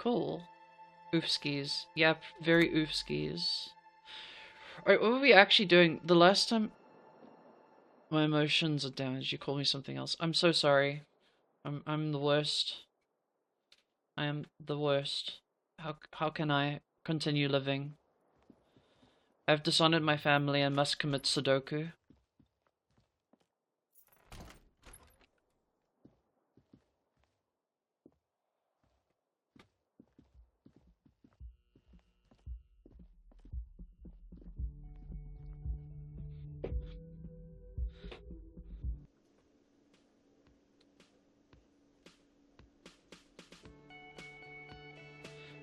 Cool. Oofskis. Yep, very oofskis. Alright, what were we actually doing? The last time my emotions are damaged, you called me something else. I'm so sorry. I'm the worst. I am the worst. How can I continue living? I've dishonored my family and must commit Sudoku.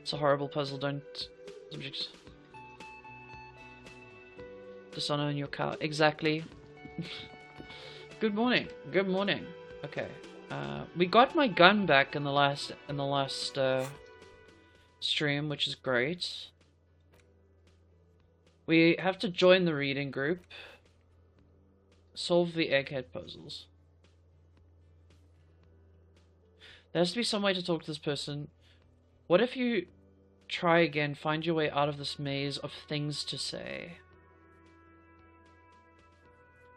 It's a horrible puzzle, don't... Subjects. Dishonor in your car. Exactly. Good morning. Good morning. Okay. We got my gun back in the last stream, which is great. We have to join the reading group. Solve the egghead puzzles. There has to be some way to talk to this person. What if you try again, find your way out of this maze of things to say?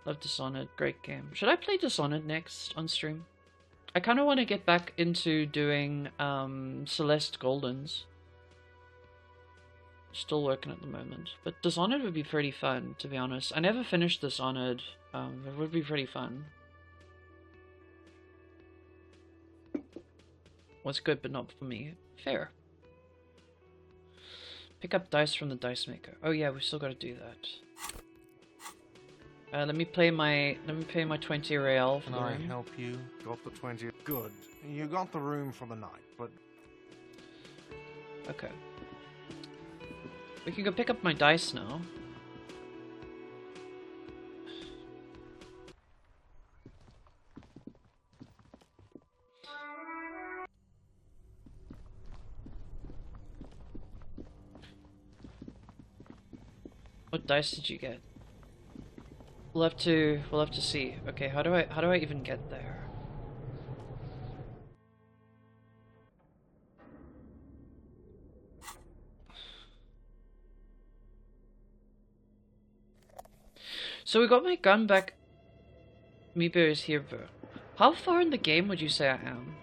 Love Dishonored, great game. Should I play Dishonored next on stream? I kind of want to get back into doing Celeste Goldens. Still working at the moment. But Dishonored would be pretty fun, to be honest. I never finished Dishonored. It would be pretty fun. Was good, but not for me. Fair. Pick up dice from the dice maker. Oh yeah, we still got to do that. Let me pay my 20 real. Can I help you? Got the 20. Good. You got the room for the night, but okay. We can go pick up my dice now. What dice did you get? We'll have to see. Okay, how do I even get there? So we got my gun back. Meepo is here, bro. How far in the game would you say I am?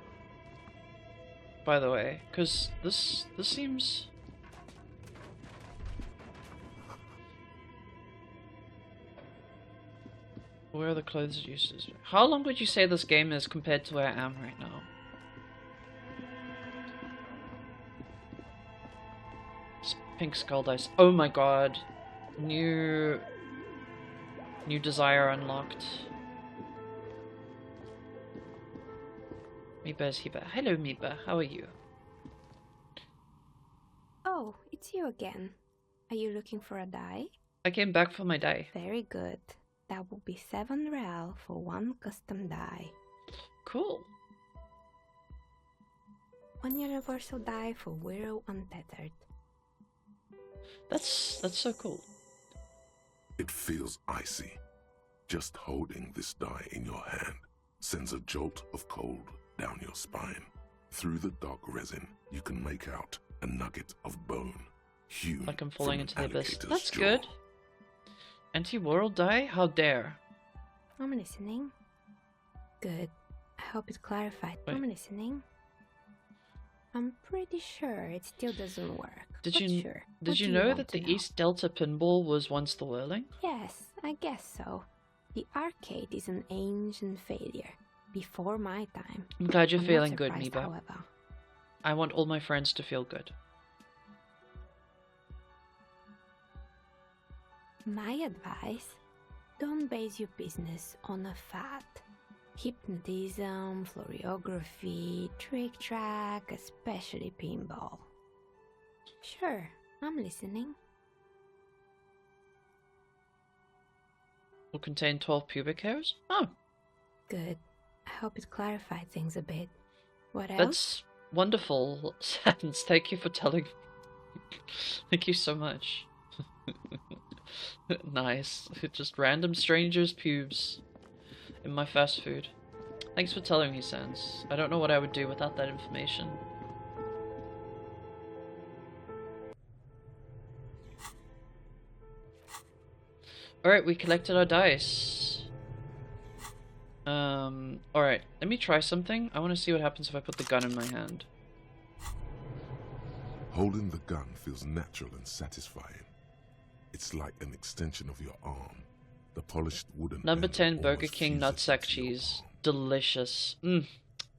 By the way, because this seems... Where are the clothes uses? How long would you say this game is compared to where I am right now? Pink skull dice. Oh my god. New desire unlocked. Meepa is here. Hello Meepa, how are you? Oh, it's you again. Are you looking for a die? I came back for my die. Very good. That will be 7 real for one custom die. Cool. One universal die for Wirral Untethered. That's so cool. It feels icy. Just holding this die in your hand sends a jolt of cold down your spine. Through the dark resin, you can make out a nugget of bone, hewn like I'm falling into the abyss. That's jaw. good. Anti-world die? How dare? I'm listening. Good. I hope it clarified. Wait. I'm listening. I'm pretty sure it still doesn't work. Did but you sure. did What you do know want that to the East Delta pinball was once the Whirling? Yes, I guess so. The arcade is an ancient failure. Before my time. I'm glad you're I'm feeling not good, surprised, Meepa. however. I want all my friends to feel good. My advice, don't base your business on a fad. Hypnotism, floriography, trick track, especially pinball. Sure, I'm listening. Will contain 12 pubic hairs? Oh, Good. I hope it clarified things a bit. What else? that's wonderful, Sans. Thank you for telling me. Thank you so much. Nice. Just random strangers' pubes in my fast food. Thanks for telling me, Sans. I don't know what I would do without that information. Alright, we collected our dice. Alright, let me try something. I want to see what happens if I put the gun in my hand. Holding the gun feels natural and satisfying. It's like an extension of your arm. The polished wooden Number end 10, Burger almost King fuses nutsack into your cheese. palm. Delicious. Oh,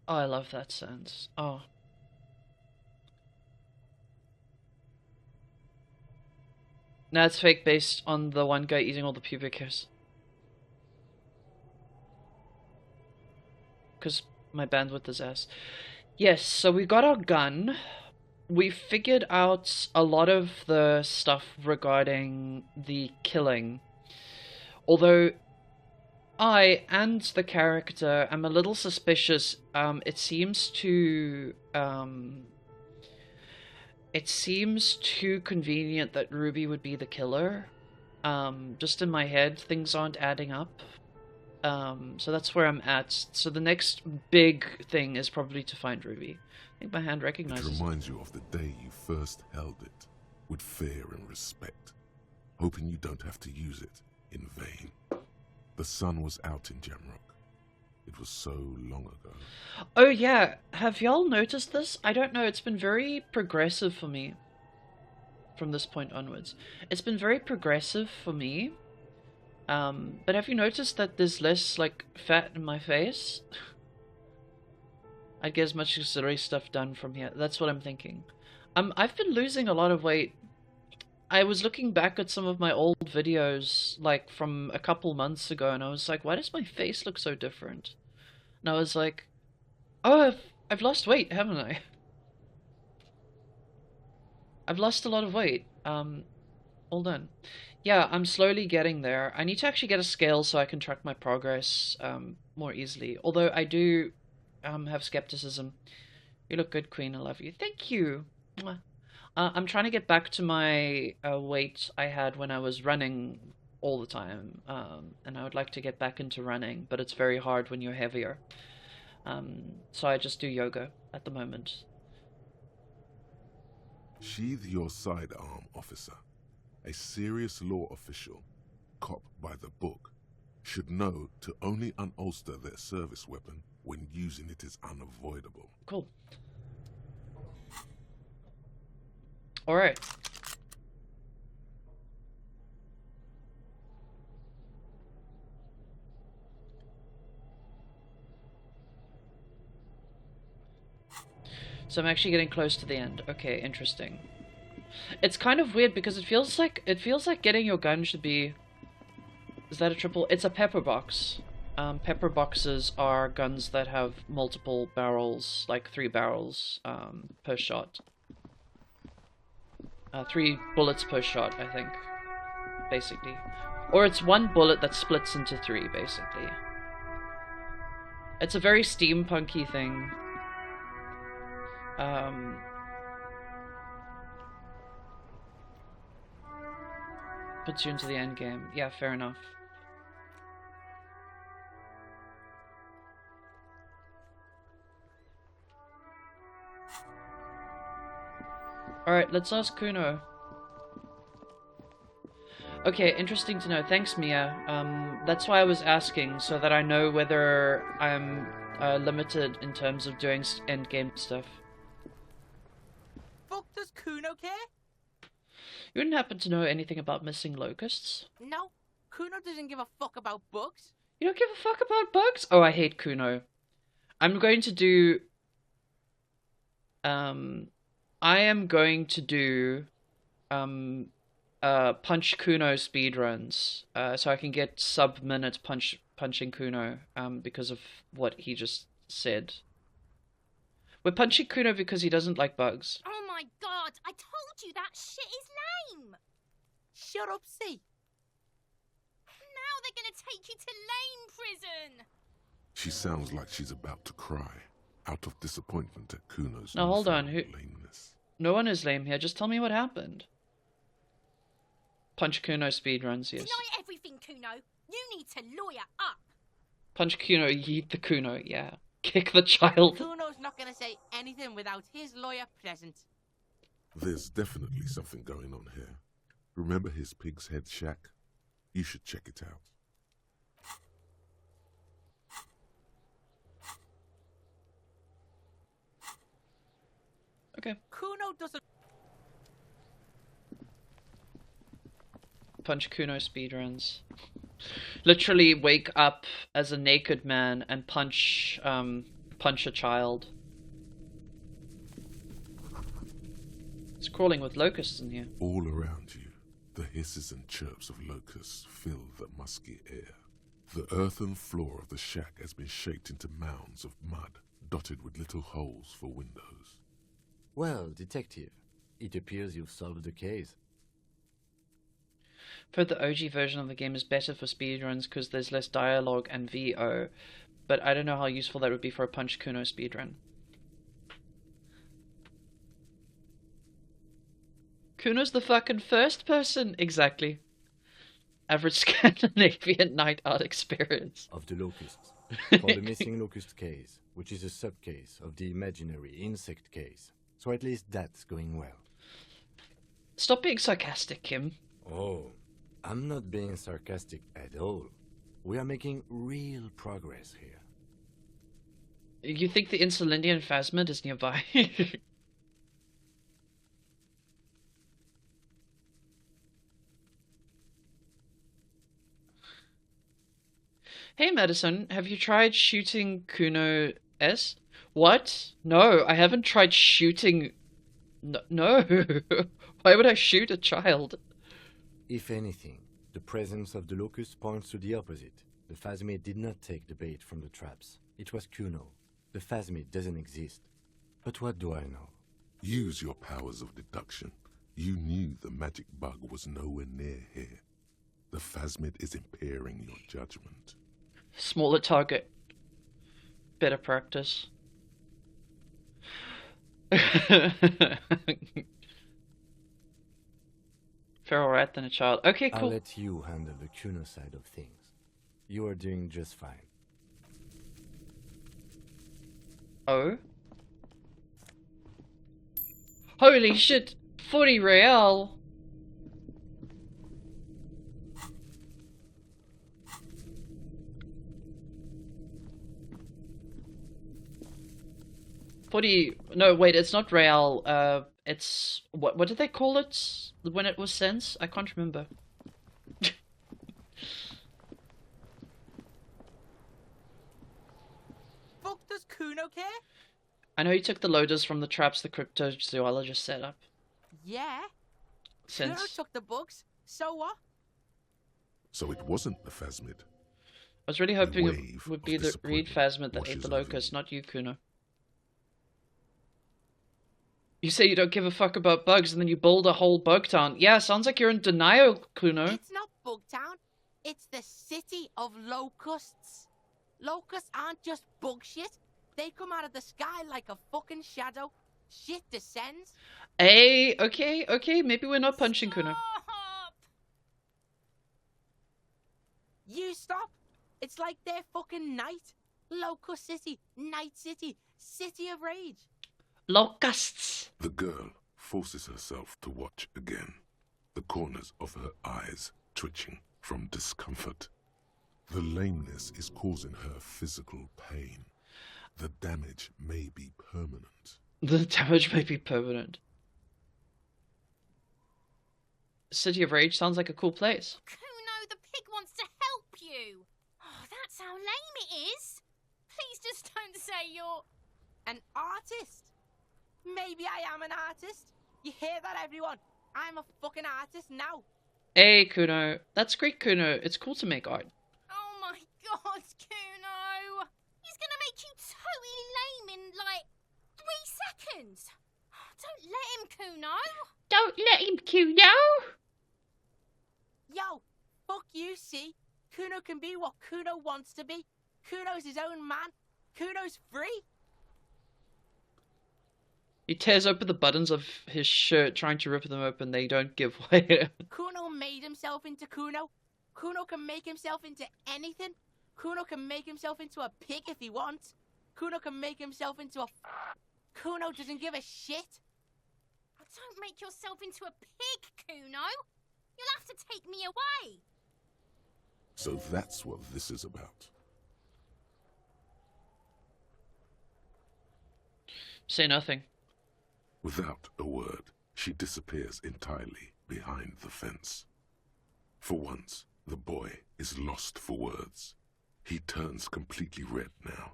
I love that sound. Oh. Nah, it's fake based on the one guy eating all the pubic hairs. Because my bandwidth is ass. Yes, so we got our gun. We figured out a lot of the stuff regarding the killing. Although I and the character am a little suspicious. It seems too convenient that Ruby would be the killer. Just in my head, things aren't adding up. So that's where I'm at. So the next big thing is probably to find Ruby. I think my hand It recognizes it. reminds you of the day you first held it, with fear and respect, hoping you don't have to use it in vain. The sun was out in Jamrock. It was so long ago. Oh yeah, have y'all noticed this? I don't know, it's been very progressive for me. From this point onwards. It's been very progressive for me. But have you noticed that there's less, like, fat in my face? I'd get as much auxiliary stuff done from here. That's what I'm thinking. I've been losing a lot of weight. I was looking back at some of my old videos, like, from a couple months ago, and I was like, why does my face look so different? And I was like, oh, I've lost weight, haven't I? I've lost a lot of weight. Hold on. Yeah, I'm slowly getting there. I need to actually get a scale so I can track my progress more easily. Although I do have skepticism. You look good, Queen. I love you. Thank you. Mwah. I'm trying to get back to my weight I had when I was running all the time. And I would like to get back into running, but it's very hard when you're heavier. So I just do yoga at the moment. Sheathe your sidearm, officer. A serious law official, cop by the book, should know to only unholster their service weapon when using it is unavoidable. Cool. Alright. So I'm actually getting close to the end. Okay, interesting. It's kind of weird because it feels like getting your gun should be... Is that a triple? It's a pepper box. Pepper boxes are guns that have multiple barrels, like 3 barrels per shot. 3 bullets per shot, I think, basically. Or it's 1 bullet that splits into 3, basically. It's a very steampunky thing. Puts you into the end game. Yeah, fair enough. Alright, let's ask Kuno. Okay, interesting to know. Thanks, Mia. That's why I was asking, so that I know whether I'm limited in terms of doing endgame stuff. Fuck does Kuno care? You wouldn't happen to know anything about missing locusts? No, Kuno doesn't give a fuck about bugs. You don't give a fuck about bugs? Oh, I hate Kuno. I'm going to do... I am going to do... punch Kuno speedruns. So I can get sub-minute punching Kuno, because of what he just said. We're punching Kuno because he doesn't like bugs. Oh my god, I told you that shit is lame! Shut up, see. Now they're gonna take you to lame prison! She sounds like she's about to cry, out of disappointment at Kuno's Now hold on, newfound lameness. No one is lame here, just tell me what happened. Punch Kuno speedruns, yes. Deny everything, Kuno. You need to lawyer up. Punch Kuno, yeet the Kuno, yeah. Kick the child. Kuno's not gonna say anything without his lawyer present. There's definitely something going on here. Remember his pig's head shack? You should check it out. Okay. Kuno doesn't. Punch Kuno speedruns. Literally wake up as a naked man and punch a child. It's crawling with locusts in here. All around you, the hisses and chirps of locusts fill the musky air. The earthen floor of the shack has been shaped into mounds of mud, dotted with little holes for windows. Well, detective, it appears you've solved the case. But the OG version of the game is better for speedruns because there's less dialogue and VO, but I don't know how useful that would be for a Punch Kuno speedrun. Kuno's the fucking first person! Exactly. Average Scandinavian night out experience. Of the locusts. For the missing locust case, which is a sub-case of the imaginary insect case. So at least that's going well. Stop being sarcastic, Kim. Oh, I'm not being sarcastic at all. We are making real progress here. You think the Insulindian phasmid is nearby? Hey Madison, have you tried shooting Kuno S? What? No, I haven't tried shooting... No. Why would I shoot a child? If anything, the presence of the locust points to the opposite. The phasmid did not take the bait from the traps. It was Kuno. The phasmid doesn't exist. But what do I know? Use your powers of deduction. You knew the magic bug was nowhere near here. The phasmid is impairing your judgment. Smaller target. Better practice. Feral rat than a child. Okay, cool. I'll let you handle the Kuno side of things. You are doing just fine. Oh? Holy shit! 40 real! No, wait, it's not real. It's what did they call it when it was cents? I can't remember. Fuck does Kuno care? I know he took the loaders from the traps the cryptozoologist set up. Yeah. Kuno Since took the bugs. So what? So it wasn't the phasmid. I was really hoping it wave would of be the Reed disappointment phasmid that ate washes the over locust, you. not you, Kuno. You say you don't give a fuck about bugs, and then you build a whole bug town. Yeah, sounds like you're in denial, Kuno. It's not Bugtown. It's the city of locusts. Locusts aren't just bug shit. They come out of the sky like a fucking shadow. Shit descends. Hey, okay, maybe we're not punching Kuno. Stop! You stop. It's like their fucking night. Locust City, Night City, City of Rage. Locusts! The girl forces herself to watch again, the corners of her eyes twitching from discomfort. The lameness is causing her physical pain. The damage may be permanent. The damage may be permanent. City of Rage sounds like a cool place. Kuno, the pig wants to help you. Oh, that's how lame it is. Please just don't say you're... An artist. Maybe I am an artist. You hear that, everyone? I'm a fucking artist now. Hey, Kuno. That's great, Kuno. It's cool to make art. Oh my god, Kuno. He's gonna make you totally lame in, like, 3 seconds. Don't let him, Kuno. Don't let him, Kuno! Yo, fuck you, see? Kuno can be what Kuno wants to be. Kuno's his own man. Kuno's free. He tears open the buttons of his shirt, trying to rip them open. They don't give way. Kuno made himself into Kuno. Kuno can make himself into anything. Kuno can make himself into a pig if he wants. Kuno can make himself into a... Kuno doesn't give a shit. Oh, don't make yourself into a pig, Kuno. You'll have to take me away. So that's what this is about. Say nothing. Without a word, she disappears entirely behind the fence. For once, the boy is lost for words. He turns completely red now,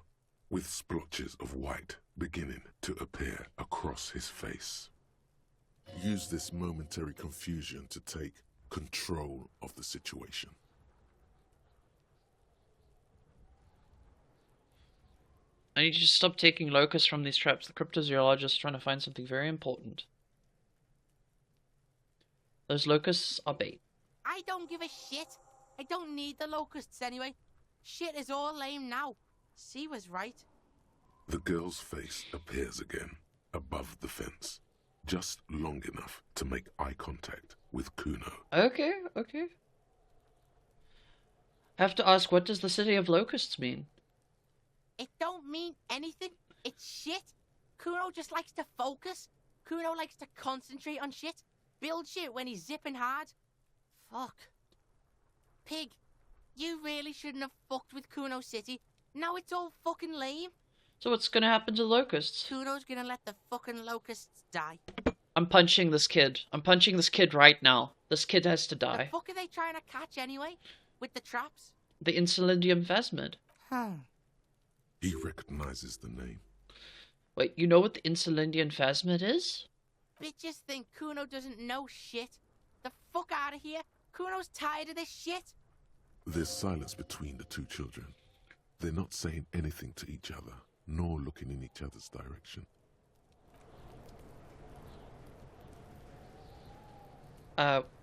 with splotches of white beginning to appear across his face. Use this momentary confusion to take control of the situation. I need you to stop taking locusts from these traps. The cryptozoologist is trying to find something very important. Those locusts are bait. I don't give a shit. I don't need the locusts anyway. Shit is all lame now. C was right. The girl's face appears again, above the fence, just long enough to make eye contact with Kuno. Okay, okay. I have to ask, what does the city of locusts mean? It don't mean anything. It's shit. Kuno just likes to focus. Kuno likes to concentrate on shit. Build shit when he's zipping hard. Fuck. Pig, you really shouldn't have fucked with Kuno City. Now it's all fucking lame. So what's gonna happen to the locusts? Kuno's gonna let the fucking locusts die. I'm punching this kid. I'm punching this kid right now. This kid has to The die. fuck are they trying to catch anyway? With the traps? The Elysium phasmid. He recognizes the name. Wait, you know what the Elysium phasmid is? Bitches think Kuno doesn't know shit. The fuck out of here. Kuno's tired of this shit. There's silence between the two children. They're not saying anything to each other, nor looking in each other's direction.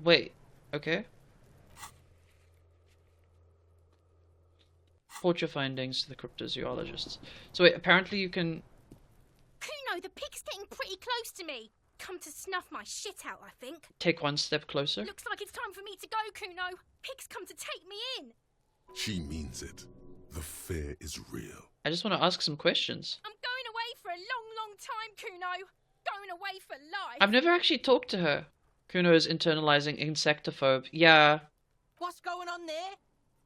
Wait. Okay. Report your findings to the cryptozoologists. So wait, apparently you can... Kuno, the pig's getting pretty close to me. Come to snuff my shit out, I think. Take one step closer. Looks like it's time for me to go, Kuno. Pig's come to take me in. She means it. The fear is real. I just want to ask some questions. I'm going away for a long, long time, Kuno. Going away for life. I've never actually talked to her. Kuno is internalizing insectophobe. Yeah. What's going on there?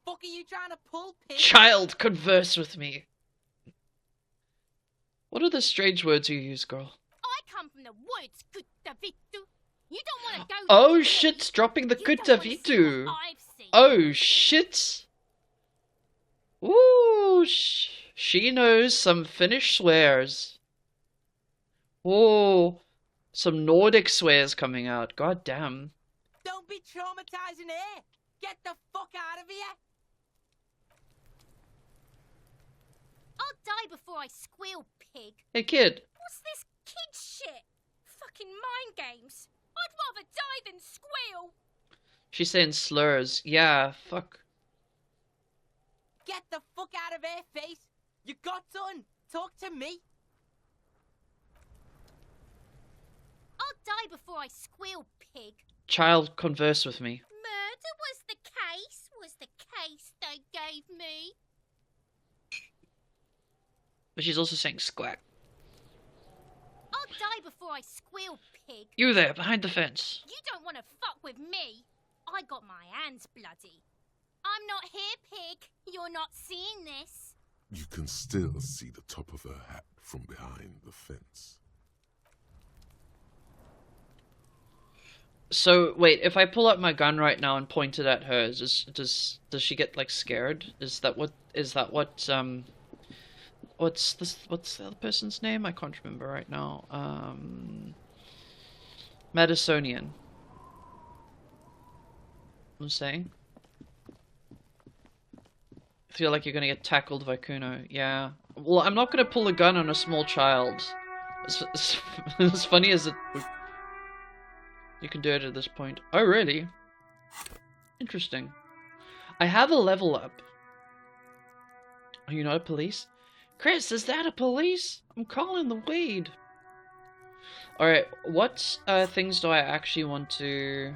Fuck are you trying to pull, pig? Child, converse with me. What are the strange words you use, girl? I come from the woods, Gutta Vitu. You don't want to go... Oh there. shit's dropping the You don't Gutta wanna see Vitu. what I've seen. Oh shit. Ooh, she knows some Finnish swears. Oh, some Nordic swears coming out. God damn. Don't be traumatizing her. Get the fuck out of here. I'll die before I squeal, pig. Hey kid. What's this kid shit? Fucking mind games. I'd rather die than squeal. She's saying slurs. Yeah, fuck. Get the fuck out of her face. You got done. Talk to me. I'll die before I squeal, pig. Child, converse with me. Murder was the case they gave me. But she's also saying squack. I'll die before I squeal, pig. You there, behind the fence. You don't want to fuck with me. I got my hands bloody. I'm not here, pig. You're not seeing this. You can still see the top of her hat from behind the fence. So wait, if I pull out my gun right now and point it at her, does she get like scared? Is that what what's the other person's name? I can't remember right now. Madisonian. I'm saying. I feel like you're gonna get tackled by Kuno. Yeah. Well, I'm not gonna pull a gun on a small child. As funny as it would. You can do it at this point. Oh, really? Interesting. I have a level up. Are you not a police? Chris, is that a police? I'm calling the weed. Alright, what things do I actually want to...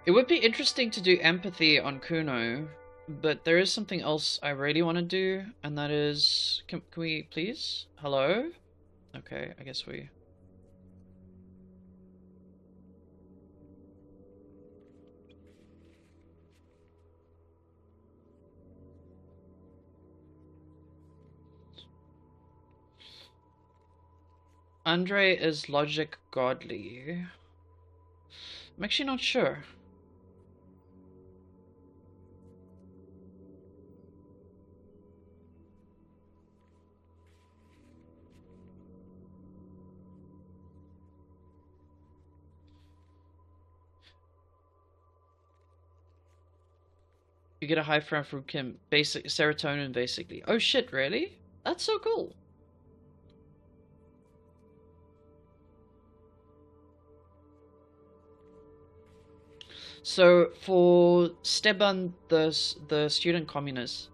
It would be interesting to do empathy on Kuno, but there is something else I really want to do, and that is... Can we please? Hello? Okay, I guess we... Andre is logic godly. I'm actually not sure. You get a high from Kim, basic serotonin basically. Oh shit, really? That's so cool. So for Steban, the student communist,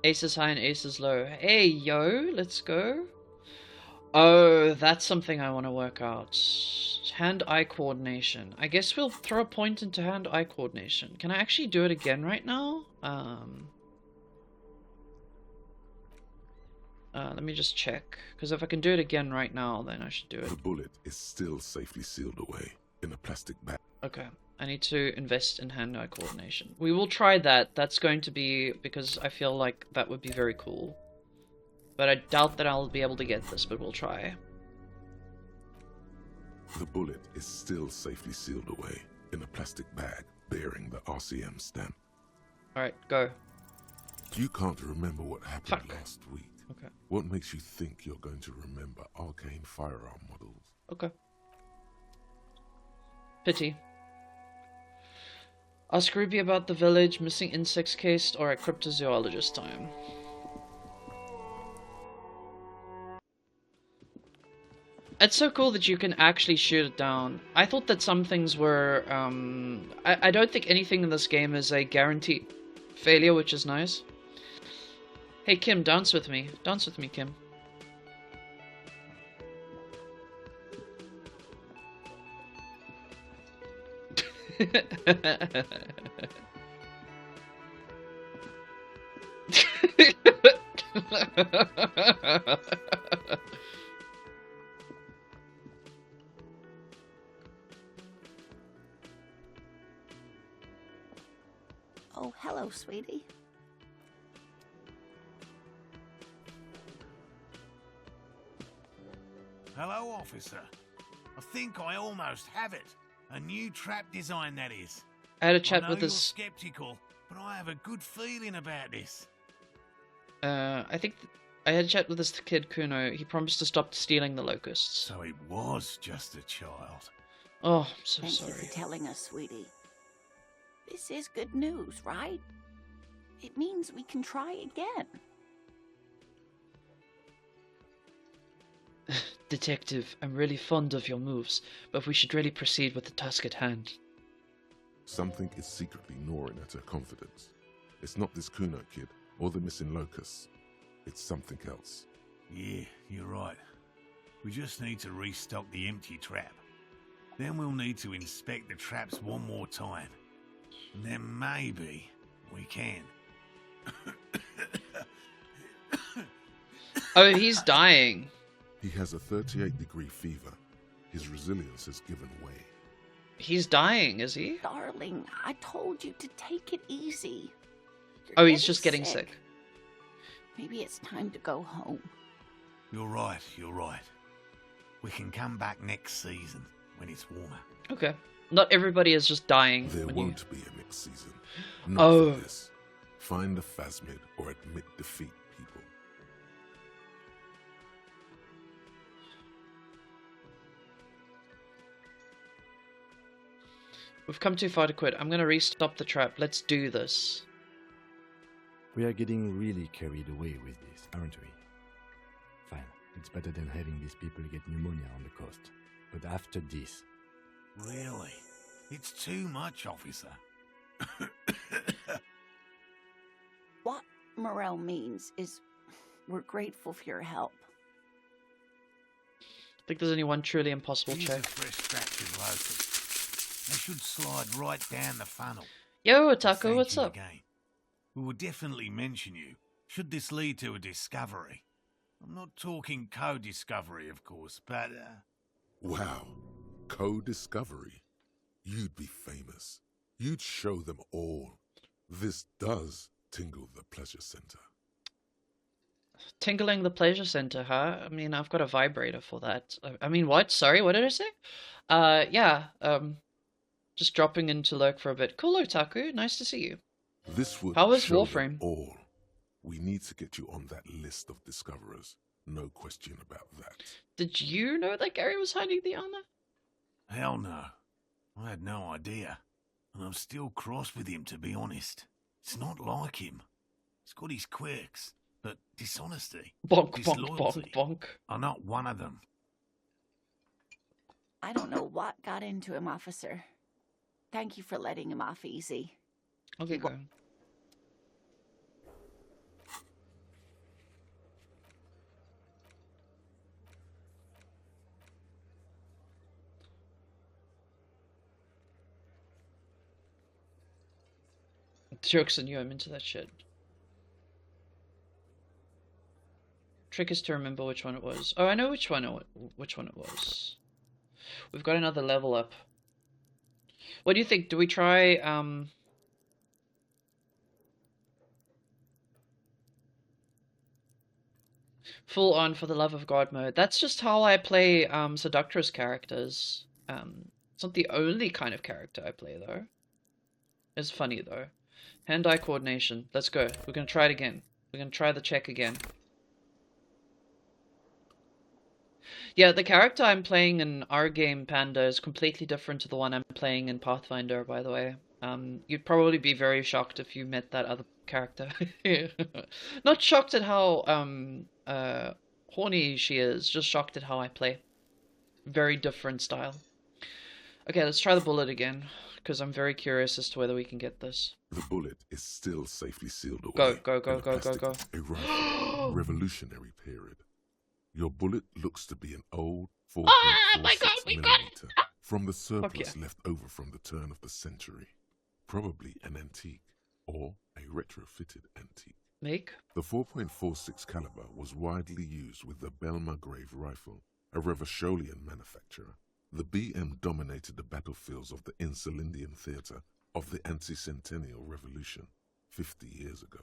ace is high and ace is low. Hey yo, let's go. Oh, that's something I want to work out. Hand-eye coordination. I guess we'll throw a point into hand-eye coordination. Can I actually do it again right now? Let me just check. Because if I can do it again right now, then I should do it. The bullet is still safely sealed away in a plastic bag. Okay. I need to invest in hand-eye coordination. We will try that. That's going to be... because I feel like that would be very cool. But I doubt that I'll be able to get this, but we'll try. The bullet is still safely sealed away in a plastic bag bearing the RCM stamp. Alright, go. You can't remember what happened Fuck. last week. Okay. What makes you think you're going to remember arcane firearm models? Okay. Pity. Ask Ruby about the village, missing insects case, or at cryptozoologist time. It's so cool that you can actually shoot it down. I thought that some things were, I don't think anything in this game is a guaranteed failure, which is nice. Hey Kim, dance with me. Dance with me, Kim. Oh, hello, sweetie. Hello, officer. I think I almost have it. A new trap design, that is. I had a I chat know with you're this. skeptical, but I have a good feeling about this. I think I had a chat with this kid Kuno. He promised to stop stealing the locusts. So it was just a child. Oh, I'm so Thank you sorry. for telling us, sweetie. This is good news, right? It means we can try again. Detective, I'm really fond of your moves, but we should really proceed with the task at hand. Something is secretly gnawing at her confidence. It's not this Kuno kid or the missing locusts. It's something else. Yeah, you're right. We just need to restock the empty trap. Then we'll need to inspect the traps one more time. And then maybe we can. Oh, he's dying. He has a 38-degree fever. His resilience has given way. He's dying, is he? Darling, I told you to take it easy. You're Oh, he's just getting sick. Maybe it's time to go home. You're right, you're right. We can come back next season when it's warmer. Okay. Not everybody is just dying. There when won't be a next season. Not Oh. for this. Find the Phasmid or admit defeat, people. We've come too far to quit. I'm gonna restop the trap. Let's do this. We are getting really carried away with this, aren't we? Fine, it's better than having these people get pneumonia on the coast. But after this... Really? It's too much, officer. What Morel means is we're grateful for your help. I think there's only one truly impossible Here's check. a fresh batch of locusts. They should slide right down the funnel. Yo, Thank Otaku, what's you up? again. We will definitely mention you, should this lead to a discovery. I'm not talking co-discovery, of course, but, Wow. Co-discovery. You'd be famous. You'd show them all. This does tingle the pleasure center. Tingling the pleasure center, huh? I mean, I've got a vibrator for that. I mean, what? Sorry, what did I say? Yeah, just dropping in to lurk for a bit. Cool, Otaku, nice to see you. This would How was show Warframe? them all. We need to get you on that list of discoverers. No question about that. Did you know that Gary was hiding the armor? hell no. I had no idea. And I'm still cross with him, to be honest. It's not like him. He's got his quirks, but dishonesty, Bonk, bonk, disloyalty bonk, bonk. are not one of them. I don't know what got into him, officer. Thank you for letting him off easy. Okay, go. Jokes on you, I'm into that shit. Trick is to remember which one it was. Oh, I know which one it was. We've got another level up. What do you think? Do we try full on for the love of God mode? That's just how I play Seductress characters. It's not the only kind of character I play though. It's funny though. Hand-eye coordination. Let's go. We're gonna try it again. We're gonna try the check again. Yeah, the character I'm playing in our game, Panda, is completely different to the one I'm playing in Pathfinder, by the way. You'd probably be very shocked if you met that other character. Not shocked at how horny she is, just shocked at how I play. Very different style. Okay, let's try the bullet again, because I'm very curious as to whether we can get this. The bullet is still safely sealed away. Go, go, in go, a go, go, plastic go. Rifle, Revolutionary period. Your bullet looks to be an old 4.46 my God, we got it! millimeter from the surplus yeah. left over from the turn of the century. Probably an antique or a retrofitted antique. Make? The 4.46 caliber was widely used with the Belmargrave rifle, a Revacholian manufacturer. The BM dominated the battlefields of the Insulindian theatre of the anti-centennial revolution 50 years ago.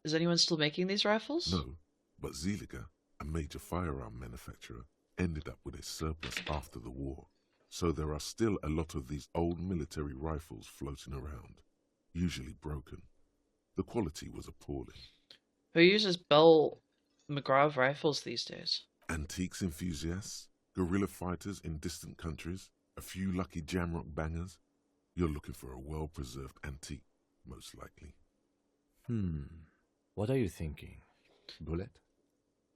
Is anyone still making these rifles? No, but Zeliger, a major firearm manufacturer, ended up with a surplus after the war. So there are still a lot of these old military rifles floating around, usually broken. The quality was appalling. Who uses Bell McGraw rifles these days? Antiques enthusiasts, guerrilla fighters in distant countries, a few lucky jamrock bangers. You're looking for a well-preserved antique, most likely. What are you thinking? Bullet?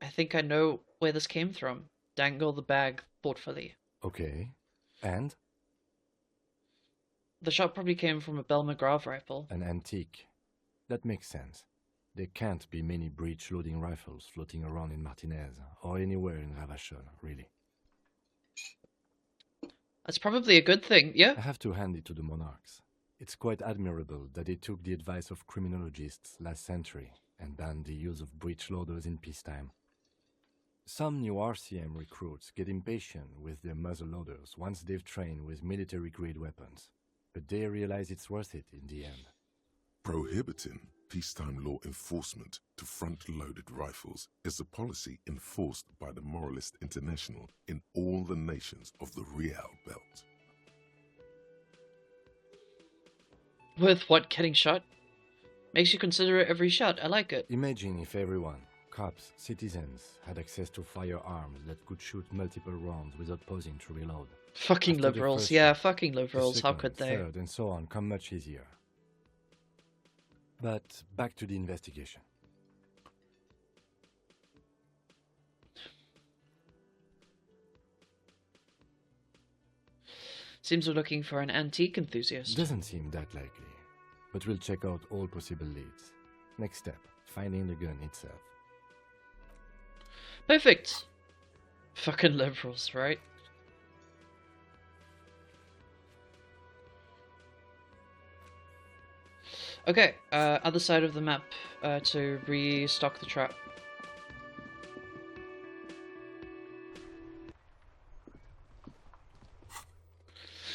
I think I know where this came from. Dangle the bag thoughtfully. Okay. And? The shot probably came from a Bell McGraw rifle. An antique. That makes sense. There can't be many breech-loading rifles floating around in Martinez, or anywhere in Ravachol, really. That's probably a good thing, yeah? I have to hand it to the monarchs. It's quite admirable that they took the advice of criminologists last century and banned the use of breech loaders in peacetime. Some new RCM recruits get impatient with their muzzle loaders once they've trained with military-grade weapons, but they realize it's worth it in the end. Prohibiting peacetime law enforcement to front-loaded rifles is a policy enforced by the Moralist International in all the nations of the Real Belt. With what, getting shot? Makes you consider it every shot. I like it. Imagine if everyone, cops, citizens, had access to firearms that could shoot multiple rounds without pausing to reload. Fucking After the liberals. first Yeah, one, fucking the liberals. How second, could they? third, and so on come much easier. But back to the investigation. Seems we're looking for an antique enthusiast. Doesn't seem that likely, but we'll check out all possible leads. Next step, finding the gun itself. Perfect. Fucking liberals, right? Okay, other side of the map to restock the trap.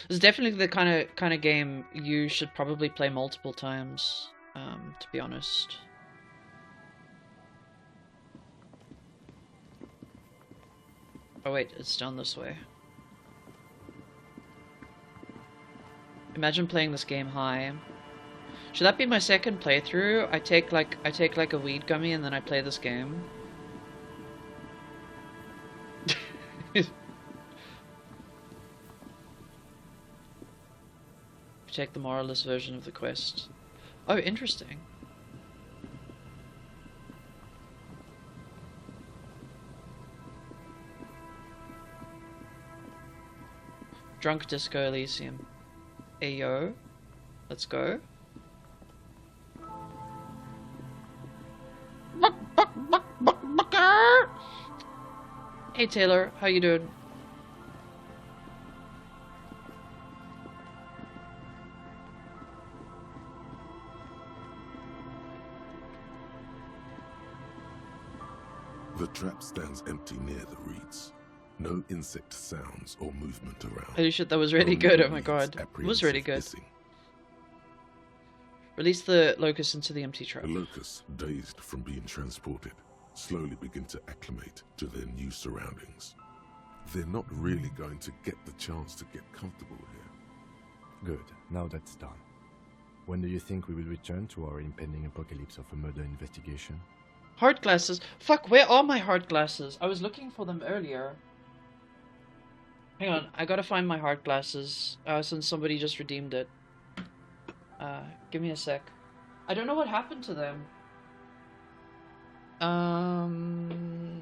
It's definitely the kind of game you should probably play multiple times, to be honest. Oh wait, it's down this way. Imagine playing this game high. Should that be my second playthrough? I take like a weed gummy and then I play this game. Take the moralist version of the quest. Oh, interesting. Drunk Disco Elysium. Ayo. Let's go. Hey Taylor, how you doing? The trap stands empty near the reeds. No insect sounds or movement around. Holy shit, that was really Only good, the oh my reeds' god. It was really apprehensive good. hissing. Release the locust into the empty trap. The locusts, dazed from being transported, slowly begin to acclimate to their new surroundings. They're not really going to get the chance to get comfortable here. Good, now that's done. When do you think we will return to our impending apocalypse of a murder investigation? Hard glasses. Fuck, where are my hard glasses? I was looking for them earlier. Hang on, I gotta find my hard glasses, since somebody just redeemed it. Give me a sec. I don't know what happened to them. I'm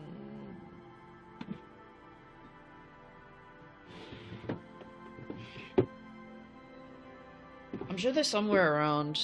sure they're somewhere around.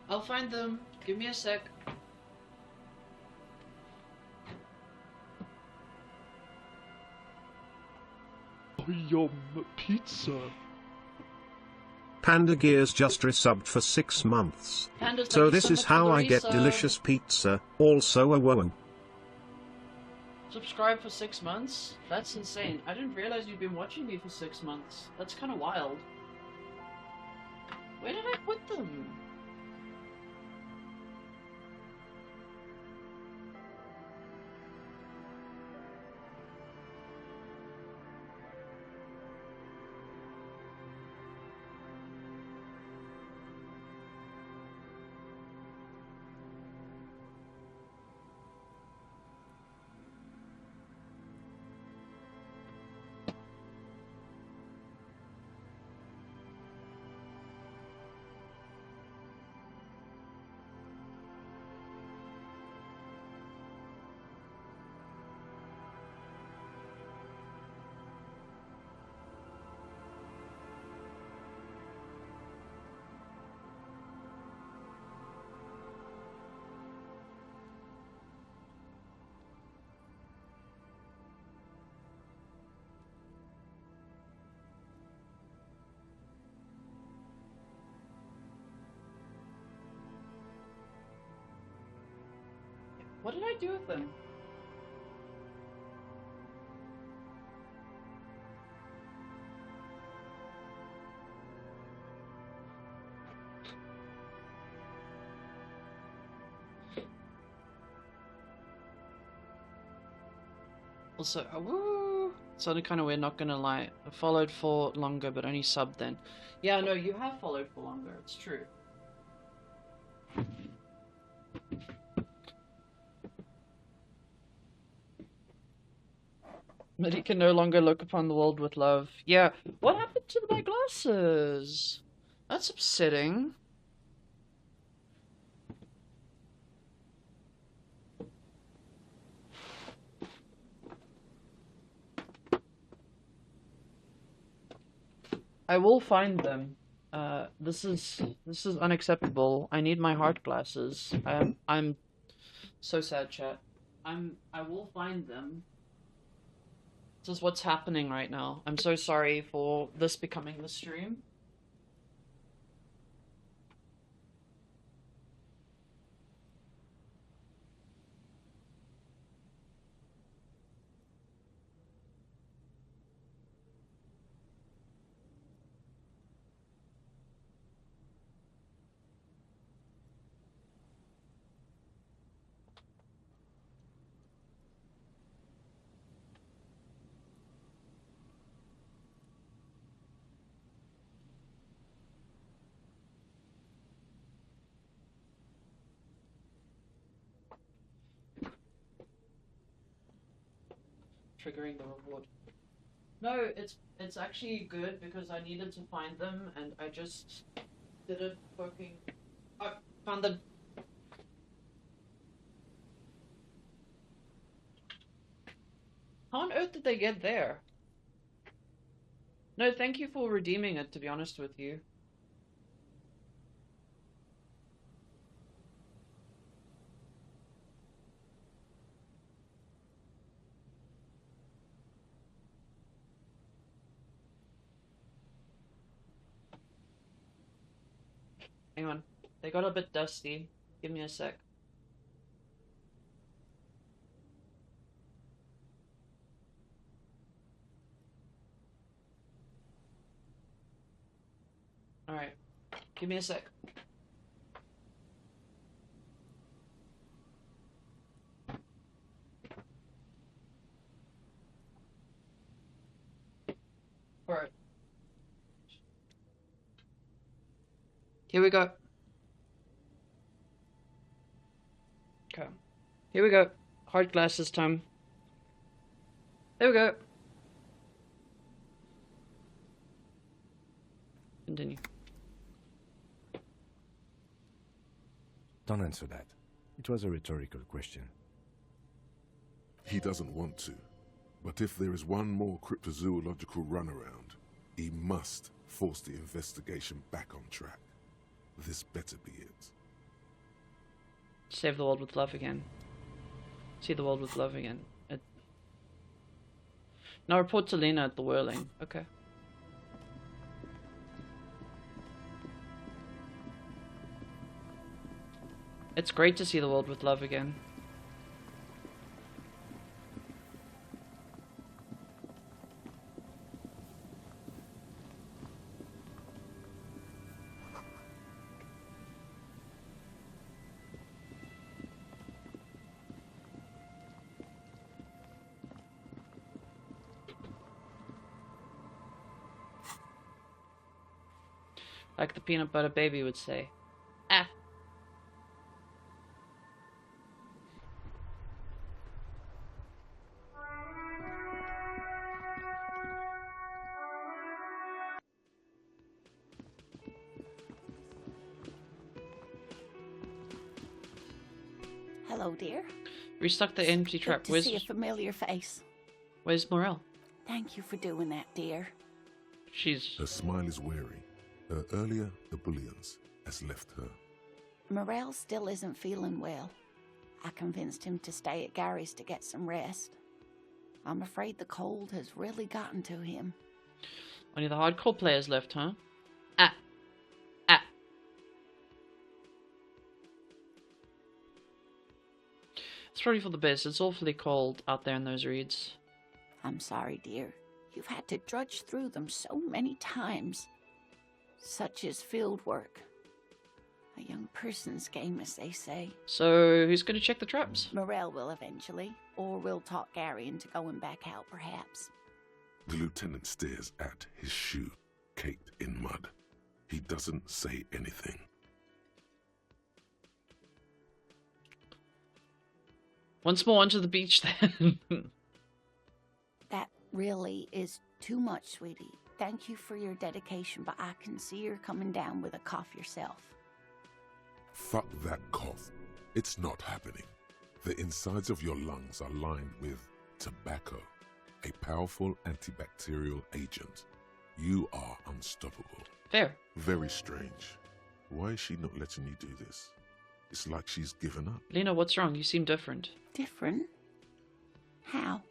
I'll find them. Give me a sec. Yum, pizza. Panda Gears just resubbed for 6 months. Panda, thank So you this so is much for how the I get resub. delicious pizza, also a whoa. Subscribe for 6 months? That's insane. I didn't realize you've been watching me for 6 months. That's kind of wild. Where did I put them? What did I do with them? Also, woo! It sounded kind of weird, not gonna lie. I followed for longer, but only subbed then. Yeah, no, you have followed for longer, it's true. But he can no longer look upon the world with love. Yeah. What happened to my glasses? That's upsetting. I will find them. This is unacceptable. I need my heart glasses. I'm so sad, chat. I will find them. This is what's happening right now. I'm so sorry for this becoming the stream. Triggering the reward. No, it's actually good because I needed to find them and I just didn't fucking. I found them. How on earth did they get there? No, thank you for redeeming it, to be honest with you. Hang on. They got a bit dusty. Give me a sec. Alright. Give me a sec. Alright. Here we go. Okay. Here we go. Hard glasses time. There we go. Continue. Don't answer that. It was a rhetorical question. He doesn't want to. But if there is one more cryptozoological runaround, he must force the investigation back on track. This better be it. Save the world with love again. See the world with love again. Now report to Lena at the whirling. Okay. It's great to see the world with love again. Like the peanut butter baby would say. Ah. Hello, dear. Restock the empty trap. Good to see a familiar face. Where's Morel? Thank you for doing that, dear. Her smile is weary. Her earlier ebullience has left her. Morel still isn't feeling well. I convinced him to stay at Gary's to get some rest. I'm afraid the cold has really gotten to him. Only the hardcore players left, huh? Ah. Ah. It's probably for the best. It's awfully cold out there in those reeds. I'm sorry, dear. You've had to drudge through them so many times. Such is field work. A young person's game, as they say. So, who's going to check the traps? Morel will eventually, or we'll talk Gary into going back out, perhaps. The lieutenant stares at his shoe, caked in mud. He doesn't say anything. Once more onto the beach, then. That really is too much, sweetie. Thank you for your dedication, but I can see you're coming down with a cough yourself. Fuck that cough. It's not happening. The insides of your lungs are lined with tobacco, a powerful antibacterial agent. You are unstoppable. Fair. Very strange. Why is she not letting you do this? It's like she's given up. Lena, what's wrong? You seem different. Different? How?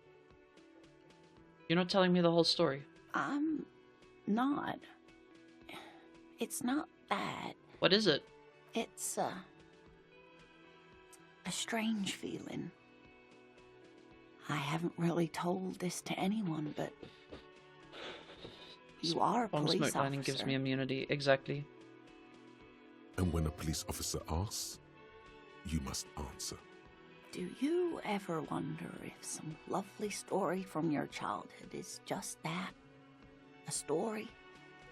You're not telling me the whole story. I'm not. It's not that. What is it? It's a strange feeling. I haven't really told this to anyone, but you are a Bomb police smoke lining officer. gives me immunity. Exactly. And when a police officer asks, you must answer. Do you ever wonder if some lovely story from your childhood is just that? A story?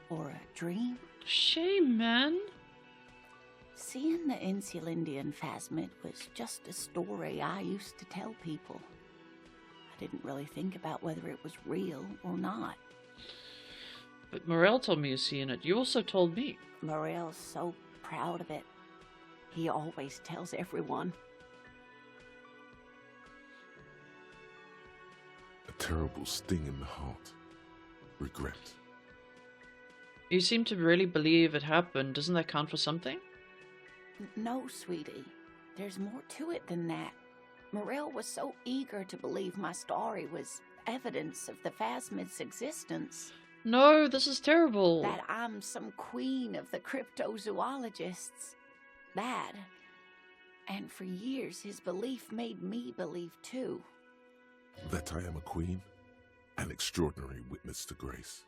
Or a dream? Shame, man. Seeing the Insulindian phasmid was just a story I used to tell people. I didn't really think about whether it was real or not. But Morel told me you seen it. You also told me. Morel's so proud of it. He always tells everyone. A terrible sting in the heart. Regret. You seem to really believe it happened. Doesn't that count for something? No, sweetie. There's more to it than that. Morel was so eager to believe my story was evidence of the phasmid's existence. No, this is terrible. That I'm some queen of the cryptozoologists. That. And for years, his belief made me believe too. That I am a queen, an extraordinary witness to grace.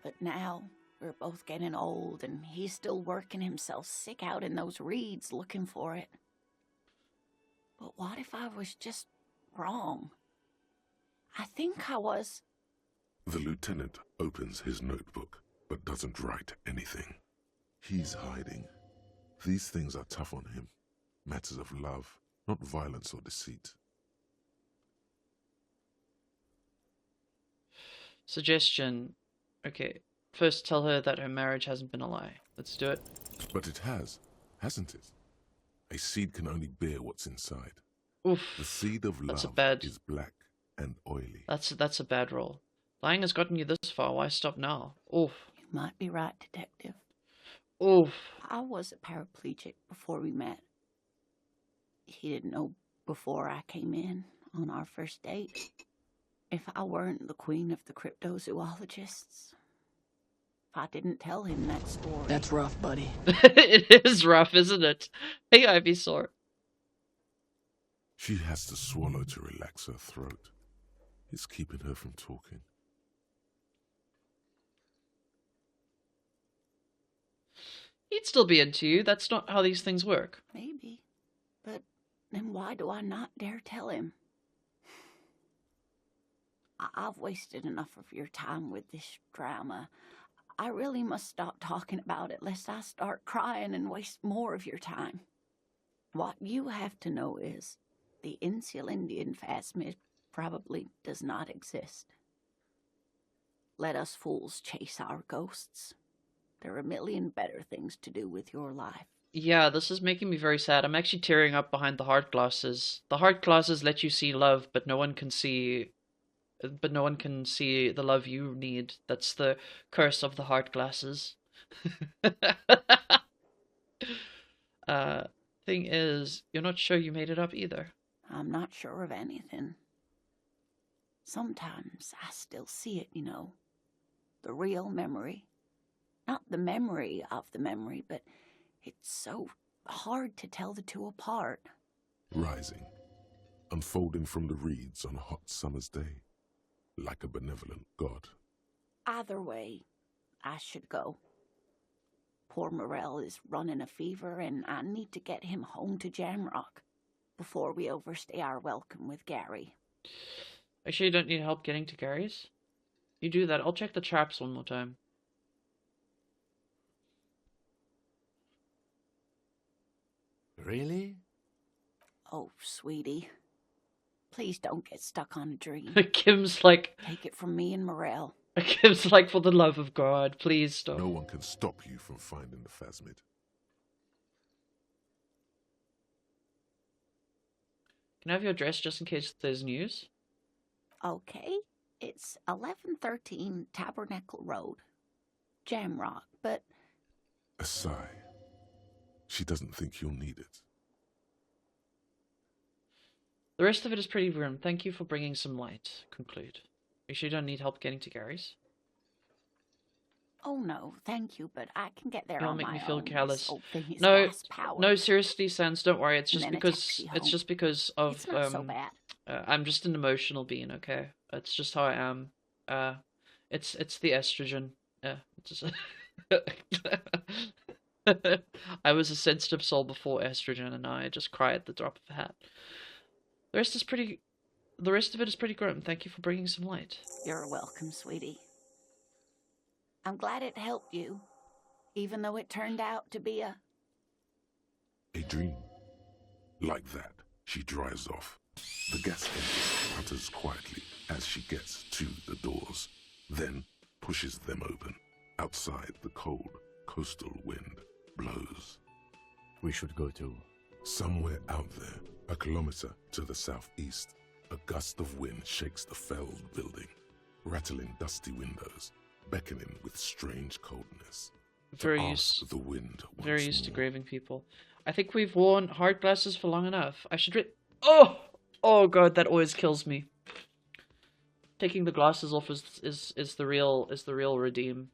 But now, we're both getting old, and he's still working himself sick out in those reeds looking for it. But what if I was just wrong? I think I was. The lieutenant opens his notebook, but doesn't write anything. He's hiding. These things are tough on him. Matters of love, not violence or deceit. Suggestion. Okay. First tell her that her marriage hasn't been a lie. Let's do it. But it has, hasn't it? A seed can only bear what's inside. Oof. The seed of love is black and oily. That's a bad roll. Lying has gotten you this far. Why stop now? Oof. You might be right, Detective. Oof. I was a paraplegic before we met. He didn't know before I came in on our first date. If I weren't the queen of the cryptozoologists, if I didn't tell him that story... That's rough, buddy. It is rough, isn't it? Hey, Ivysaur. She has to swallow to relax her throat. It's keeping her from talking. He'd still be into you. That's not how these things work. Maybe. But then why do I not dare tell him? I've wasted enough of your time with this drama. I really must stop talking about it lest I start crying and waste more of your time. What you have to know is the Insulindian phasmid probably does not exist. Let us fools chase our ghosts. There are a million better things to do with your life. Yeah, this is making me very sad. I'm actually tearing up behind the heart glasses. The heart glasses let you see love, but no one can see... But no one can see the love you need. That's the curse of the heart glasses. Thing is, you're not sure you made it up either. I'm not sure of anything. Sometimes I still see it, you know. The real memory. Not the memory of the memory, but it's so hard to tell the two apart. Rising, unfolding from the reeds on a hot summer's day, like a benevolent god. Either way, I should go. Poor Morel is running a fever, and I need to get him home to Jamrock before we overstay our welcome with Gary. Actually, you don't need help getting to Gary's? You do that. I'll check the traps one more time. Really? Oh, sweetie. Please don't get stuck on a dream. Kim's like, Take it from me and Morel. Kim's like, for the love of God, please stop. No one can stop you from finding the phasmid. Can I have your address just in case there's news? Okay, it's 1113 Tabernacle Road, Jamrock, but... A sigh. She doesn't think you'll need it. The rest of it is pretty grim. Thank you for bringing some light. Conclude. You sure you don't need help getting to Gary's? Oh no, thank you, but I can get there You'll on make my me feel own. callous. This old thing is No, gas-powered. no, seriously, Sans, don't worry. It's And just then a because taxi it's home. just because of It's not so bad. I'm just an emotional being. Okay, it's just how I am. It's the estrogen. It's just I was a sensitive soul before estrogen, and now I just cry at the drop of a hat. The rest of it is pretty grim. Thank you for bringing some light. You're welcome, sweetie. I'm glad it helped you, even though it turned out to be a dream. Like that, she drives off. The gas engine putters quietly as she gets to the doors, then pushes them open. Outside, the cold, coastal wind blows. We should go to... Somewhere out there, a kilometer to the southeast, a gust of wind shakes the felled building, rattling dusty windows, beckoning with strange coldness. Very used the wind to grieving people. I think we've worn hard glasses for long enough. I should oh god, that always kills me. Taking the glasses off is the real redeem.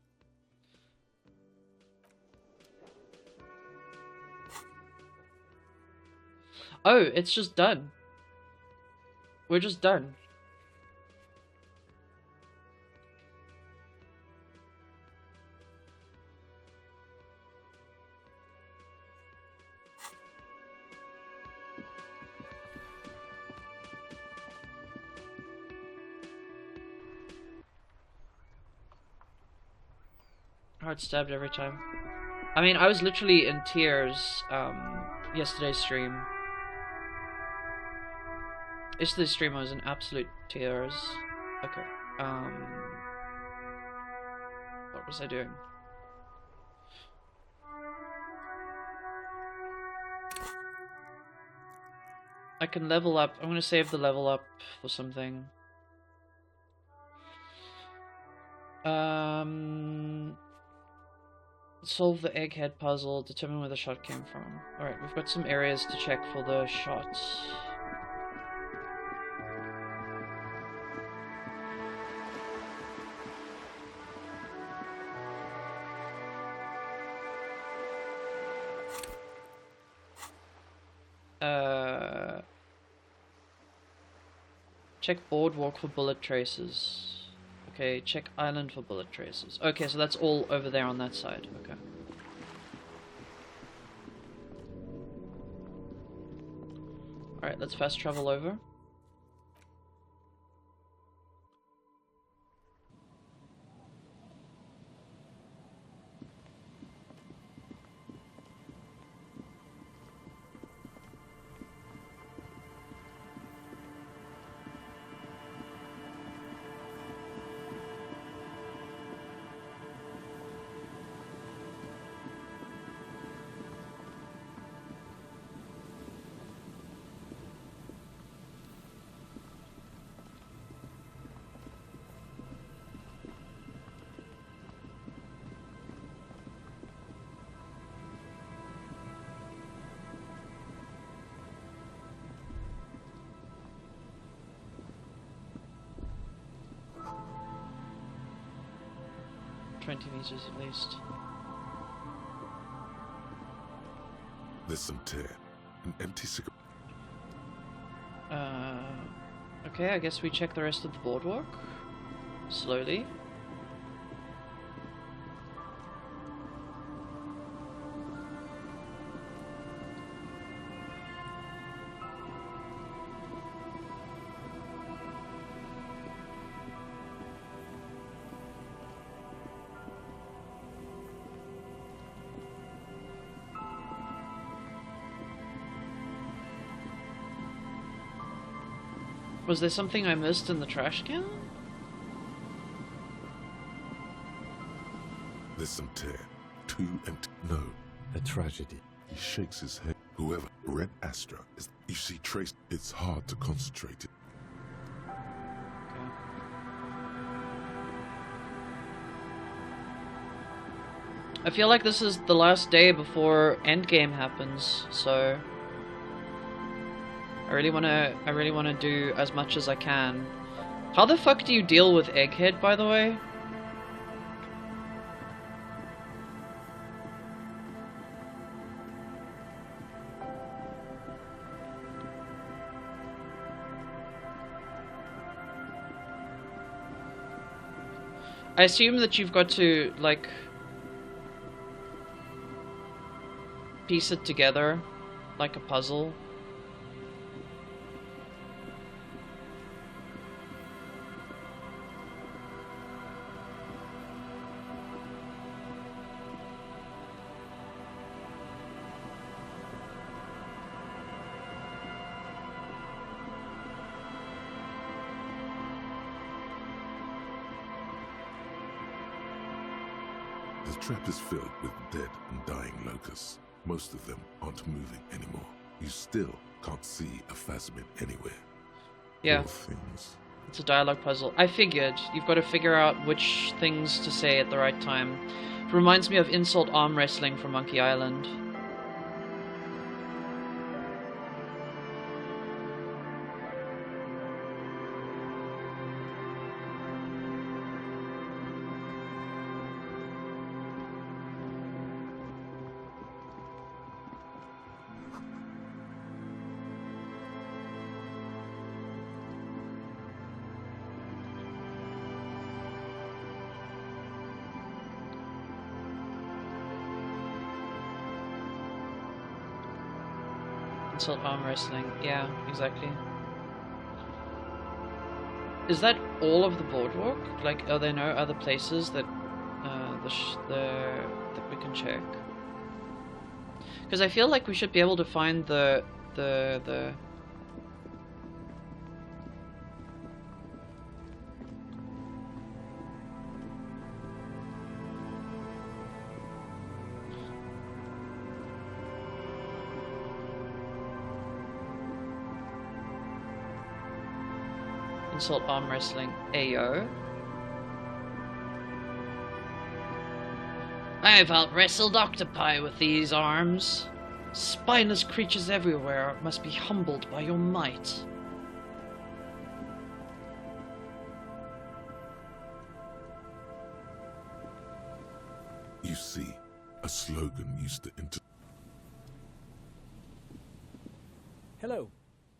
Oh, it's just done. We're just done. Heart stabbed every time. I mean, I was literally in tears yesterday's stream. Yesterday's stream I was in absolute tears. Okay. What was I doing? I can level up. I'm gonna save the level up for something. Solve the egghead puzzle, determine where the shot came from. Alright, we've got some areas to check for the shots. Check boardwalk for bullet traces. Okay, check island for bullet traces. Okay, so that's all over there on that side. Okay. Alright, let's fast travel over. Meters at least. There's some tear. An empty cigarette. Okay, I guess we check the rest of the boardwalk. Slowly. Was there something I missed in the trash can? There's some tear. Too empty. No. A tragedy. He shakes his head. Whoever Red Astra is, you see trace. It's hard to concentrate it. I feel like this is the last day before Endgame happens, so I really wanna do as much as I can. How the fuck do you deal with Egghead, by the way? I assume that you've got to, like, piece it together like a puzzle. The trap is filled with dead and dying locusts. Most of them aren't moving anymore. You still can't see a phasmid anywhere. Yeah. Poor things. It's a dialogue puzzle. I figured. You've got to figure out which things to say at the right time. It reminds me of insult arm wrestling from Monkey Island. Insult arm wrestling. Yeah, exactly. Is that all of the boardwalk? Like, are there no other places that that we can check? Because I feel like we should be able to find the insult arm wrestling. Ayo. I've out-wrestled octopi with these arms. Spineless creatures everywhere must be humbled by your might. You see, a slogan used to Hello.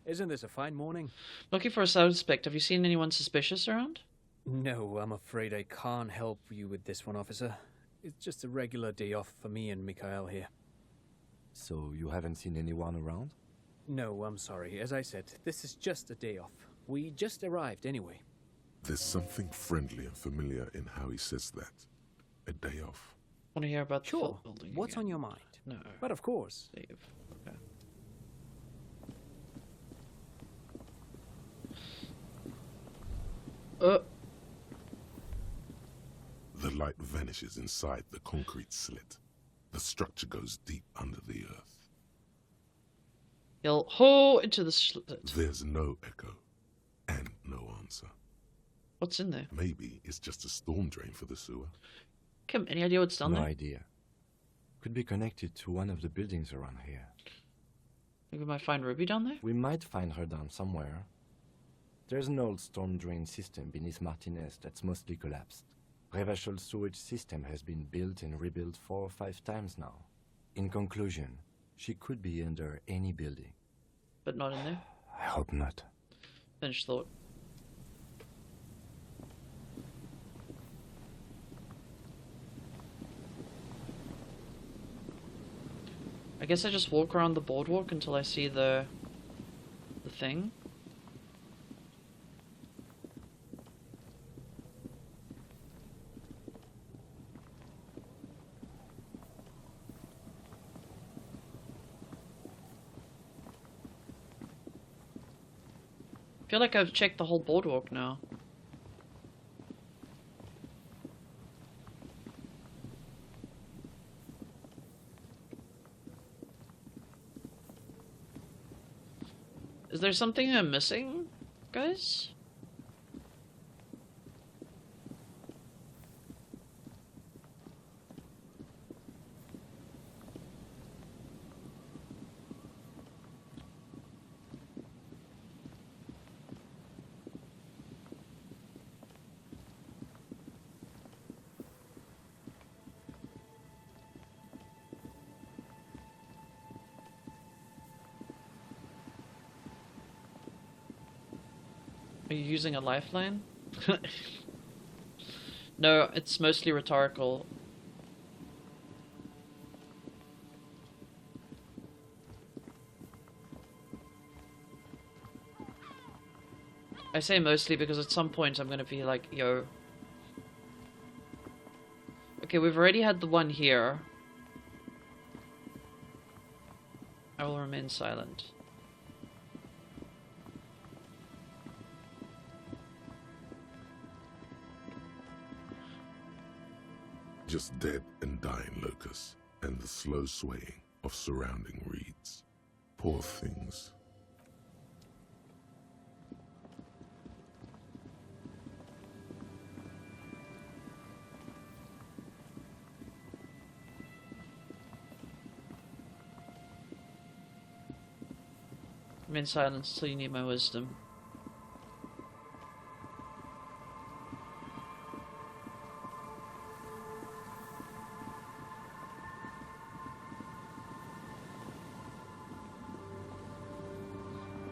Isn't this a fine morning? Looking for a suspect. Have you seen anyone suspicious around? No, I'm afraid I can't help you with this one, officer. It's just a regular day off for me and Mikhail here. So you haven't seen anyone around? No, I'm sorry. As I said, this is just a day off. We just arrived anyway. There's something friendly and familiar in how he says that. A day off. Want to hear about the Sure. fort building What's again? on your mind? No. But of course. Save. Okay. The light vanishes inside the concrete slit. The structure goes deep under the earth. He'll ho into the slit. There's no echo and no answer. What's in there? Maybe it's just a storm drain for the sewer. Kim, any idea what's down No there? idea. Could be connected to one of the buildings around here. Think we might find Ruby down there? We might find her down somewhere. There's an old storm drain system beneath Martinez that's mostly collapsed. Revachol sewage system has been built and rebuilt 4 or 5 times now. In conclusion, she could be under any building. But not in there? I hope not. Finished thought. I guess I just walk around the boardwalk until I see the thing. feel like I've checked the whole boardwalk now. Is there something I'm missing, guys? Are you using a lifeline? No, it's mostly rhetorical. I say mostly because at some point I'm gonna be like, yo. Okay, we've already had the one here. I will remain silent. Just dead and dying locusts, and the slow swaying of surrounding reeds. Poor things. Remain silent until you need my wisdom.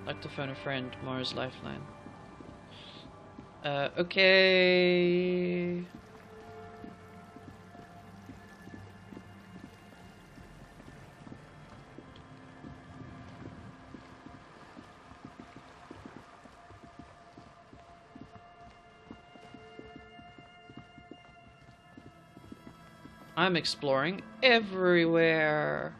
Like to phone a friend, Mara's lifeline. Okay. I'm exploring everywhere.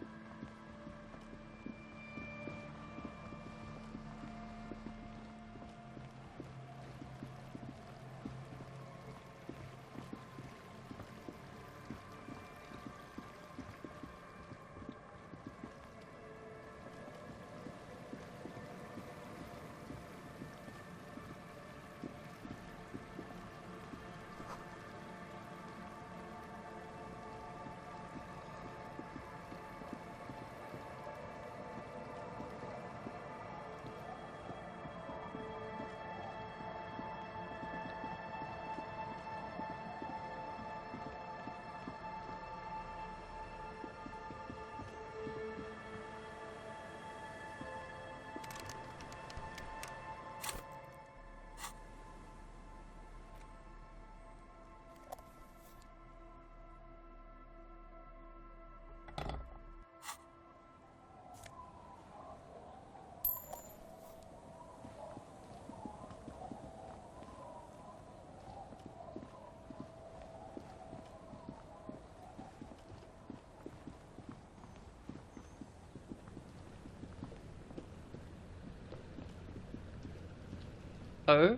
Oh?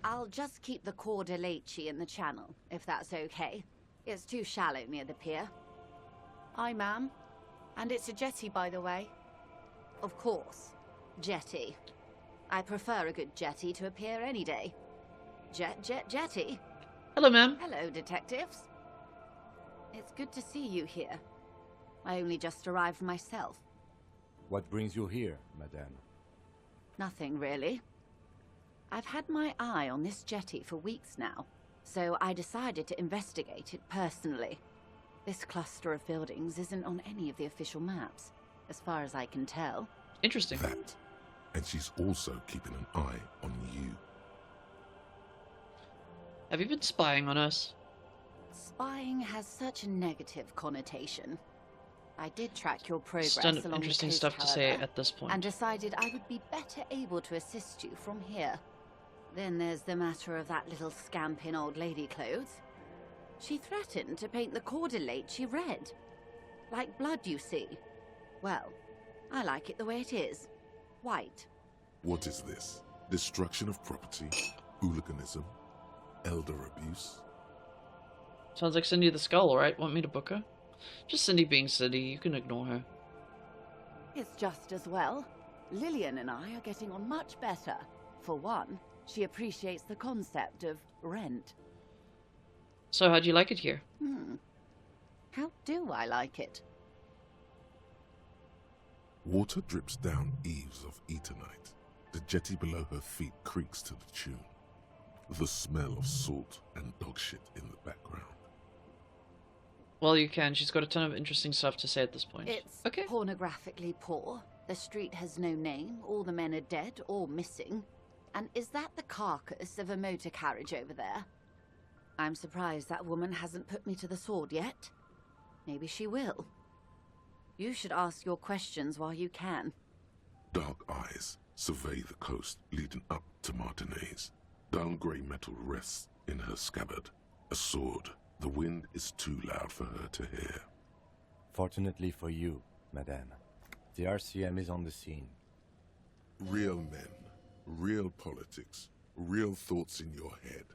I'll just keep the Cordelechi in the channel, if that's okay. It's too shallow near the pier. Aye, ma'am. And it's a jetty, by the way. Of course. Jetty. I prefer a good jetty to a pier any day. Jetty. Hello, ma'am. Hello, detectives. It's good to see you here. I only just arrived myself. What brings you here, madame? Nothing, really. I've had my eye on this jetty for weeks now, so I decided to investigate it personally. This cluster of buildings isn't on any of the official maps, as far as I can tell. Interesting. That. And she's also keeping an eye on you. Have you been spying on us? Spying has such a negative connotation. I did track your progress It's done along interesting the coast, stuff to say however, at this point. and decided I would be better able to assist you from here. Then there's the matter of that little scamp in old lady clothes. She threatened to paint the Cordelechi red. Like blood, you see. Well, I like it the way it is. White. What is this? Destruction of property? Hooliganism? Elder abuse? Sounds like Cindy the Skull, right? Want me to book her? Just Cindy being Cindy, you can ignore her. It's just as well. Lillian and I are getting on much better. For one, she appreciates the concept of rent. So how'd you like it here? How do I like it? Water drips down eaves of Eternite. The jetty below her feet creaks to the tune. The smell of salt and dog shit in the background. Well, you can. She's got a ton of interesting stuff to say at this point. It's okay. Pornographically poor. The street has no name. All the men are dead or missing. And is that the carcass of a motor carriage over there? I'm surprised that woman hasn't put me to the sword yet. Maybe she will. You should ask your questions while you can. Dark eyes survey the coast leading up to Martinez. Dull grey metal rests in her scabbard. A sword. The wind is too loud for her to hear. Fortunately for you, madame, the RCM is on the scene. Real men, real politics, real thoughts in your head.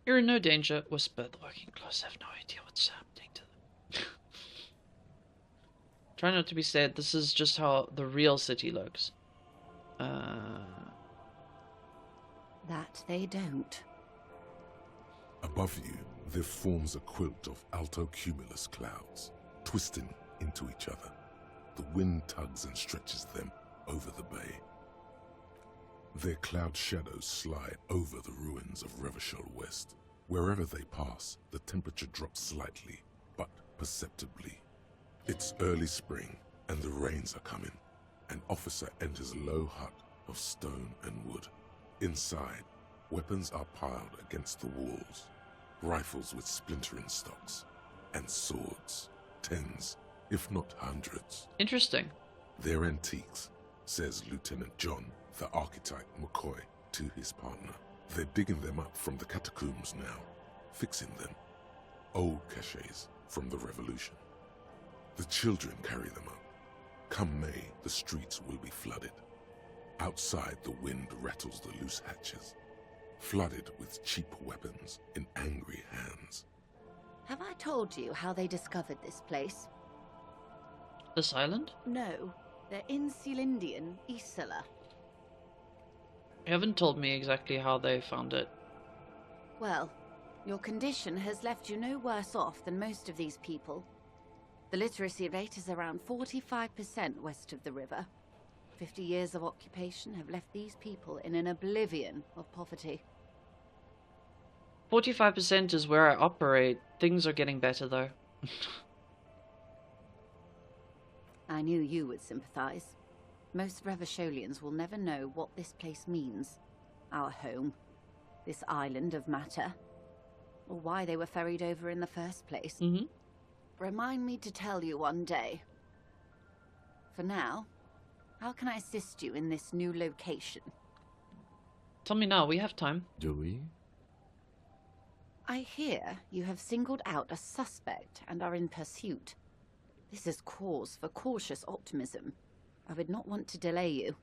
You're in no danger. Whisper. The working class have no idea what's happening to them. Try not to be sad. This is just how the real city looks. That they don't. Above you, there forms a quilt of alto-cumulus clouds, twisting into each other. The wind tugs and stretches them over the bay. Their cloud shadows slide over the ruins of Revachol West. Wherever they pass, the temperature drops slightly, but perceptibly. It's early spring, and the rains are coming. An officer enters a low hut of stone and wood. Inside, weapons are piled against the walls. Rifles with splintering stocks, and swords. Tens, if not hundreds. Interesting. They're antiques, says Lieutenant John, the archetype McCoy, to his partner. They're digging them up from the catacombs now, fixing them. Old caches from the revolution. The children carry them up. Come May, the streets will be flooded. Outside, the wind rattles the loose hatches, flooded with cheap weapons in angry hands. Have I told you how they discovered this place? This island? No, they're in Celindian, Isla. You haven't told me exactly how they found it. Well, your condition has left you no worse off than most of these people. The literacy rate is around 45% west of the river. 50 years of occupation have left these people in an oblivion of poverty. 45% is where I operate. Things are getting better, though. I knew you would sympathize. Most Revacholians will never know what this place means. Our home. This island of matter. Or why they were ferried over in the first place. Remind me to tell you one day. For now, how can I assist you in this new location? Tell me now, we have time. Do we? I hear you have singled out a suspect and are in pursuit. This is cause for cautious optimism. I would not want to delay you.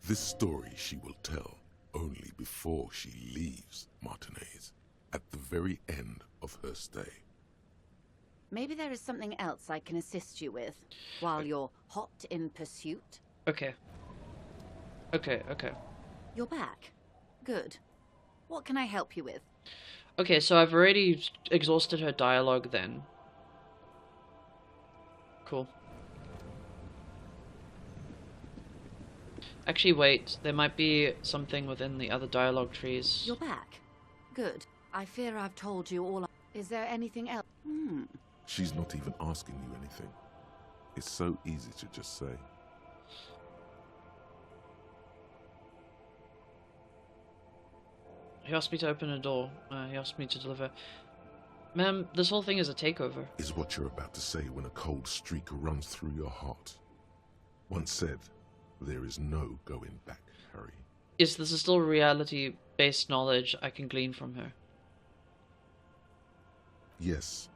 This story she will tell only before she leaves Martinez, at the very end of her stay. Maybe there is something else I can assist you with, while you're hot in pursuit. Okay. Okay. You're back. Good. What can I help you with? Okay, so I've already exhausted her dialogue then. Cool. Actually, wait. There might be something within the other dialogue trees. You're back. Good. I fear I've told you all. Is there anything else? She's not even asking you anything. It's so easy to just say. He asked me to open a door. He asked me to deliver. Ma'am, this whole thing is a takeover. Is what you're about to say when a cold streak runs through your heart. Once said, there is no going back, Harry. Yes, this is still reality-based knowledge I can glean from her. Yes.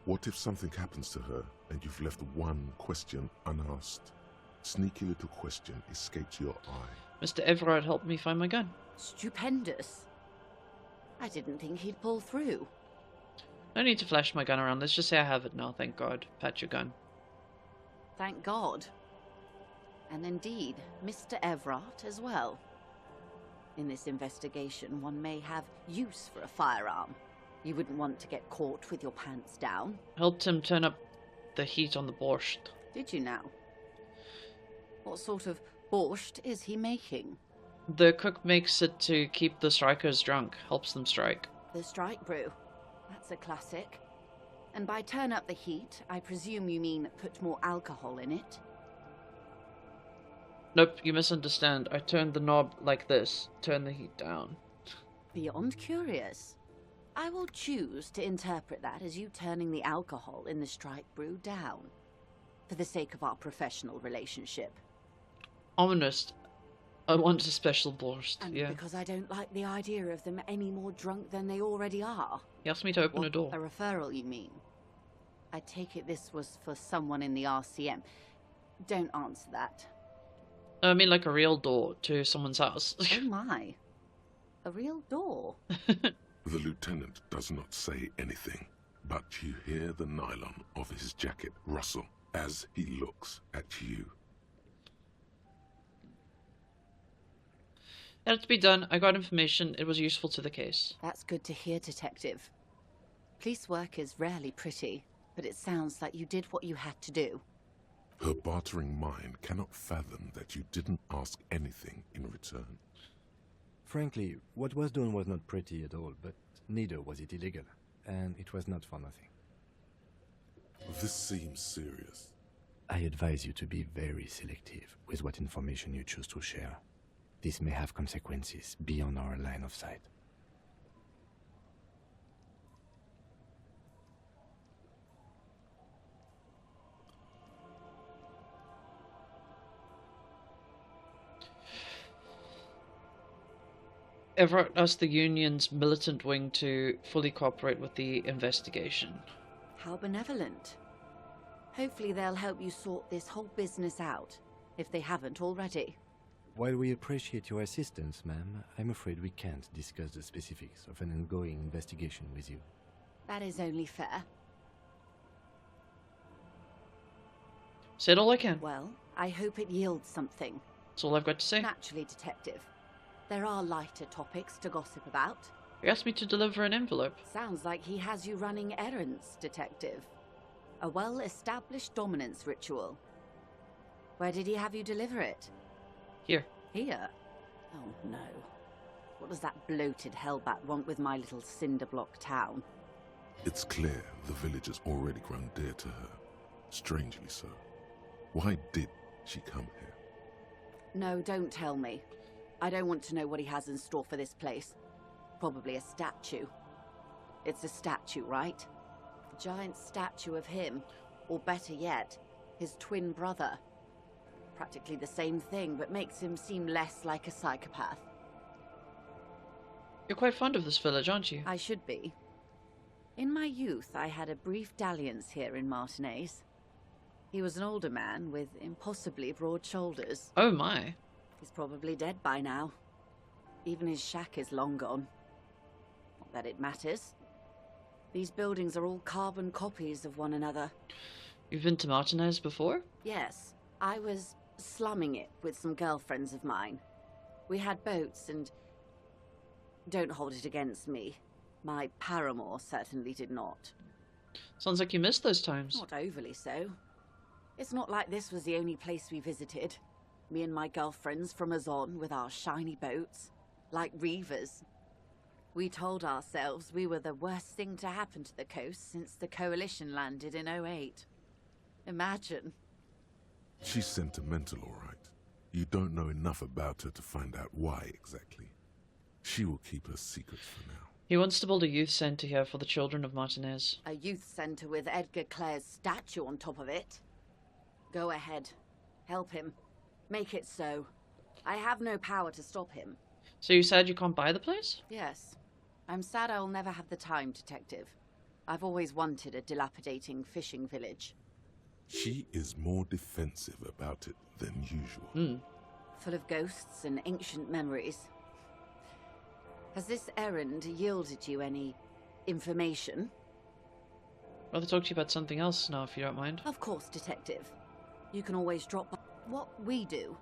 What if something happens to her and you've left one question unasked? Sneaky little question escaped your eye. Mr. Everard helped me find my gun. Stupendous. I didn't think he'd pull through. No need to flash my gun around. Let's just say I have it now, thank God. Pat your gun. Thank God. And indeed, Mr. Everard as well. In this investigation, one may have use for a firearm. You wouldn't want to get caught with your pants down. Helped him turn up the heat on the borscht. Did you now? What sort of borscht is he making? The cook makes it to keep the strikers drunk. Helps them strike. The strike brew. That's a classic. And by turn up the heat, I presume you mean put more alcohol in it? Nope, you misunderstand. I turned the knob like this. Turn the heat down. Beyond curious. I will choose to interpret that as you turning the alcohol in the strike brew down. For the sake of our professional relationship. Ominous. I want a special borscht, And yeah. because I don't like the idea of them any more drunk than they already are. He asked me to open a door. A referral, you mean? I take it this was for someone in the RCM. Don't answer that. I mean like a real door to someone's house. Oh my. A real door? The lieutenant does not say anything, but you hear the nylon of his jacket rustle as he looks at you. It had to be done. I got information. It was useful to the case. That's good to hear, Detective. Police work is rarely pretty, but it sounds like you did what you had to do. Her bartering mind cannot fathom that you didn't ask anything in return. Frankly, what was done was not pretty at all, but neither was it illegal, and it was not for nothing. This seems serious. I advise you to be very selective with what information you choose to share. This may have consequences beyond our line of sight. Everett asked the Union's militant wing to fully cooperate with the investigation. How benevolent. Hopefully they'll help you sort this whole business out, if they haven't already. While we appreciate your assistance, ma'am, I'm afraid we can't discuss the specifics of an ongoing investigation with you. That is only fair. Said all I can. Well, I hope it yields something. That's all I've got to say. Naturally, Detective. There are lighter topics to gossip about. He asked me to deliver an envelope. Sounds like he has you running errands, Detective. A well-established dominance ritual. Where did he have you deliver it? Here. Here? Oh no. What does that bloated hellbat want with my little cinder block town? It's clear the village has already grown dear to her. Strangely so. Why did she come here? No, don't tell me. I don't want to know what he has in store for this place. Probably a statue. It's a statue, right? A giant statue of him. Or better yet, his twin brother. Practically the same thing, but makes him seem less like a psychopath. You're quite fond of this village, aren't you? I should be. In my youth, I had a brief dalliance here in Martinez. He was an older man with impossibly broad shoulders. Oh my. He's probably dead by now. Even his shack is long gone. Not that it matters. These buildings are all carbon copies of one another. You've been to Martinez before? Yes. I was slumming it with some girlfriends of mine. We had boats and... Don't hold it against me. My paramour certainly did not. Sounds like you missed those times. Not overly so. It's not like this was the only place we visited. Me and my girlfriends from Azon with our shiny boats. Like reavers. We told ourselves we were the worst thing to happen to the coast since the Coalition landed in '08. Imagine. She's sentimental, all right. You don't know enough about her to find out why exactly. She will keep her secrets for now. He wants to build a youth centre here for the children of Martinez. A youth centre with Edgar Clare's statue on top of it. Go ahead. Help him. Make it so. I have no power to stop him. So you said you can't buy the place? Yes. I'm sad I'll never have the time, Detective. I've always wanted a dilapidating fishing village. She is more defensive about it than usual. Full of ghosts and ancient memories. Has this errand yielded you any information? I'd rather talk to you about something else now, if you don't mind. Of course, Detective. You can always drop by. What we do?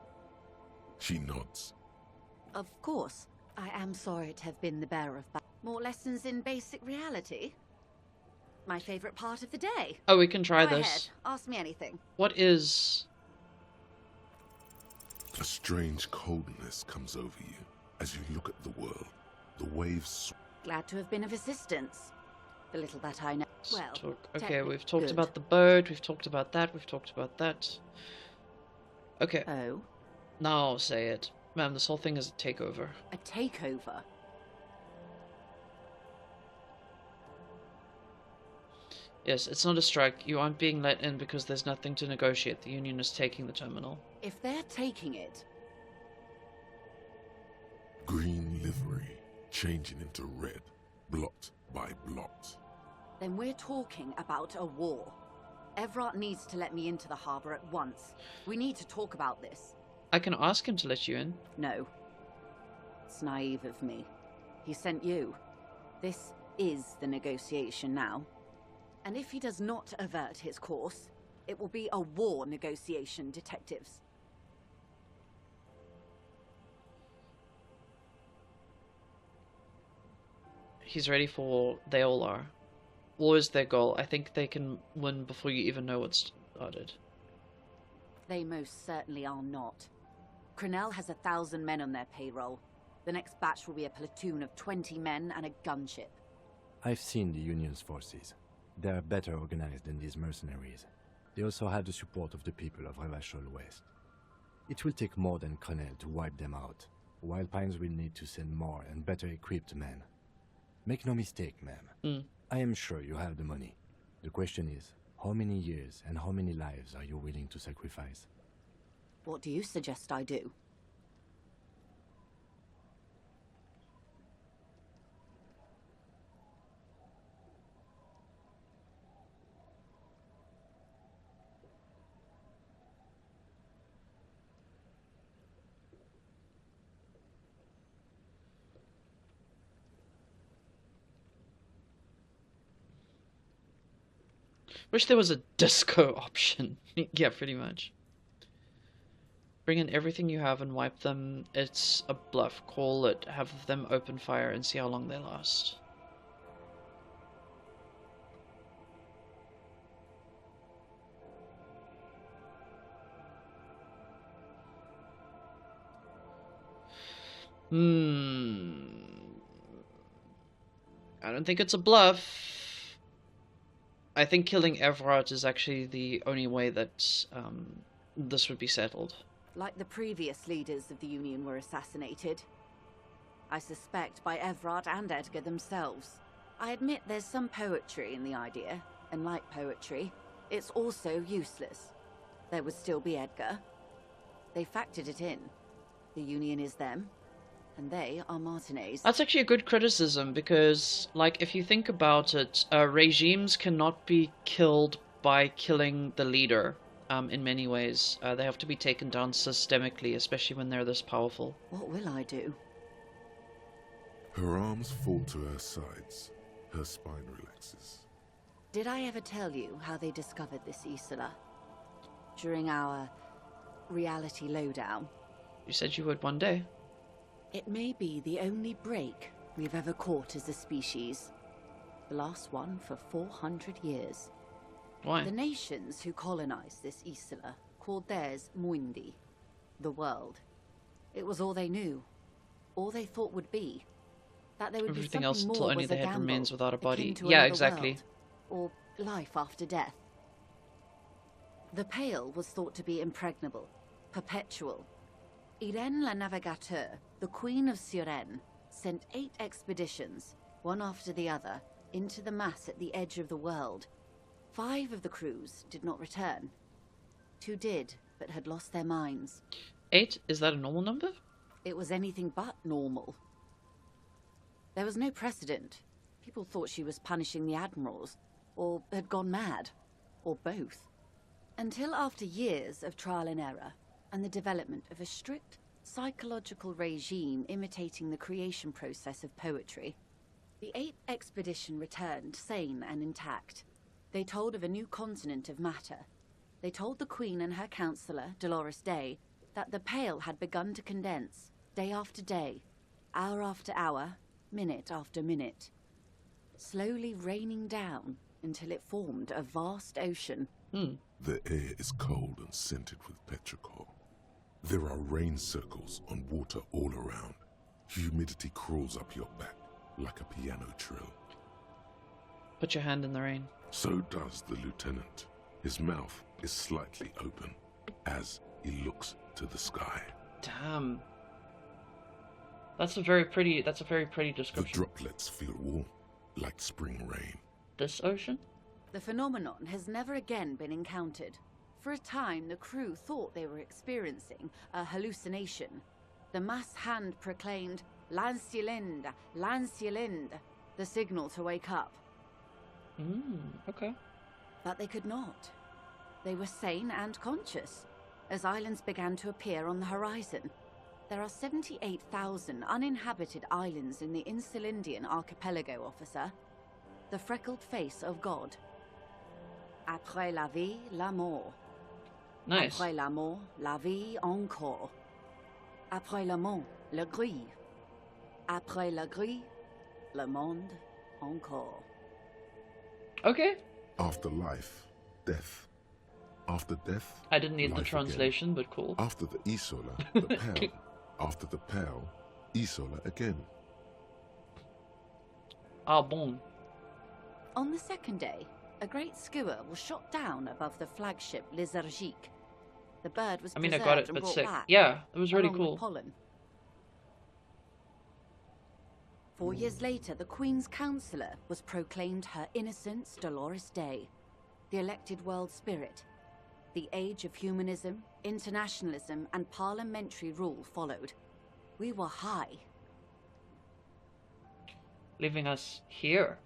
She nods. Of course. I am sorry to have been the bearer of more lessons in basic reality. My favorite part of the day. Oh, we can try Go this. ahead. Ask me anything. What is... A strange coldness comes over you as you look at the world. The waves... Glad to have been of assistance. The little that I know. Well, okay, we've talked good. about the boat, we've talked about that, we've talked about that. Okay. Oh? Now say it. Ma'am, this whole thing is a takeover. A takeover? Yes, it's not a strike. You aren't being let in because there's nothing to negotiate. The Union is taking the terminal. If they're taking it... Green livery, changing into red, blot by blot. Then we're talking about a war. Everard needs to let me into the harbour at once. We need to talk about this. I can ask him to let you in. No. It's naive of me. He sent you. This is the negotiation now. And if he does not avert his course, it will be a war negotiation, detectives. He's ready for... They all are. War is their goal. I think they can win before you even know what's started. They most certainly are not. Crenell has 1,000 men on their payroll. The next batch will be a platoon of 20 men and a gunship. I've seen the Union's forces. They are better organized than these mercenaries. They also have the support of the people of Revachol West. It will take more than Crenell to wipe them out. Wild Pines will need to send more and better equipped men. Make no mistake, ma'am. I am sure you have the money. The question is, how many years and how many lives are you willing to sacrifice? What do you suggest I do? Wish there was a disco option. Yeah, pretty much. Bring in everything you have and wipe them. It's a bluff. Call it, have them open fire and see how long they last. I don't think it's a bluff. I think killing Everard is actually the only way that this would be settled. Like the previous leaders of the Union were assassinated. I suspect by Everard and Edgar themselves. I admit there's some poetry in the idea, and like poetry, it's also useless. There would still be Edgar. They factored it in. The Union is them, and they are Martinez. That's actually a good criticism, because, like, if you think about it, regimes cannot be killed by killing the leader, in many ways. They have to be taken down systemically, especially when they're this powerful. What will I do? Her arms fall to her sides. Her spine relaxes. Did I ever tell you how they discovered this Isola? During our reality lowdown? You said you would one day. It may be the only break we've ever caught as a species. The last one for 400 years. Why? The nations who colonized this Isola called theirs Muindi, the world. It was all they knew, all they thought would be. That there would Everything be else something until more only was the a head gamble, remains without a body. akin to Yeah, another exactly. world, or life after death. The Pale was thought to be impregnable, perpetual. Irene la Navigateur, the Queen of Suren, sent 8 expeditions, one after the other, into the mass at the edge of the world. 5 of the crews did not return. 2 did, but had lost their minds. 8? Is that a normal number? It was anything but normal. There was no precedent. People thought she was punishing the admirals, or had gone mad, or both. Until after years of trial and error, and the development of a strict psychological regime imitating the creation process of poetry, the 8th expedition returned sane and intact. They told of a new continent of matter. They told the Queen and her counselor, Dolores Day, that the Pale had begun to condense, day after day, hour after hour, minute after minute, slowly raining down until it formed a vast ocean. The air is cold and scented with petrichor. There are rain circles on water all around. Humidity crawls up your back like a piano trill. Put your hand in the rain. So does the lieutenant. His mouth is slightly open as he looks to the sky. Damn. That's a very pretty The description. droplets feel warm, like spring rain. This ocean? The phenomenon has never again been encountered. For a time, the crew thought they were experiencing a hallucination. The mass hand proclaimed, "Lancielinde, Lancielinde," the signal to wake up. Okay. But they could not. They were sane and conscious, as islands began to appear on the horizon. There are 78,000 uninhabited islands in the Insulindian archipelago, officer. The freckled face of God. Après la vie, la mort. Nice. Après la mort, la vie encore. Après la mort, le gris. Après la gris, le monde encore. Okay. After life, death. After death, I didn't need the life translation, again. but cool. After the Isola, the Pale. After the Pale, Isola again. Ah bon. On the second day, a great skua was shot down above the flagship Lysergique. The bird was I mean, I preserved got it, and but brought sick. back, Yeah, it was really along cool. with pollen. 4 years later, the Queen's Counsellor was proclaimed Her Innocence Dolores Day, the elected world spirit. The age of humanism, internationalism, and parliamentary rule followed. We were high. Leaving us here.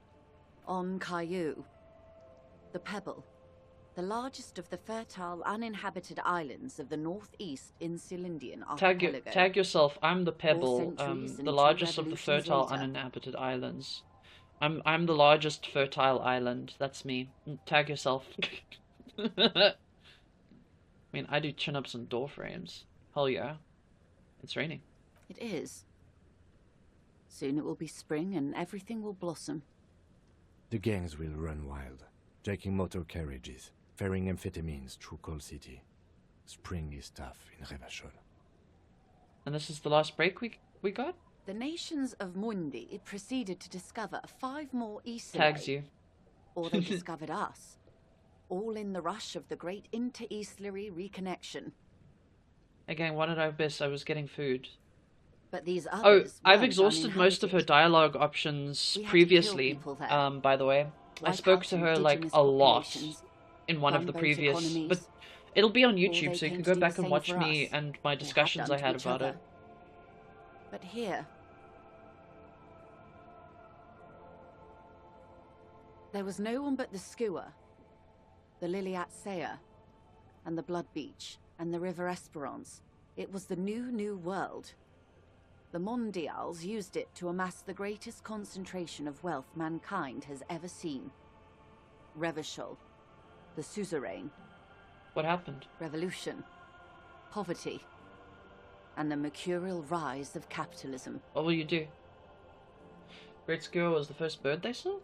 On Caillou, the Pebble, the largest of the fertile, uninhabited islands of the northeast Insulindian archipelago. Tag yourself. I'm the Pebble, centuries and the 2 largest of the revolutions fertile later. uninhabited islands. I'm the largest fertile island. That's me. Tag yourself. I mean, I do chin-ups and door frames. Hell yeah. It's raining. It is. Soon it will be spring and everything will blossom. The gangs will run wild, taking motor carriages, ferrying amphetamines through Coal City. Spring is tough in Revachol. And this is the last break we got? The nations of Mundi proceeded to discover 5 more Isolae. Tags you. Or they discovered us. All in the rush of the great inter-Easlary reconnection. Again, what did I miss? I was getting food. But these Oh, others I've weren't exhausted most of her uninhabited. dialogue options We had to kill previously, people there. by the way. I Wipe spoke out to her, like, indigenous a lot populations, in one of the gunboat previous... economies. But it'll be on Or YouTube, they so you came can to go do back the and same watch for me us, and my or have discussions done I to had each about other. it. But here, there was no one but the Skua, the Liliat Sea, and the Blood Beach, and the River Esperance. It was the new world. The Mondials used it to amass the greatest concentration of wealth mankind has ever seen. Revachol, the suzerain. What happened? Revolution, poverty, and the mercurial rise of capitalism. What will you do? Great Skua was the first bird they saw?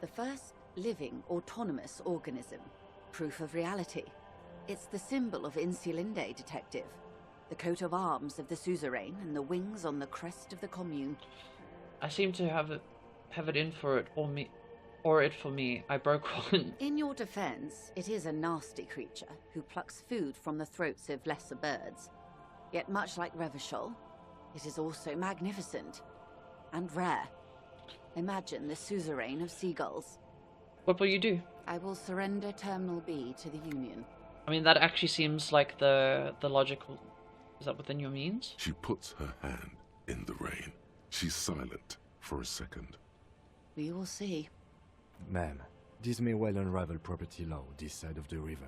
The first living, autonomous organism. Proof of reality. It's the symbol of Insulinde, detective. The coat of arms of the suzerain and the wings on the crest of the commune. I seem to have it in for it, or it for me. I broke one. In your defense, it is a nasty creature who plucks food from the throats of lesser birds. Yet much like Revachol, it is also magnificent and rare. Imagine the suzerain of seagulls. What will you do? I will surrender Terminal B to the Union. I mean, that actually seems like the logical Is that within your means? She puts her hand in the rain. She's silent for a second. We will see. Ma'am, this may well unravel property law this side of the river.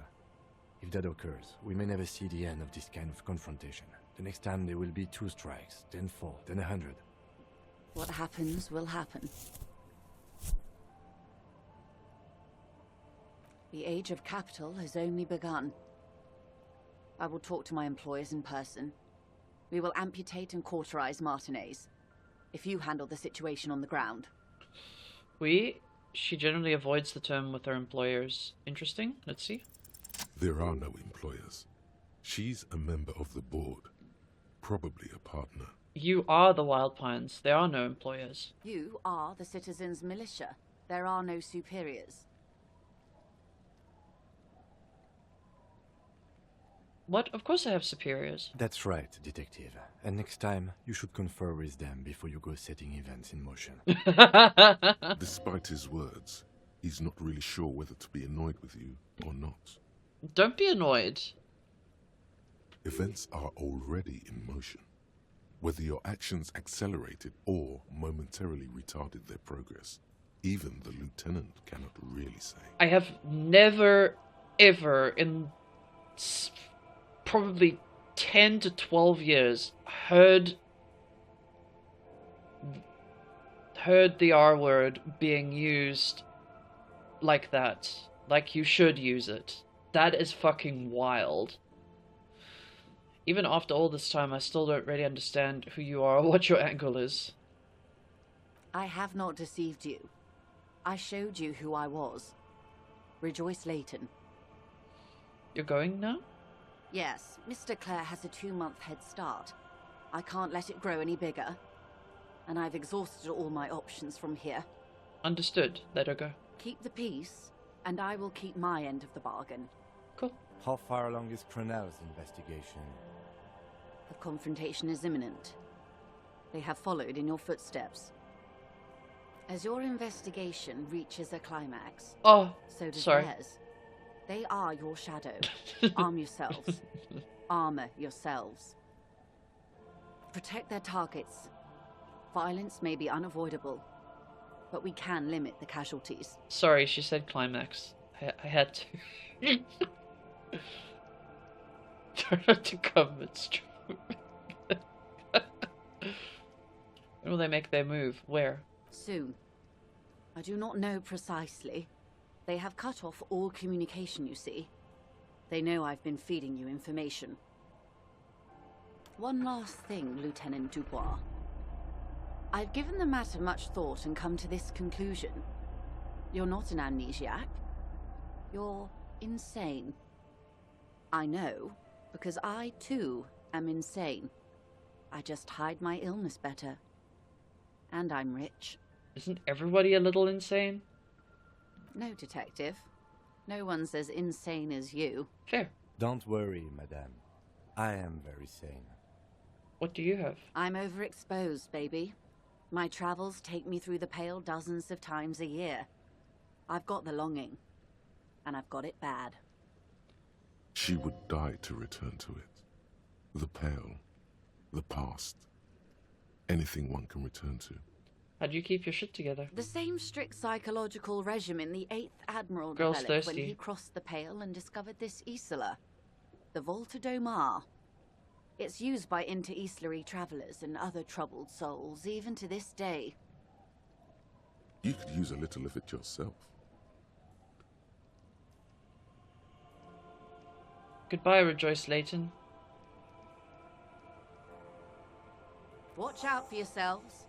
If that occurs, we may never see the end of this kind of confrontation. The next time there will be 2 strikes, then 4, then 100. What happens will happen. The age of capital has only begun. I will talk to my employers in person. We will amputate and cauterize Martinez. If you handle the situation on the ground. She generally avoids the term with her employers. Interesting. Let's see. There are no employers. She's a member of the board. Probably a partner. You are the Wild Pines. There are no employers. You are the citizens' militia. There are no superiors. What? Of course I have superiors. That's right, detective. And next time, you should confer with them before you go setting events in motion. Despite his words, he's not really sure whether to be annoyed with you or not. Don't be annoyed. Events are already in motion. Whether your actions accelerated or momentarily retarded their progress, even the lieutenant cannot really say. I have never, ever, in probably 10 to 12 years, heard the R word being used like that. Like you should use it. That is fucking wild. Even after all this time, I still don't really understand who you are or what your angle is. I have not deceived you. I showed you who I was. Rejoice Layton. You're going now? Yes, Mr. Clare has a 2-month head start. I can't let it grow any bigger. And I've exhausted all my options from here. Understood. Let her go. Keep the peace, and I will keep my end of the bargain. Cool. How far along is Cronell's investigation? The confrontation is imminent. They have followed in your footsteps. As your investigation reaches a climax, so does theirs. They are your shadow. Arm yourselves. Armor yourselves. Protect their targets. Violence may be unavoidable, but we can limit the casualties. Sorry, she said climax. I had to. Try not to come, it's true. When will they make their move? Where? Soon. I do not know precisely. They have cut off all communication, you see. They know I've been feeding you information. One last thing, Lieutenant Dubois. I've given the matter much thought and come to this conclusion. You're not an amnesiac. You're insane. I know, because I, too, am insane. I just hide my illness better. And I'm rich. Isn't everybody a little insane? No, Detective. No one's as insane as you. Fair. Don't worry, madame. I am very sane. What do you have? I'm overexposed, baby. My travels take me through the Pale dozens of times a year. I've got the longing. And I've got it bad. She would die to return to it. The Pale. The past. Anything one can return to. How do you keep your shit together? The same strict psychological regimen the 8th Admiral Girl's developed thirsty. when he crossed the Pale and discovered this Isola. The Volta do Mar. It's used by inter-Easterly travelers and other troubled souls, even to this day. You could use a little of it yourself. Goodbye, Rejoice Layton. Watch out for yourselves.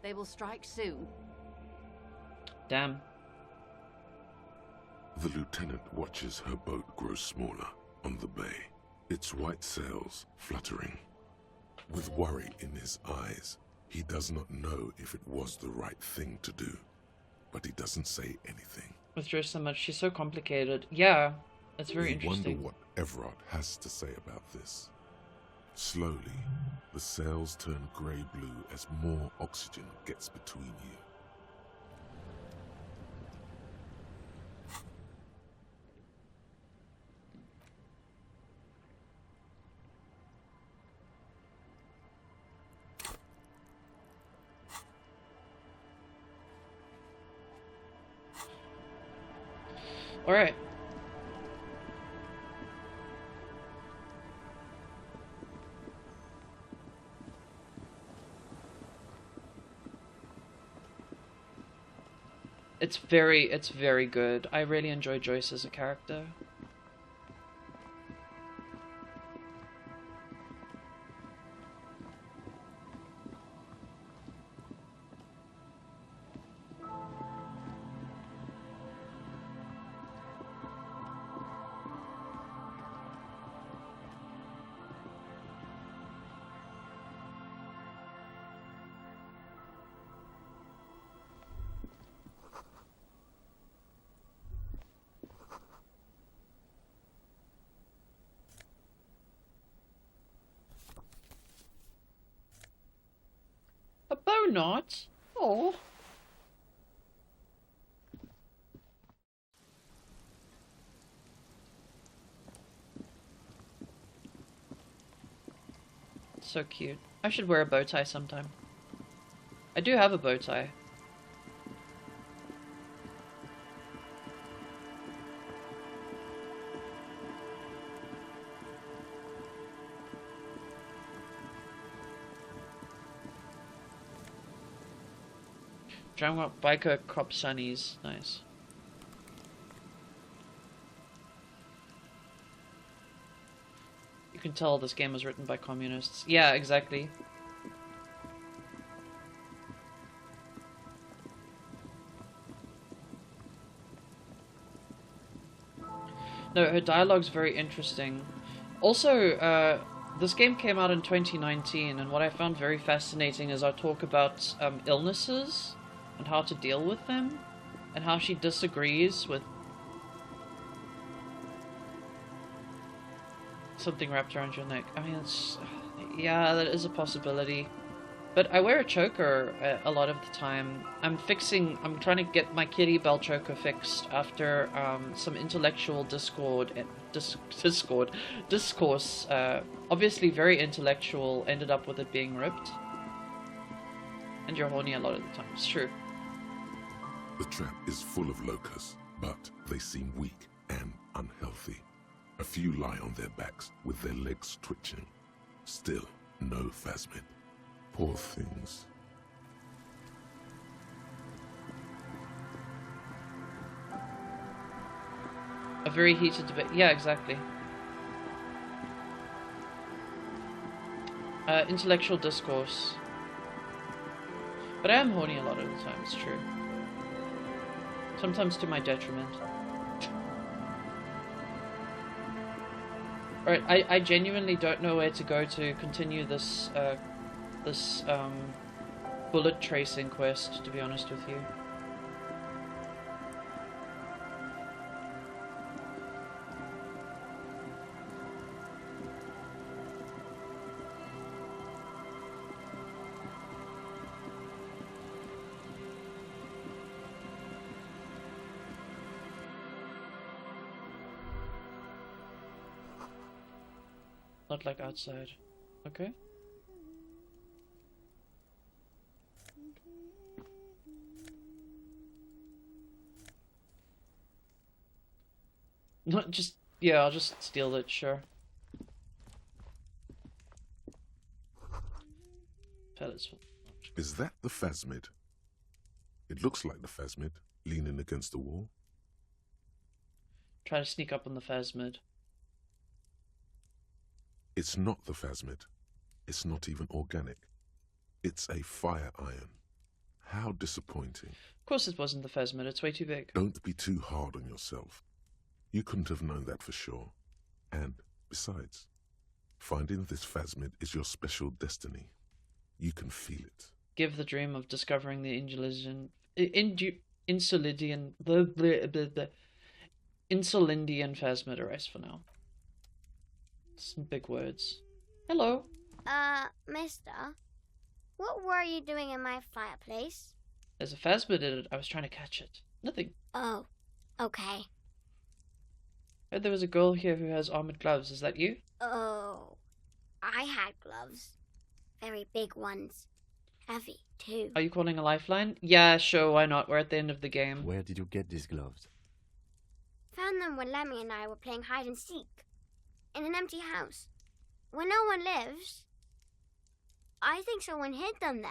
They will strike soon. Damn. The lieutenant watches her boat grow smaller on the bay, its white sails fluttering. With worry in his eyes, he does not know if it was the right thing to do, but he doesn't say anything. With Joyce so much, she's so complicated. Yeah, it's very We interesting. wonder what Everard has to say about this. Slowly, the sails turn grey-blue as more oxygen gets between you. Alright. It's very good. I really enjoy Joyce as a character. A bow knot? Oh. So cute. I should wear a bow tie sometime. I do have a bow tie. Drama biker cop sunnies. Nice. You can tell this game was written by communists. Yeah, exactly. No, her dialogue's very interesting. Also, this game came out in 2019, and what I found very fascinating is our talk about illnesses and how to deal with them, and how she disagrees with something wrapped around your neck. I mean, it's... yeah, that is a possibility. But I wear a choker a lot of the time. I'm trying to get my kitty bell choker fixed after some intellectual discourse. Obviously very intellectual, ended up with it being ripped. And you're horny a lot of the time, it's true. The trap is full of locusts, but they seem weak and unhealthy. A few lie on their backs with their legs twitching. Still, no phasmid. Poor things. A very heated debate. Yeah, exactly. Intellectual discourse. But I am horny a lot of the time, it's true. Sometimes to my detriment. Alright, I genuinely don't know where to go to continue this, bullet tracing quest, to be honest with you. Not like outside. Okay. Not just... yeah, I'll just steal it, sure. Pellets. Is that the phasmid? It looks like the phasmid, leaning against the wall. Try to sneak up on the phasmid. It's not the phasmid. It's not even organic. It's a fire iron. How disappointing. Of course it wasn't the phasmid, it's way too big. Don't be too hard on yourself. You couldn't have known that for sure. And, besides, finding this phasmid is your special destiny. You can feel it. Give the dream of discovering the Insulindian phasmid a rest for now. Some big words. Hello. Mister, what were you doing in my fireplace? There's a phasmid in it. I was trying to catch it. Nothing. Oh, okay. I heard there was a girl here who has armored gloves. Is that you? Oh, I had gloves. Very big ones. Heavy, too. Are you calling a lifeline? Yeah, sure, why not? We're at the end of the game. Where did you get these gloves? found them when Lemmy and I were playing hide and seek in an empty house where no one lives. I think someone hid them there.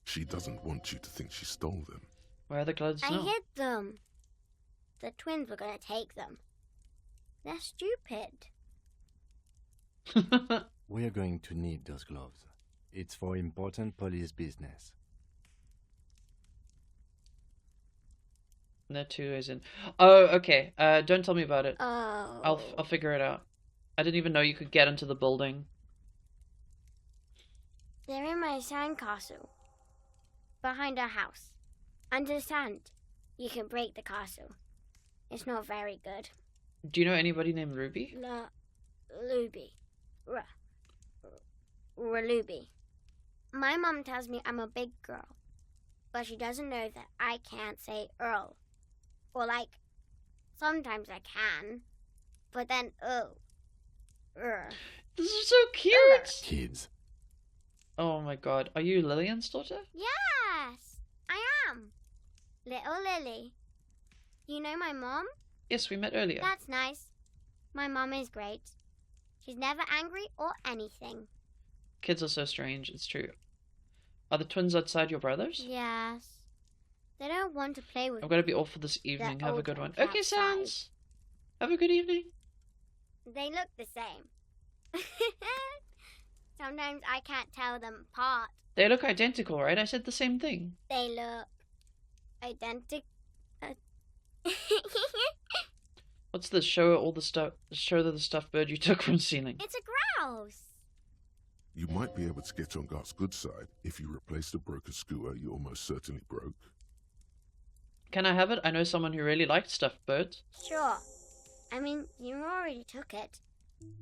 She doesn't want you to think she stole them. Where are the gloves I now? hid them. The twins were going to take them. They're stupid. We're going to need those gloves. It's for important police business. They're 2 days in. Oh, okay. Don't tell me about it. Oh. I'll figure it out. I didn't even know you could get into the building. They're in my sandcastle. Behind our house. Under the sand. You can break the castle. It's not very good. Do you know anybody named Ruby? Luby. Luby. My mom tells me I'm a big girl. But she doesn't know that I can't say Earl. Or like, sometimes I can. But then, This is so cute! Kids. Oh my god. Are you Lillian's daughter? Yes, I am. Little Lily. You know my mom? Yes, we met earlier. That's nice. My mom is great. She's never angry or anything. Kids are so strange, it's true. Are the twins outside your brothers? Yes. They don't want to play with I'm gonna be off for this evening. They're Have a good older one. and Okay, outside. Sans. Have a good evening. They look the same. Sometimes I can't tell them apart. They look identical, right? I said the same thing. They look identical. What's this? Show the stuffed bird you took from ceiling. It's a grouse. You might be able to get on Gart's good side if you replace the broken skewer you almost certainly broke. Can I have it? I know someone who really liked stuffed birds. Sure. I mean, you already took it.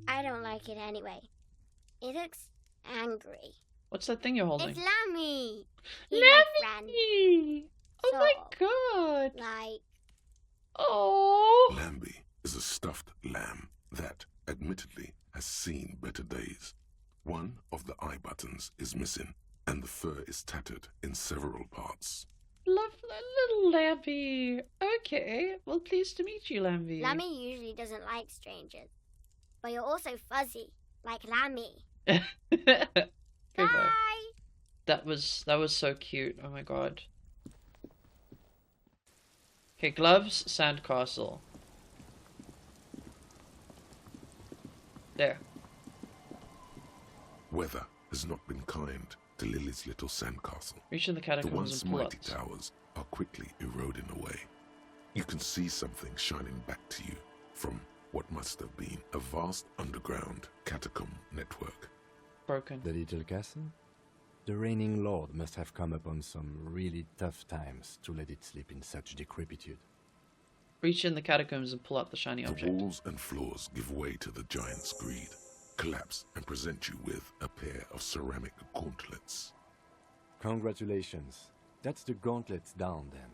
I don't like it anyway. It looks angry. What's that thing you're holding? It's Lammy. He's my friend. Lammy! Oh my god! Like... Oh! Lambie is a stuffed lamb that, admittedly, has seen better days. One of the eye buttons is missing, and the fur is tattered in several parts. Love little Lambie. Okay, well, pleased to meet you, Lambie. Lammy usually doesn't like strangers. But you're also fuzzy, like Lammy. Bye. That was so cute. Oh my god. Okay, gloves, sandcastle. There. Weather has not been kind to Lily's little sandcastle. Reach in the The catacombs once and pull mighty out. towers are quickly eroding away. You can see something shining back to you from what must have been a vast underground catacomb network. Broken. The little castle? The reigning lord must have come upon some really tough times to let it slip in such decrepitude. Reach in the catacombs and pull out the shiny The object. walls and floors give way to the giant's greed, collapse and present you with a pair of ceramic gauntlets. Congratulations. That's the gauntlets down then.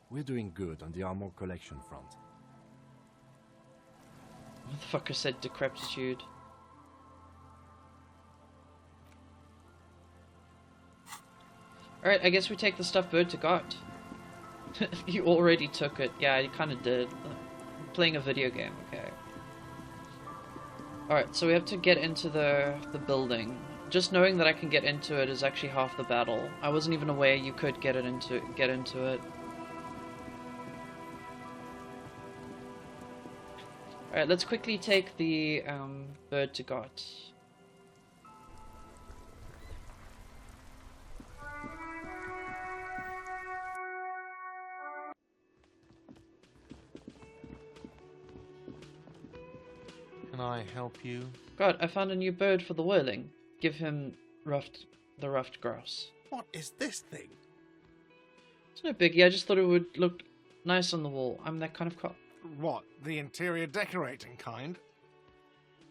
We're doing good on the armor collection front. Motherfucker said decrepitude. Alright, I guess we take the stuffed bird to Gart. You already took it. Yeah, you kinda did. I'm playing a video game, okay. Alright, so we have to get into the building. Just knowing that I can get into it is actually half the battle. I wasn't even aware you could get into it. Alright, let's quickly take the bird to Gart. Can I help you? God, I found a new bird for the whirling. Give him the ruffed grouse. What is this thing? It's no biggie, I just thought it would look nice on the wall. I'm that kind of cop. What, the interior decorating kind?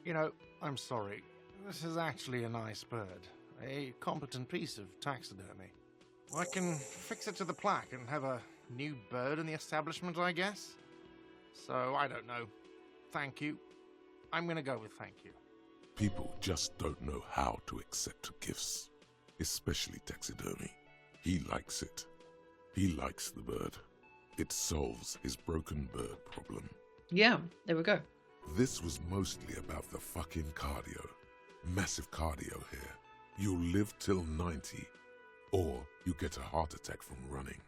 You know, I'm sorry. This is actually a nice bird. A competent piece of taxidermy. I can fix it to the plaque and have a new bird in the establishment, I guess? So, I don't know. Thank you. I'm gonna go with thank you. People just don't know how to accept gifts, especially taxidermy. He likes it. He likes the bird. It solves his broken bird problem. Yeah, there we go. This was mostly about the fucking cardio. Massive cardio here. You'll live till 90, or you get a heart attack from running.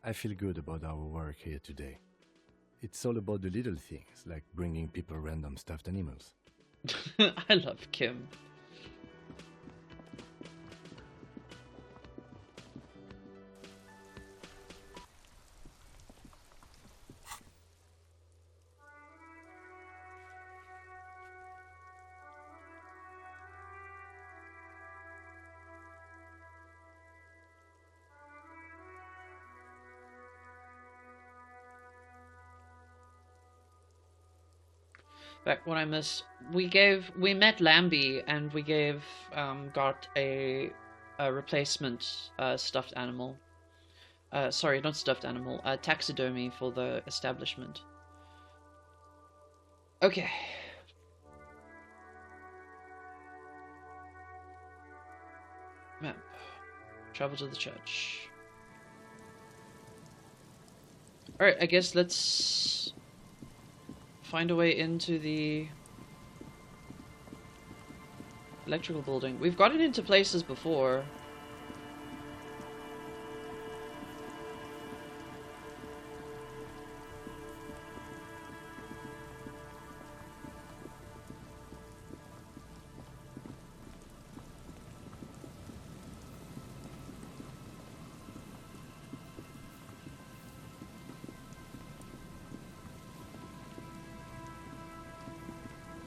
I feel good about our work here today. It's all about the little things, like bringing people random stuffed animals. I love Kim. Back when I miss, we met Lambie and we gave got a replacement stuffed animal. Sorry, not stuffed animal, taxidermy for the establishment. Okay. Map. Travel to the church. Alright, I guess let's find a way into the electrical building. We've gotten into places before.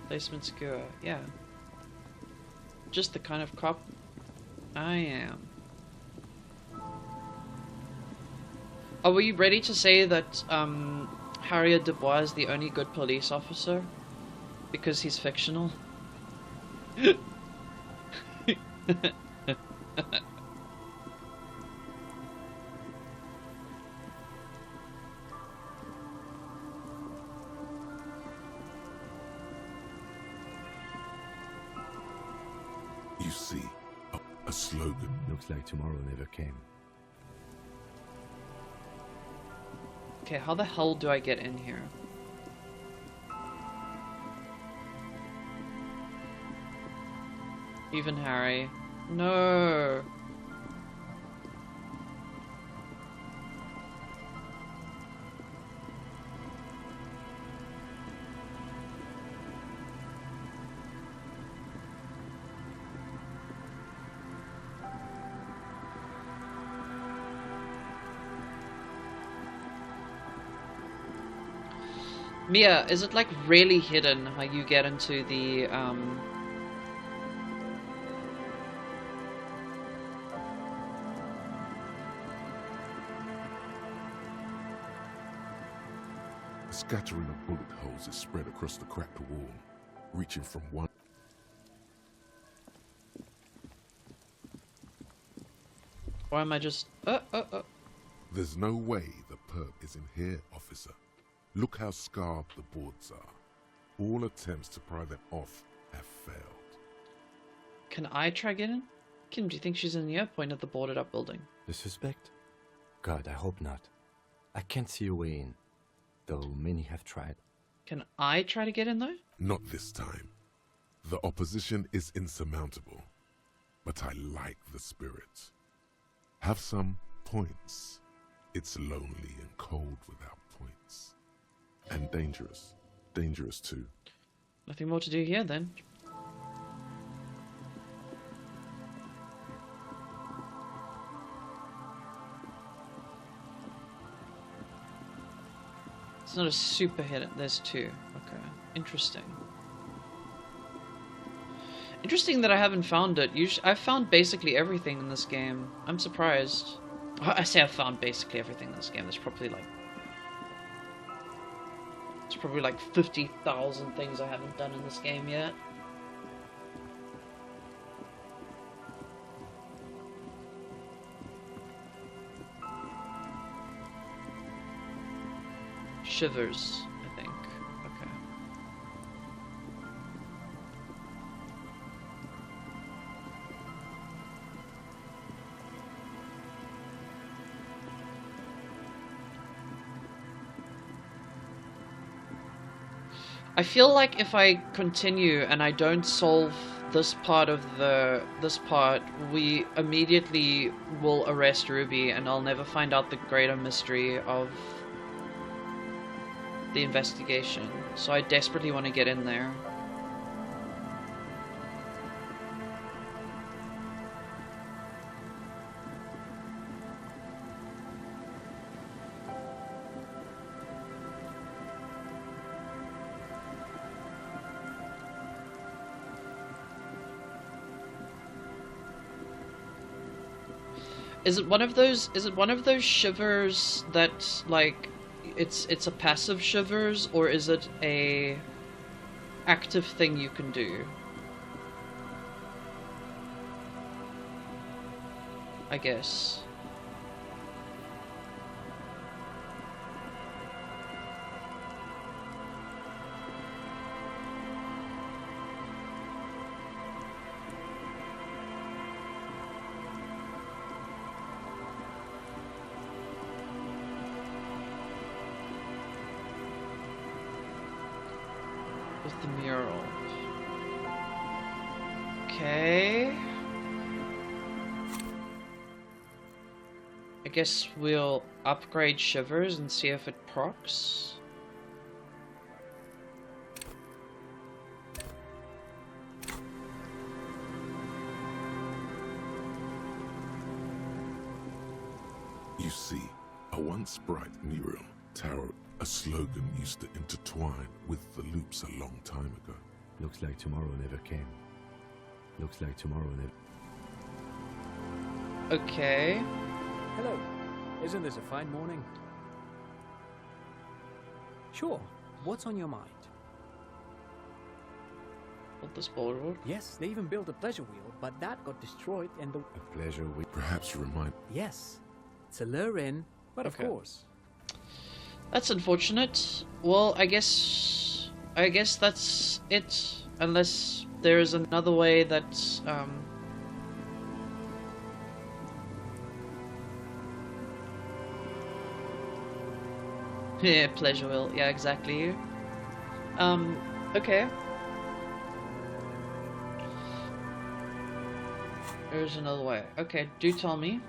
Placement skewer, yeah. Just the kind of cop I am. Oh, were you ready to say that Harriet Dubois is the only good police officer? Because he's fictional? You see, a slogan. Looks like tomorrow never came. Okay, how the hell do I get in here? Even Harry. No. Mia, is it like really hidden how you get into the A scattering of bullet holes is spread across the cracked wall, reaching from one. Why am I just There's no way the perp is in here, officer. Look how scarred the boards are. All attempts to pry them off have failed. Can I try getting? Kim, do you think she's in the point of the boarded up building? The suspect? God, I hope not. I can't see a way in, though many have tried. Can I try to get in though? Not this time. The opposition is insurmountable, but I like the spirit. Have some points. It's lonely and cold without points. And dangerous. Dangerous too. Nothing more to do here then. It's not a super hidden. There's two. Okay. Interesting. Interesting that I haven't found it. I've found basically everything in this game. I'm surprised. I say I've found basically everything in this game. There's probably like 50,000 things I haven't done in this game yet. Shivers, I think. Okay. I feel like if I continue and I don't solve this part of this part, we immediately will arrest Ruby and I'll never find out the greater mystery of the investigation. So I desperately want to get in there. Is it one of those shivers that, like, it's a passive shivers, or is it a active thing you can do? I guess. With the mural. Okay. I guess we'll upgrade Shivers and see if it procs. You see, a once bright mural towered. A slogan used to intertwine with the loops a long time ago. Looks like tomorrow never came. Looks like tomorrow never... Okay. Hello. Isn't this a fine morning? Sure. What's on your mind? What, this ball road? Yes, they even built a pleasure wheel, but that got destroyed and the... A pleasure wheel? Perhaps remind... Yes. It's a lure in, but Okay. of course. That's unfortunate. Well, I guess that's it. Unless there is another way that, yeah, pleasure wheel. Yeah, exactly. Okay. There's another way. Okay, do tell me.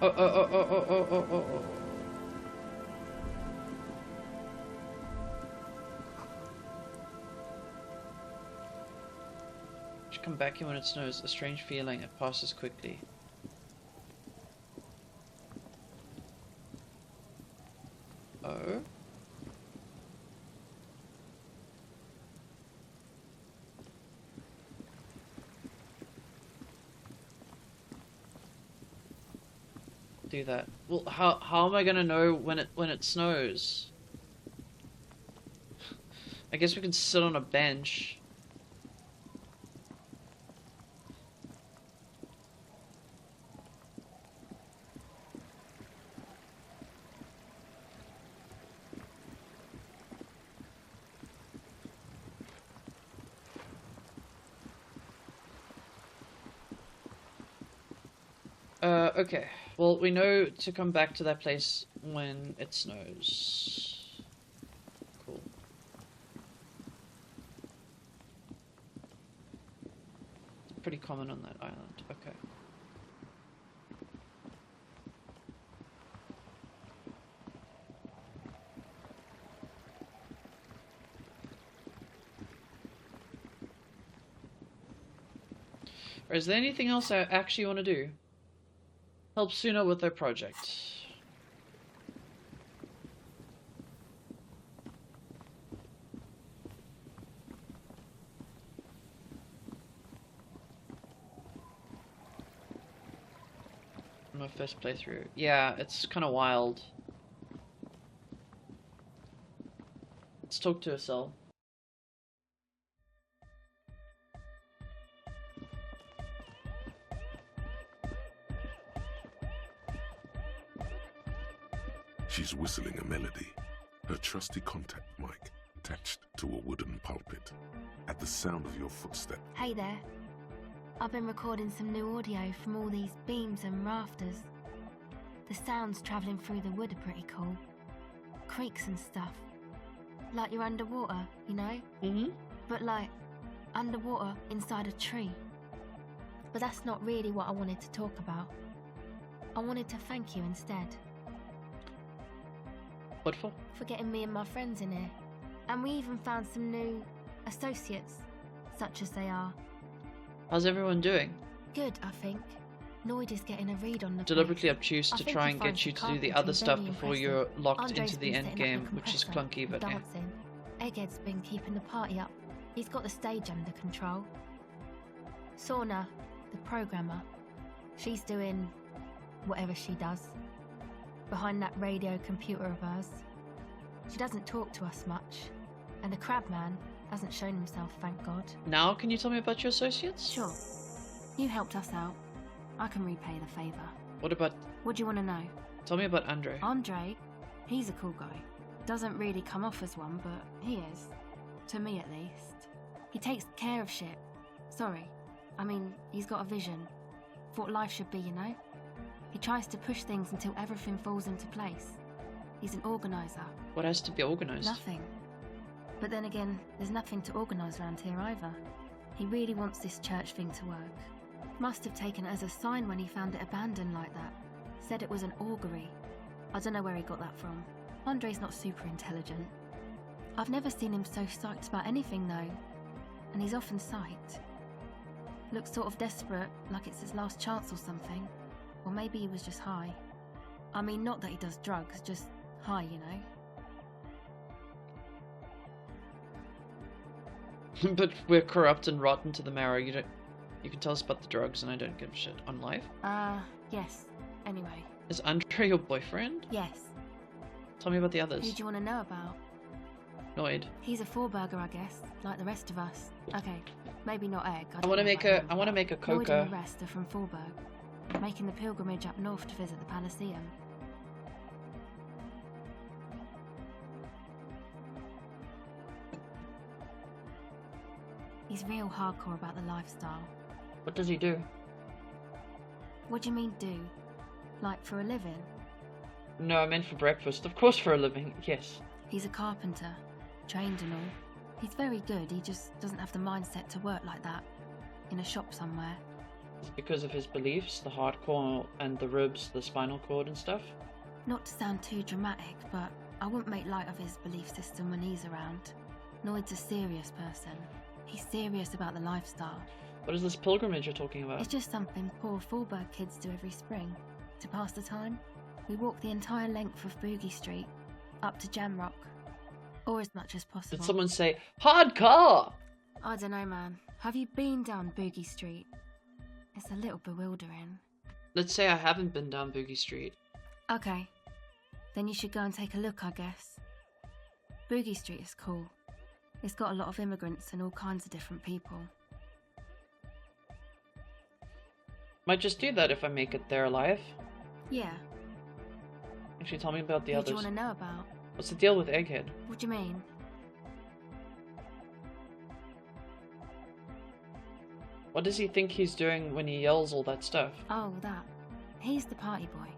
Oh. Just come back here when it snows. A strange feeling. It passes quickly. Oh. Do that. Well, how am I gonna know when it snows? I guess we can sit on a bench. Okay. Well, we know to come back to that place when it snows. Cool. It's pretty common on that island. Okay. Or is there anything else I actually want to do? Help Suna with their project. My first playthrough. Yeah, it's kind of wild. Let's talk to Cell. She's whistling a melody, her trusty contact mic attached to a wooden pulpit. At the sound of your footstep... Hey there. I've been recording some new audio from all these beams and rafters. The sounds travelling through the wood are pretty cool. creaks and stuff. Like you're underwater, you know? Mm-hmm. But like, underwater inside a tree. But that's not really what I wanted to talk about. I wanted to thank you instead. What for? For getting me and my friends in here. And we even found some new associates, such as they are. How's everyone doing? Good, I think. Lloyd is getting a read on the Deliberately place. obtuse I to think try he and get finds you the to do the carpentry other stuff very before impressive. you're locked Andre's into the been end setting up game, the which is compressor clunky, and but eh. dancing. Egghead's been keeping the party up. He's got the stage under control. Sauna, the programmer, she's doing whatever she does. Behind that radio computer of hers. She doesn't talk to us much. And the crab man hasn't shown himself, thank God. Now, can you tell me about your associates? Sure. You helped us out. I can repay the favour. What about... What do you want to know? Tell me about Andre. Andre? He's a cool guy. Doesn't really come off as one, but he is. To me, at least. He takes care of shit. Sorry. I mean, he's got a vision. For what life should be, you know? He tries to push things until everything falls into place. He's an organiser. What has to be organised? Nothing. But then again, there's nothing to organise around here either. He really wants this church thing to work. Must have taken it as a sign when he found it abandoned like that. Said it was an augury. I don't know where he got that from. Andre's not super intelligent. I've never seen him so psyched about anything though. And he's often psyched. Looks sort of desperate, like it's his last chance or something. Or maybe he was just high. I mean, not that he does drugs, just high, you know? But we're corrupt and rotten to the marrow. You can tell us about the drugs and I don't give a shit. On life? Yes. Anyway. Is Andre your boyfriend? Yes. Tell me about the others. Who do you want to know about? Noid. He's a four-burger, I guess, like the rest of us. Okay, maybe not egg. I want to make a Lloyd coca. and the rest are from Forberg, making the pilgrimage up north to visit the Palaceum. He's real hardcore about the lifestyle. What does he do? What do you mean do? Like for a living? No, I meant for breakfast. Of course for a living, yes. He's a carpenter, trained and all. He's very good, he just doesn't have the mindset to work like that. In a shop somewhere. Because of his beliefs, the hardcore and the ribs, the spinal cord and stuff? Not to sound too dramatic, but I wouldn't make light of his belief system when he's around. Noid's a serious person. He's serious about the lifestyle. What is this pilgrimage you're talking about? It's just something poor Forberg kids do every spring. To pass the time, we walk the entire length of Boogie Street, up to Jamrock. Or as much as possible. Did someone say, hardcore? I don't know, man. Have you been down Boogie Street? It's a little bewildering. Let's say I haven't been down Boogie Street. Okay. Then you should go and take a look, I guess. Boogie Street is cool. It's got a lot of immigrants and all kinds of different people. Might just do that if I make it there alive. Yeah. Actually, tell me about the Who others. do you want to know about? What's the deal with Egghead? What do you mean? What does he think he's doing when he yells all that stuff? Oh, that. He's the party boy.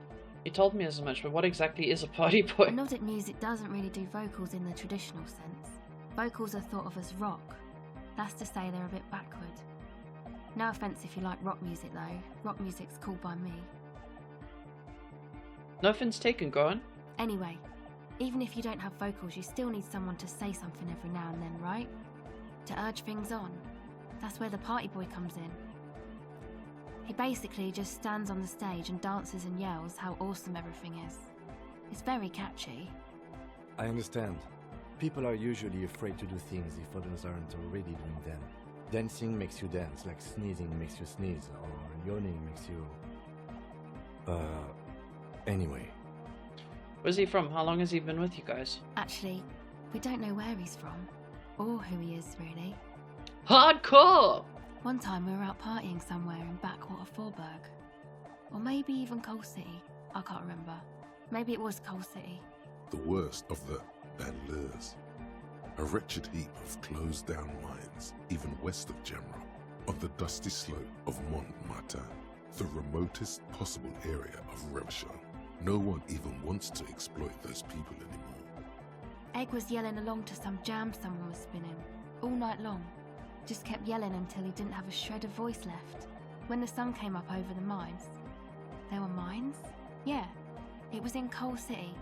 He told me as much, but what exactly is a party boy? Nordic music doesn't really do vocals in the traditional sense. Vocals are thought of as rock. That's to say they're a bit backward. No offence if you like rock music though. Rock music's cool by me. No offense taken, go on. Anyway, even if you don't have vocals, you still need someone to say something every now and then, right? To urge things on. That's where the party boy comes in. He basically just stands on the stage and dances and yells how awesome everything is. It's very catchy. I understand. People are usually afraid to do things if others aren't already doing them. Dancing makes you dance, like sneezing makes you sneeze, or yawning makes you... Anyway. Where's he from? How long has he been with you guys? Actually, we don't know where he's from. Or who he is, really. Hardcore! One time we were out partying somewhere in backwater Forberg. Or maybe even Coal City. I can't remember. Maybe it was Coal City. The worst of the Banlieues. A wretched heap of closed-down mines, even west of Jamrock, on the dusty slope of Montmartin, the remotest possible area of Revachol. No one even wants to exploit those people anymore. Egg was yelling along to some jam someone was spinning, all night long. Just kept yelling until he didn't have a shred of voice left. When the sun came up over the mines... There were mines? Yeah, it was in Coal City.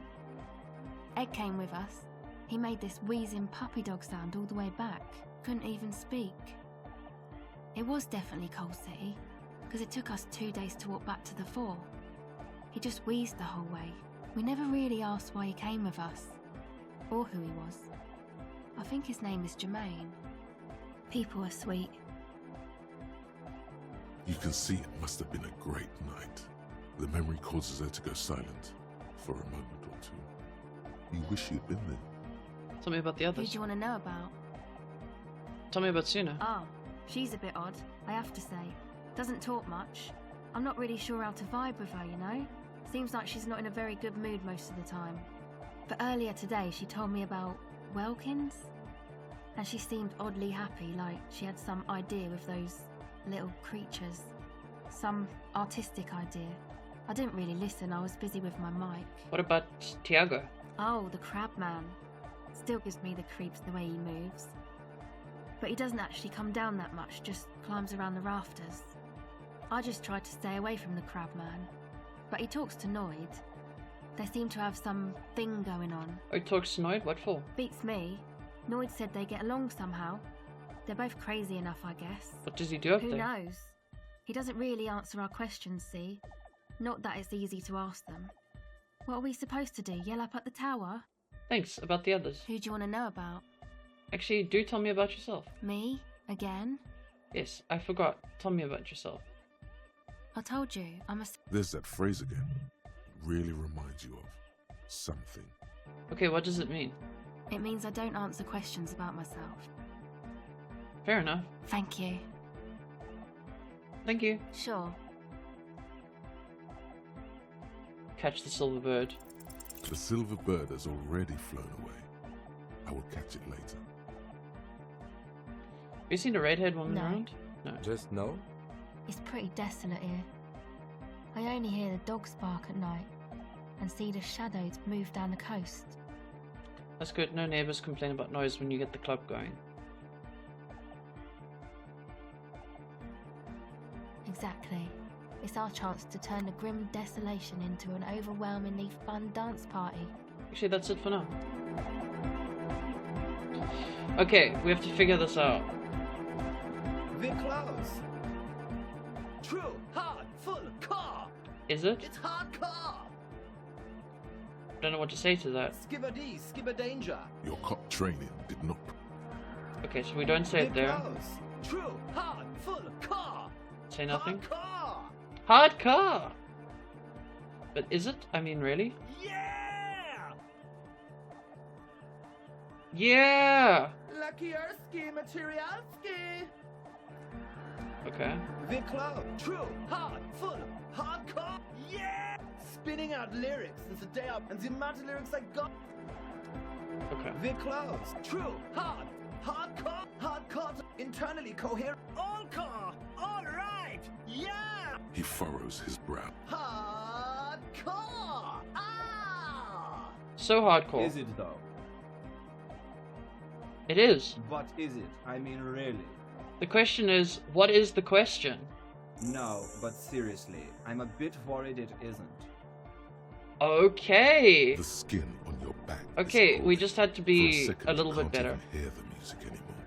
Egg came with us. He made this wheezing puppy dog sound all the way back. Couldn't even speak. It was definitely Coal City, because it took us 2 days to walk back to the fort. He just wheezed the whole way. We never really asked why he came with us, or who he was. I think his name is Jermaine. People are sweet. You can see it must have been a great night. The memory causes her to go silent for a moment or two. You wish you'd been there. Tell me about the Who others. do you want to know about? Tell me about Suna. Oh, she's a bit odd, I have to say. Doesn't talk much. I'm not really sure how to vibe with her, you know? Seems like she's not in a very good mood most of the time. But earlier today she told me about Welkins, and she seemed oddly happy, like she had some idea with those little creatures. Some artistic idea. I didn't really listen, I was busy with my mic. What about Tiago? Oh, the crab man. Still gives me the creeps the way he moves. But he doesn't actually come down that much, just climbs around the rafters. I just tried to stay away from the crab man. But he talks to Noid. They seem to have some thing going on. Oh, talks to Noid? What for? Beats me. Noid said they get along somehow. They're both crazy enough, I guess. What does he do up Who there? knows? He doesn't really answer our questions, see? Not that it's easy to ask them. What are we supposed to do? Yell up at the tower? Thanks. About the others. Who do you want to know about? Actually, do tell me about yourself. Me? Again? Yes, I forgot. Tell me about yourself. I told you, I'm a... There's that phrase again. It really reminds you of something. Okay, what does it mean? It means I don't answer questions about myself. Fair enough. Thank you. Thank you. Sure. Catch the silver bird. The silver bird has already flown away. I will catch it later. Have you seen a redhead woman No. around? No. Just no? It's pretty desolate here. I only hear the dogs bark at night and see the shadows move down the coast. That's good. No neighbors complain about noise when you get the club going. Exactly. It's our chance to turn the grim desolation into an overwhelmingly fun dance party. Actually, that's it for now. Okay, we have to figure this out. We're close. True, hard, full, car. Is it? It's hardcore. Don't know what to say to that. Skibber-dee, skibber-danger. Your cop training did not... Okay, so we don't say it there. Close. True, hard, full, car. Say nothing. Hardcore. Hardcore! But is it? I mean, really? Yeah! Yeah! Luckyerski, materialski. Okay. We're close. True, hard, full, hardcore. Yeah! Spinning out lyrics since the day up, and the amount of lyrics I got. Okay. We're close. True, hard, hardcore, hardcore, internally coherent. All core, all right, yeah! He furrows his brow. Hardcore! Ah! So hardcore. Is it though? It is. What is it? I mean, really? The question is, what is the question? No, but seriously, I'm a bit worried it isn't. Okay. The skin on your back. Okay, we just had to For be second, a little you bit can't better. even hear the music anymore.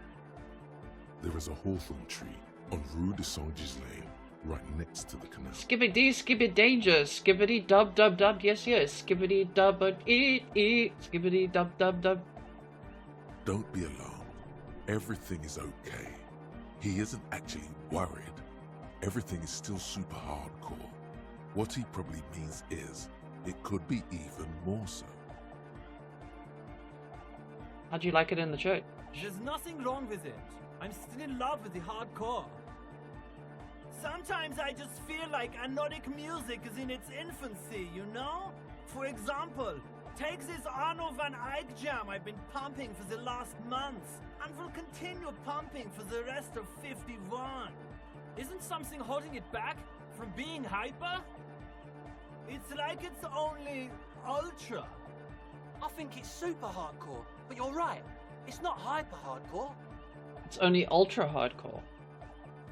There is a hawthorn tree on Rue de Saint-Gislain, right next to the canal. Skibbity, skibbity danger, skibbity dub dub dub, yes yes, skibbity dub eat, skibbity dub dub dub. Don't be alarmed. Everything is okay. He isn't actually worried. Everything is still super hardcore. What he probably means is, it could be even more so. How'd you like it in the church? There's nothing wrong with it. I'm still in love with the hardcore. Sometimes I just feel like anodic music is in its infancy, you know? For example, take this Arno van Eyck jam I've been pumping for the last months, and will continue pumping for the rest of 51. Isn't something holding it back from being hyper? It's like it's only ultra. I think it's super hardcore. But you're right. It's not hyper hardcore. It's only ultra hardcore.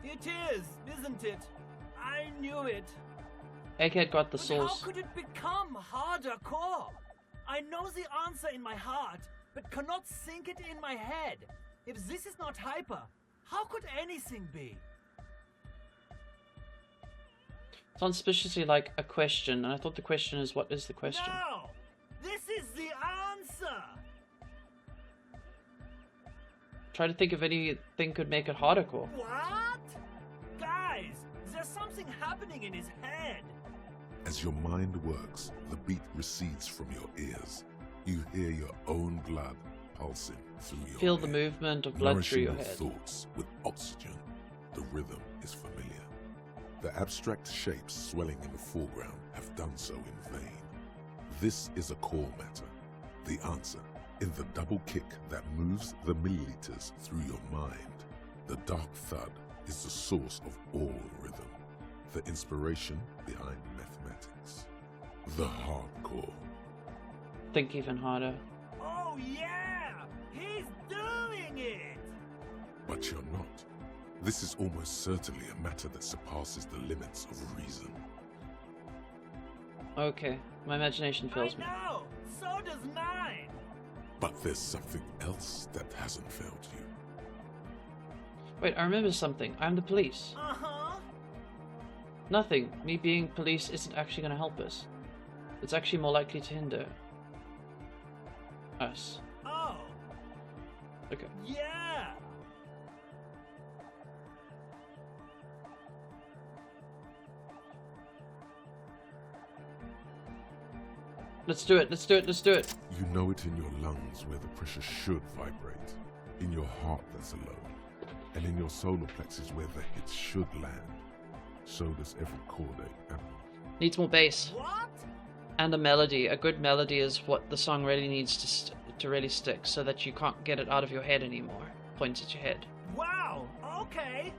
It is, isn't it? I knew it. Egghead got the But sauce. how could it become harder core? I know the answer in my heart, but cannot sink it in my head. If this is not hyper, how could anything be? Sounds suspiciously like a question, and I thought the question is, what is the question? No! This is the answer! Try to think if anything could make it hardcore. What? Guys, there's something happening in his head. As your mind works, the beat recedes from your ears. You hear your own blood pulsing through your Feel head, the movement of blood through your nourishing head. thoughts with oxygen. The rhythm is familiar. The abstract shapes swelling in the foreground have done so in vain. This is a core matter. The answer in the double kick that moves the milliliters through your mind. The dark thud is the source of all rhythm, the inspiration behind mathematics. The hardcore. Think even harder. Oh yeah! He's doing it! But you're not. This is almost certainly a matter that surpasses the limits of reason. Okay, my imagination fails me. No, so does mine. But there's something else that hasn't failed you. Wait, I remember something. I'm the police. Uh-huh. Nothing. Me being police isn't actually going to help us. It's actually more likely to hinder us. Oh. Okay. Yeah. Let's do it. Let's do it. Let's do it. You know it in your lungs where the pressure should vibrate, in your heart that's alone, and in your solar plexus where the hits should land. So does every chord animal. Needs more bass. What? And a melody. A good melody is what the song really needs to really stick, so that you can't get it out of your head anymore. Points at your head. Wow, okay.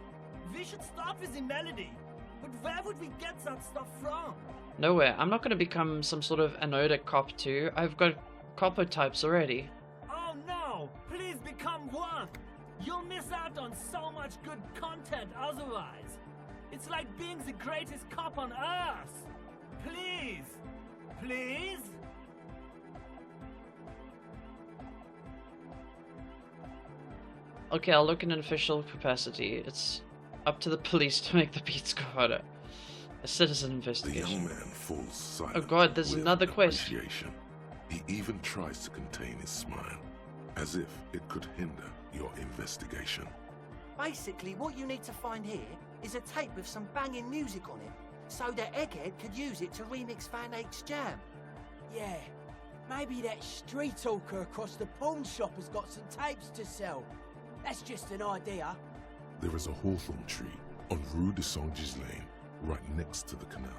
We should start with the melody. But where would we get that stuff from? Nowhere. I'm not going to become some sort of anodic cop too. I've got copper types already. Oh no! Please become one! You'll miss out on so much good content otherwise. It's like being the greatest cop on Earth. Please! Please? Okay, I'll look in an official capacity. It's up to the police to make the beats go harder. A citizen The investigation. young man falls silent. Oh god, there's with another quest. appreciation. He even tries to contain his smile, as if it could hinder your investigation. Basically, what you need to find here is a tape with some banging music on it, so that Egghead could use it to remix Van Eyck's jam. Yeah, maybe that street hawker across the pawn shop has got some tapes to sell. That's just an idea. There is a hawthorn tree on Rue de Saint-Ghislain, right next to the canal.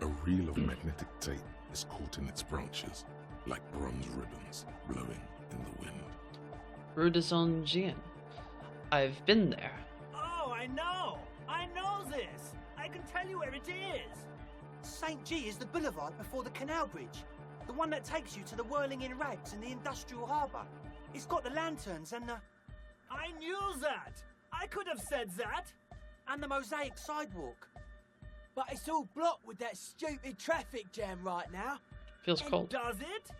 A reel of magnetic tape is caught in its branches, like bronze ribbons blowing in the wind. Rue de Saint-Jean. I've been there. Oh, I know! I know this! I can tell you where it is! St. G is the boulevard before the canal bridge. The one that takes you to the whirling in rags and the industrial harbour. It's got the lanterns and the... I knew that! I could have said that! And the mosaic sidewalk. But it's all blocked with that stupid traffic jam right now. Feels cold. Does it?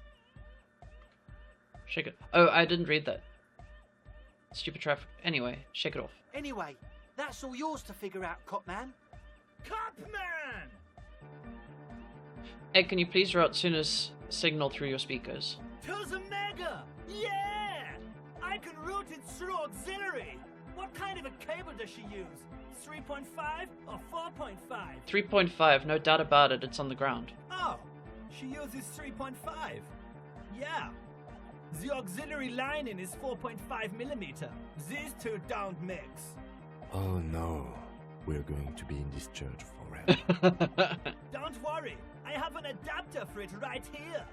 Shake it. Oh, I didn't read that. Stupid traffic. Anyway, shake it off. Anyway, that's all yours to figure out, Copman. Copman! Ed, can you please route Suna's signal through your speakers? To the Mega! Yeah! I can route it through auxiliary! What kind of a cable does she use? 3.5 or 4.5? 3.5, no doubt about it, it's on the ground. Oh, she uses 3.5. Yeah. The auxiliary lining is 4.5mm. These two don't mix. Oh no, we're going to be in this church forever. Don't worry, I have an adapter for it right here.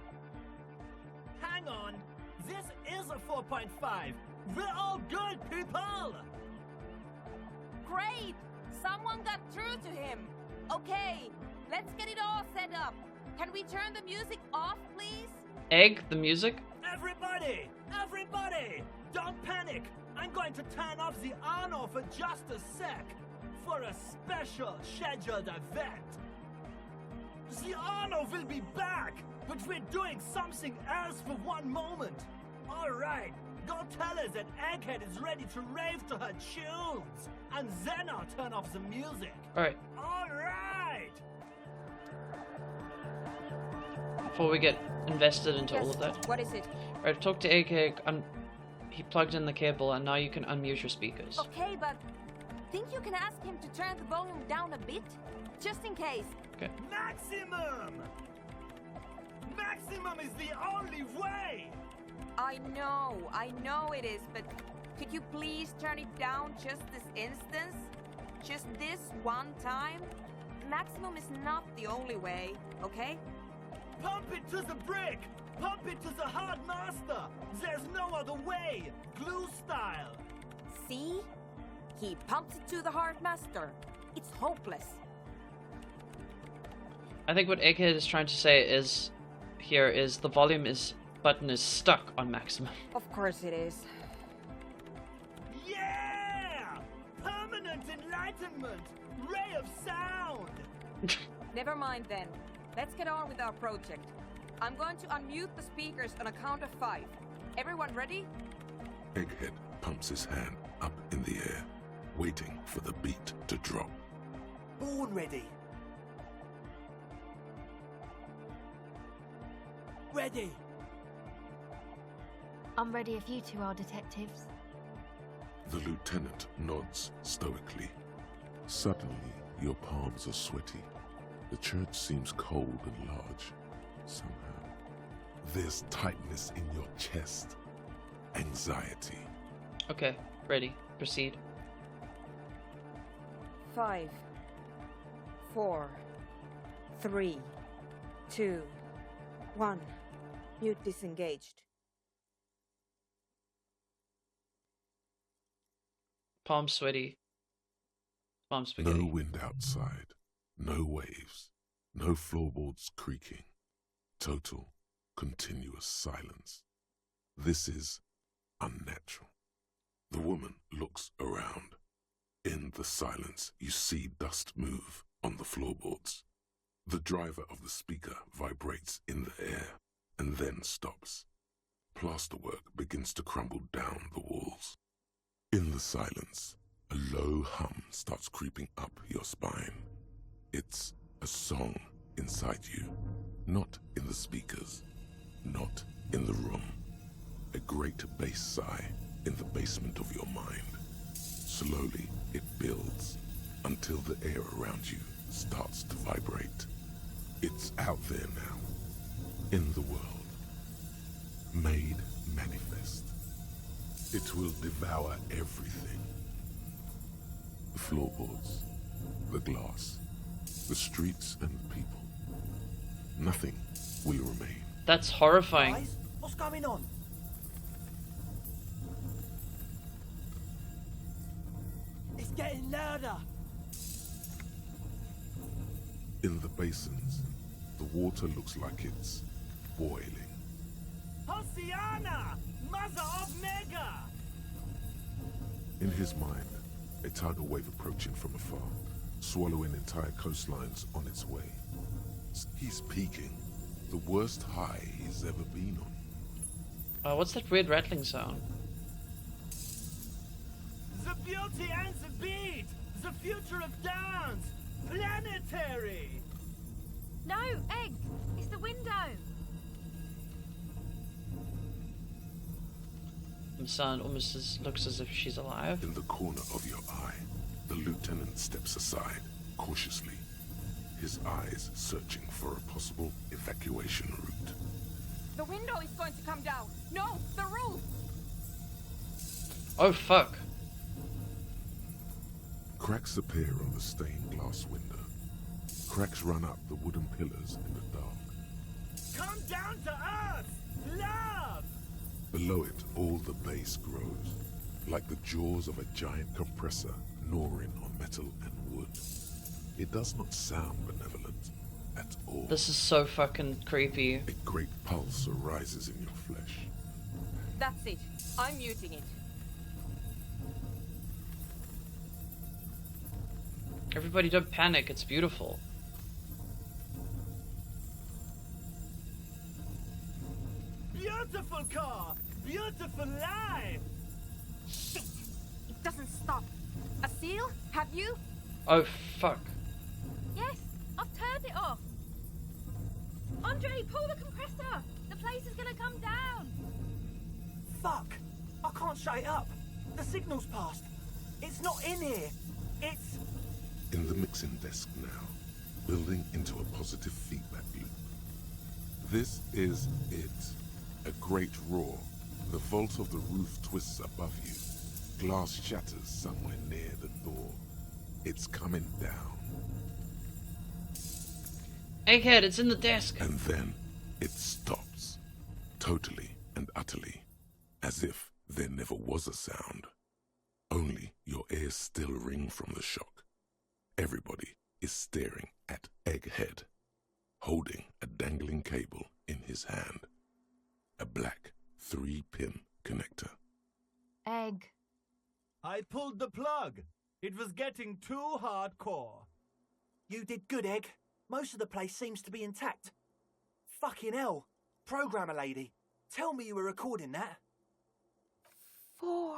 Hang on, this is a 4.5. We're all good people! Great! Someone got through to him. Okay, let's get it all set up. Can we turn the music off, please? Egg, the music? Everybody! Everybody! Don't panic! I'm going to turn off the Arno for just a sec for a special scheduled event. The Arno will be back, but we're doing something else for one moment. All right, go tell her that Egghead is ready to rave to her tunes, and then I'll turn off the music. All right. All right. Before we get invested into all of that. What is it? All right, talk to AK. He plugged in the cable, and now you can unmute your speakers. Okay, but think you can ask him to turn the volume down a bit? Just in case. Okay. Maximum! Maximum is the only way! I know it is, but could you please turn it down just this instance? Just this one time? Maximum is not the only way, okay? Pump it to the brick! Pump it to the hard master! There's no other way! Glue style! See? He pumps it to the hard master. It's hopeless. I think what Egghead is trying to say is the volume button is stuck on maximum. Of course it is. Yeah! Permanent enlightenment! Ray of sound! Never mind then. Let's get on with our project. I'm going to unmute the speakers on a count of 5. Everyone ready? Egghead pumps his hand up in the air, waiting for the beat to drop. Born ready. Ready. I'm ready if you two are detectives. The lieutenant nods stoically. Suddenly, your palms are sweaty. The church seems cold and large, somehow. There's tightness in your chest. Anxiety. Okay, ready. Proceed. 5, 4, 3, 2, 1. Mute disengaged. Palms sweaty. Palms spaghetti. No wind outside. No waves. No floorboards creaking. Total, continuous silence. This is unnatural. The woman looks around. In the silence, you see dust move on the floorboards. The driver of the speaker vibrates in the air and then stops. Plasterwork begins to crumble down the walls. In the silence, a low hum starts creeping up your spine. It's a song inside you, not in the speakers, not in the room. A great bass sigh in the basement of your mind. Slowly, it builds until the air around you starts to vibrate. It's out there now, in the world, made manifest. It will devour everything. The floorboards, the glass, the streets and people. Nothing will remain. That's horrifying. Guys, what's going on? It's getting louder. In the basins, the water looks like it's boiling. Hosiana! Mother of Mega! In his mind, a tidal wave approaching from afar, swallowing entire coastlines on its way. He's peaking, the worst high he's ever been on. What's that weird rattling sound? The beauty and the beat! The future of dance! Planetary! No, Egg! It's the window! The sound almost looks as if she's alive. In the corner of your eye, the lieutenant steps aside, cautiously, his eyes searching for a possible evacuation route. The window is going to come down. No, the roof! Oh, fuck. Cracks appear on the stained glass window. Cracks run up the wooden pillars in the dark. Come down to earth! Love! Below it, all the bass grows, like the jaws of a giant compressor gnawing on metal and wood. It does not sound benevolent at all. This is so fucking creepy. A great pulse arises in your flesh. That's it. I'm muting it. Everybody don't panic, it's beautiful. Beautiful car! Beautiful life! Shit! It doesn't stop. A seal? Have you? Oh, fuck. Yes, I've turned it off. Andre, pull the compressor. The place is gonna come down. Fuck! I can't shut it up. The signal's passed. It's not in here. It's... In the mixing desk now, building into a positive feedback loop. This is it. A great roar. The vault of the roof twists above you. Glass shatters somewhere near the door. It's coming down. Egghead, it's in the desk. And then it stops. Totally and utterly. As if there never was a sound. Only your ears still ring from the shock. Everybody is staring at Egghead, holding a dangling cable in his hand. A black 3-pin connector. Egg. I pulled the plug. It was getting too hardcore. You did good, Egg. Most of the place seems to be intact. Fucking hell. Programmer lady, tell me you were recording that. 4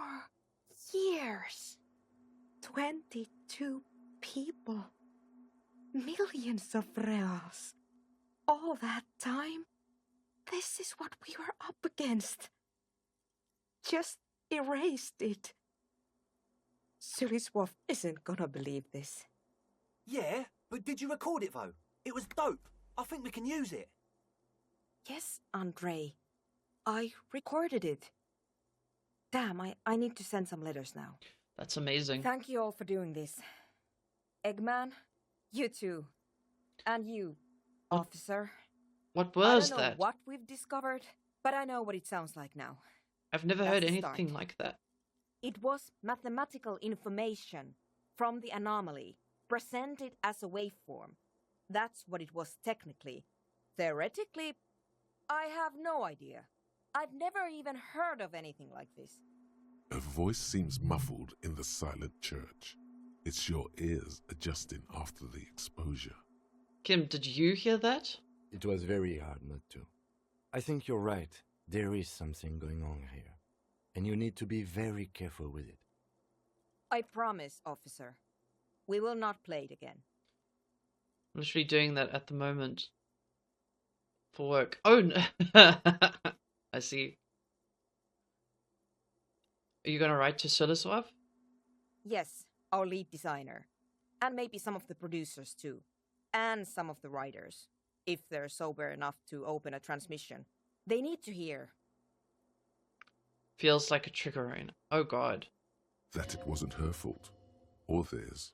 years. 22 people. Millions of reals. All that time? This is what we were up against. Just erased it. Suliswolf isn't gonna believe this. Yeah, but did you record it though? It was dope. I think we can use it. Yes, Andre. I recorded it. Damn, I need to send some letters now. That's amazing. Thank you all for doing this. Eggman, you too. And you, officer. What was I don't know that? what we've discovered, but I know what it sounds like now. I've never That's heard the anything start. like that. It was mathematical information from the anomaly, presented as a waveform. That's what it was technically. Theoretically, I have no idea. I've never even heard of anything like this. A voice seems muffled in the silent church. It's your ears adjusting after the exposure. Kim, did you hear that? It was very hard not to. I think you're right. There is something going on here. And you need to be very careful with it. I promise, officer. We will not play it again. I'm literally doing that at the moment. For work. Oh, no. I see. Are you gonna write to Suliswolf? Yes, our lead designer. And maybe some of the producers too. And some of the writers. If they're sober enough to open a transmission. They need to hear. Feels like a triggering. Oh god. That it wasn't her fault. Or theirs.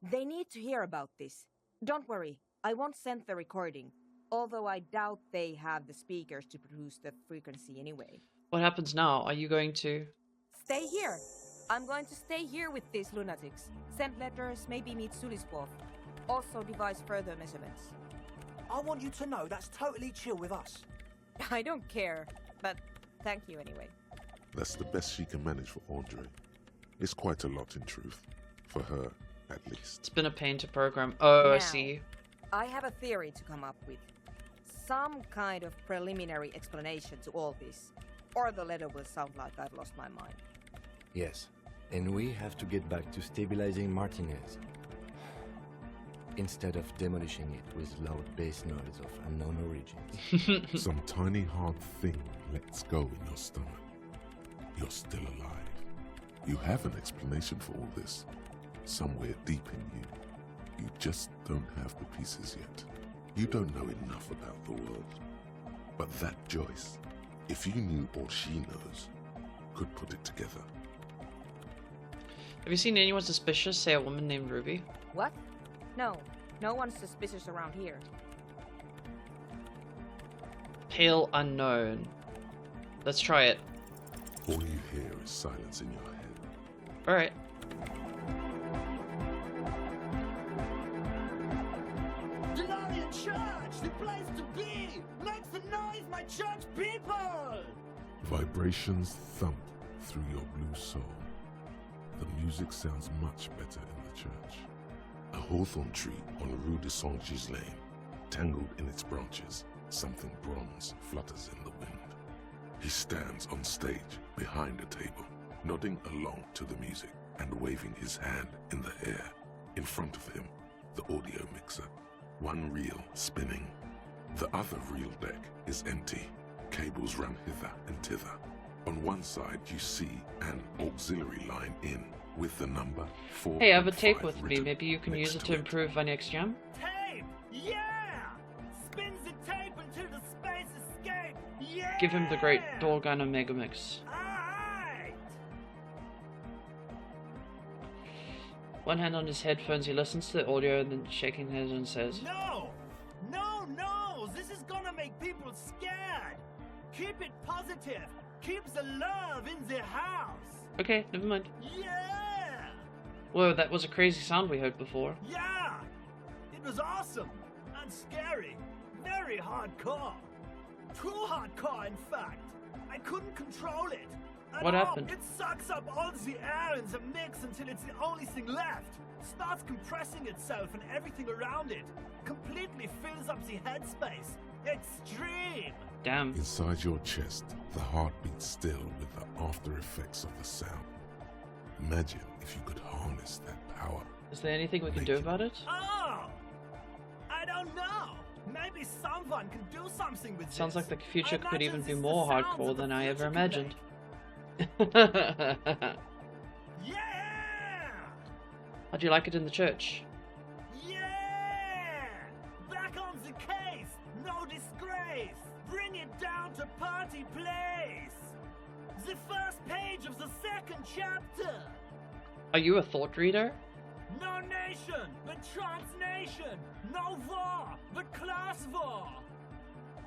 They need to hear about this. Don't worry, I won't send the recording. Although I doubt they have the speakers to produce the frequency anyway. What happens now? Are you going to... Stay here. I'm going to stay here with these lunatics. Send letters, maybe meet Suliswolf. Also devise further measurements. I want you to know that's totally chill with us. I don't care, but thank you anyway. That's the best she can manage for Andre. It's quite a lot in truth. For her, at least. It's been a pain to program. Oh, I Now, see. I have a theory to come up with. Some kind of preliminary explanation to all this. Or the letter will sound like I've lost my mind. Yes, and we have to get back to stabilizing Martinez. Instead of demolishing it with loud bass noise of unknown origins. Some tiny hard thing lets go in your stomach. You're still alive. You have an explanation for all this. Somewhere deep in you. You just don't have the pieces yet. You don't know enough about the world. But that Joyce, if you knew all she knows, could put it together. Have you seen anyone suspicious, say a woman named Ruby? What? No, no one's suspicious around here. Pale unknown. Let's try it. All you hear is silence in your head. Alright. Delarian Church! The place to be! Make some noise, my church people! Vibrations thump through your blue soul. The music sounds much better in the church. A hawthorn tree on Rue de Saint-Ghislain, tangled in its branches, something bronze flutters in the wind. He stands on stage behind a table, nodding along to the music and waving his hand in the air. In front of him, the audio mixer, one reel spinning. The other reel deck is empty. Cables run hither and thither. On one side you see an auxiliary line in with the number 4. Hey, I have a tape with me. Maybe you can use it to improve my next jam? Tape! Yeah! Spins the tape into the space escape! Yeah! Give him the great Dorgana Megamix. One hand on his headphones, he listens to the audio and then shaking his head and says, No! No, no! This is gonna make people scared! Keep it positive! Keep the love in the house! Okay, never mind. Yeah! Whoa, that was a crazy sound we heard before. Yeah! It was awesome! And scary! Very hardcore! Too hardcore, in fact! I couldn't control it! What happened? It sucks up all the air in the mix until it's the only thing left. Starts compressing itself and everything around it. Completely fills up the headspace. Extreme! Damn. Inside your chest, the heart beats still with the after effects of the sound. Imagine if you could harness that power. Is there anything we can do about it? Oh! I don't know! Maybe someone can do something with Sounds this. like the future could even be more hardcore than I ever imagined. Yeah! How'd you like it in the church? Yeah! Back on the case! No disgrace! Bring it down to party place! The first page of the second chapter! Are you a thought reader? No nation, but transnation! No war, but class war!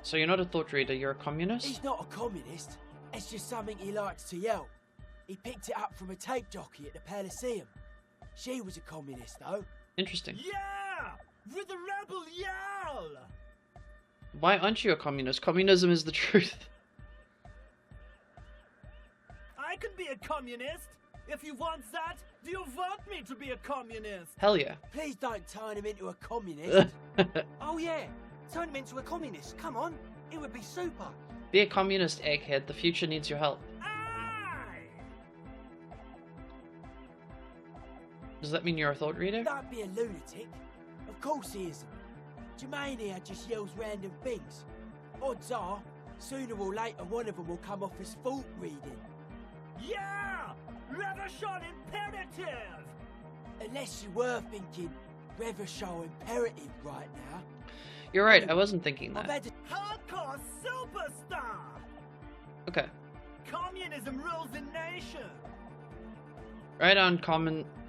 So you're not a thought reader, you're a communist? He's not a communist. It's just something he likes to yell. He picked it up from a tape jockey at the Elysium. She was a communist, though. Interesting. Yeah! With a rebel yell! Why aren't you a communist? Communism is the truth. I can be a communist! If you want that, do you want me to be a communist? Hell yeah. Please don't turn him into a communist. Oh yeah, turn him into a communist. Come on, it would be super. Be a communist, egghead. The future needs your help. Does that mean you're a thought reader? Don't be a lunatic. Of course he isn't. Jermaine here just yells random things. Odds are, sooner or later one of them will come off as thought reading. Yeah! Reversion imperative! Unless you were thinking Reversion imperative right now. You're right, I wasn't thinking that. Hardcore superstar! Okay. Communism rules the nation! Right on,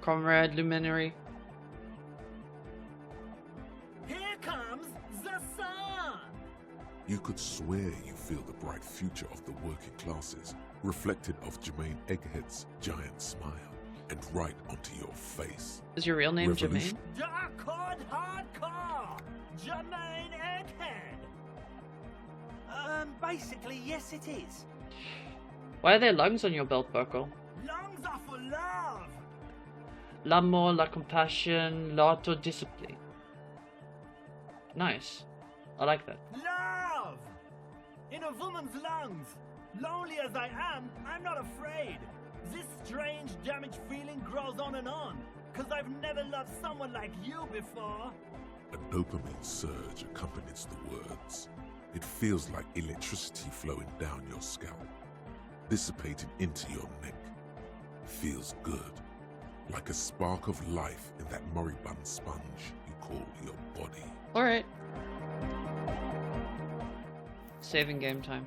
comrade luminary. Here comes the sun! You could swear you feel the bright future of the working classes reflected of Jermaine Egghead's giant smile and right onto your face. Is your real name Jermaine? Dark hardcore! Jermaine Egghead! Basically, yes it is. Why are there lungs on your belt buckle? Lungs are for love! L'amour, la compassion, l'autodiscipline. Nice. I like that. Love! In a woman's lungs. Lonely as I am, I'm not afraid. This strange, damaged feeling grows on and on. 'Cause I've never loved someone like you before. A dopamine surge accompanies the words. It feels like electricity flowing down your scalp, dissipating into your neck. Feels good, like a spark of life in that moribund sponge you call your body. Alright. Saving game time.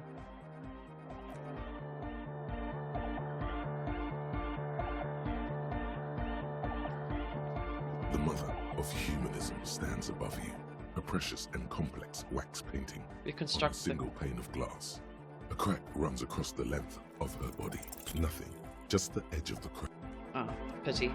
The mother of humanism stands above you, a precious and complex wax painting on a single pane of glass. A crack runs across the length of her body. Nothing, just the edge of the crack. Oh, pity.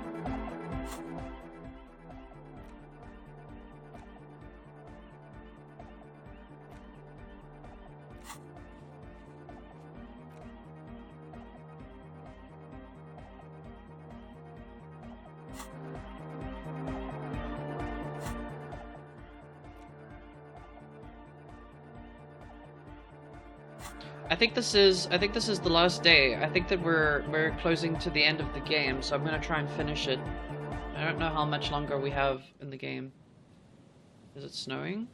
I think this is the last day. I think that we're closing to the end of the game, so I'm gonna try and finish it. I don't know how much longer we have in the game. Is it snowing?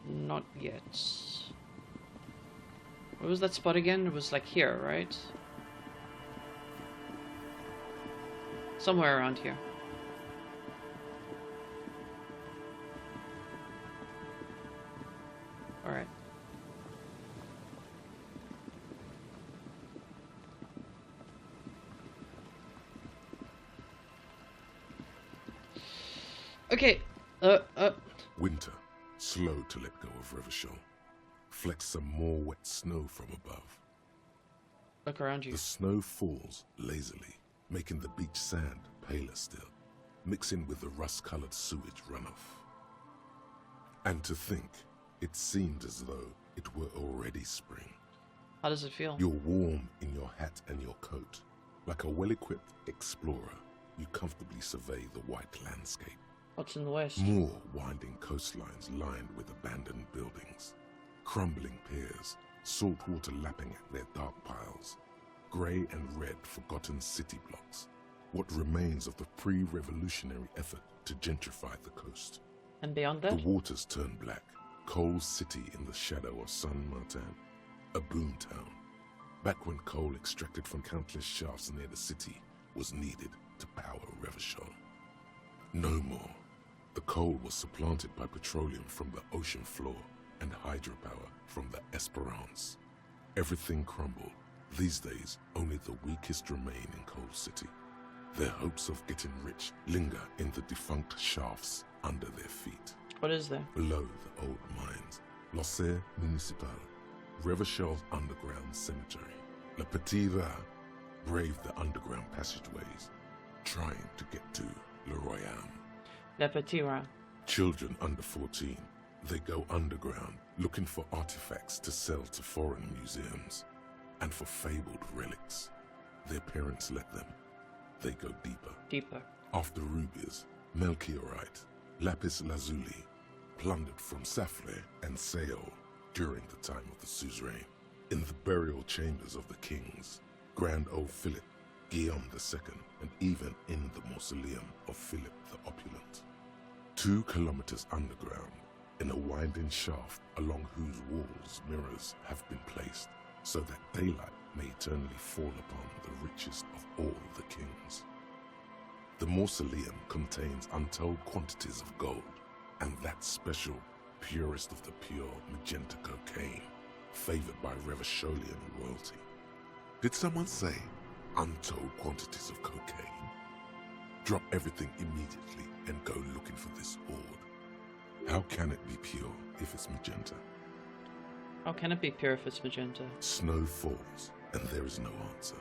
Not yet. What was that spot again? It was like here, right? Somewhere around here. Alright. Okay. Winter, slow to let go of Revachol. Flecks some more wet snow from above. Look around you. The snow falls lazily, making the beach sand paler still, mixing with the rust-colored sewage runoff. And to think, it seemed as though it were already spring. How does it feel? You're warm in your hat and your coat. Like a well-equipped explorer, you comfortably survey the white landscape. What's in the west? More winding coastlines lined with abandoned buildings. Crumbling piers, salt water lapping at their dark piles. Grey and red forgotten city blocks. What remains of the pre-revolutionary effort to gentrify the coast. And beyond that? The waters turn black. Coal City in the shadow of San Martin. A boom town. Back when coal extracted from countless shafts near the city was needed to power Revachol. No more. The coal was supplanted by petroleum from the ocean floor and hydropower from the Esperance. Everything crumbled. These days, only the weakest remain in Coal City. Their hopes of getting rich linger in the defunct shafts under their feet. What is there? Below the old mines, L'Océan Municipal, Revachol's underground cemetery. Le Petit Rat braved the underground passageways, trying to get to Le Royaume. Le Petit Rat. Children under 14, they go underground looking for artifacts to sell to foreign museums and for fabled relics. Their parents let them. They go deeper. Deeper. After rubies, Melchiorite, lapis lazuli, plundered from Safle and Seol during the time of the suzerain. In the burial chambers of the kings, Grand Old Philip, Guillaume II, and even in the mausoleum of Philip the Opulent. 2 kilometers underground, in a winding shaft along whose walls mirrors have been placed, so that daylight may eternally fall upon the richest of all the kings. The mausoleum contains untold quantities of gold, and that special, purest of the pure magenta cocaine, favored by Revacholian royalty. Did someone say untold quantities of cocaine? Drop everything immediately and go looking for this hoard. How can it be pure if it's magenta? How can it be pure if it's magenta? Snow falls, and there is no answer.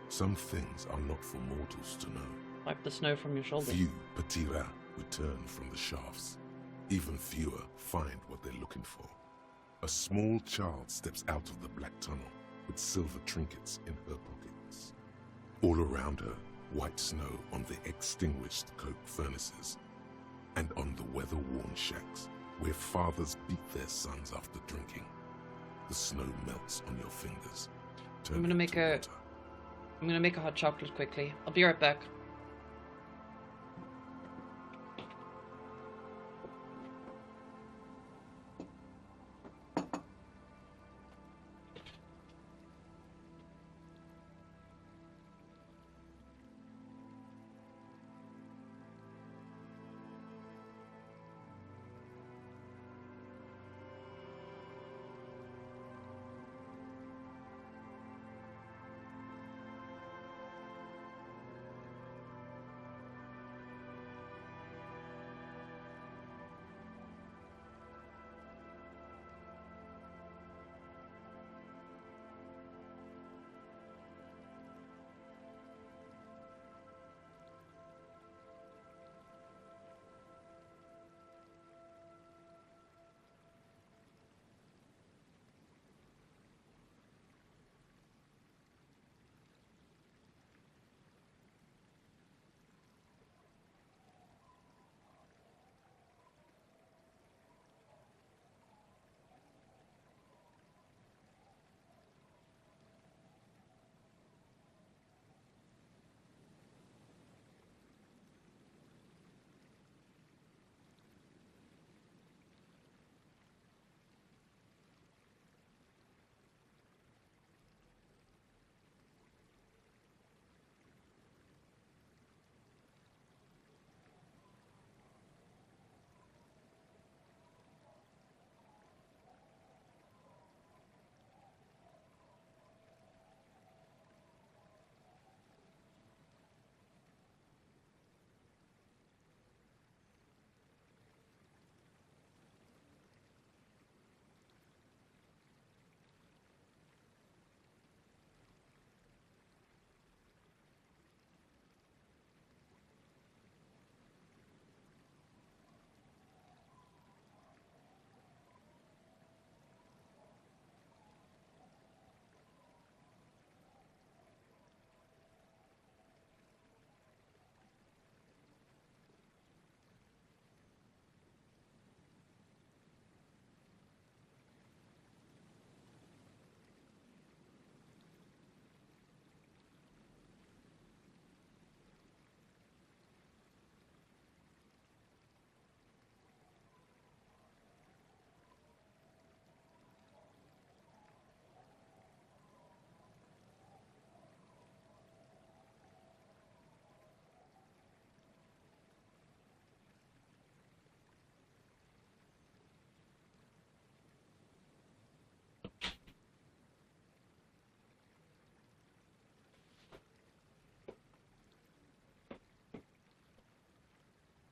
Some things are not for mortals to know. Wipe the snow from your shoulders. Few Petit Rat return from the shafts. Even fewer find what they're looking for. A small child steps out of the black tunnel with silver trinkets in her pockets. All around her, white snow on the extinguished coke furnaces and on the weather-worn shacks where fathers beat their sons after drinking. The snow melts on your fingers. I'm gonna make a hot chocolate quickly. I'll be right back.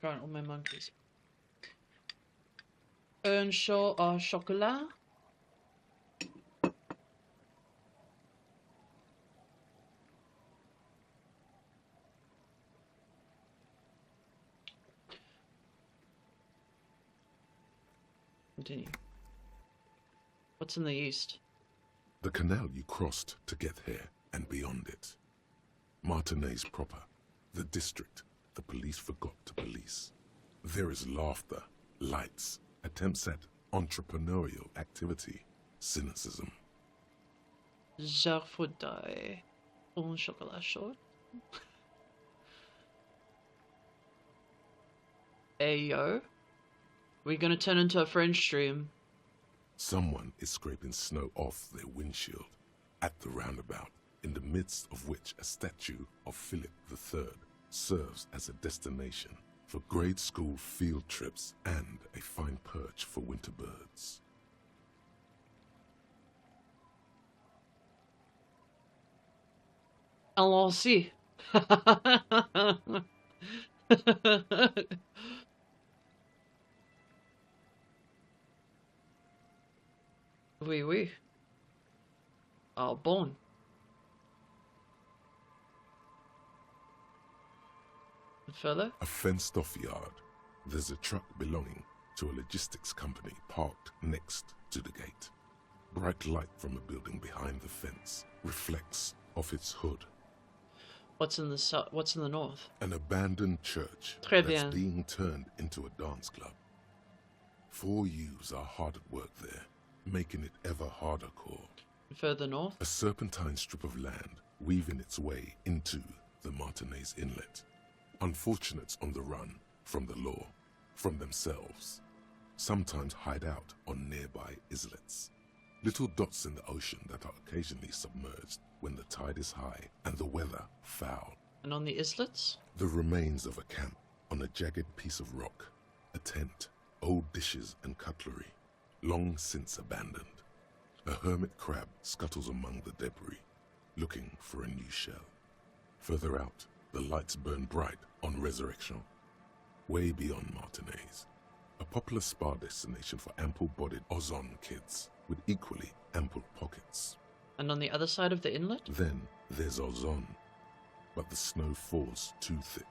Trying all my monkeys. Un chaud au chocolat. Continue. What's in the east? The canal you crossed to get here and beyond it. Martinez proper, the district the police forgot to police. There is laughter, lights, attempts at entrepreneurial activity, cynicism. Je voudrais un chocolat chaud. Hey yo. We're gonna turn into a French stream. Someone is scraping snow off their windshield at the roundabout, in the midst of which a statue of Philip III serves as a destination for grade school field trips and a fine perch for winter birds. Allons-y. Oui, oui. Ah, bon. Further? A fenced-off yard. There's a truck belonging to a logistics company parked next to the gate. Bright light from a building behind the fence reflects off its hood. What's in the south? What's in the north? An abandoned church Très that's bien. being turned into a dance club. 4 youths are hard at work there, making it ever harder core. Further north? A serpentine strip of land weaving its way into the Martinez Inlet. Unfortunates on the run from the law, from themselves. Sometimes hide out on nearby islets. Little dots in the ocean that are occasionally submerged when the tide is high and the weather foul. And on the islets? The remains of a camp on a jagged piece of rock. A tent, old dishes and cutlery, long since abandoned. A hermit crab scuttles among the debris, looking for a new shell. Further out, the lights burn bright on Resurrection. Way beyond Martinez, a popular spa destination for ample-bodied Ozon kids with equally ample pockets. And on the other side of the inlet? Then there's Ozon, but the snow falls too thick.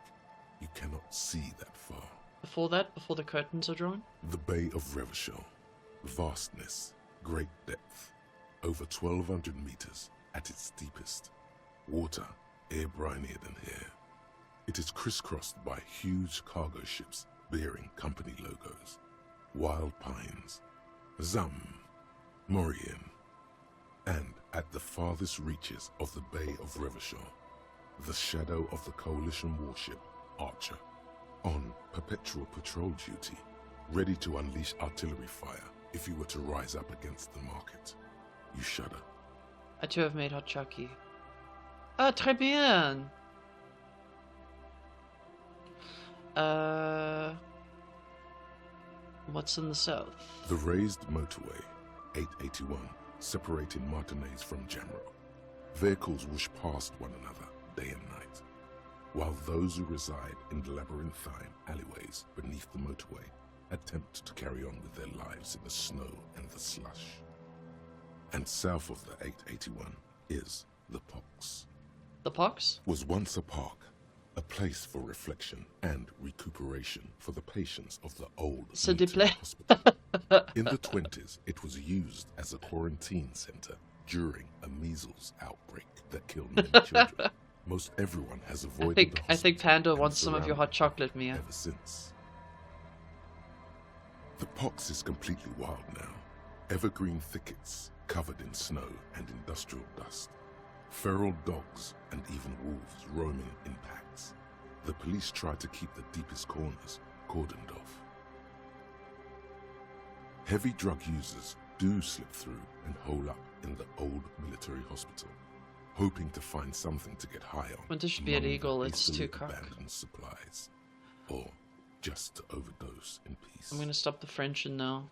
You cannot see that far. Before that, before the curtains are drawn? The Bay of Revachol. Vastness, great depth, over 1,200 meters at its deepest. Water, air brinier than here. It is crisscrossed by huge cargo ships bearing company logos. Wild pines, Zam, Maurien, and at the farthest reaches of the Bay of Revachol, the shadow of the coalition warship Archer, on perpetual patrol duty, ready to unleash artillery fire if you were to rise up against the market. You shudder. I too have made hot chocolate. Ah, très bien! What's in the south? The raised motorway, 881, separating Martinez from Jamro. Vehicles whoosh past one another day and night, while those who reside in the labyrinthine alleyways beneath the motorway attempt to carry on with their lives in the snow and the slush. And south of the 881 is the Pox. The Pox? Was once a park, a place for reflection and recuperation for the patients of the old military hospital. In the 20s, it was used as a quarantine center during a measles outbreak that killed many children. Most everyone has avoided I think Panda wants some of your hot chocolate, Mia. Ever since. The Pox is completely wild now. Evergreen thickets covered in snow and industrial dust. Feral dogs and even wolves roaming in packs. The police try to keep the deepest corners cordoned off. Heavy drug users do slip through and hole up in the old military hospital, hoping to find something to get high on. When this should be illegal, it's too cock. Abandoned supplies, or just to overdose in peace. I'm gonna stop the French and now.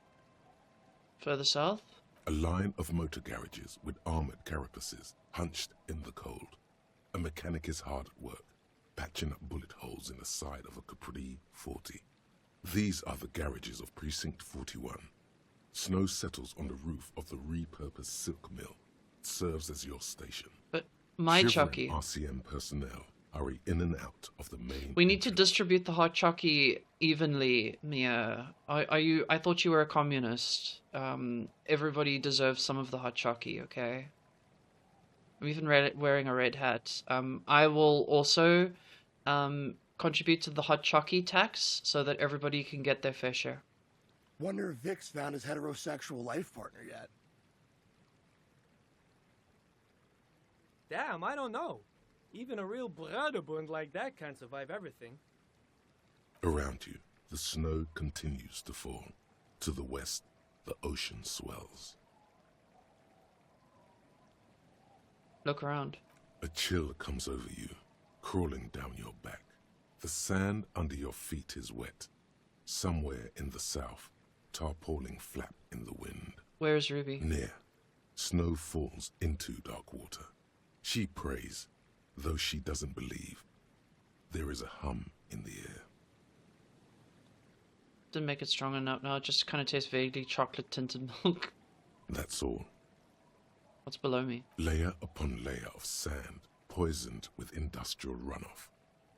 Further south? A line of motor garages with armored carapaces hunched in the cold. A mechanic is hard at work, patching up bullet holes in the side of a Capri 40. These are the garages of Precinct 41. Snow settles on the roof of the repurposed silk mill. It serves as your station. But my Shivering Chucky. RCM personnel hurry in and out of the main. We need to distribute the hot Chucky evenly, Mia. I thought you were a communist. Everybody deserves some of the hot Chucky, okay? I'm even wearing a red hat. I will also contribute to the hot Chucky tax so that everybody can get their fair share. Wonder if Vic's found his heterosexual life partner yet. Damn, I don't know. Even a real Bruderbund like that can't survive everything. Around you, the snow continues to fall. To the west, the ocean swells. Look around. A chill comes over you, crawling down your back. The sand under your feet is wet. Somewhere in the south, tarpaulin flap in the wind. Where's Ruby? Near, snow falls into dark water. She prays, though she doesn't believe. There is a hum in the air. Didn't make it strong enough. No, it just kind of tastes vaguely chocolate-tinted milk. That's all. What's below me? Layer upon layer of sand, poisoned with industrial runoff.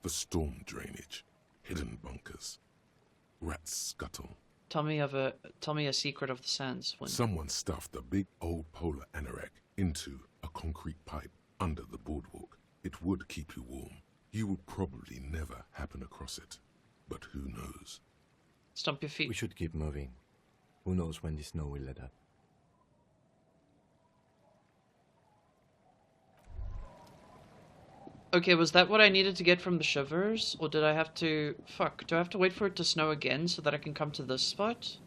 The storm drainage, hidden bunkers. Rats scuttle. Tell me a secret of the sands. Someone stuffed a big old polar anorak into a concrete pipe under the boardwalk. It would keep you warm. You would probably never happen across it. But who knows? Stomp your feet. We should keep moving. Who knows when the snow will let up. Okay, was that what I needed to get from the shivers? Or did I have to... Fuck, do I have to wait for it to snow again so that I can come to this spot?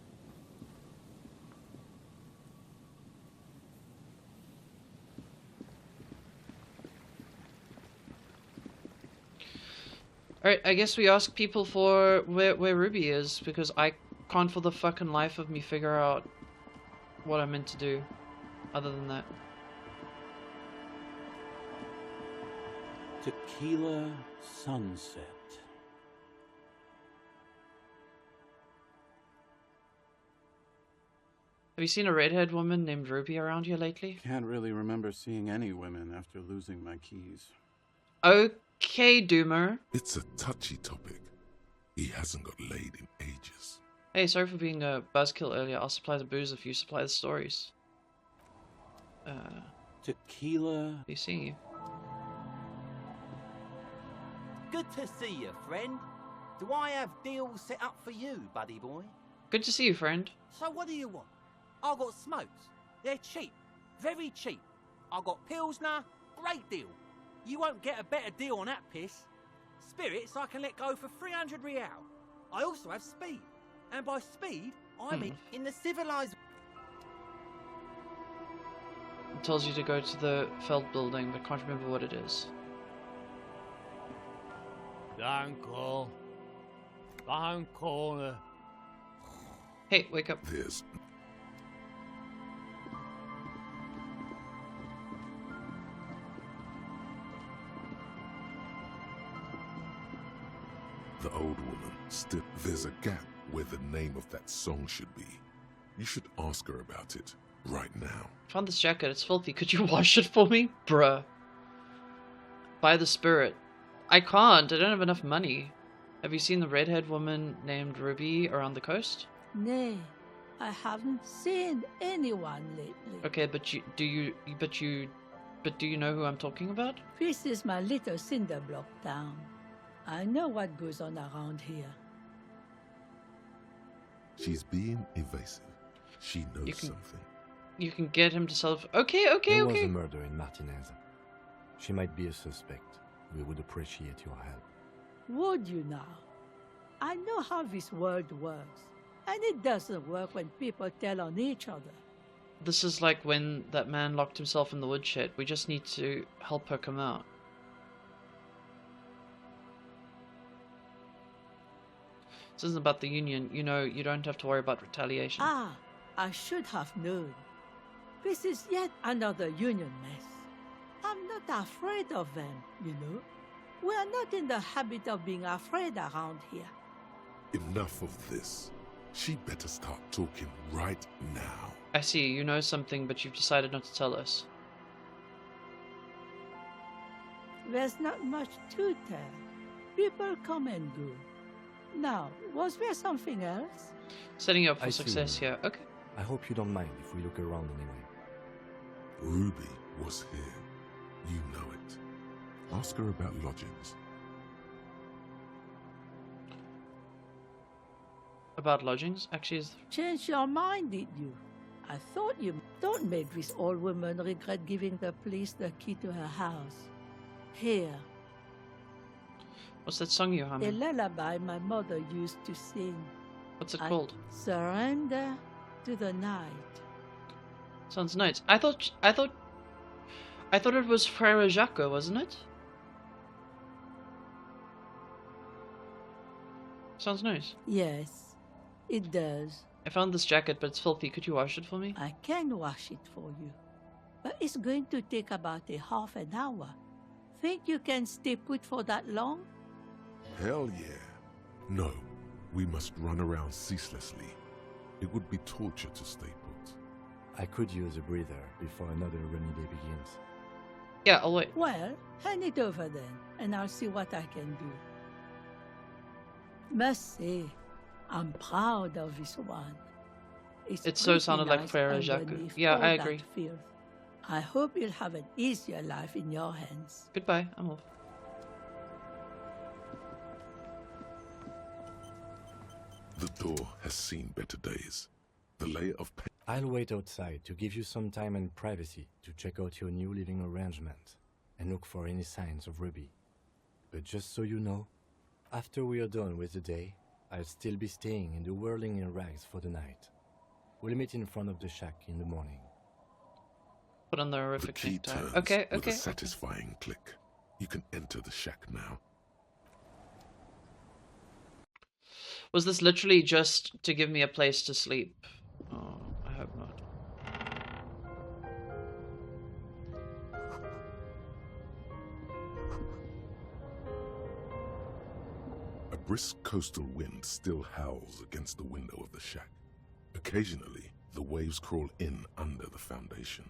Alright, I guess we ask people for where Ruby is, because I can't for the fucking life of me figure out what I'm meant to do, other than that. Tequila sunset. Have you seen a redhead woman named Ruby around here lately? Can't really remember seeing any women after losing my keys. Okay, Doomer. It's a touchy topic. He hasn't got laid in ages. Hey, sorry for being a buzzkill earlier. I'll supply the booze if you supply the stories. Tequila. He's seeing you. Good to see you, friend. Do I have deals set up for you, buddy boy? Good to see you, friend. So what do you want? I got smokes. They're cheap. Very cheap. I got Pilsner. Great deal. You won't get a better deal on that piss. Spirits I can let go for 300 real. I also have speed. And by speed, I mean in the civilized... It tells you to go to the Feld building, but can't remember what it is. Danko. Danko. Hey, wake up. There's... The old woman still... There's a gap where the name of that song should be. You should ask her about it right now. Found this jacket. It's filthy. Could you wash it for me? Bruh. By the spirit. I can't. I don't have enough money. Have you seen the redhead woman named Ruby around the coast? Nay, I haven't seen anyone lately. Okay, but do you know who I'm talking about? This is my little cinder block town. I know what goes on around here. She's being evasive. She knows something. You can get him to sell... Okay. There was a murder in Martinez. She might be a suspect. We would appreciate your help. Would you now? I know how this world works. And it doesn't work when people tell on each other. This is like when that man locked himself in the woodshed. We just need to help her come out. This isn't about the union. You know, you don't have to worry about retaliation. Ah, I should have known. This is yet another union mess. I'm not afraid of them, you know. We are not in the habit of being afraid around here. Enough of this. She better start talking right now. I see, you know something, but you've decided not to tell us. There's not much to tell. People come and go. Now, was there something else? Setting you up for I see. success here. Okay. I hope you don't mind if we look around anyway. Ruby was here. You know it. Ask her about lodgings. About lodgings? Actually, Change your mind, did you? I thought you don't make this old woman regret giving the police the key to her house. Here, what's that song you're a humming? lullaby my mother used to sing. What's it I called? Surrender to the night. Sounds nice. I thought it was Frere Jacques, wasn't it? Sounds nice. Yes, it does. I found this jacket, but it's filthy. Could you wash it for me? I can wash it for you. But it's going to take about a half an hour. Think you can stay put for that long? Hell yeah. No, we must run around ceaselessly. It would be torture to stay put. I could use a breather before another rainy day begins. Yeah, I'll wait. Well, hand it over then, and I'll see what I can do. Must say, I'm proud of this one. It so sounded like Frere Jacques. Yeah, I agree. Filth. I hope you'll have an easier life in your hands. Goodbye, I'm off. The door has seen better days. The layer of paint. I'll wait outside to give you some time and privacy to check out your new living arrangement and look for any signs of Ruby. But just so you know, after we are done with the day, I'll still be staying in the whirling in rags for the night. We'll meet in front of the shack in the morning. Put on the The horrific key necktie. turns Okay, with okay. a satisfying click. You can enter the shack now. Was this literally just to give me a place to sleep? Oh, I hope not. A brisk coastal wind still howls against the window of the shack. Occasionally, the waves crawl in under the foundation,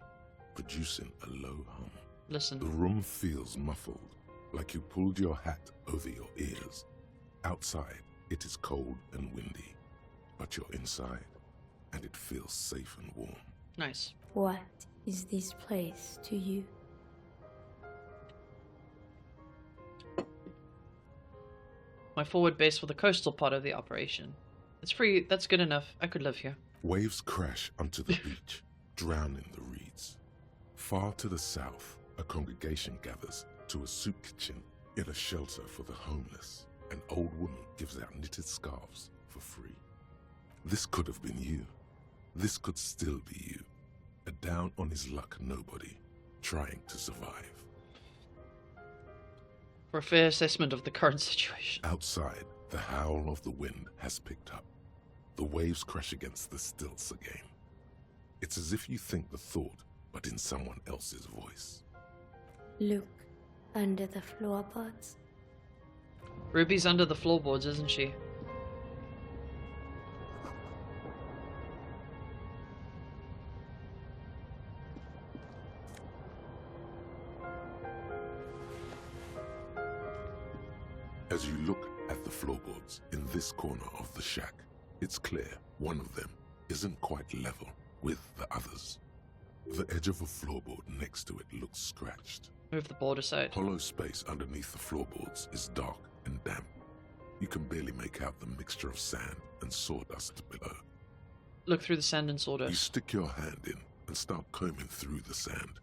producing a low hum. Listen. The room feels muffled, like you pulled your hat over your ears. Outside, it is cold and windy, but you're inside, and it feels safe and warm. Nice. What is this place to you? My forward base for the coastal part of the operation. It's free. That's good enough. I could live here. Waves crash onto the beach, drowning the reeds. Far to the south, a congregation gathers to a soup kitchen in a shelter for the homeless. An old woman gives out knitted scarves for free. This could have been you. This could still be you. A down on his luck nobody, trying to survive. For a fair assessment of the current situation. Outside, the howl of the wind has picked up. The waves crash against the stilts again. It's as if you think the thought, but in someone else's voice. Look under the floorboards. Ruby's under the floorboards, isn't she? As you look at the floorboards in this corner of the shack, it's clear one of them isn't quite level with the others. The edge of a floorboard next to it looks scratched. Move the board aside. Hollow space underneath the floorboards is dark and damp. You can barely make out the mixture of sand and sawdust below. Look through the sand and sawdust. You stick your hand in and start combing through the sand.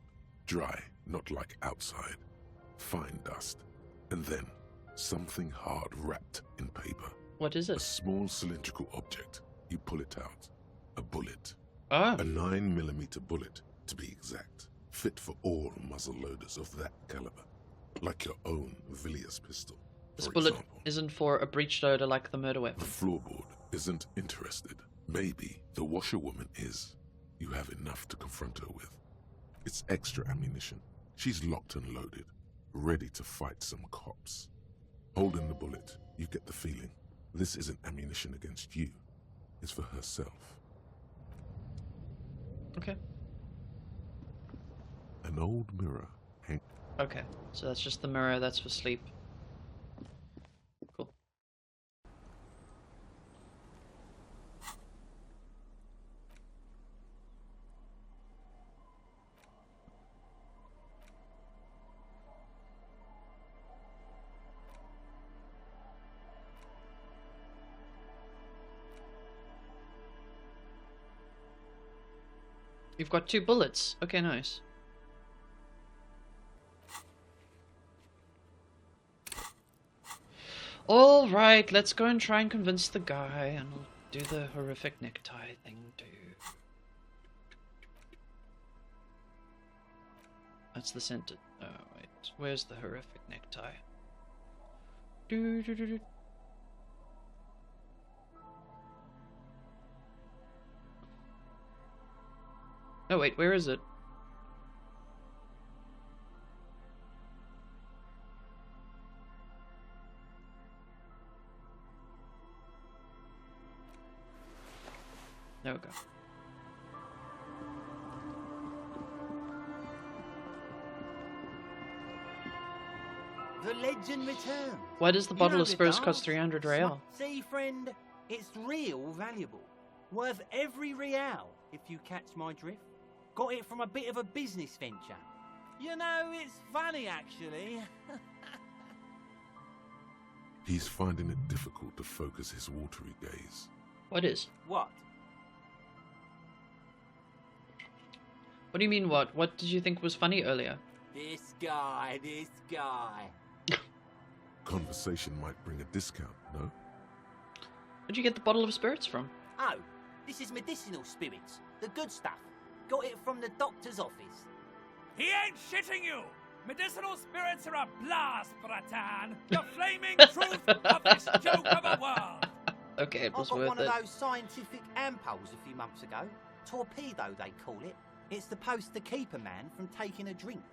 Dry, not like outside. Fine dust. And then something hard wrapped in paper. What is it? A small cylindrical object. You pull it out. A bullet. Ah. A 9mm bullet, to be exact. Fit for all muzzle loaders of that caliber. Like your own Villiers pistol. This bullet isn't for a breech loader like the murder weapon. The floorboard isn't interested. Maybe the washerwoman is. You have enough to confront her with. It's extra ammunition. She's locked and loaded. ready to fight some cops. Holding the bullet, you get the feeling this isn't ammunition against you. It's for herself. Okay. An old mirror. Okay, so that's just the mirror, that's for sleep. Cool. You've got 2 bullets. Okay, nice. Alright, let's go and try and convince the guy, and we'll do the horrific necktie thing too. That's the center. Oh, wait. Where's the horrific necktie? Do, do, do, do. Oh, wait, where is it? There we go. The legend returns. Why does the You bottle know of the spirits dance? cost 300 real? See, friend, it's real valuable. Worth every real, if you catch my drift. Got it from a bit of a business venture. You know, it's funny, actually. He's finding it difficult to focus his watery gaze. What is? What? What do you mean what? What did you think was funny earlier? This guy. Conversation might bring a discount, no? Where'd you get the bottle of spirits from? Oh, this is medicinal spirits. The good stuff. Got it from the doctor's office. He ain't shitting you! Medicinal spirits are a blast, Bratan! The flaming truth of this joke of a world! Okay, it was I got worth one it. of those scientific ampules a few months ago. Torpedo, they call it. It's supposed to keep a man from taking a drink.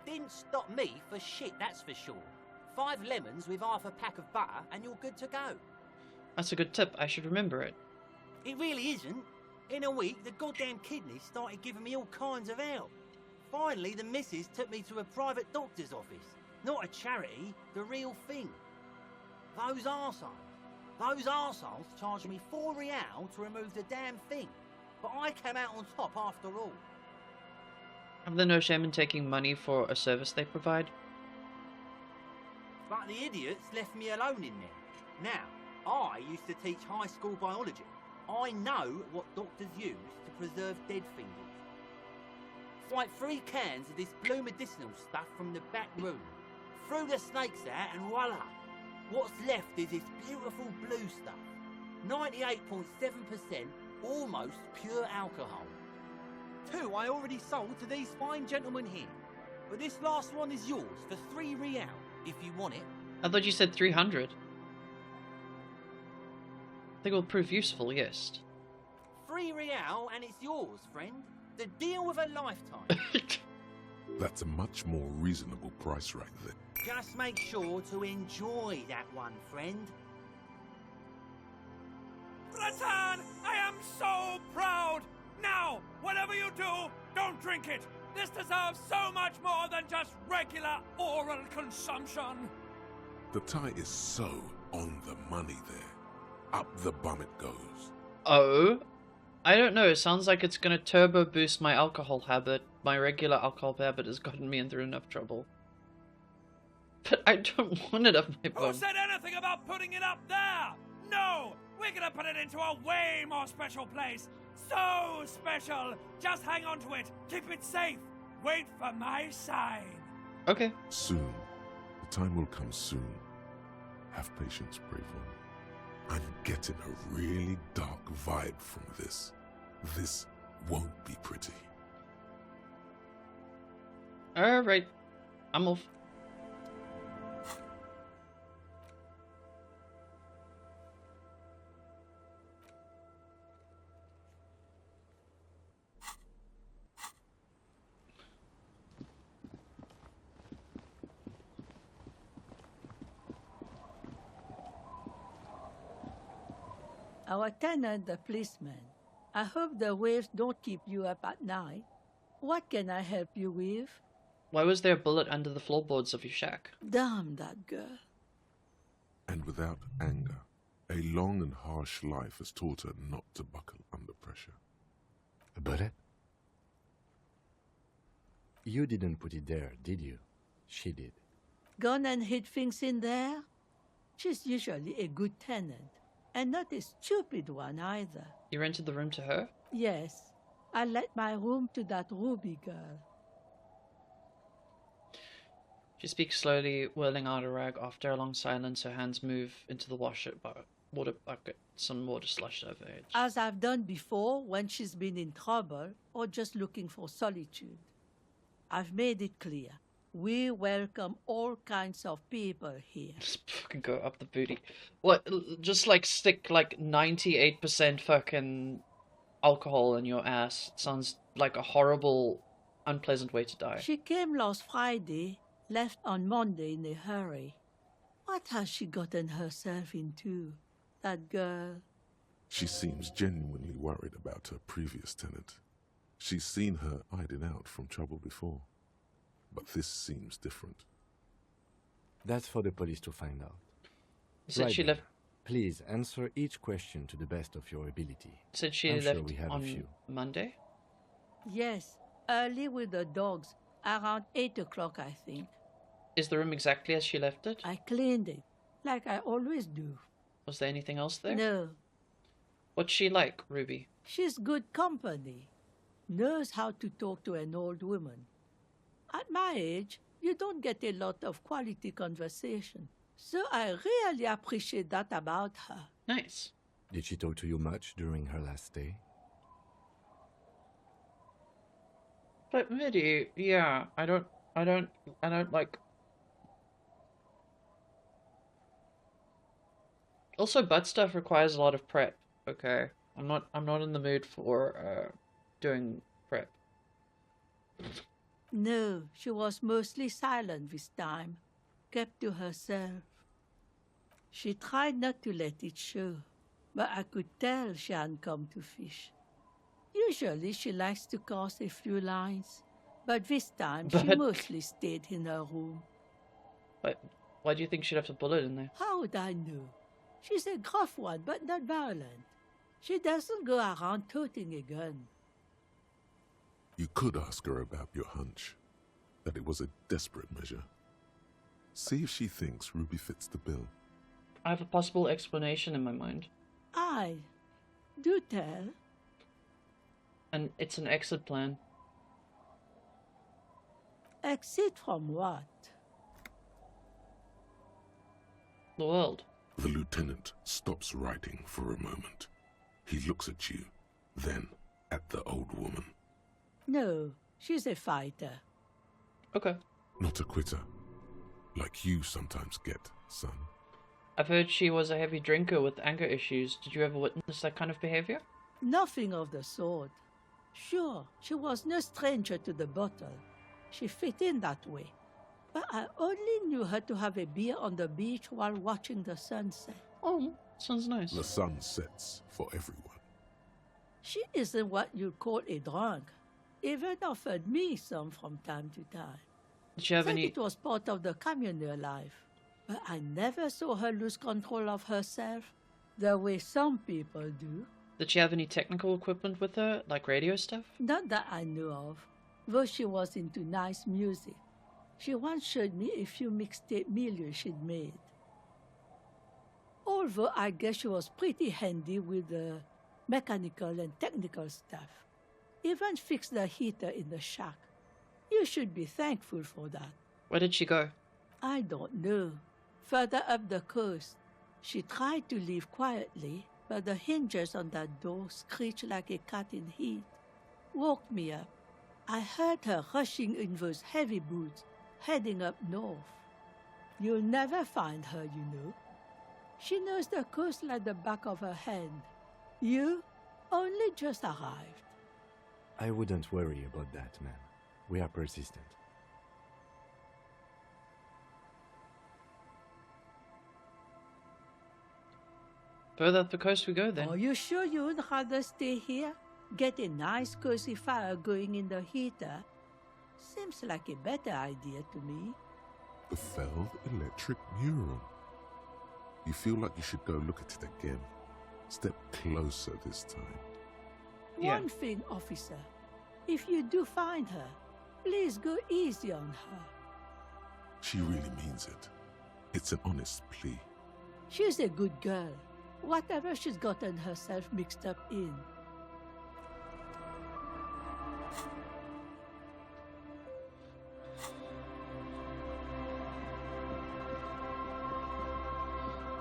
Didn't stop me for shit, that's for sure. 5 lemons with half a pack of butter and you're good to go. That's a good tip. I should remember it. It really isn't. In a week, the goddamn kidneys started giving me all kinds of help. Finally, the missus took me to a private doctor's office. Not a charity, the real thing. Those arseholes charged me 4 real to remove the damn thing. But I came out on top after all. Have they no shame in taking money for a service they provide? But the idiots left me alone in there. Now, I used to teach high school biology. I know what doctors use to preserve dead fingers. It's like 3 cans of this blue medicinal stuff from the back room. Threw the snakes out and voila! What's left is this beautiful blue stuff. 98.7% almost pure alcohol. 2 I already sold to these fine gentlemen here. But this last one is yours for 3 real, if you want it. I thought you said 300. I think it will prove useful, yes. 3 real and it's yours, friend. The deal of a lifetime. That's a much more reasonable price right there. Just make sure to enjoy that one, friend. Bratan, I am so proud! Now, whatever you do, don't drink it! This deserves so much more than just regular oral consumption! The tie is so on the money there. Up the bum it goes. Oh? I don't know, it sounds like it's gonna turbo boost my alcohol habit. My regular alcohol habit has gotten me through enough trouble. But I don't want it up my Who bum. said anything about putting it up there? No! We're gonna put it into a way more special place! So special! Just hang on to it! Keep it safe! Wait for my sign! Okay. Soon. The time will come soon. Have patience, brave one. I'm getting a really dark vibe from this. This won't be pretty. Alright. I'm off. Our tenant, the policeman. I hope the waves don't keep you up at night. What can I help you with? Why was there a bullet under the floorboards of your shack? Damn that girl. And without anger, a long and harsh life has taught her not to buckle under pressure. A bullet? You didn't put it there, did you? She did. Gone and hid things in there? She's usually a good tenant, and not a stupid one either. You rented the room to her? Yes, I let my room to that Ruby girl. She speaks slowly, whirling out a rag. After a long silence, her hands move into the water bucket, some water slushed over it. As I've done before when she's been in trouble or just looking for solitude. I've made it clear. We welcome all kinds of people here. Just fucking go up the booty. What? Just like stick like 98% fucking alcohol in your ass. It sounds like a horrible, unpleasant way to die. She came last Friday, left on Monday in a hurry. What has she gotten herself into, that girl? She seems genuinely worried about her previous tenant. She's seen her hiding out from trouble before. But this seems different. That's for the police to find out. Said she left. Please answer each question to the best of your ability. Said she I'm left sure we have on a few. Monday? Yes, early with the dogs, around 8 o'clock, I think. Is the room exactly as she left it? I cleaned it, like I always do. Was there anything else there? No. What's she like, Ruby? She's good company. Knows how to talk to an old woman. At my age, you don't get a lot of quality conversation. So I really appreciate that about her. Nice. Did she talk to you much during her last stay? But Midi, yeah, I don't like. Also, butt stuff requires a lot of prep. Okay, I'm not in the mood for doing prep. No, she was mostly silent this time, kept to herself. She tried not to let it show, but I could tell she hadn't come to fish. Usually she likes to cast a few lines, but this time she mostly stayed in her room. But why do you think she left a bullet in there? How would I know? She's a gruff one, but not violent. She doesn't go around toting a gun. You could ask her about your hunch, that it was a desperate measure. See if she thinks Ruby fits the bill. I have a possible explanation in my mind. Aye, do tell. And it's an exit plan. Exit from what? The world. The lieutenant stops writing for a moment. He looks at you, then at the old woman. No, she's a fighter. Okay. Not a quitter, like you sometimes get, son. I've heard she was a heavy drinker with anger issues. Did you ever witness that kind of behavior? Nothing of the sort. Sure, she was no stranger to the bottle. She fit in that way. But I only knew her to have a beer on the beach while watching the sunset. Oh, sounds nice. The sun sets for everyone. She isn't what you'd call a drunk. Even offered me some from time to time. Did she have Said any... it was part of the communal life. But I never saw her lose control of herself, the way some people do. Did she have any technical equipment with her, like radio stuff? Not that I know of, though she was into nice music. She once showed me a few mixtape milieu she'd made. Although I guess she was pretty handy with the mechanical and technical stuff. Even fixed the heater in the shack. You should be thankful for that. Where did she go? I don't know. Further up the coast. She tried to leave quietly, but the hinges on that door screeched like a cat in heat. Woke me up. I heard her rushing in those heavy boots, heading up north. You'll never find her, you know. She knows the coast like the back of her hand. You only just arrived. I wouldn't worry about that, man. We are persistent. Further up the coast we go then. Are you sure you would rather stay here? Get a nice cozy fire going in the heater? Seems like a better idea to me. The Feld electric mural. You feel like you should go look at it again. Step closer this time. One thing, officer. If you do find her, please go easy on her. She really means it. It's an honest plea. She's a good girl. Whatever she's gotten herself mixed up in.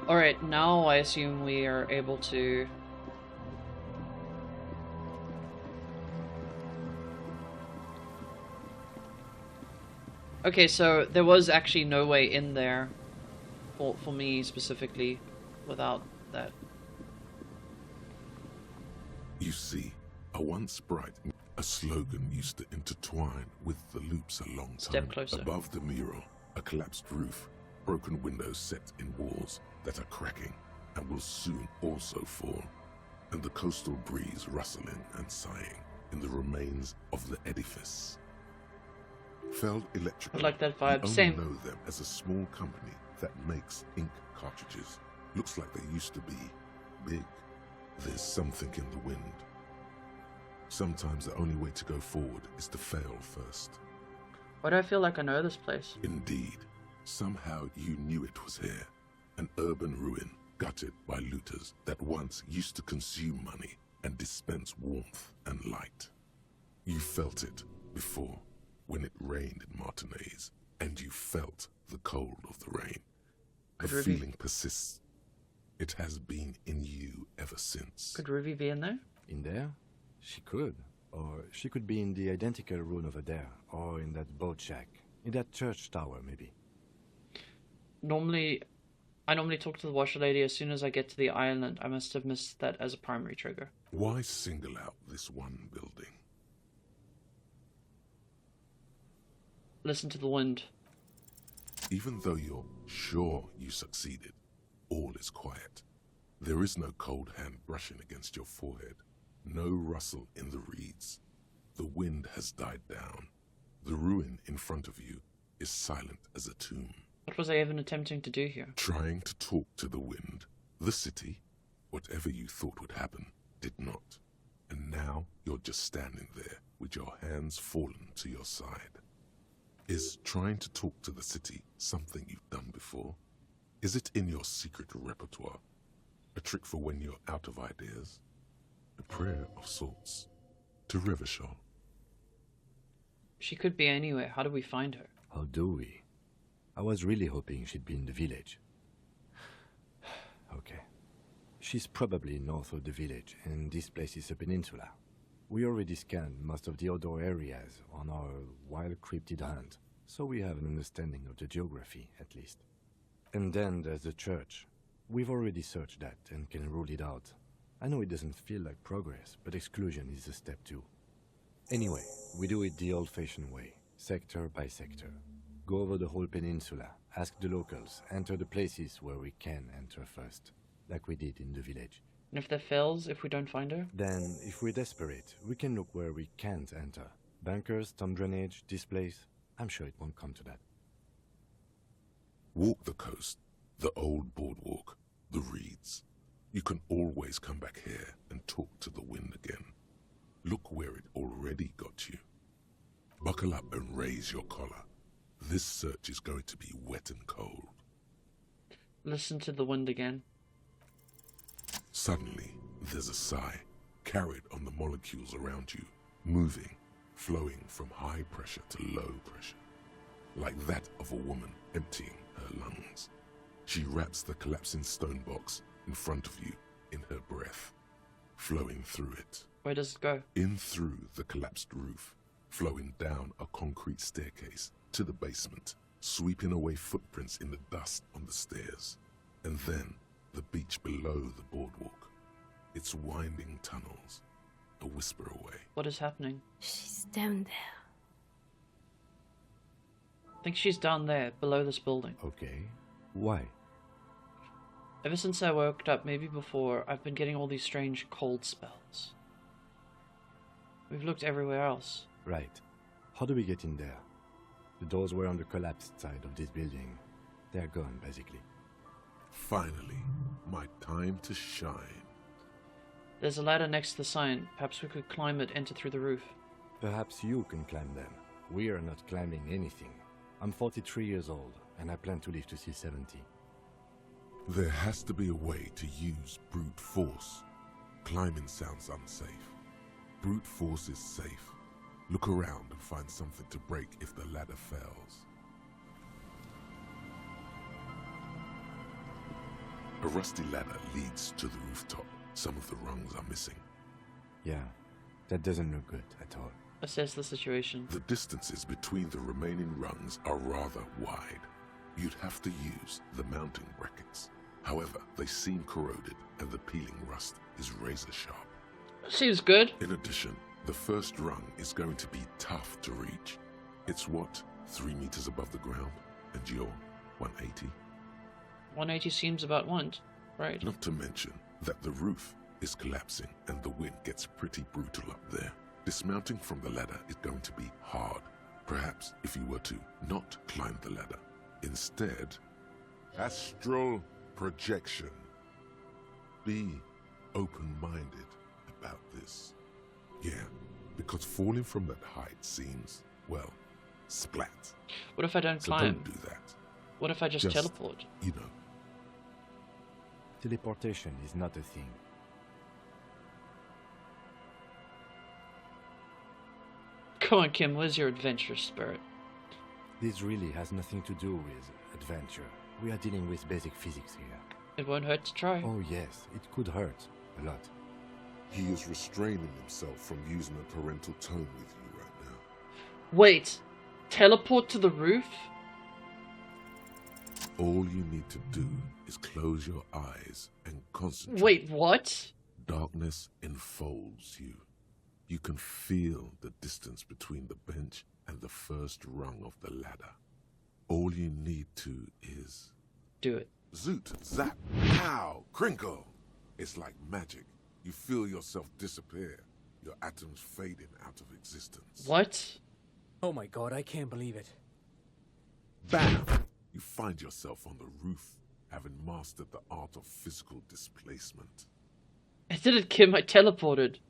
Alright, now I assume we are able to... Okay, so there was actually no way in there, for me specifically, without that. You see, a once bright, a slogan used to intertwine with the loops a long time. Step closer. Above the mural, a collapsed roof, broken windows set in walls that are cracking and will soon also fall, and the coastal breeze rustling and sighing in the remains of the edifice. Feld Electric. I like that vibe. We Same. only know them as a small company that makes ink cartridges. Looks like they used to be big. There's something in the wind. Sometimes the only way to go forward is to fail first. Why do I feel like I know this place? Indeed. Somehow you knew it was here. An urban ruin gutted by looters that once used to consume money and dispense warmth and light. You felt it before when it rained in Martinez, and you felt the cold of the rain. The Could Ruby- feeling persists. It has been in you ever since. Could Ruby be in there? In there? She could. Or she could be in the identical room over there, or in that boat shack. In that church tower, maybe. I normally talk to the washer lady as soon as I get to the island. I must have missed that as a primary trigger. Why single out this one building? Listen to the wind. Even though you're sure you succeeded, all is quiet. There is no cold hand brushing against your forehead, no rustle in the reeds. The wind has died down. The ruin in front of you is silent as a tomb. What was I even attempting to do here? Trying to talk to the wind. The city, whatever you thought would happen, did not. And now you're just standing there with your hands fallen to your side. Is trying to talk to the city something you've done before? Is it in your secret repertoire? A trick for when you're out of ideas? A prayer of sorts to Revachol. She could be anywhere. How do we find her? How do we? I was really hoping she'd be in the village. Okay. She's probably north of the village, and this place is a peninsula. We already scanned most of the outdoor areas on our wild cryptid hunt, so we have an understanding of the geography, at least. And then there's the church. We've already searched that and can rule it out. I know it doesn't feel like progress, but exclusion is a step too. Anyway, we do it the old-fashioned way, sector by sector. Go over the whole peninsula, ask the locals, enter the places where we can enter first, like we did in the village. And if that fails, if we don't find her? Then, if we're desperate, we can look where we can't enter. Bunkers, storm drainage, displays. I'm sure it won't come to that. Walk the coast, the old boardwalk, the reeds. You can always come back here and talk to the wind again. Look where it already got you. Buckle up and raise your collar. This search is going to be wet and cold. Listen to the wind again. Suddenly, there's a sigh, carried on the molecules around you, moving, flowing from high pressure to low pressure, like that of a woman emptying her lungs. She wraps the collapsing stone box in front of you in her breath, flowing through it. Where does it go? In through the collapsed roof, flowing down a concrete staircase to the basement, sweeping away footprints in the dust on the stairs, and then the beach below the boardwalk, its winding tunnels, a whisper away. What is happening? She's down there. I think she's down there, below this building. Okay. Why? Ever since I woke up, maybe before, I've been getting all these strange cold spells. We've looked everywhere else. Right. How do we get in there? The doors were on the collapsed side of this building. They're gone, basically. Finally, my time to shine. There's a ladder next to the sign. Perhaps we could climb it, enter through the roof. Perhaps you can climb them. We are not climbing anything. I'm 43 years old, and I plan to live to see 70. There has to be a way to use brute force. Climbing sounds unsafe. Brute force is safe. Look around and find something to break if the ladder fails. A rusty ladder leads to the rooftop. Some of the rungs are missing. Yeah, that doesn't look good at all. Assess the situation. The distances between the remaining rungs are rather wide. You'd have to use the mounting brackets. However, they seem corroded and the peeling rust is razor sharp. Seems good. In addition, the first rung is going to be tough to reach. It's what, 3 meters above the ground? And you're 180? 180 seems about right? Not to mention that the roof is collapsing and the wind gets pretty brutal up there. Dismounting from the ladder is going to be hard. Perhaps if you were to not climb the ladder. Instead, astral projection. Be open-minded about this. Yeah, because falling from that height seems, well, splat. What if I don't So climb? don't do that. What if I just teleport? You know. Teleportation is not a thing. Come on, Kim, where's your adventurous spirit? This really has nothing to do with adventure. We are dealing with basic physics here. It won't hurt to try. Oh yes, it could hurt. A lot. He is restraining himself from using a parental tone with you right now. Wait, teleport to the roof? All you need to do is close your eyes and concentrate. Wait, what? Darkness enfolds you. You can feel the distance between the bench and the first rung of the ladder. All you need to is... do it. Zoot, zap, pow, crinkle. It's like magic. You feel yourself disappear, your atoms fading out of existence. What? Oh my god, I can't believe it. Bam! You find yourself on the roof, having mastered the art of physical displacement. I didn't, Kim, I teleported.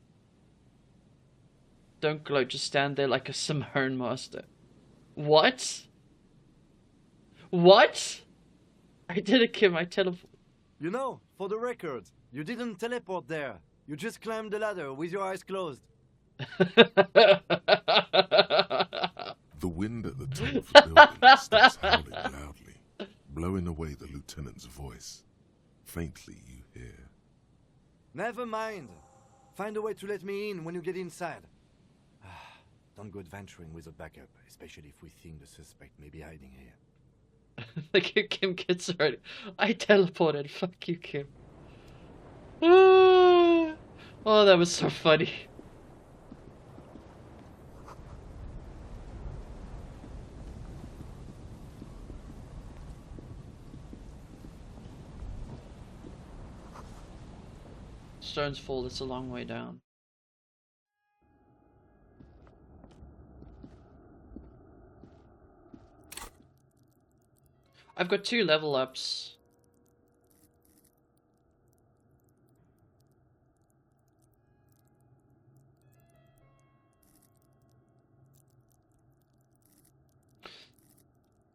Don't gloat, just stand there like a Cimarron master. What? What? I didn't, Kim, I teleported. You know, for the record, you didn't teleport there. You just climbed the ladder with your eyes closed. The wind at the top of the building starts howling loudly, blowing away the lieutenant's voice. Faintly you hear. Never mind. Find a way to let me in when you get inside. Don't go adventuring with a backup, especially if we think the suspect may be hiding here. Like Kim gets already. I teleported. Fuck you, Kim. Oh, that was so funny. Stones Fall, it's a long way down. I've got 2 level ups.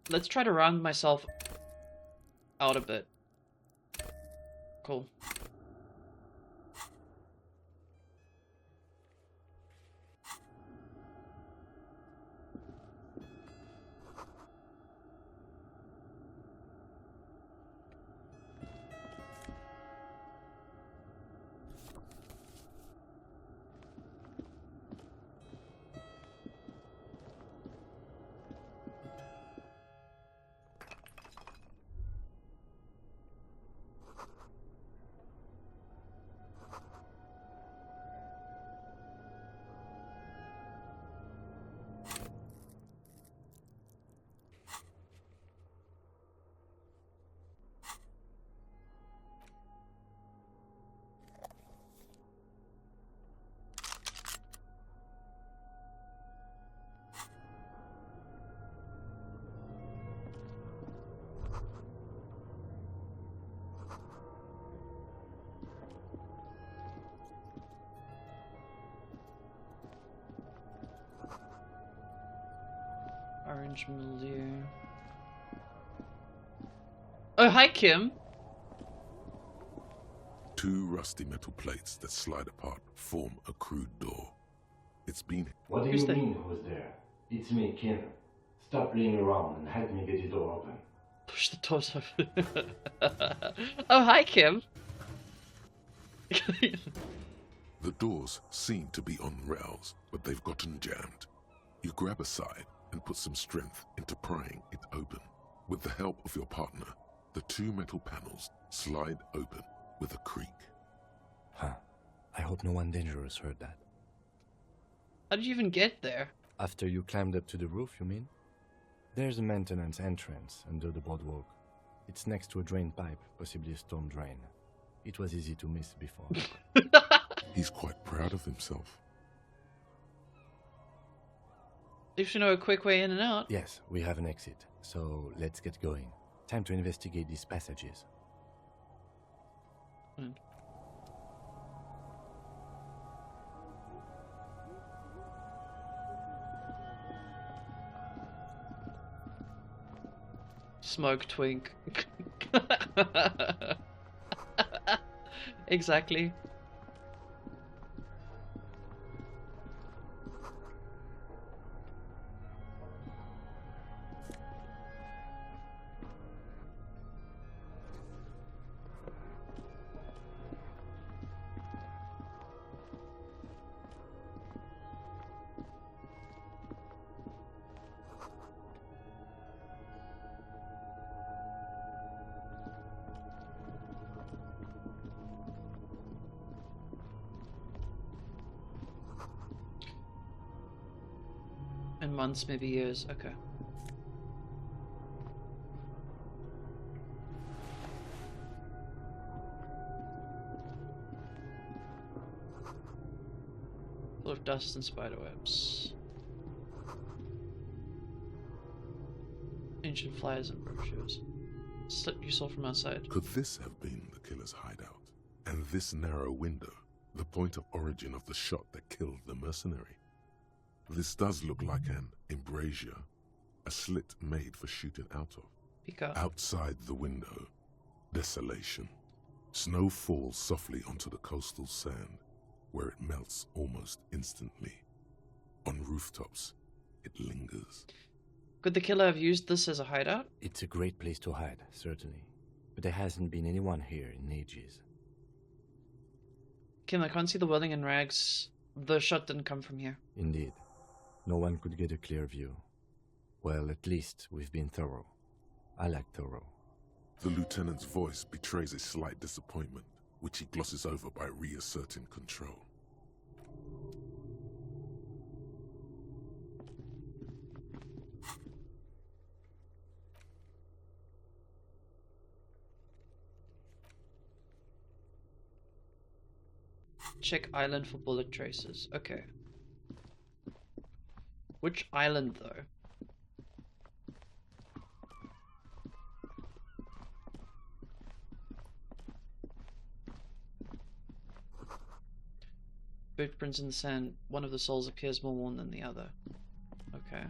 Let's try to round myself out a bit. Cool. Orange mildew. Oh, hi, Kim. Two rusty metal plates that slide apart form a crude door. It's been... What do you mean, who's there? It's me, Kim. Stop playing around and help me get the door open. Push the doors open. Oh, hi, Kim. The doors seem to be on rails, but they've gotten jammed. You grab a side and put some strength into prying it open. With the help of your partner, the two metal panels slide open with a creak. Huh. I hope no one dangerous heard that. How did you even get there? After you climbed up to the roof, you mean? There's a maintenance entrance under the boardwalk. It's next to a drain pipe, possibly a storm drain. It was easy to miss before. He's quite proud of himself. If you know a quick way in and out. Yes, we have an exit, so let's get going. Time to investigate these passages. Smoke twink. Exactly. In months, maybe years. Okay. Full of dust and spiderwebs. Ancient flyers and brochures. Slip you saw from outside. Could this have been the killer's hideout? And this narrow window, the point of origin of the shot that killed the mercenary? This does look like an embrasure, a slit made for shooting out of. Outside the window, desolation. Snow falls softly onto the coastal sand, where it melts almost instantly. On rooftops, it lingers. Could the killer have used this as a hideout? It's a great place to hide, certainly. But there hasn't been anyone here in ages. Kim, I can't see the welding in rags. The shot didn't come from here. Indeed. No one could get a clear view. Well, at least we've been thorough. I like thorough. The lieutenant's voice betrays a slight disappointment, which he glosses over by reasserting control. Check island for bullet traces. Okay. Which island, though? Footprints in the sand. One of the souls appears more worn than the other. Okay.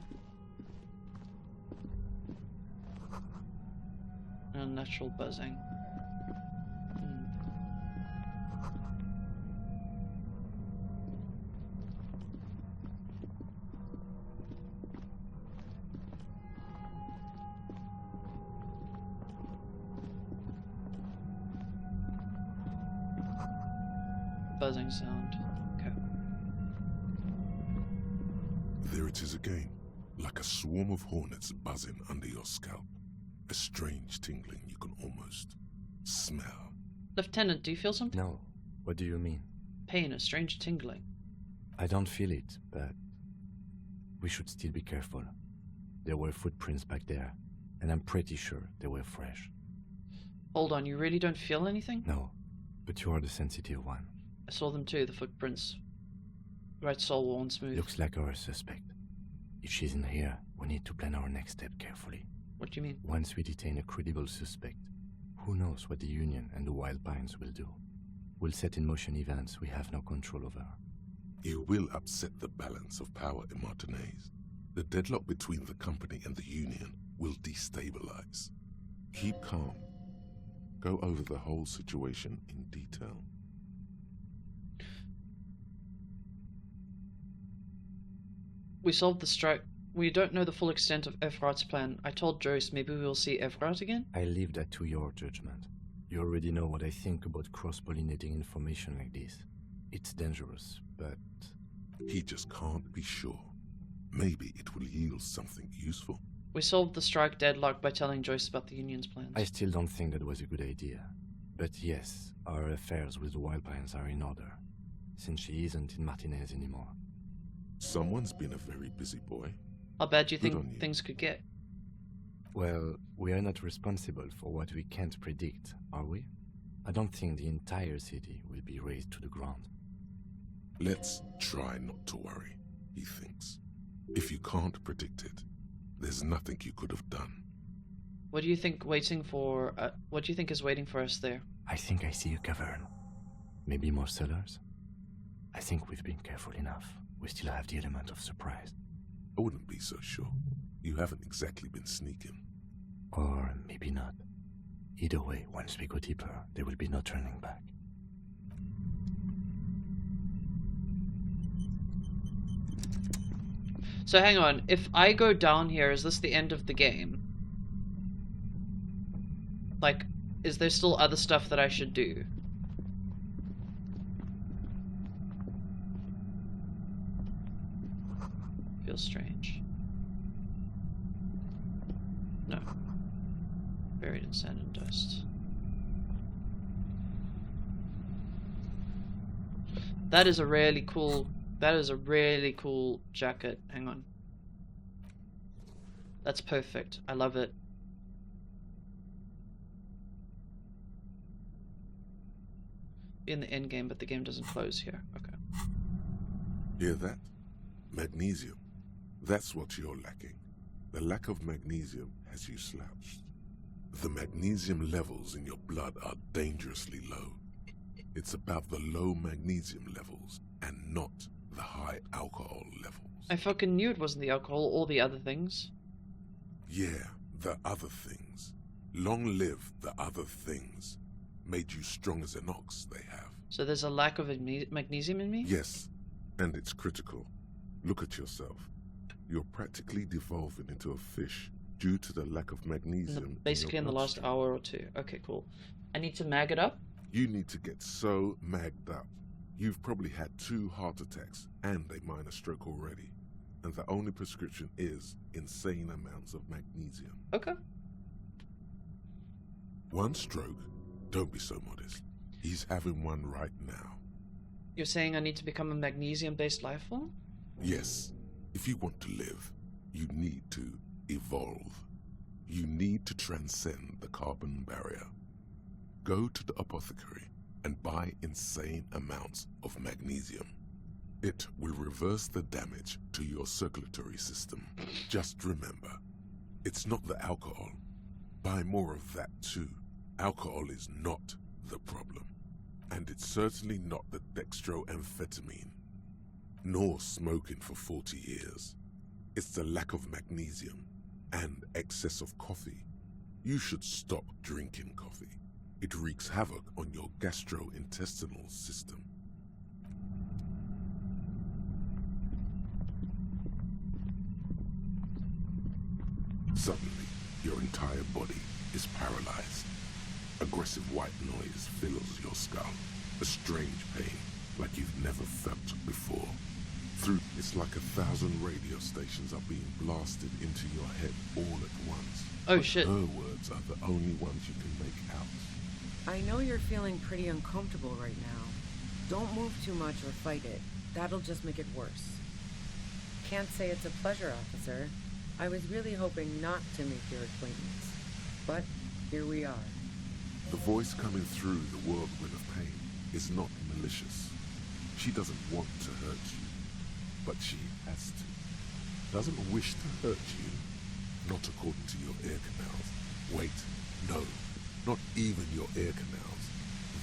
Unnatural buzzing. Buzzing sound. Okay. There it is again, like a swarm of hornets buzzing under your scalp. A strange tingling you can almost smell. Lieutenant, do you feel something? No. What do you mean? Pain, a strange tingling. I don't feel it, but we should still be careful. There were footprints back there, and I'm pretty sure they were fresh. Hold on, you really don't feel anything? No, but you are the sensitive one. I saw them too, the footprints. Right sole worn smooth. Looks like our suspect. If she's in here, we need to plan our next step carefully. What do you mean? Once we detain a credible suspect, who knows what the Union and the Wild Pines will do? We'll set in motion events we have no control over. You will upset the balance of power in Martinez. The deadlock between the company and the union will destabilize. Keep calm. Go over the whole situation in detail. We solved the strike. We don't know the full extent of Ephrat's plan. I told Joyce maybe we'll see Ephrat again? I leave that to your judgment. You already know what I think about cross-pollinating information like this. It's dangerous, but... He just can't be sure. Maybe it will yield something useful. We solved the strike deadlock by telling Joyce about the union's plans. I still don't think that was a good idea. But yes, our affairs with the Wild Pines are in order, since she isn't in Martinez anymore. Someone's been a very busy boy. How bad do you think things could get? Well, we are not responsible for what we can't predict, are we? I don't think the entire city will be razed to the ground. Let's try not to worry, he thinks. If you can't predict it, there's nothing you could have done. What do you think what do you think is waiting for us there? I think I see a cavern. Maybe more cellars? I think we've been careful enough. We still have the element of surprise. I wouldn't be so sure. You haven't exactly been sneaking. Or maybe not. Either way, once we go deeper, there will be no turning back. So hang on, if I go down here, is this the end of the game? Like, is there still other stuff that I should do? Feels strange. No. Buried in sand and dust. That is a really cool jacket. Hang on. That's perfect. I love it. In the end game, but the game doesn't close here. Okay. Hear that? Magnesium. That's what you're lacking. The lack of magnesium has you slouched. The magnesium levels in your blood are dangerously low. It's about the low magnesium levels and not the high alcohol levels. I fucking knew it wasn't the alcohol or the other things. Yeah, the other things. Long live the other things. Made you strong as an ox, they have. So there's a lack of magnesium in me? Yes, and it's critical. Look at yourself. You're practically devolving into a fish due to the lack of magnesium. Basically in the last hour or two. Okay, cool. I need to mag it up? You need to get so magged up. You've probably had 2 heart attacks and a minor stroke already. And the only prescription is insane amounts of magnesium. Okay. 1 stroke? Don't be so modest. He's having one right now. You're saying I need to become a magnesium-based life form? Yes. If you want to live, you need to evolve. You need to transcend the carbon barrier. Go to the apothecary and buy insane amounts of magnesium. It will reverse the damage to your circulatory system. Just remember, it's not the alcohol. Buy more of that too. Alcohol is not the problem. And it's certainly not the dextroamphetamine. Nor smoking for 40 years. It's the lack of magnesium and excess of coffee. You should stop drinking coffee. It wreaks havoc on your gastrointestinal system. Suddenly, your entire body is paralyzed. Aggressive white noise fills your skull. A strange pain, like you've never felt before. It's like 1,000 radio stations are being blasted into your head all at once. Oh, but shit. Her words are the only ones you can make out. I know you're feeling pretty uncomfortable right now. Don't move too much or fight it. That'll just make it worse. Can't say it's a pleasure, officer. I was really hoping not to make your acquaintance. But here we are. The voice coming through the whirlwind of pain is not malicious. She doesn't want to hurt you, but she has to. Doesn't wish to hurt you, not according to your ear canals. Wait, no, not even your ear canals.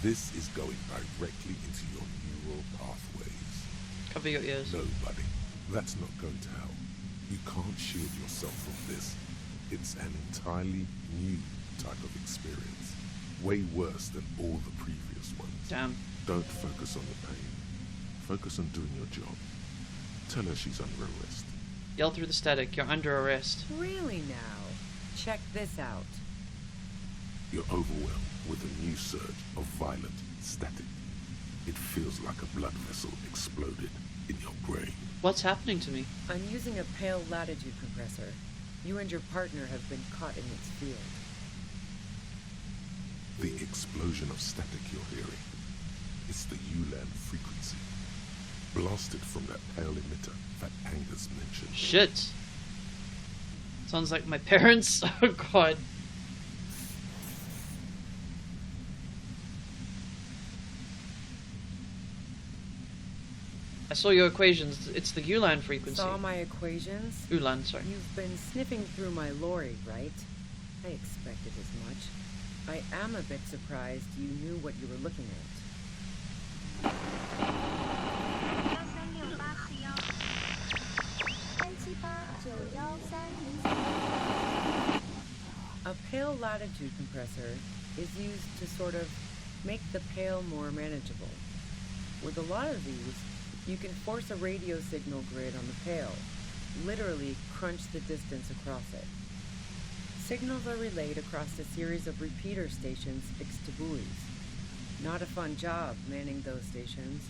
This is going directly into your neural pathways. Cover your ears. No, buddy, that's not going to help. You can't shield yourself from this. It's an entirely new type of experience. Way worse than all the previous ones. Damn. Don't focus on the pain. Focus on doing your job. Tell her she's under arrest. Yell through the static. You're under arrest. Really now? Check this out. You're overwhelmed with a new surge of violent static. It feels like a blood vessel exploded in your brain. What's happening to me? I'm using a pale latitude compressor. You and your partner have been caught in its field. The explosion of static you're hearing. It's the ULAN frequency. Blasted from that pale emitter that Angus mentioned. Shit. Sounds like my parents. Oh god. I saw your equations. It's the ULAN frequency. Saw my equations? ULAN, sorry. You've been sniffing through my lorry, right? I expected as much. I am a bit surprised you knew what you were looking at. A pale latitude compressor is used to sort of make the pale more manageable. With a lot of these, you can force a radio signal grid on the pale, literally crunch the distance across it. Signals are relayed across a series of repeater stations fixed to buoys. Not a fun job manning those stations.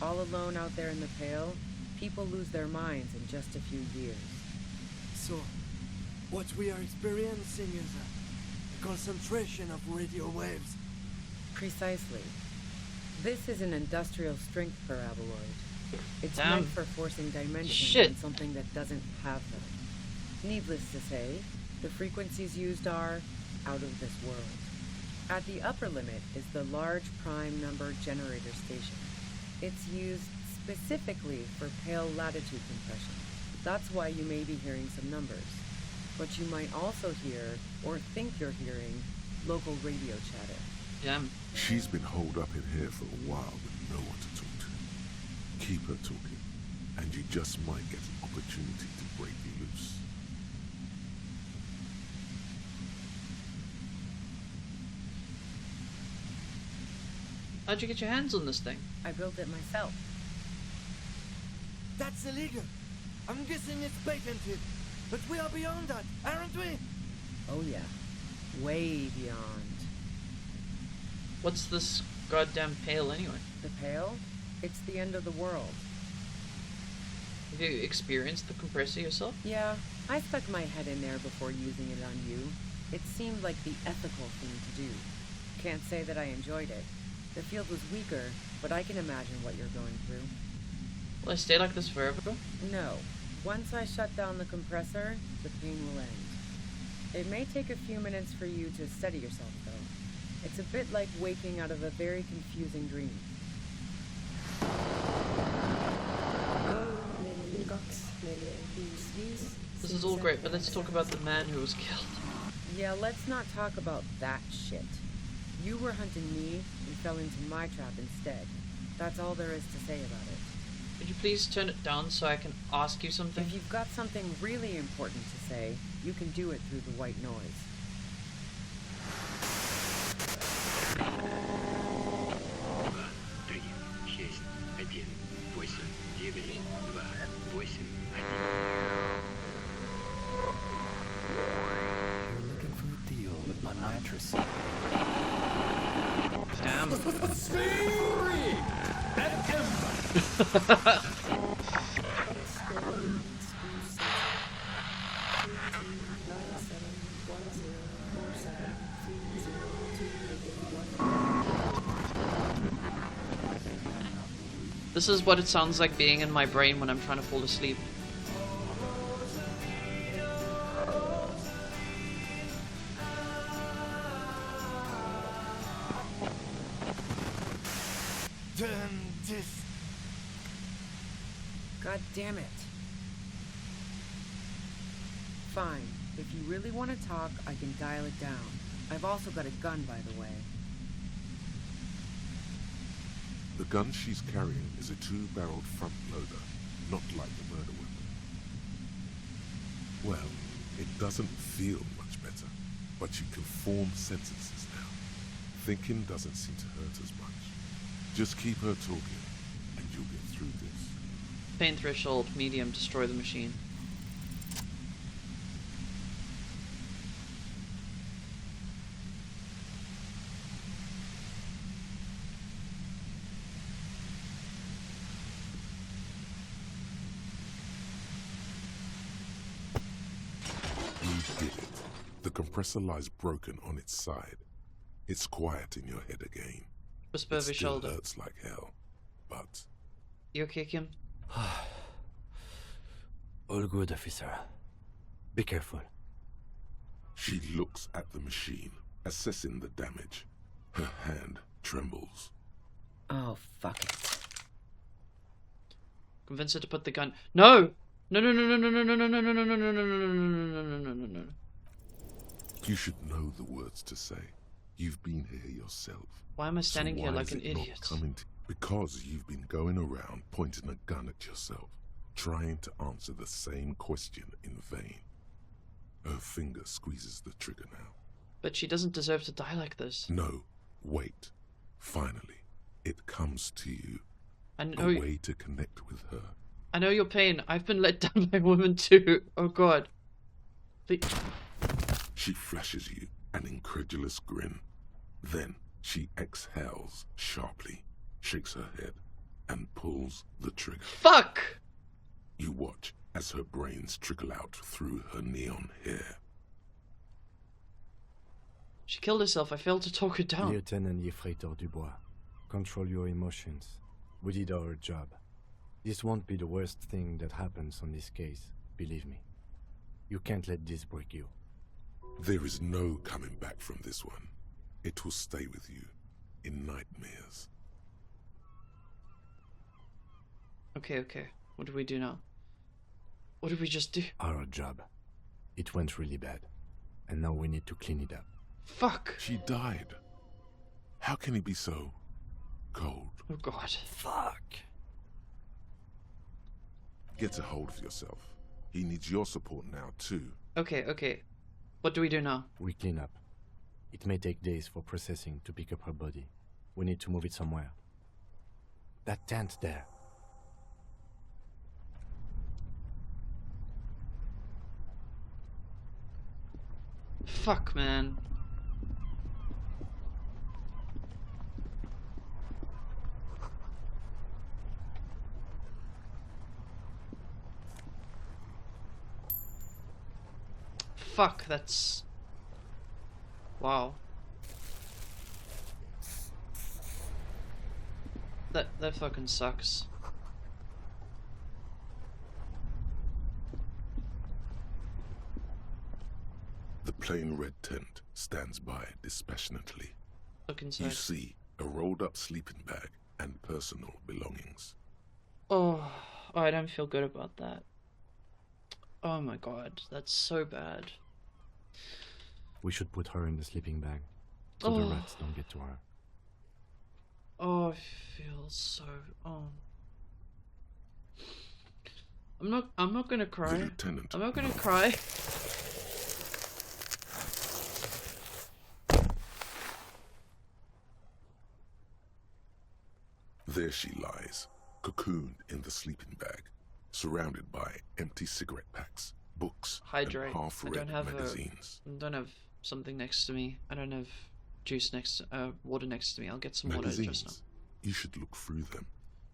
All alone out there in the pale, people lose their minds in just a few years. So, what we are experiencing is a concentration of radio waves. Precisely. This is an industrial strength paraboloid. It's Damn. meant for forcing dimensions Shit. on something that doesn't have them. Needless to say, the frequencies used are out of this world. At the upper limit is the large prime number generator station. It's used specifically for pale latitude compression. That's why you may be hearing some numbers. But you might also hear, or think you're hearing, local radio chatter. Damn. She's been holed up in here for a while with no one to talk to. Keep her talking, and you just might get an opportunity to break you loose. How'd you get your hands on this thing? I built it myself. That's illegal. I'm guessing it's patented. But we are beyond that, aren't we? Oh yeah. Way beyond. What's this goddamn pale anyway? The pale? It's the end of the world. Have you experienced the compressor yourself? Yeah, I stuck my head in there before using it on you. It seemed like the ethical thing to do. Can't say that I enjoyed it. The field was weaker, but I can imagine what you're going through. Will I stay like this forever? No. Once I shut down the compressor, the pain will end. It may take a few minutes for you to steady yourself, though. It's a bit like waking out of a very confusing dream. This is all great, but let's talk about the man who was killed. Yeah, let's not talk about that shit. You were hunting me and fell into my trap instead. That's all there is to say about it. Could you please turn it down so I can ask you something? If you've got something really important to say, you can do it through the white noise. You're looking for a deal with my mattress. Damn. This is what it sounds like being in my brain when I'm trying to fall asleep. God damn it. Fine. If you really want to talk, I can dial it down. I've also got a gun, by the way. The gun she's carrying is a 2-barreled front loader, not like the murder weapon. Well, it doesn't feel much better, but you can form sentences now. Thinking doesn't seem to hurt as much. Just keep her talking, and you'll get through this. Pain threshold, medium, destroy the machine. You did it. The compressor lies broken on its side. It's quiet in your head again. Whisper over It still shoulder. hurts like hell, but... You okay, Kim? All good, officer. Be careful. She looks at the machine, assessing the damage. Her hand trembles. Oh, fuck it. Convince her to put the gun. No! No, no, no, no, no, no, no, no, no, no, no, no, no, no, no, no, no, no, no. You should know the words to say. You've been here yourself. Why am I standing here like an idiot? Because you've been going around pointing a gun at yourself, trying to answer the same question in vain. Her finger squeezes the trigger now. But she doesn't deserve to die like this. No, wait. Finally, it comes to you. I know A way to connect with her. I know your pain. I've been let down by women too. Oh god. She flashes you an incredulous grin. Then she exhales sharply, shakes her head, and pulls the trigger. Fuck! You watch as her brains trickle out through her neon hair. She killed herself. I failed to talk her down. Lieutenant Yefreitor Dubois, control your emotions. We did our job. This won't be the worst thing that happens on this case, believe me. You can't let this break you. There is no coming back from this one. It will stay with you in nightmares. Okay, okay. What do we do now? What did we just do? Our job. It went really bad. And now we need to clean it up. Fuck! She died. How can he be so cold? Oh god. Fuck! Get a hold of yourself. He needs your support now, too. Okay, okay. What do we do now? We clean up. It may take days for processing to pick up her body. We need to move it somewhere. That tent there. Fuck, man. Fuck, that's... Wow. That fucking sucks. The plain red tent stands by dispassionately. Look inside. You see a rolled up sleeping bag and personal belongings. Oh, I don't feel good about that. Oh my god, that's so bad. We should put her in the sleeping bag, so the rats don't get to her. Oh, I feel so... Oh. I'm not gonna cry. The lieutenant. I'm not gonna cry. There she lies, cocooned in the sleeping bag, surrounded by empty cigarette packs, books, Hydrate. and half-read magazines. I don't have something next to me. I don't have juice next to, water next to me. I'll get some water Magazines. just now. You should look through them.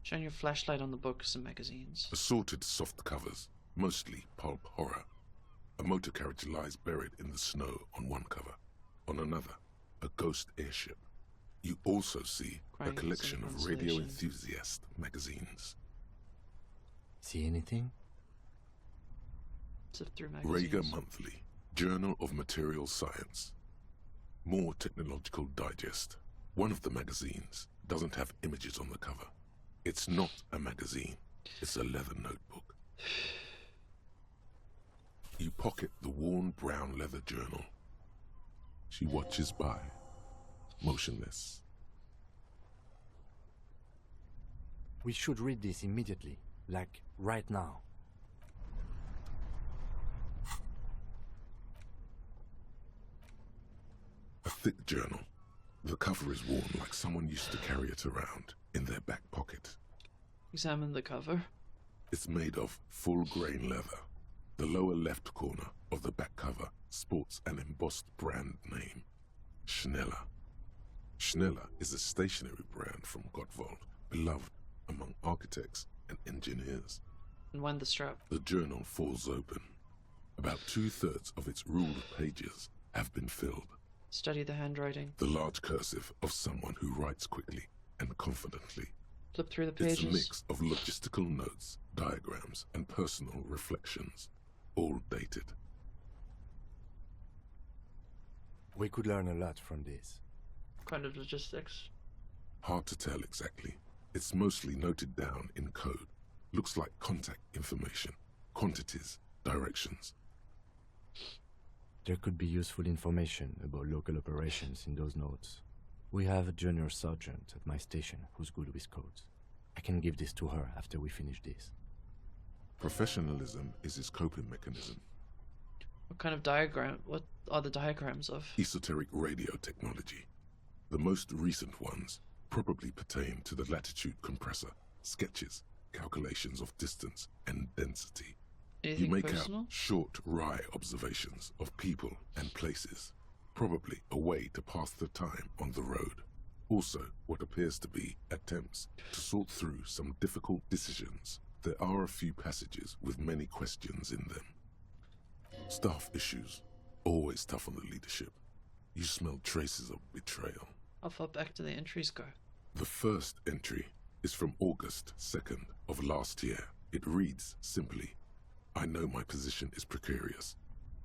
Shine your flashlight on the books and magazines. Assorted soft covers, mostly pulp horror. A motor carriage lies buried in the snow on one cover. On another, a ghost airship. You also see a collection of radio enthusiast magazines. See anything? Sift through magazines. Rager Monthly, Journal of Material Science. More Technological Digest. One of the magazines doesn't have images on the cover. It's not a magazine. It's a leather notebook. You pocket the worn brown leather journal. She watches by, motionless. We should read this immediately, like right now. thick journal. The cover is worn like someone used to carry it around in their back pocket. Examine the cover. It's made of full-grain leather. The lower left corner of the back cover sports an embossed brand name, Schneller. Schneller is a stationery brand from Gottwald, beloved among architects and engineers. And wind the strap. The journal falls open. About 2/3 of its ruled pages have been filled. Study the handwriting. The large cursive of someone who writes quickly and confidently. Flip through the pages. It's a mix of logistical notes, diagrams, and personal reflections, all dated. We could learn a lot from this. Kind of logistics. Hard to tell exactly. It's mostly noted down in code. Looks like contact information, quantities, directions. There could be useful information about local operations in those notes. We have a junior sergeant at my station who's good with codes. I can give this to her after we finish this. Professionalism is his coping mechanism. What kind of diagram? What are the diagrams of? Esoteric radio technology. The most recent ones probably pertain to the latitude compressor, sketches, calculations of distance and density. Anything you make personal? out short, wry observations of people and places, probably a way to pass the time on the road. Also, what appears to be attempts to sort through some difficult decisions. There are a few passages with many questions in them. Staff issues, always tough on the leadership. You smell traces of betrayal. How far back do the entries go? The first entry is from August 2nd of last year. It reads simply, I know my position is precarious.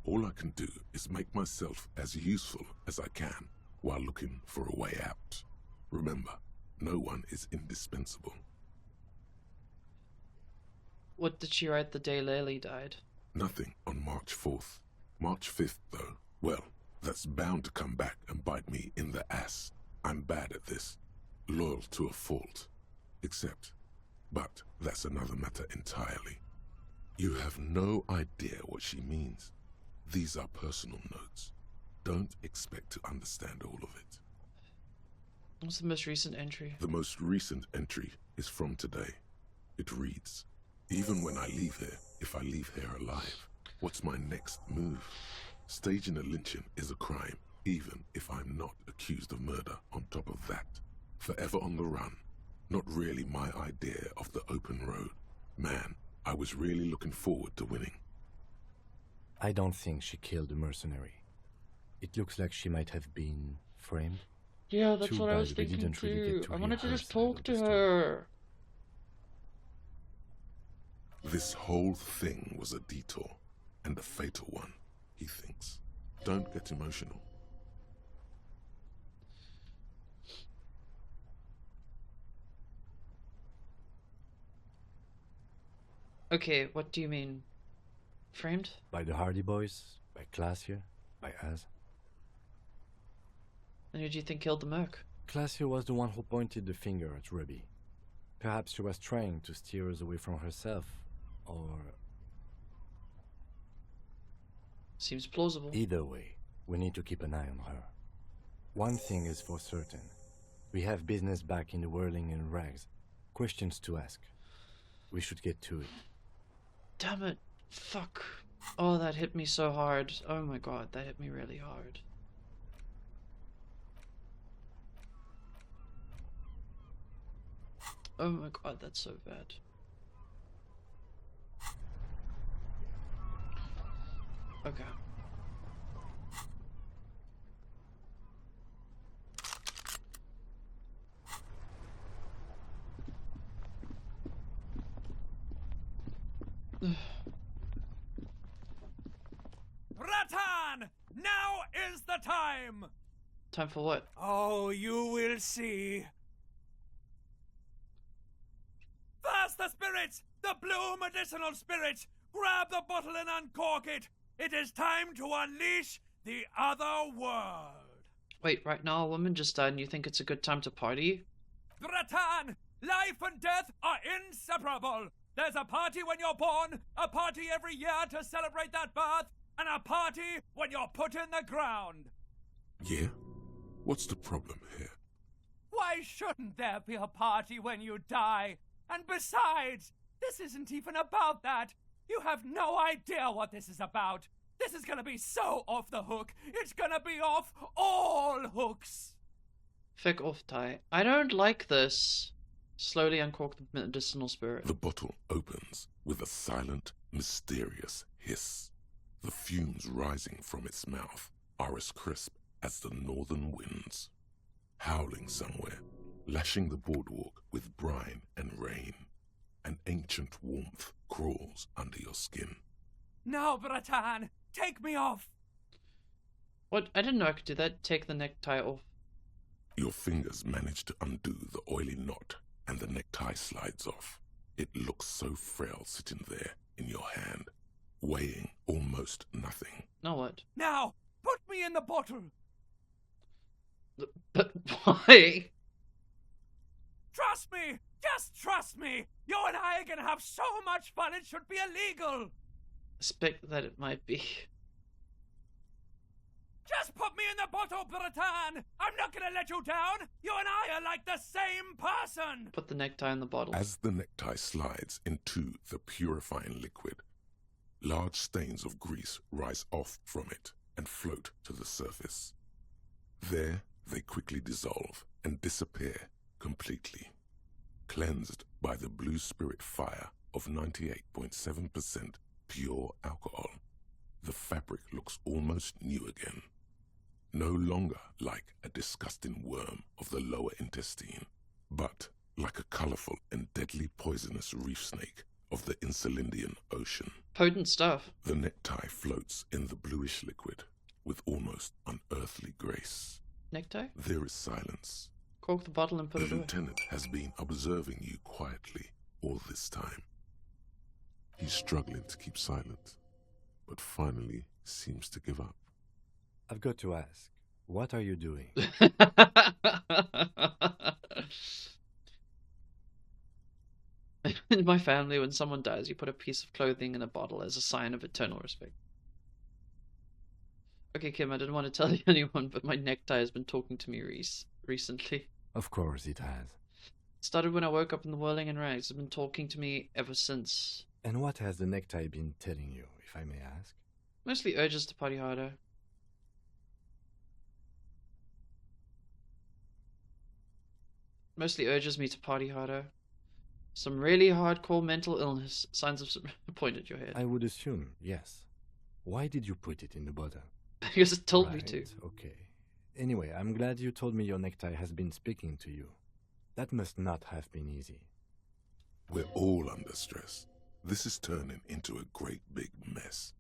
All I can do is make myself as useful as I can while looking for a way out. Remember, no one is indispensable. What did she write the day Lily died? Nothing on March 4th. March 5th, though, well, that's bound to come back and bite me in the ass. I'm bad at this. Loyal to a fault. But that's another matter entirely. You have no idea what she means. These are personal notes. Don't expect to understand all of it. What's the most recent entry? The most recent entry is from today. It reads, even when I leave here, if I leave here alive, what's my next move? Staging a lynching is a crime, even if I'm not accused of murder on top of that. Forever on the run. Not really my idea of the open road. Man, I was really looking forward to winning. I don't think she killed the mercenary. It looks like she might have been framed. Yeah, that's Too what I was bad we thinking didn't really too. get to I hear wanted to her just side talk of to the story. her. This whole thing was a detour, and a fatal one, he thinks. Don't get emotional. Okay, what do you mean? Framed? By the Hardy Boys, by Classier, by us. And who do you think killed the merc? Classier was the one who pointed the finger at Ruby. Perhaps she was trying to steer us away from herself, or... Seems plausible. Either way, we need to keep an eye on her. One thing is for certain. We have business back in the whirling and rags. Questions to ask. We should get to it. Damn it. Fuck. Oh, that hit me so hard. Oh my god, that hit me really hard. Oh my god, that's so bad. Okay. Ratan! Now is the time! Time for what? Oh, you will see. Faster, spirits! The blue medicinal spirits! Grab the bottle and uncork it! It is time to unleash the other world! Wait, right now a woman just died and you think it's a good time to party? Ratan! Life and death are inseparable! There's a party when you're born, a party every year to celebrate that birth, and a party when you're put in the ground! Yeah? What's the problem here? Why shouldn't there be a party when you die? And besides, this isn't even about that. You have no idea what this is about. This is gonna be so off the hook. It's gonna be off all hooks. Fick off, Ty. I don't like this. Slowly uncork the medicinal spirit. The bottle opens with a silent, mysterious hiss. The fumes rising from its mouth are as crisp as the northern winds, howling somewhere, lashing the boardwalk with brine and rain. An ancient warmth crawls under your skin. Now, Bratan, take me off. What? I didn't know I could do that. Take the necktie off. Your fingers manage to undo the oily knot, and the necktie slides off. It looks so frail sitting there in your hand, weighing almost nothing. Now what? Now, put me in the bottle. But why? Trust me! Just trust me! You and I are gonna have so much fun it should be illegal! Expect that it might be. Just put me in the bottle, Bratan! I'm not gonna let you down! You and I are like the same person! Put the necktie in the bottle. As the necktie slides into the purifying liquid, large stains of grease rise off from it and float to the surface. There, they quickly dissolve and disappear completely, cleansed by the blue spirit fire of 98.7% pure alcohol. The fabric looks almost new again, no longer like a disgusting worm of the lower intestine, but like a colorful and deadly poisonous reef snake of the Insulindian Ocean. Potent stuff. The necktie floats in the bluish liquid with almost unearthly grace. Necktie? There is silence. Cork the bottle and put it The away. lieutenant has been observing you quietly all this time. He's struggling to keep silent, but finally seems to give up. I've got to ask, what are you doing? In my family, when someone dies, you put a piece of clothing in a bottle as a sign of eternal respect. Okay, Kim, I didn't want to tell anyone, but my necktie has been talking to me recently. Of course it has. It started when I woke up in the whirling and rags. It's been talking to me ever since. And what has the necktie been telling you, if I may ask? Mostly urges to party harder. Mostly urges me to party harder. Some really hardcore mental illness. Signs of point at your head. I would assume, yes. Why did you put it in the bottle? Because it told me to. Okay. Anyway, I'm glad you told me your necktie has been speaking to you. That must not have been easy. We're all under stress. This is turning into a great big mess.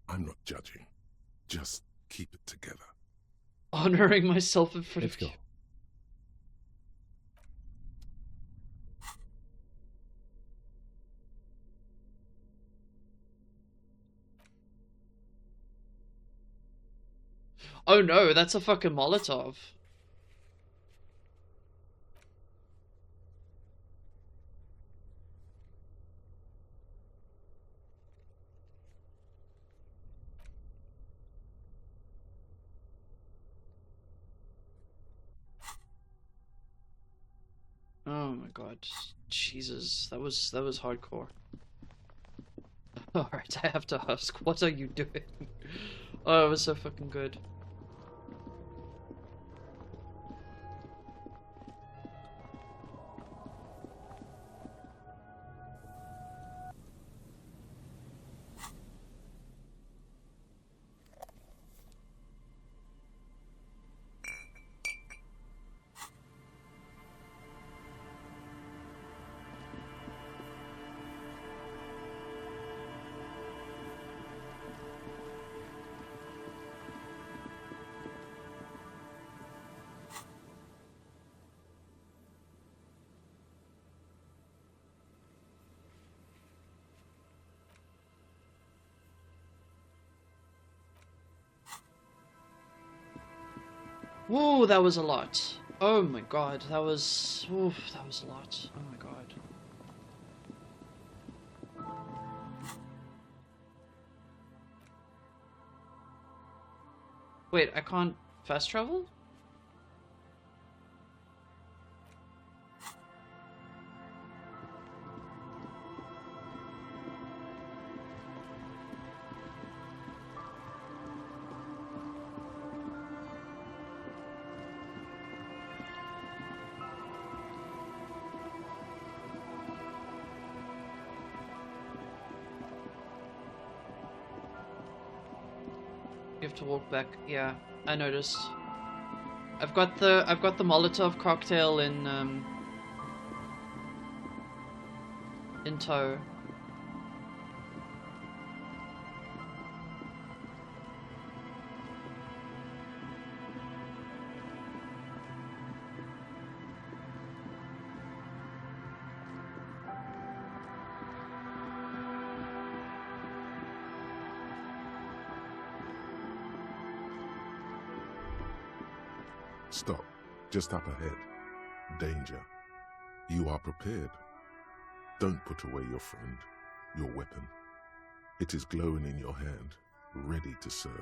I'm not judging. Just keep it together. Honoring myself in front Let's of you. go. Oh no, that's a fucking Molotov. Oh my god. Jesus, that was hardcore. Alright, I have to ask, what are you doing? Oh, it was so fucking good. Whoa, that was a lot. Oh my god, that was... Oof, that was a lot. Oh my god. Wait, I can't fast travel? You have to walk back. Yeah, I noticed. I've got the Molotov cocktail in tow. Stop. Just up ahead. Danger. You are prepared. Don't put away your friend, your weapon. It is glowing in your hand, ready to serve.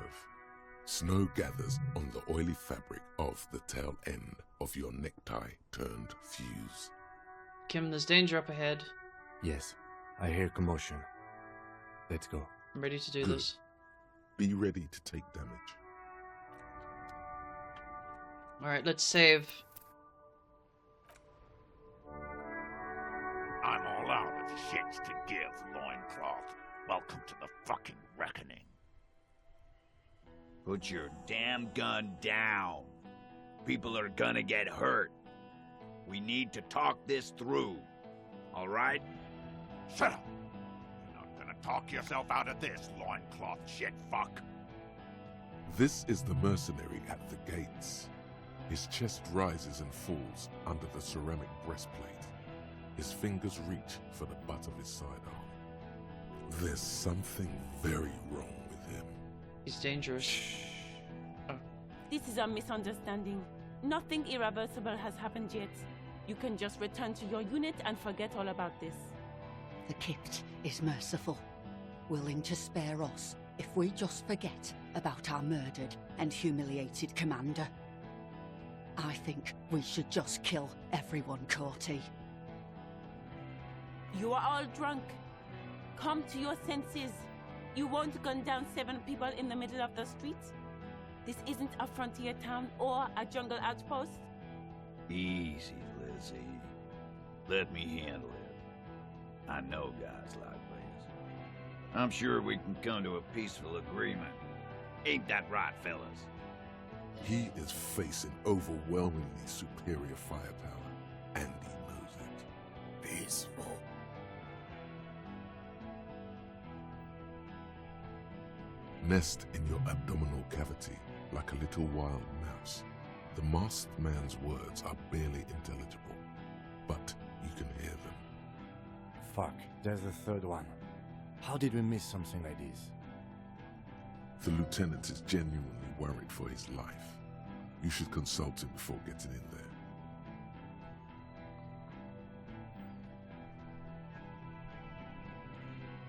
Snow gathers on the oily fabric of the tail end of your necktie turned fuse. Kim, there's danger up ahead. Yes, I hear commotion. Let's go. I'm ready to do Good. this. Be ready to take damage. Alright, let's save. I'm all out of shits to give, loincloth. Welcome to the fucking reckoning. Put your damn gun down. People are gonna get hurt. We need to talk this through. All right? Shut up! You're not gonna talk yourself out of this, loincloth shit fuck. This is the mercenary at the gates. His chest rises and falls under the ceramic breastplate. His fingers reach for the butt of his sidearm. There's something very wrong with him. He's dangerous. This is a misunderstanding. Nothing irreversible has happened yet. You can just return to your unit and forget all about this. The Kipt is merciful, willing to spare us if we just forget about our murdered and humiliated commander. I think we should just kill everyone, Corty. You are all drunk. Come to your senses. You won't gun down 7 people in the middle of the street. This isn't a frontier town or a jungle outpost. Easy, Lizzie. Let me handle it. I know guys like this. I'm sure we can come to a peaceful agreement. Ain't that right, fellas? He is facing overwhelmingly superior firepower, and he knows it. Peaceful. Nest in your abdominal cavity like a little wild mouse. The masked man's words are barely intelligible, but you can hear them. Fuck, there's a third one. How did we miss something like this? The lieutenant is genuinely worried for his life. You should consult him before getting in there.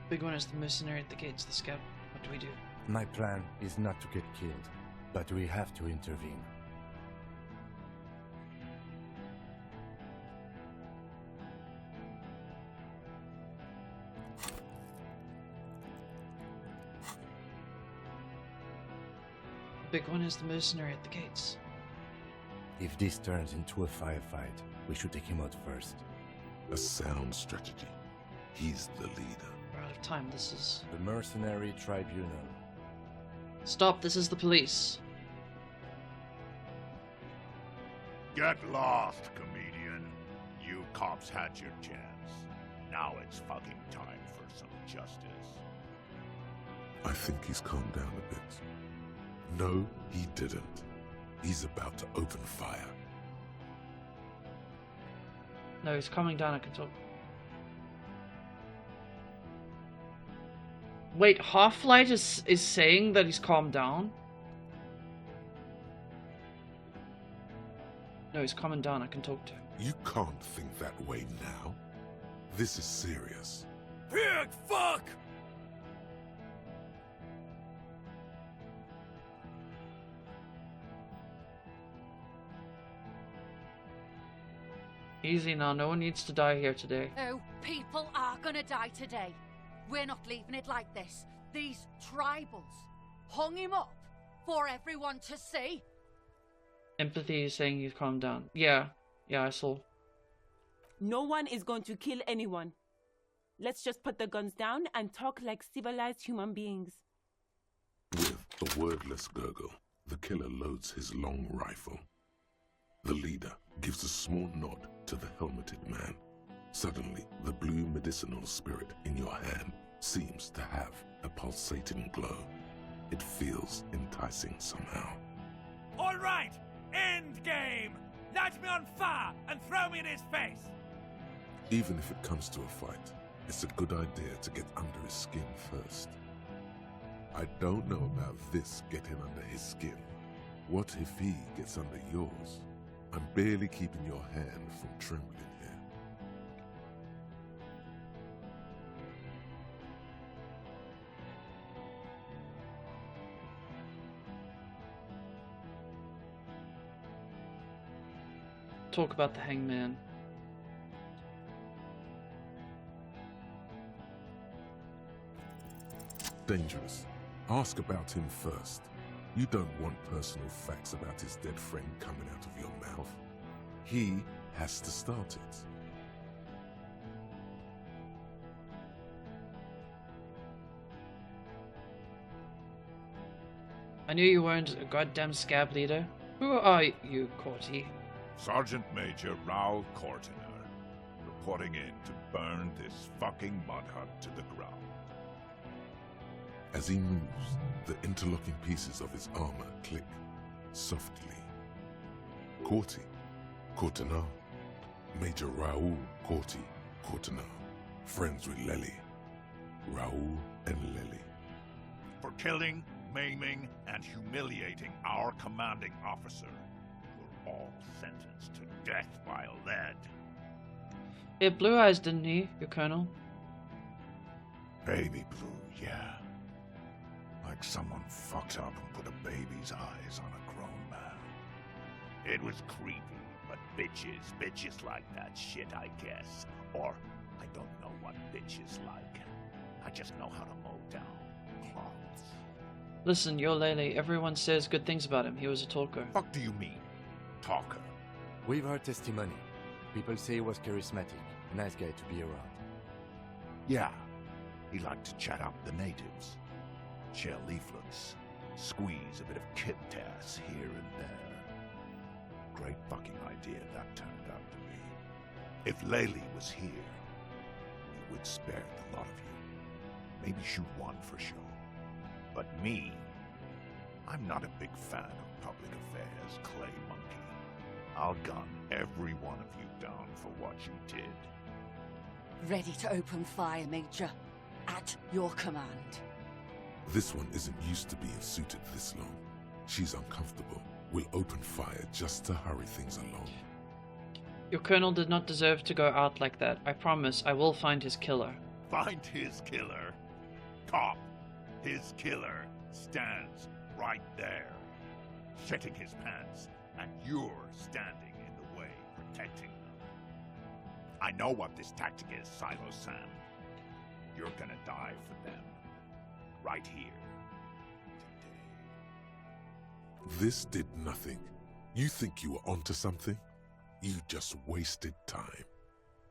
Big one is the mercenary at the gates, the scout. What do we do? My plan is not to get killed, but we have to intervene. Big one is the mercenary at the gates. If this turns into a firefight, we should take him out first. A sound strategy. He's the leader. We're out of time. This is... The Mercenary Tribunal. Stop, this is the police. Get lost, comedian. You cops had your chance. Now it's fucking time for some justice. I think he's calmed down a bit. No, he didn't. He's about to open fire. No, he's coming down, I can talk. Wait, Half-Light is saying that he's calmed down? No, he's calming down, I can talk to him. You can't think that way now. This is serious. Pig fuck! Easy now, no one needs to die here today. Oh, people are gonna die today. We're not leaving it like this. These tribals hung him up for everyone to see. Empathy is saying he's calmed down. Yeah, I saw. No one is going to kill anyone. Let's just put the guns down and talk like civilized human beings. With A wordless gurgle, the killer loads his long rifle. The leader gives a small nod to the helmeted man. Suddenly, the blue medicinal spirit in your hand seems to have a pulsating glow. It feels enticing somehow. All right, end game! Light me on fire and throw me in his face! Even if it comes to a fight, it's a good idea to get under his skin first. I don't know about this getting under his skin. What if he gets under yours? I'm barely keeping your hand from trembling here. Talk about the hangman. Dangerous. Ask about him first. You don't want personal facts about his dead friend coming out of your mouth. He has to start it. I knew you weren't a goddamn scab leader. Who are you, Corty? Sergeant Major Raoul Cortiner, reporting in to burn this fucking mud hut to the ground. As he moves, the interlocking pieces of his armor click softly. Corty, Cortiner, Major Raoul Corty, Cortiner, friends with Lely. Raoul and Lely. For killing, maiming, and humiliating our commanding officer, we're all sentenced to death by lead. He had blue eyes, didn't he, your colonel? Baby blue, yeah. Like someone fucked up and put a baby's eyes on a grown man. It was creepy, but bitches like that shit, I guess. Or, I don't know what bitches like. I just know how to mow down cloths. Listen, you're Lele. Everyone says good things about him. He was a talker. Fuck do you mean, talker? We've heard testimony. People say he was charismatic, a nice guy to be around. Yeah, he liked to chat up the natives. Share leaflets, squeeze a bit of kit-tass here and there. Great fucking idea that turned out to be. If Lely was here, he would spare the lot of you. Maybe shoot one for show. But me, I'm not a big fan of public affairs, clay monkey. I'll gun every one of you down for what you did. Ready to open fire, Major. At your command. This one isn't used to being suited this long. She's uncomfortable. We'll open fire just to hurry things along. Your colonel did not deserve to go out like that. I promise I will find his killer. Find his killer? Cop, his killer stands right there, shitting his pants, and you're standing in the way, protecting them. I know what this tactic is, Silo Sam. You're gonna die for them. Right here. This did nothing. You think you were onto something? You just wasted time.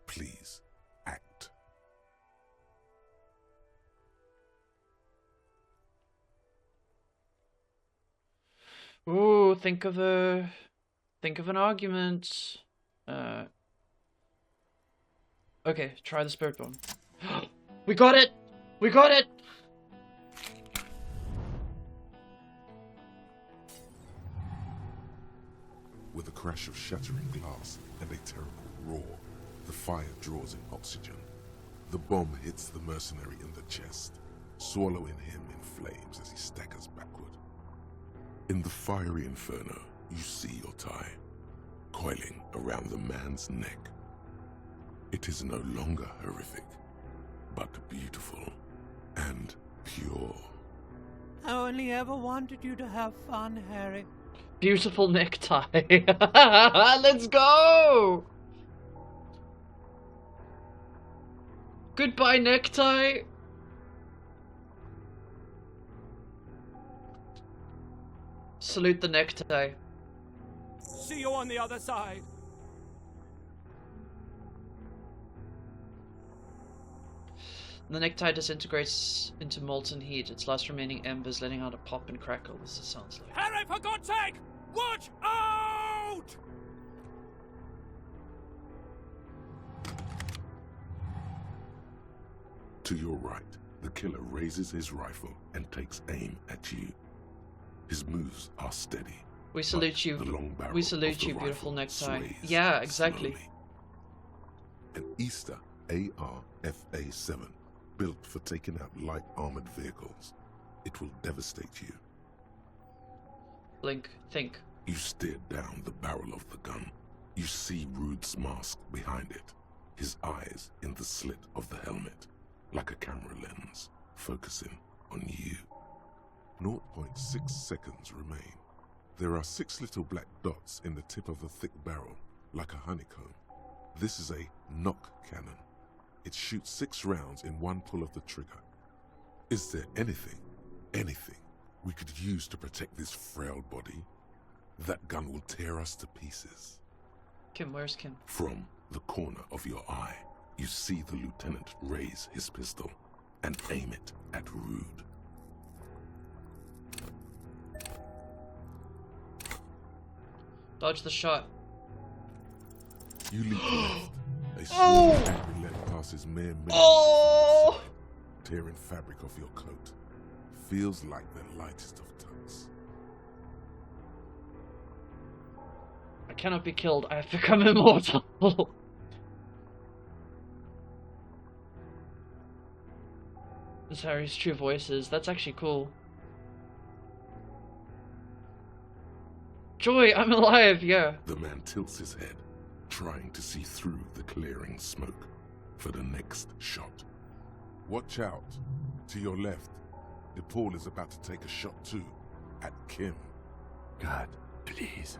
Please, act. Ooh, think of an argument. Okay, try the spirit bomb. We got it! We got it! With a crash of shattering glass and a terrible roar, the fire draws in oxygen. The bomb hits the mercenary in the chest, swallowing him in flames as he staggers backward. In the fiery inferno, you see your tie, coiling around the man's neck. It is no longer horrific, but beautiful and pure. I only ever wanted you to have fun, Harry. Beautiful necktie. Let's go! Goodbye, necktie. Salute the necktie. See you on the other side. The necktie disintegrates into molten heat, its last remaining embers letting out a pop and crackle. This sounds like... Harry, for God's sake! Watch out! To your right, the killer raises his rifle and takes aim at you. His moves are steady. We salute you. The long barrel We salute of the you, beautiful rifle necktie. sways Yeah, exactly. slowly. An Easter AR-FA-7, built for taking out light armored vehicles. It will devastate you. Blink. Think. You stare down the barrel of the gun. You see Rude's mask behind it, his eyes in the slit of the helmet, like a camera lens, focusing on you. 0.6 seconds remain. There are 6 little black dots in the tip of the thick barrel, like a honeycomb. This is a knock cannon. It shoots 6 rounds in one pull of the trigger. Is there anything we could use to protect this frail body? That gun will tear us to pieces. Kim, where's Kim? From the corner of your eye, you see the lieutenant raise his pistol and aim it at Rude. Dodge the shot. You leap left. A small angry lead passes mere millimeters, tearing fabric off your coat. Feels like the lightest of tucks. I cannot be killed. I have become immortal. This Harry's true voices. That's actually cool. Joy, I'm alive, yeah. The man tilts his head, trying to see through the clearing smoke for the next shot. Watch out. To your left, DePaul is about to take a shot too, at Kim. God, please.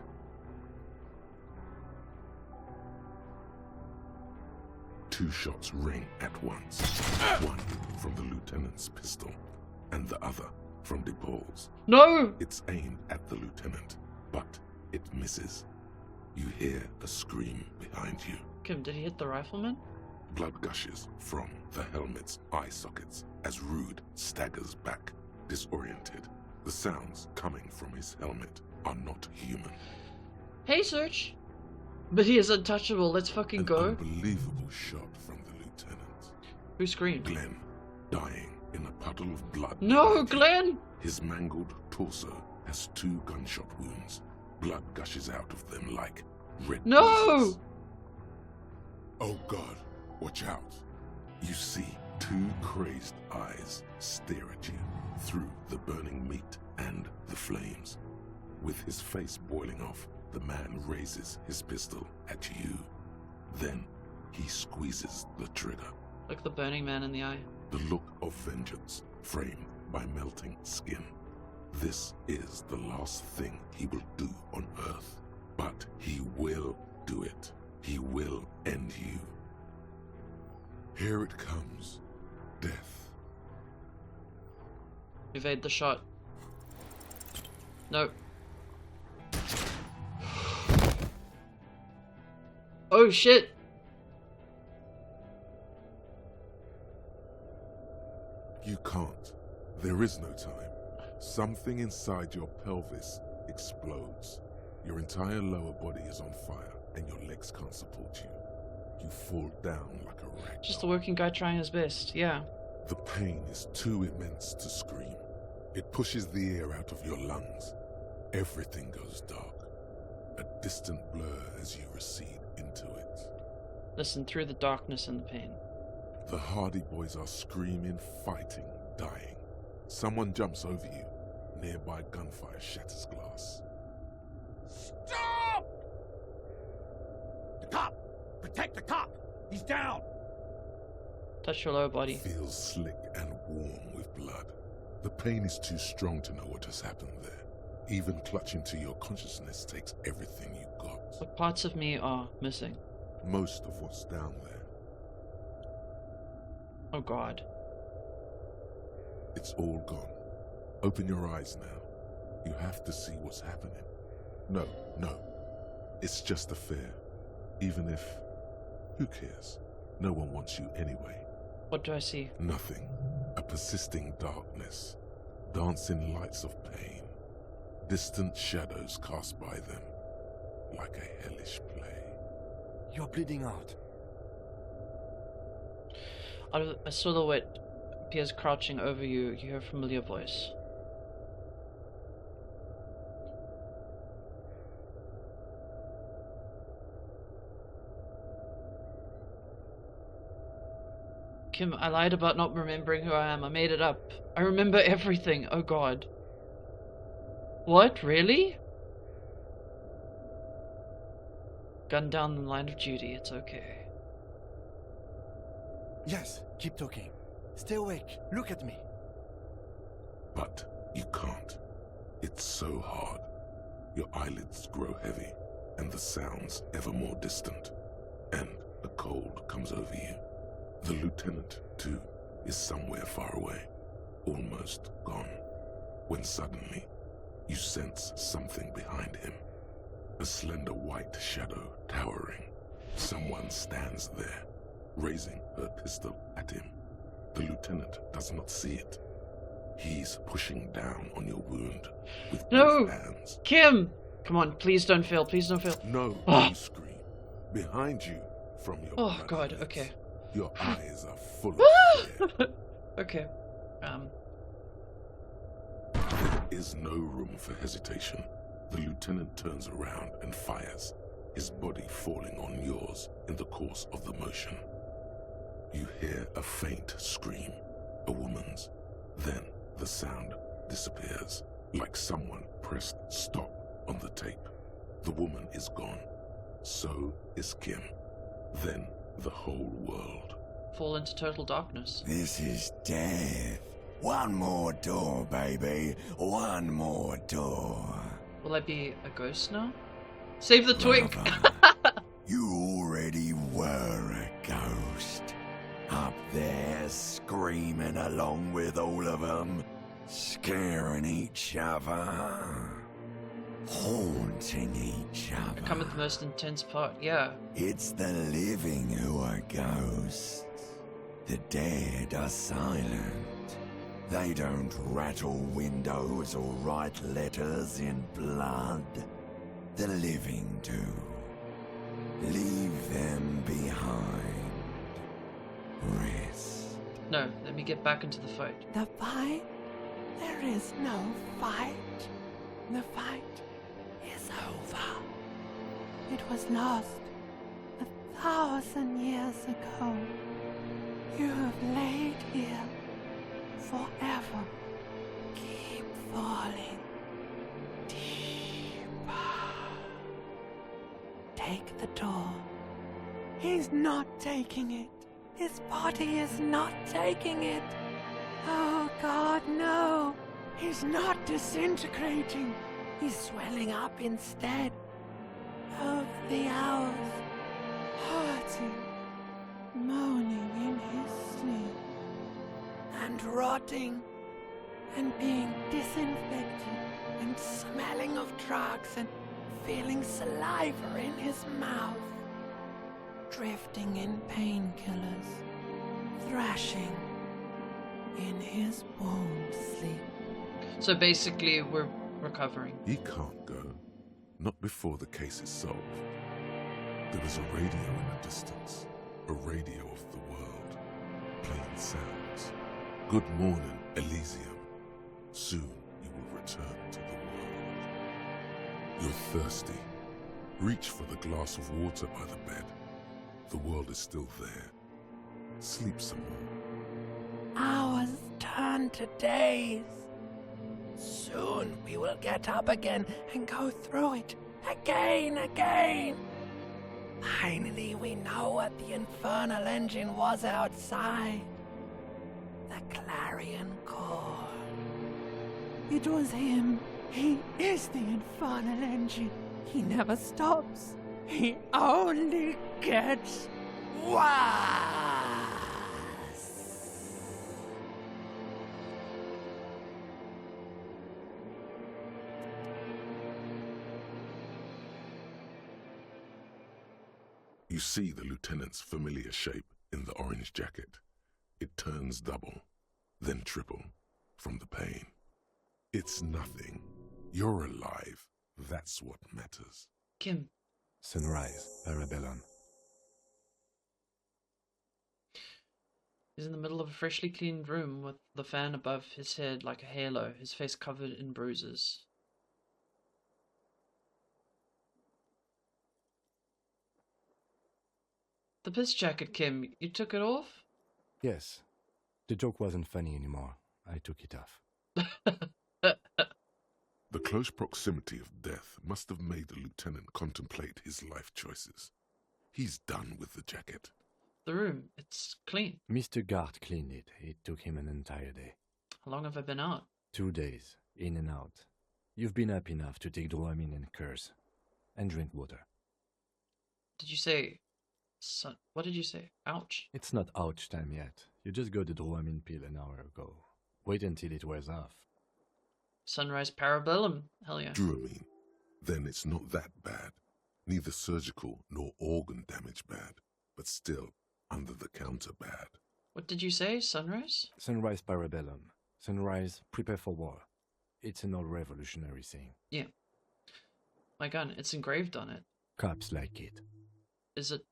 Two shots ring at once. One from the lieutenant's pistol, and the other from DePaul's. No! It's aimed at the lieutenant, but it misses. You hear a scream behind you. Kim, did he hit the rifleman? Blood gushes from the helmet's eye sockets as Rude staggers back, disoriented. The sounds coming from his helmet are not human. Hey, Search! But he is untouchable, let's fucking go. Unbelievable shot from the lieutenant. Who screamed? Glenn, dying in a puddle of blood. No, Glenn! His mangled torso has 2 gunshot wounds. Blood gushes out of them like red oozes. Oh God, watch out. You see 2 crazed eyes stare at you through the burning meat and the flames. With his face boiling off, the man raises his pistol at you. Then he squeezes the trigger. Like the burning man in the eye. The look of vengeance framed by melting skin. This is the last thing he will do on Earth. But he will do it. He will end you. Here it comes. Death. Evade the shot. No. Oh shit! You can't. There is no time. Something inside your pelvis explodes. Your entire lower body is on fire, and your legs can't support you. You fall down like a wreck. Just a working guy trying his best, yeah. The pain is too immense to scream. It pushes the air out of your lungs. Everything goes dark. A distant blur as you recede into it. Listen through the darkness and the pain. The Hardy Boys are screaming, fighting, dying. Someone jumps over you. Nearby gunfire shatters glass. Stop! The cop! Protect the cop! He's down! Touch your lower body. Feels slick and warm with blood. The pain is too strong to know what has happened there. Even clutching to your consciousness takes everything you got. What parts of me are missing? Most of what's down there. Oh God. It's all gone. Open your eyes now. You have to see what's happening. No. It's just a fear. Even if... Who cares? No one wants you anyway. What do I see? Nothing. A persisting darkness. Dancing lights of pain. Distant shadows cast by them. Like a hellish play. You're bleeding out. Out of a silhouette appears crouching over you. You hear a familiar voice. Kim, I lied about not remembering who I am. I made it up. I remember everything. Oh god. What? Really? Gun down the line of duty. It's okay. Yes, keep talking. Stay awake. Look at me. But you can't. It's so hard. Your eyelids grow heavy, and the sounds ever more distant. And a cold comes over you. The lieutenant, too, is somewhere far away, almost gone, when suddenly you sense something behind him. A slender white shadow towering. Someone stands there, raising her pistol at him. The lieutenant does not see it. He's pushing down on your wound with both hands. Kim! Come on, please don't fail, please don't fail. No, don't scream. Behind you, from your Oh god, okay. Your eyes are full of fear. Okay. There is no room for hesitation. The lieutenant turns around and fires, his body falling on yours in the course of the motion. You hear a faint scream, a woman's. Then the sound disappears, like someone pressed stop on the tape. The woman is gone. So is Kim. Then the whole world. Fall into total darkness. This is death. One more door, baby. One more door. Will I be a ghost now? Save the twig! You already were a ghost. Up there screaming along with all of them. Scaring each other. Haunting each other. I come at the most intense part, yeah. It's the living who are ghosts. The dead are silent. They don't rattle windows or write letters in blood. The living do. Leave them behind. Rest. No, let me get back into the fight. The fight? There is no fight. The fight is over. It was lost 1,000 years ago. You have laid here forever. Keep falling deeper. Take the door. He's not taking it. His body is not taking it. Oh God, no. He's not disintegrating. He's swelling up instead. Of the hours, hurting, moaning in his sleep, and rotting, and being disinfected, and smelling of drugs, and feeling saliva in his mouth, drifting in painkillers, thrashing in his won't sleep. So basically, we're recovering. He can't go. Not before the case is solved. There is a radio in the distance. A radio of the world. Playing sounds. Good morning, Elysium. Soon you will return to the world. You're thirsty. Reach for the glass of water by the bed. The world is still there. Sleep some more. Hours turn to days. Soon we will get up again and go through it again. Finally we know what the infernal engine was outside. The clarion call. It was him. He is the infernal engine. He never stops. He only gets worse. You see the lieutenant's familiar shape in the orange jacket. It turns double, then triple, from the pain. It's nothing. You're alive. That's what matters. Kim. Sunrise, Parabellum. He's in the middle of a freshly cleaned room with the fan above his head like a halo, his face covered in bruises. The piss jacket, Kim. You took it off? Yes. The joke wasn't funny anymore. I took it off. The close proximity of death must have made the lieutenant contemplate his life choices. He's done with the jacket. The room, it's clean. Mr. Gart cleaned it. It took him an entire day. How long have I been out? 2 days, in and out. You've been up enough to take Dramamine and curse. And drink water. Did you say... what did you say? Ouch. It's not ouch time yet. You just got the Dramamine pill an hour ago. Wait until it wears off. Sunrise Parabellum. Hell yeah. Dramamine. Then it's not that bad. Neither surgical nor organ damage bad. But still, under the counter bad. What did you say? Sunrise? Sunrise Parabellum. Sunrise, prepare for war. It's an old revolutionary saying. Yeah. My gun, it's engraved on it. Cops like it. Is it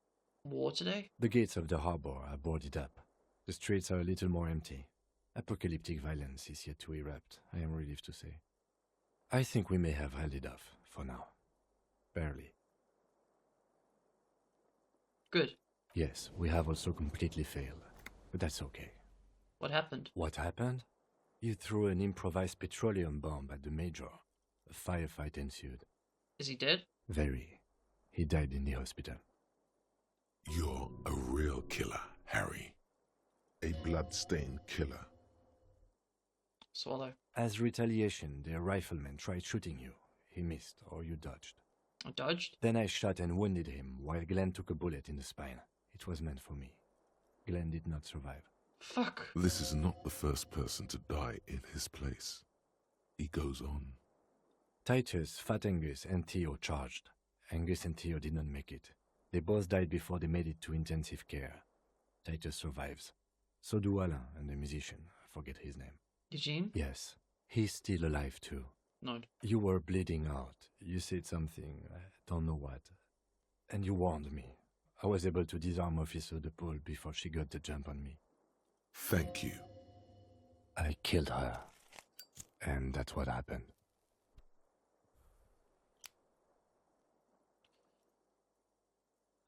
war today? The gates of the harbor are boarded up. The streets are a little more empty. Apocalyptic violence is yet to erupt, I am relieved to say. I think we may have held it off, for now. Barely. Good. Yes, we have also completely failed. But that's okay. What happened? What happened? You threw an improvised petroleum bomb at the Major. A firefight ensued. Is he dead? Very. He died in the hospital. You're a real killer, Harry. A blood-stained killer. Swallow. As retaliation, the rifleman tried shooting you. He missed, or you dodged. I dodged? Then I shot and wounded him, while Glenn took a bullet in the spine. It was meant for me. Glenn did not survive. Fuck. This is not the first person to die in his place. He goes on. Titus, Fat Angus, and Theo charged. Angus and Theo did not make it. They both died before they made it to intensive care. Titus survives. So do Alain and the musician. I forget his name. Eugene? Yes. He's still alive too. Nod. You were bleeding out. You said something, I don't know what. And you warned me. I was able to disarm Officer DePaul before she got the jump on me. Thank you. I killed her. And that's what happened.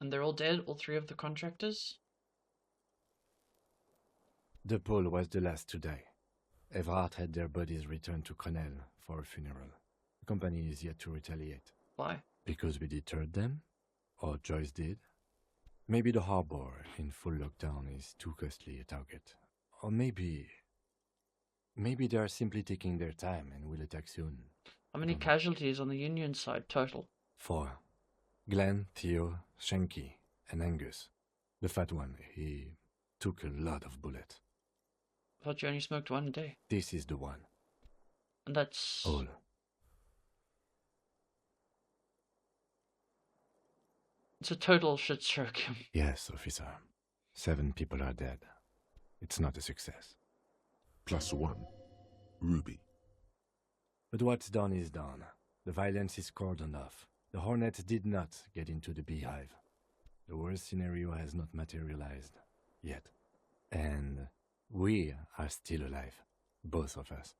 And they're all dead? All three of the contractors? DePaul was the last to die. Everard had their bodies returned to Crenel for a funeral. The company is yet to retaliate. Why? Because we deterred them? Or Joyce did? Maybe the harbor in full lockdown is too costly a target. Or maybe they are simply taking their time and will attack soon. How many casualties on the Union side total? 4. Glenn, Theo, Shanky, and Angus. The fat one, he took a lot of bullets. I thought you only smoked one a day. This is the one. And that's... All. It's a total shit stroke. Yes, officer. 7 people are dead. It's not a success. +1. Ruby. But what's done is done. The violence is cordoned off. The Hornets did not get into the beehive. The worst scenario has not materialized. Yet. And we are still alive. Both of us.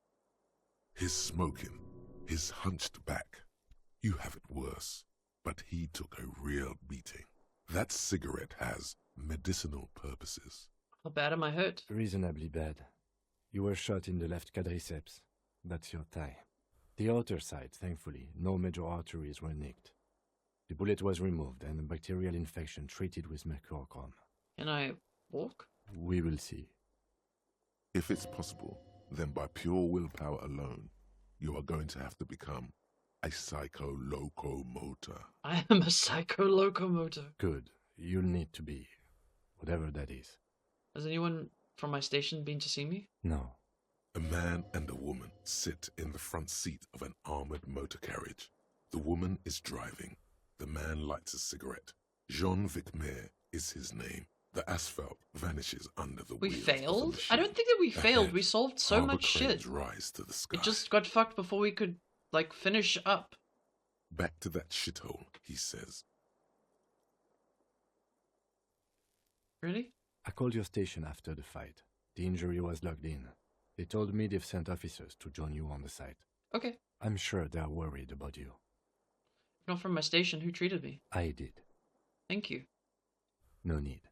His smoking. His hunched back. You have it worse. But he took a real beating. That cigarette has medicinal purposes. How bad am I hurt? Reasonably bad. You were shot in the left quadriceps. That's your thigh. The outer side, thankfully, no major arteries were nicked. The bullet was removed and a bacterial infection treated with mercurochrome. Can I walk? We will see. If it's possible, then by pure willpower alone, you are going to have to become a psycho-locomotor. I am a psycho-locomotor. Good. You'll need to be. Whatever that is. Has anyone from my station been to see me? No. A man and a woman sit in the front seat of an armored motor carriage. The woman is driving. The man lights a cigarette. Jean Vicmer is his name. The asphalt vanishes under the We wheels of the failed? machine. I don't think that we failed. Ahead, We solved so harbor much cranes shit. rise to the sky. It just got fucked before we could, like, finish up. Back to that shithole, he says. Really? I called your station after the fight. The injury was logged in. They told me they've sent officers to join you on the site. Okay. I'm sure they're worried about you. Not from my station. Who treated me? I did. Thank you. No need.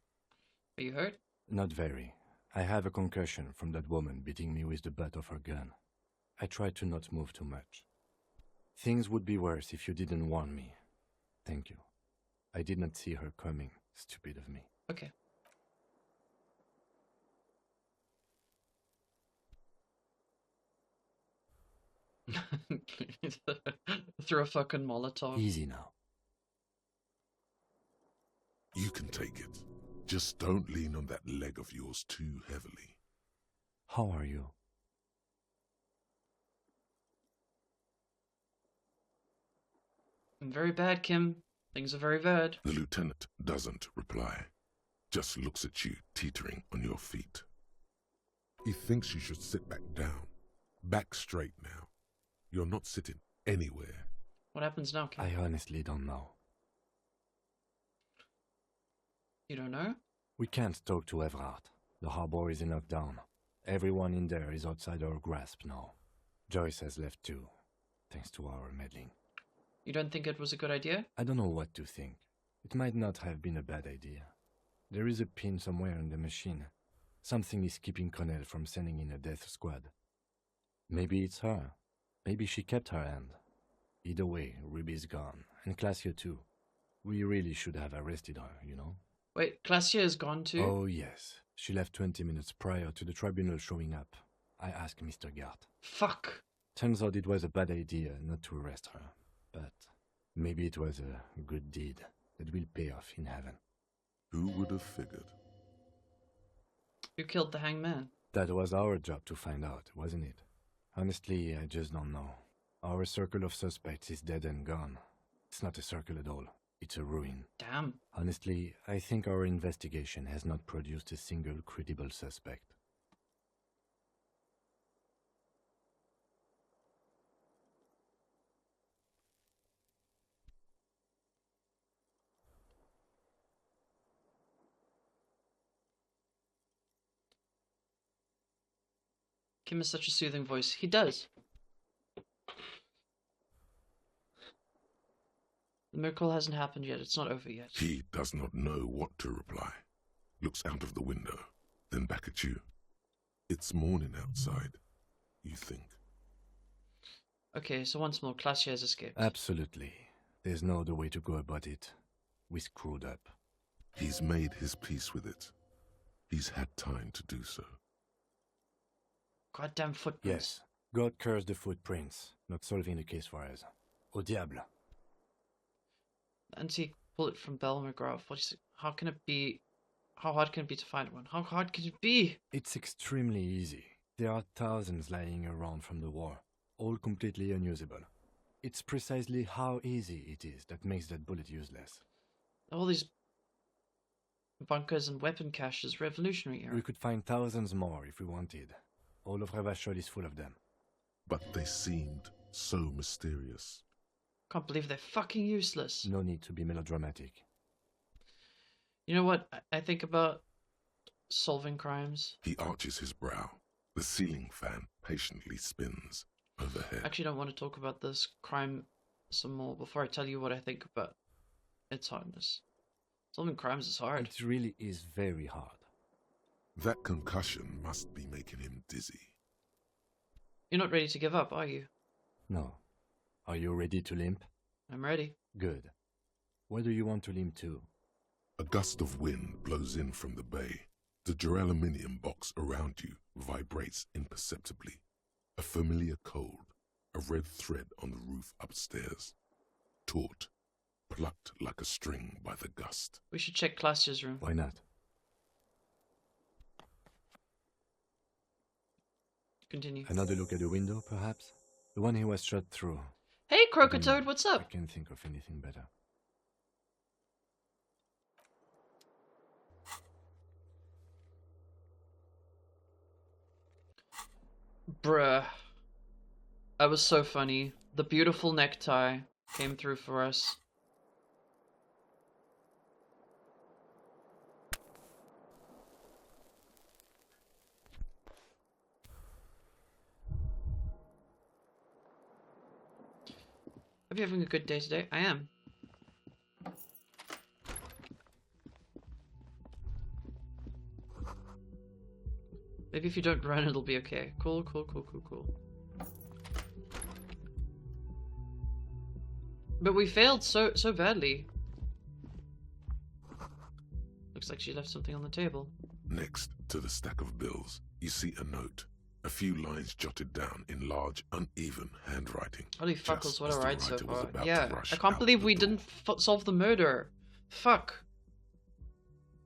Are you hurt? Not very. I have a concussion from that woman beating me with the butt of her gun. I tried to not move too much. Things would be worse if you didn't warn me. Thank you. I did not see her coming. Stupid of me. Okay. Through a fucking Molotov. Easy now. You can take it. Just don't lean on that leg of yours too heavily. How are you? I'm very bad, Kim. Things are very bad. The lieutenant doesn't reply. Just looks at you, teetering on your feet. He thinks you should sit back down. Back straight now. You're not sitting anywhere. What happens now, Kim? I honestly don't know. You don't know? We can't talk to Everard. The harbor is in lockdown. Everyone in there is outside our grasp now. Joyce has left too, thanks to our meddling. You don't think it was a good idea? I don't know what to think. It might not have been a bad idea. There is a pin somewhere in the machine. Something is keeping Connell from sending in a death squad. Maybe it's her. Maybe she kept her hand. Either way, Ruby's gone, and Claudia too. We really should have arrested her, you know? Wait, Claudia is gone too? Oh, yes. She left 20 minutes prior to the tribunal showing up. I asked Mr. Gart. Fuck. Turns out it was a bad idea not to arrest her. But maybe it was a good deed that will pay off in heaven. Who would have figured? Who killed the hangman? That was our job to find out, wasn't it? Honestly, I just don't know. Our circle of suspects is dead and gone. It's not a circle at all. It's a ruin. Damn. Honestly, I think our investigation has not produced a single credible suspect. Kim has such a soothing voice. He does. The miracle hasn't happened yet. It's not over yet. He does not know what to reply. Looks out of the window, then back at you. It's morning outside, you think. Okay, so once more, Claudia has escaped. Absolutely. There's no other way to go about it. We screwed up. He's made his peace with it. He's had time to do so. Goddamn footprints. Yes. God cursed the footprints, not solving the case for us. Au diable. Antique bullet from Belle McGrath. What is it? How can it be? How hard can it be to find one? How hard can it be? It's extremely easy. There are thousands lying around from the war, all completely unusable. It's precisely how easy it is that makes that bullet useless. All these bunkers and weapon caches, revolutionary era. We could find thousands more if we wanted. All of Revachol is full of them. But they seemed so mysterious. Can't believe they're fucking useless. No need to be melodramatic. You know what I think about solving crimes? He arches his brow. The ceiling fan patiently spins overhead. I actually don't want to talk about this crime some more before I tell you what I think about its hardness. Solving crimes is hard. It really is very hard. That concussion must be making him dizzy. You're not ready to give up, are you? No. Are you ready to limp? I'm ready. Good. Where do you want to limp to? A gust of wind blows in from the bay. The duraluminum box around you vibrates imperceptibly. A familiar cold, a red thread on the roof upstairs. Taut, plucked like a string by the gust. We should check Claudia's room. Why not? Continue. Another look at the window, perhaps? The one he was shot through. Hey, Crocotoad, what's up? I can't think of anything better. Bruh. That was so funny. The beautiful necktie came through for us. Are you having a good day today? I am. Maybe if you don't run, it'll be okay. Cool, cool, cool, cool, cool. But we failed so badly. Looks like she left something on the table. Next to the stack of bills, you see a note. A few lines jotted down in large, uneven handwriting. Holy fuckles, just what as a the ride so writer was far. about to Yeah, rush I can't out believe the we door. didn't solve the murder. Fuck.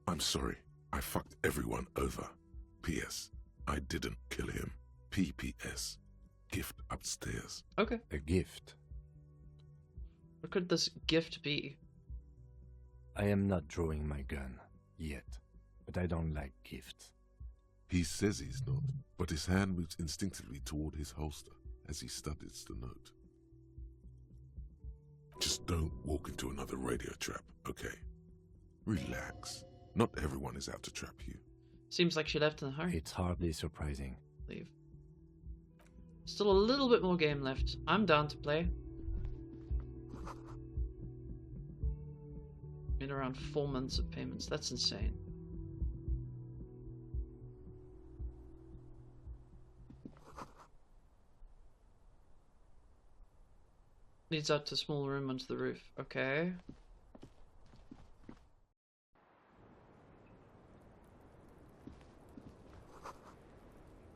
I'm sorry. I fucked everyone over. P.S. I didn't kill him. P.P.S. Gift upstairs. Okay. A gift. What could this gift be? I am not drawing my gun. Yet. But I don't like gifts. He says he's not, but his hand moves instinctively toward his holster as he studies the note. Just don't walk into another radio trap, okay? Relax. Not everyone is out to trap you. Seems like she left in a hurry. It's hardly surprising. Leave. Still a little bit more game left. I'm down to play. In around 4 months of payments. That's insane. Leads out to a small room onto the roof. Okay.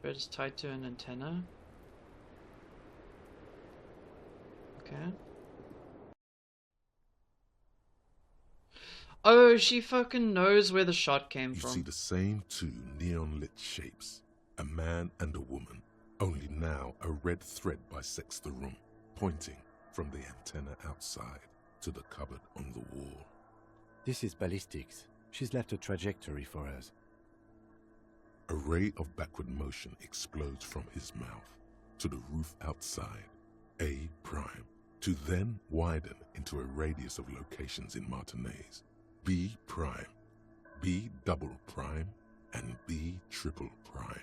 Thread is tied to an antenna. Okay. Oh, she fucking knows where the shot came You from. see the same two neon-lit shapes, a man and a woman, only now a red thread bisects the room, pointing from the antenna outside to the cupboard on the wall. This is ballistics. She's left a trajectory for us. A ray of backward motion explodes from his mouth to the roof outside, A prime, to then widen into a radius of locations in Martinez, B prime, B double prime, and B triple prime.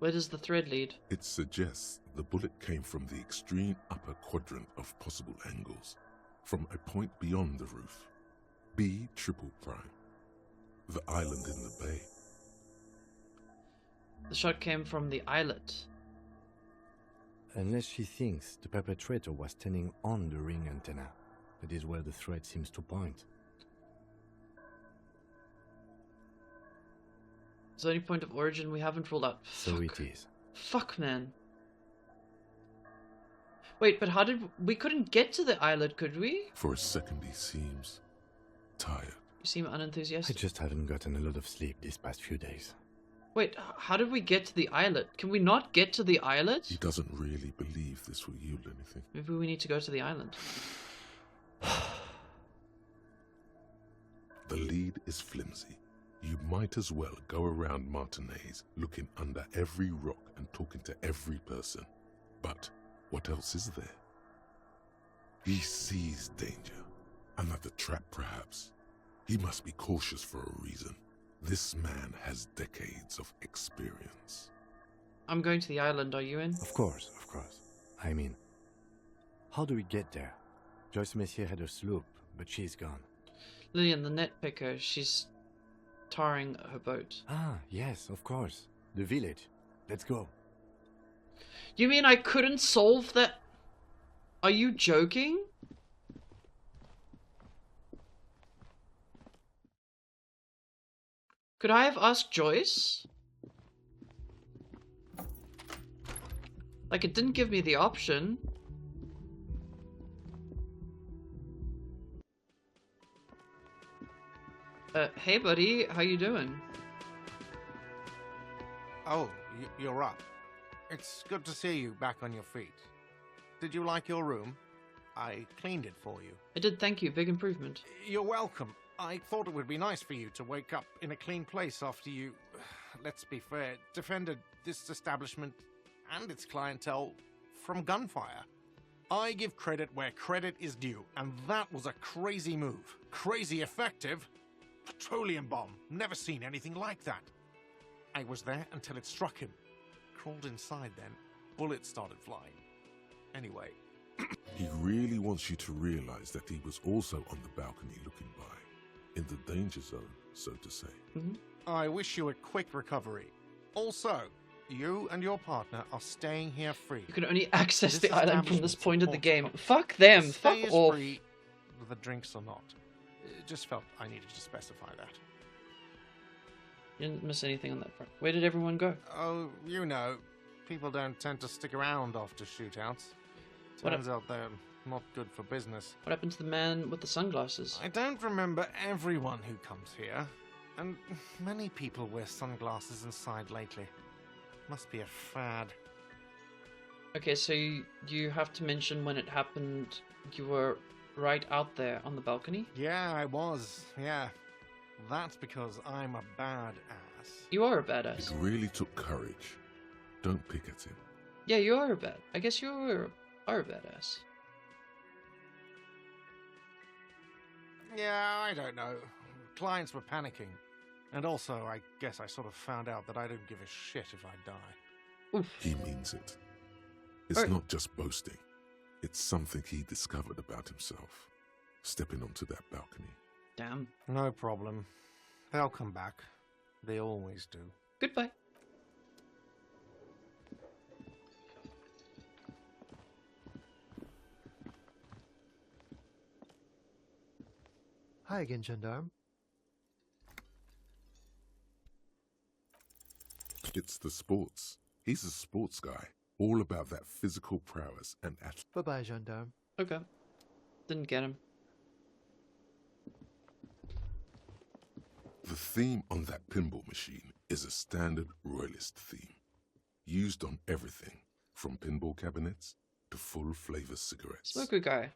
Where does the thread lead? It suggests the bullet came from the extreme upper quadrant of possible angles, from a point beyond the roof, B triple prime, the island in the bay. The shot came from the islet. Unless she thinks the perpetrator was standing on the ring antenna. That is where the thread seems to point. Is there any point of origin we haven't ruled out? So Fuck. it is. Fuck, man. Wait, but how did... We couldn't get to the islet, could we? For a second he seems tired. You seem I unenthusiastic. just haven't gotten a lot of sleep these past few days. Wait, how did we get to the islet? Can we not get to the islet? He doesn't really believe this will yield anything. Maybe we need to go to the island. The lead is flimsy. You might as well go around Martinez, looking under every rock and talking to every person. But what else is there? He sees danger. Another trap, perhaps. He must be cautious for a reason. This man has decades of experience. I'm going to the island, are you in? Of course, of course. I mean, how do we get there? Joyce Messier had a sloop, but she's gone. Lillian, the net picker, she's tarring her boat. Ah, yes, of course. The village. Let's go. You mean I couldn't solve that? Are you joking? Could I have asked Joyce? Like, it didn't give me the option. Hey buddy, how you doing? Oh, you're up. It's good to see you back on your feet. Did you like your room? I cleaned it for you. I did, thank you. Big improvement. You're welcome. I thought it would be nice for you to wake up in a clean place after you let's be fair, defended this establishment and its clientele from gunfire. I give credit where credit is due, and that was a crazy move. Crazy effective. Petroleum bomb. Never seen anything like that. I was there until it struck him. Crawled inside then. Bullets started flying. Anyway. He really wants you to realize that he was also on the balcony looking by, in the danger zone, so to say. I wish you a quick recovery. Also, you and your partner are staying here free. You can only access This the island from this establishment's point of the game. important. Fuck them. Stay Fuck is off. free, the drinks are not. It just felt I needed to specify that. You didn't miss anything on that front. Where did everyone go? Oh, you know, people don't tend to stick around after shootouts. What Turns out they're not good for business. What happened to the man with the sunglasses? I don't remember everyone who comes here, and many people wear sunglasses inside lately. Must be a fad. Okay, so you have to mention when it happened. You were right out there on the balcony? Yeah, I was. Yeah. That's because I'm a badass. You are a badass. It really took courage. Don't pick at him. Yeah, you are a bad. I guess you are a badass. Yeah, I don't know. Clients were panicking. And also, I guess I sort of found out that I don't give a shit if I die. He means it. It's not just boasting. It's something he discovered about himself. Stepping onto that balcony. Damn. No problem. They'll come back. They always do. Goodbye. Hi again, Gendarme. It's the sports. He's a sports guy. All about that physical prowess and Bye-bye, Gendarme. Okay. Didn't get him. The theme on that pinball machine is a standard royalist theme. Used on everything, from pinball cabinets to full-flavor cigarettes. Smoker guy.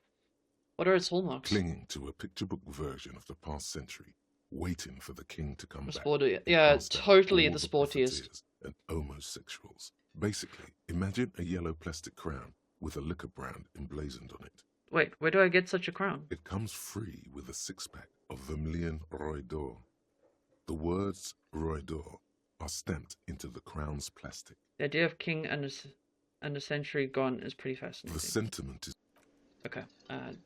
What are its hallmarks? Clinging to a picture book version of the past century, waiting for the king to come back. Sporty. and Yeah, pass down totally all the the sportiest. profiteers and homosexuals. Basically, imagine a yellow plastic crown with a liquor brand emblazoned on it. Wait, where do I get such a crown? It comes free with a six-pack of Vermilion Roy d'Or. The words Roy d'Or are stamped into the crown's plastic. The idea of king and a century gone is pretty fascinating. The sentiment is... Okay.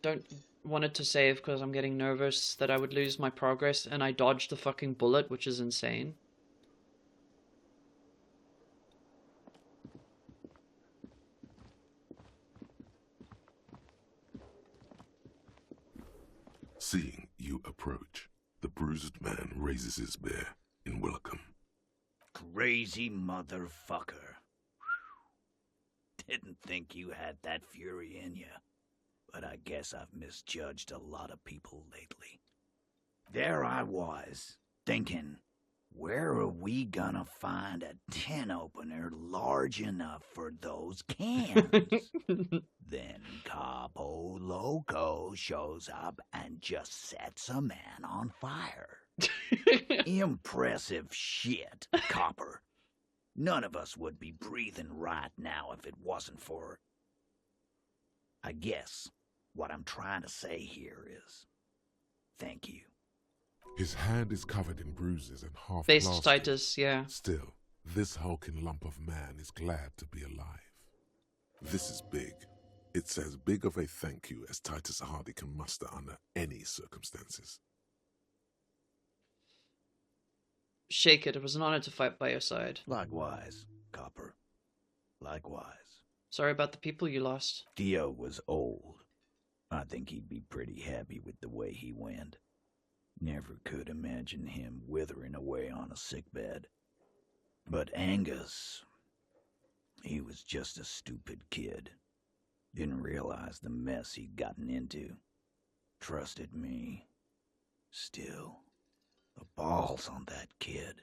Don't want it to save because I'm getting nervous that I would lose my progress and I dodged the fucking bullet, which is insane. Seeing you approach, the bruised man raises his beer in welcome. Crazy motherfucker. Didn't think you had that fury in you. But I guess I've misjudged a lot of people lately. There I was, thinking, where are we gonna find a tin opener large enough for those cans? Then Capo Loco shows up and just sets a man on fire. Impressive shit, Copper. None of us would be breathing right now if it wasn't for... I guess what I'm trying to say here is, thank you. His hand is covered in bruises and half Base blasted. Titus, yeah. Still, this hulking lump of man is glad to be alive. This is big. It's as big of a thank you as Titus Hardy can muster under any circumstances. Shake it. It was an honor to fight by your side. Likewise, Copper. Likewise. Sorry about the people you lost. Dio was old. I think he'd be pretty happy with the way he went. Never could imagine him withering away on a sickbed. But Angus, he was just a stupid kid. Didn't realize the mess he'd gotten into. Trusted me. Still, the balls on that kid.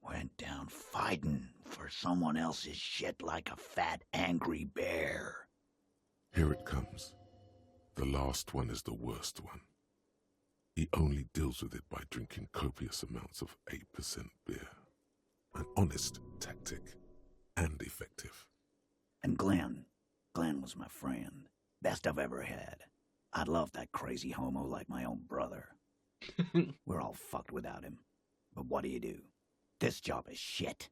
Went down fighting for someone else's shit like a fat, angry bear. Here it comes. The last one is the worst one. He only deals with it by drinking copious amounts of 8% beer. An honest tactic. And effective. And Glenn was my friend. Best I've ever had. I'd love that crazy homo like my own brother. We're all fucked without him. But what do? This job is shit.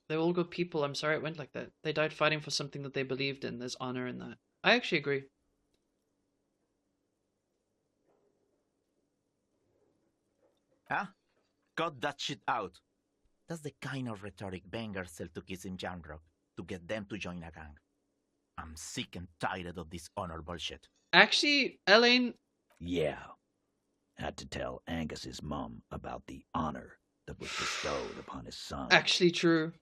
They're all good people. I'm sorry it went like that. They died fighting for something that they believed in. There's honor in that. I actually agree. Huh? Cut that shit out. That's the kind of rhetoric bangers sell to kids in Jamrock to get them to join a gang. I'm sick and tired of this honor bullshit. Actually, Elaine... Yeah. Had to tell Angus's mum about the honor that was bestowed upon his son. Actually true.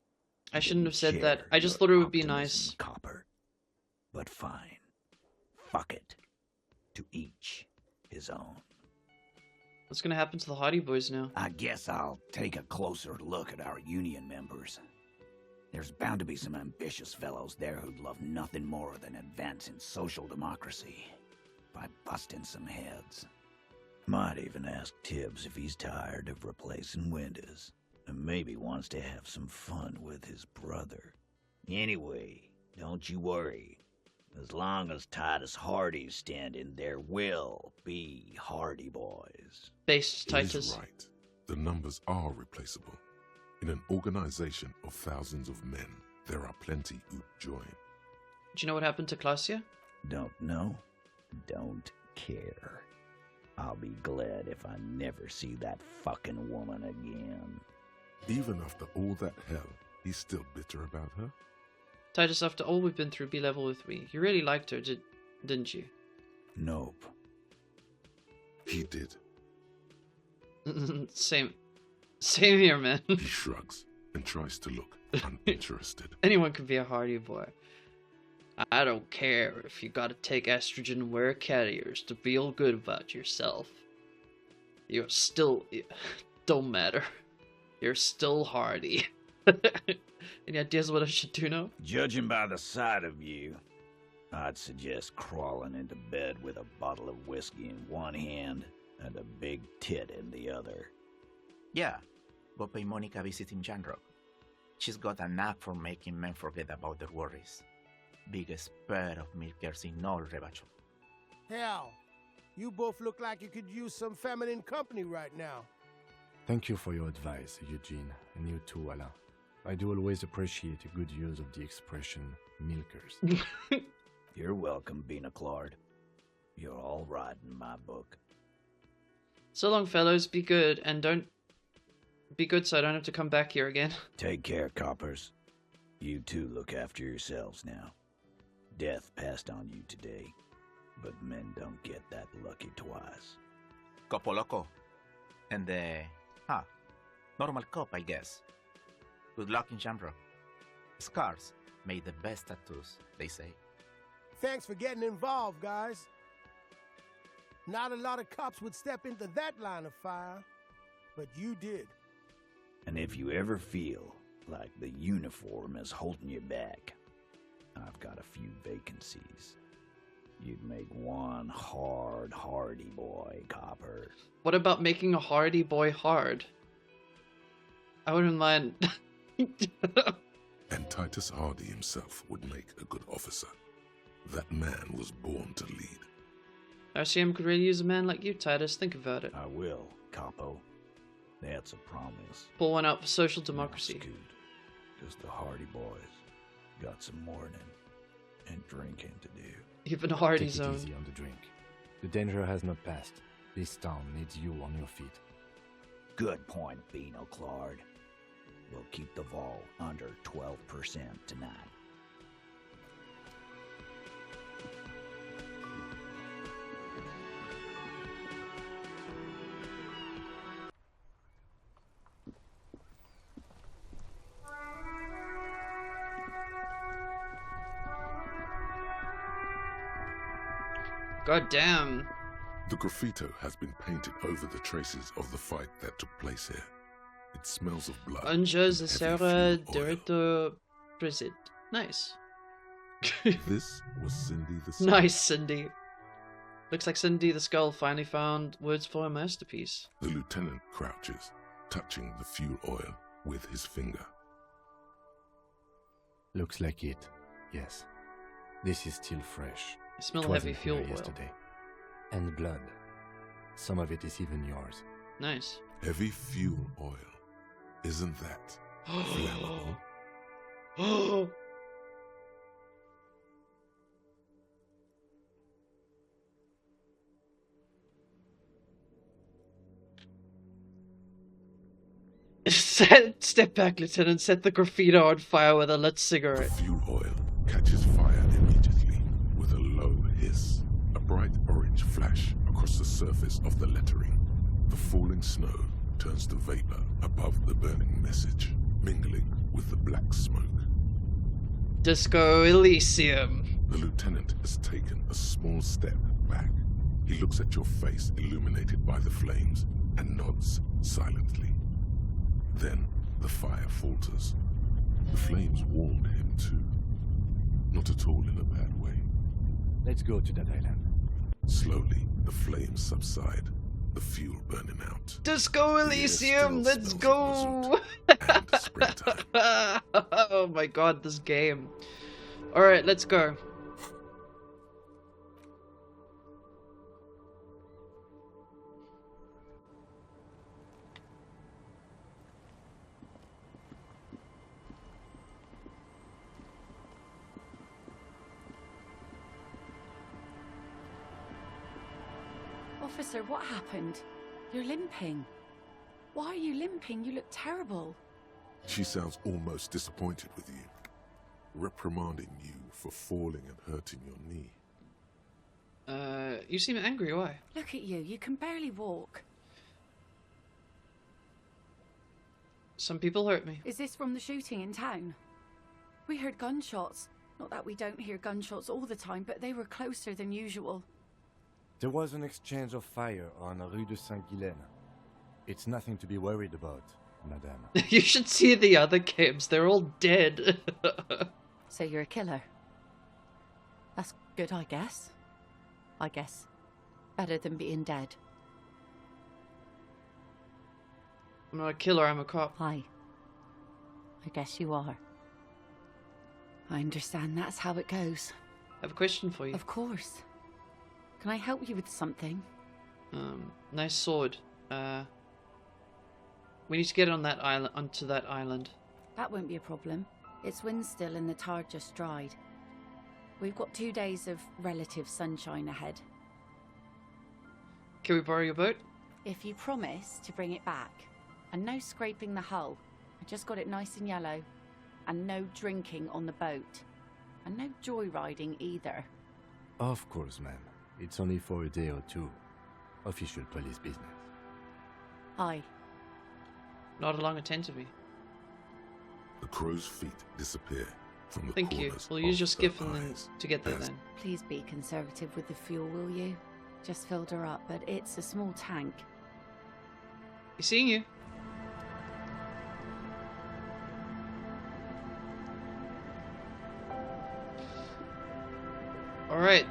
I shouldn't have said that. I just thought it would be nice. Copper. But fine. Fuck it. To each his own. What's gonna happen to the Hardy Boys now? I guess I'll take a closer look at our union members. There's bound to be some ambitious fellows there who'd love nothing more than advancing social democracy by busting some heads. Might even ask Tibbs if he's tired of replacing windows, and maybe wants to have some fun with his brother. Anyway, don't you worry. As long as Titus Hardy's standing, there will be Hardy Boys. Based Titus. He's right. The numbers are replaceable. In an organization of thousands of men, there are plenty who join. Do you know what happened to Klasia? Don't know. Don't care. I'll be glad if I never see that fucking woman again. Even after all that hell, he's still bitter about her? Titus, after all we've been through, be level with me. You really liked her, didn't you? Nope. He did. Same here, man. He shrugs and tries to look uninterested. Anyone can be a Hardy Boy. I don't care if you gotta take estrogen and wear carriers to feel good about yourself. You're still... don't matter. You're still Hardy. Any ideas what I should do now? Judging by the sight of you, I'd suggest crawling into bed with a bottle of whiskey in one hand and a big tit in the other. Yeah, but pay Monica visiting Jamrock. She's got a knack for making men forget about their worries. Biggest pair of milkers in all Rebacho. Hell, you both look like you could use some feminine company right now. Thank you for your advice, Eugene, and you too, Alain. I do always appreciate a good use of the expression milkers. You're welcome, Bina Claude. You're all right in my book. So long, fellows. Be good, and don't... be good so I don't have to come back here again. Take care, coppers. You two look after yourselves now. Death passed on you today, but men don't get that lucky twice. Copo loco. And normal cop, I guess. Good luck in Jamrock. Scars made the best tattoos, they say. Thanks for getting involved, guys. Not a lot of cops would step into that line of fire, but you did. And if you ever feel like the uniform is holding you back, I've got a few vacancies. You'd make one Hardy Boy, copper. What about making a Hardy Boy hard? I wouldn't mind. And Titus Hardy himself would make a good officer. That man was born to lead. RCM could really use a man like you, Titus. Think about it. I will, Capo. That's a promise. Pull one out for social democracy. Because the Hardy Boys got some mourning and drinking to do. Even Hardy Take Zone. it easy on the drink. The danger has not passed. This town needs you on your feet. Good point, Bino Claude. We'll keep the vol under 12% tonight. God damn. The graffito has been painted over the traces of the fight that took place here. It smells of blood. Anjas and Sarah heavy fuel oil. Dorito Presid. Nice. This was Cindy the Skull. Nice, Cindy. Looks like Cindy the Skull finally found words for a masterpiece. The lieutenant crouches, touching the fuel oil, with his finger. Looks like it, yes. This is still fresh. I smell It heavy wasn't fuel here oil. yesterday. And blood. Some of it is even yours. Nice. Heavy fuel oil. Isn't that flammable? Step back, Lieutenant. Set the graffiti on fire with a lit cigarette. Fuel oil catches fire immediately with a low hiss. A bright orange flash across the surface of the lettering. The falling snow turns to vapor above the burning message, mingling with the black smoke. Disco Elysium. The lieutenant has taken a small step back. He looks at your face illuminated by the flames and nods silently. Then the fire falters. The flames warmed him too. Not at all in a bad way. Let's go to that island. Slowly, the flames subside, the fuel burning out. Disco Elysium, let's go! Oh my god, this game. Alright, let's go. Officer, what happened? You're limping. Why are you limping? You look terrible. She sounds almost disappointed with you, reprimanding you for falling and hurting your knee. You seem angry, why? Look at you, you can barely walk. Some people hurt me. Is this from the shooting in town? We heard gunshots. Not that we don't hear gunshots all the time, but they were closer than usual. There was an exchange of fire on Rue de Saint-Guylaine. It's nothing to be worried about, madame. You should see the other kids, they're all dead. So you're a killer? That's good, I guess. Better than being dead. I'm not a killer, I'm a cop. Hi. I guess you are. I understand that's how it goes. I have a question for you. Of course. Can I help you with something? Nice sword. We need to get on that island, onto that island. That won't be a problem. It's wind still and the tar just dried. We've got 2 days of relative sunshine ahead. Can we borrow your boat? If you promise to bring it back. And no scraping the hull. I just got it nice and yellow. And no drinking on the boat. And no joyriding either. Of course, ma'am. It's only for a day or two. Official police business. Hi. Not along a tent to me. The crow's feet disappear from the Thank you. corners We'll use your of skiff her and then eyes to get there as then. Please be conservative with the fuel, will you? Just filled her up, but it's a small tank. You seeing you? Alright.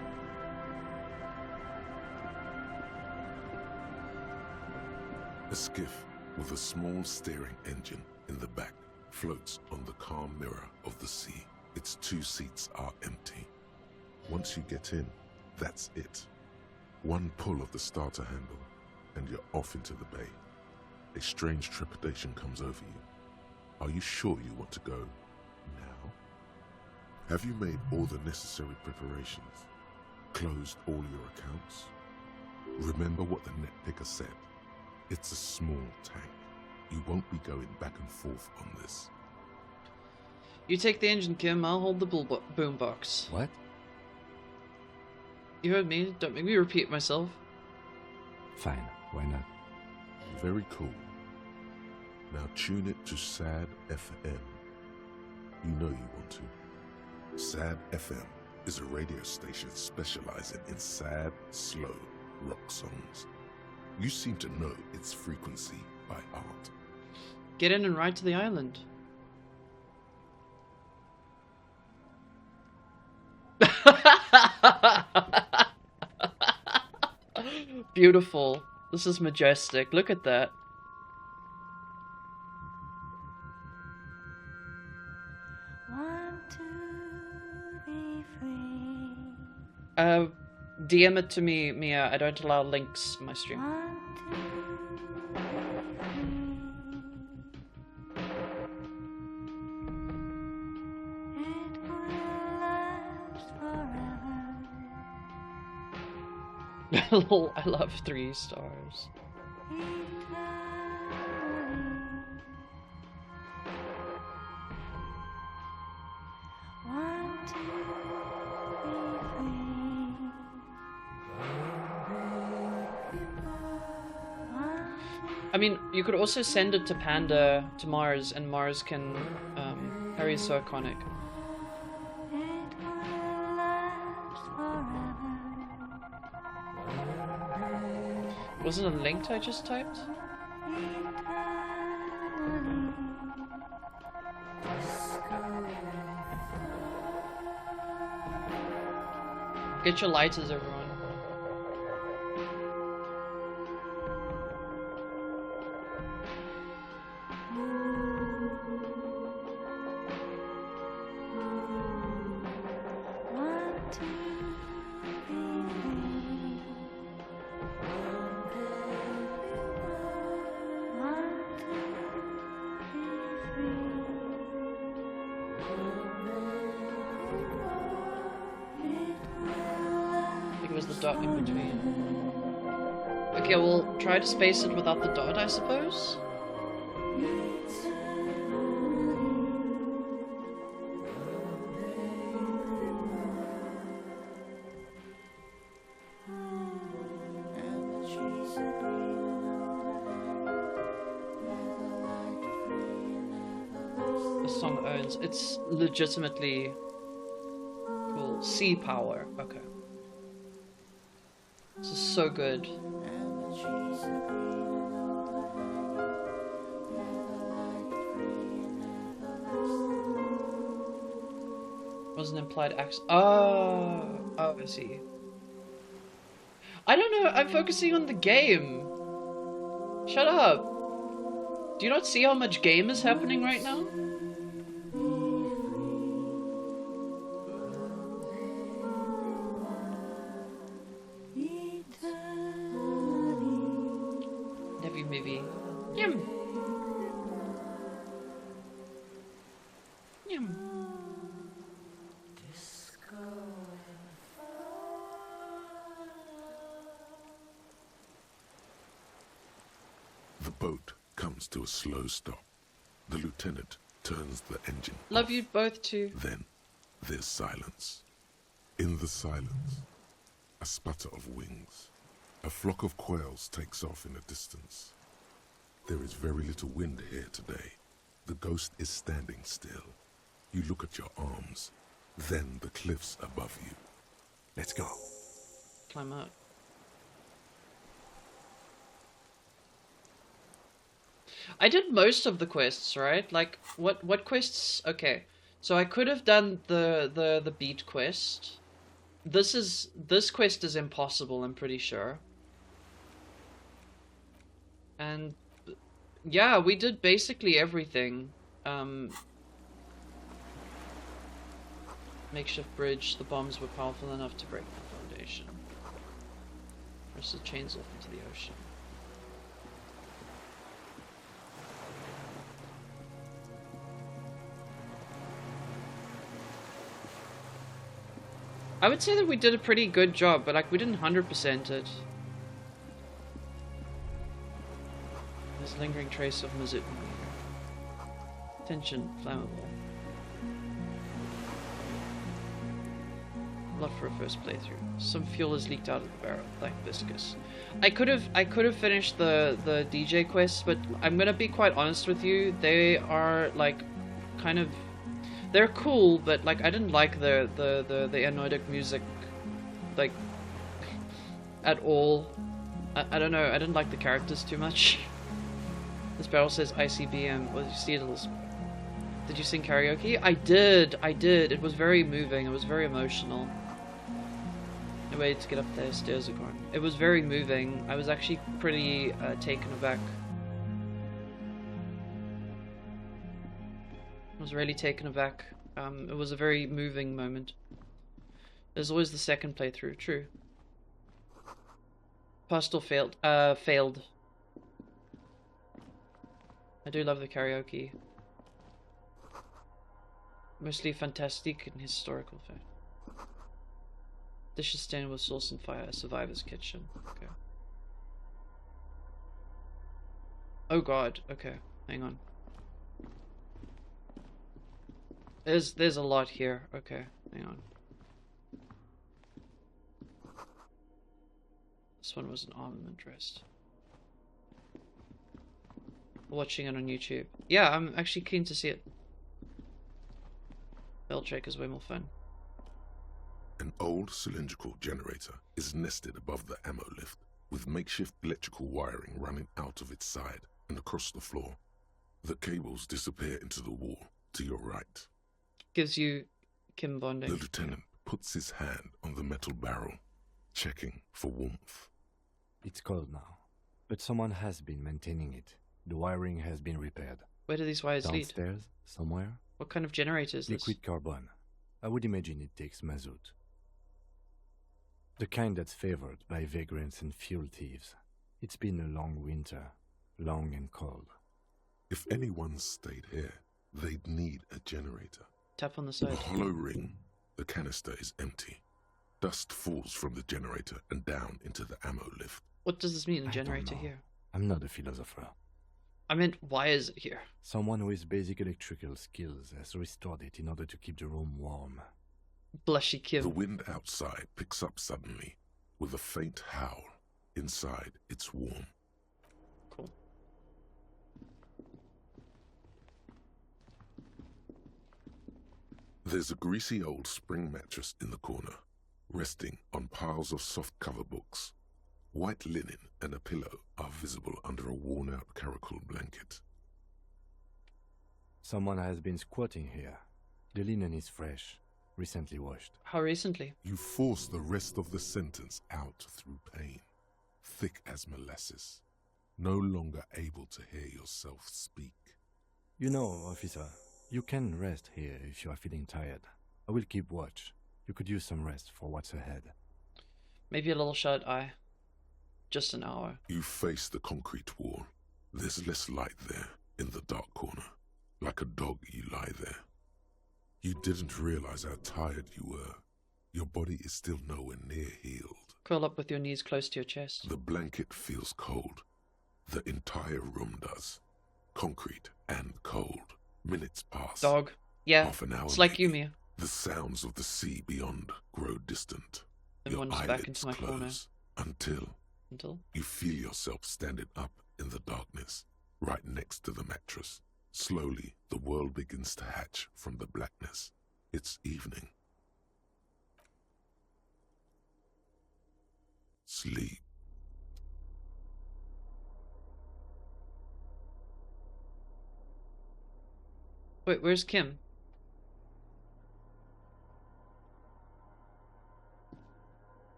A skiff with a small steering engine in the back floats on the calm mirror of the sea. Its 2 seats are empty. Once you get in, that's it. One pull of the starter handle, and you're off into the bay. A strange trepidation comes over you. Are you sure you want to go now? Have you made all the necessary preparations? Closed all your accounts? Remember what the netpicker said. It's a small tank. You won't be going back and forth on this. You take the engine, Kim. I'll hold the boombox. What? You heard me. Don't make me repeat myself. Fine, why not? Very cool. Now tune it to SAD FM. You know you want to. SAD FM is a radio station specializing in sad, slow rock songs. You seem to know its frequency by heart. Get in and ride to the island. Beautiful. This is majestic. Look at that. DM it to me, Mia. I don't allow links in my stream. I love 3 stars. I mean, you could also send it to Panda, to Mars, and Mars can, Harry's so iconic. Was it a link I just typed? Get your lighters, everyone. Dot in between. Okay, we'll try to space it without the dot, I suppose. The song owns. It's legitimately cool. Sea power. Okay. This is so good. Was an implied accent. Oh, I see. I don't know. I'm focusing on the game. Shut up. Do you not see how much game is happening right now? Maybe. Yum. Yum. The boat comes to a slow stop. The lieutenant turns the engine. Love you both too. Then there's silence. In the silence, a sputter of wings. A flock of quails takes off in the distance. There is very little wind here today. The ghost is standing still. You look at your arms, then the cliffs above you. Let's go. Climb up. I did most of the quests, right? Like, what quests? Okay, so I could have done the beat quest. This quest is impossible, I'm pretty sure. And yeah, we did basically everything. Makeshift bridge. The bombs were powerful enough to break the foundation. Press the chains off into the ocean. I would say that we did a pretty good job, but like we didn't 100% it. There's a lingering trace of Mizzou. Tension, flammable. Not for a first playthrough. Some fuel has leaked out of the barrel, like viscous. I could have finished the DJ quests, but I'm gonna be quite honest with you. They are like kind of, they're cool, but like I didn't like the anodic music like at all. I don't know. I didn't like the characters too much. This barrel says ICBM. Well, you see it. Did you sing karaoke? I did. It was very moving. It was very emotional. I waited to get up the stairs again. It was very moving. I was actually pretty taken aback. I was really taken aback. It was a very moving moment. There's always the second playthrough. True. Passed or failed. Failed. I do love the karaoke. Mostly fantastic and historical fact. Dishes stained with sauce and fire. Survivor's kitchen. Okay. Oh god. Okay. Hang on. There's a lot here. Okay. Hang on. This one was an armament rest. Watching it on YouTube. Yeah, I'm actually keen to see it. Belt shake is way more fun. An old cylindrical generator is nested above the ammo lift, with makeshift electrical wiring running out of its side and across the floor. The cables disappear into the wall to your right. Gives you Kim bonding. The lieutenant puts his hand on the metal barrel, checking for warmth. It's cold now, but someone has been maintaining it. The wiring has been repaired. Where do these wires lead? Downstairs, somewhere. What kind of generator is this? Liquid carbon. I would imagine it takes mazout. The kind that's favored by vagrants and fuel thieves. It's been a long winter, long and cold. If anyone stayed here, they'd need a generator. Tap on the side. The hollow ring, the canister is empty. Dust falls from the generator and down into the ammo lift. What does this mean, a generator here? I'm not a philosopher. I meant, why is it here? Someone with basic electrical skills has restored it in order to keep the room warm. Blushy Kim. The wind outside picks up suddenly, with a faint howl. Inside, it's warm. Cool. There's a greasy old spring mattress in the corner, resting on piles of soft cover books. White linen and a pillow are visible under a worn-out caracal blanket. Someone has been squatting here. The linen is fresh, recently washed. How recently? You force the rest of the sentence out through pain, thick as molasses, no longer able to hear yourself speak. You know, officer, you can rest here if you are feeling tired. I will keep watch. You could use some rest for what's ahead. Maybe a little shut eye. Just an hour. You face the concrete wall. There's less light there, in the dark corner. Like a dog, you lie there. You didn't realize how tired you were. Your body is still nowhere near healed. Curl up with your knees close to your chest. The blanket feels cold. The entire room does. Concrete and cold. Minutes pass. Dog. Yeah, half an hour it's like maybe. you, Mia. The sounds of the sea beyond grow distant. Then Your wanders eyelids back into my close corner. until Until? you feel yourself standing up in the darkness, right next to the mattress. Slowly, the world begins to hatch from the blackness. It's evening. Sleep. Wait, where's Kim?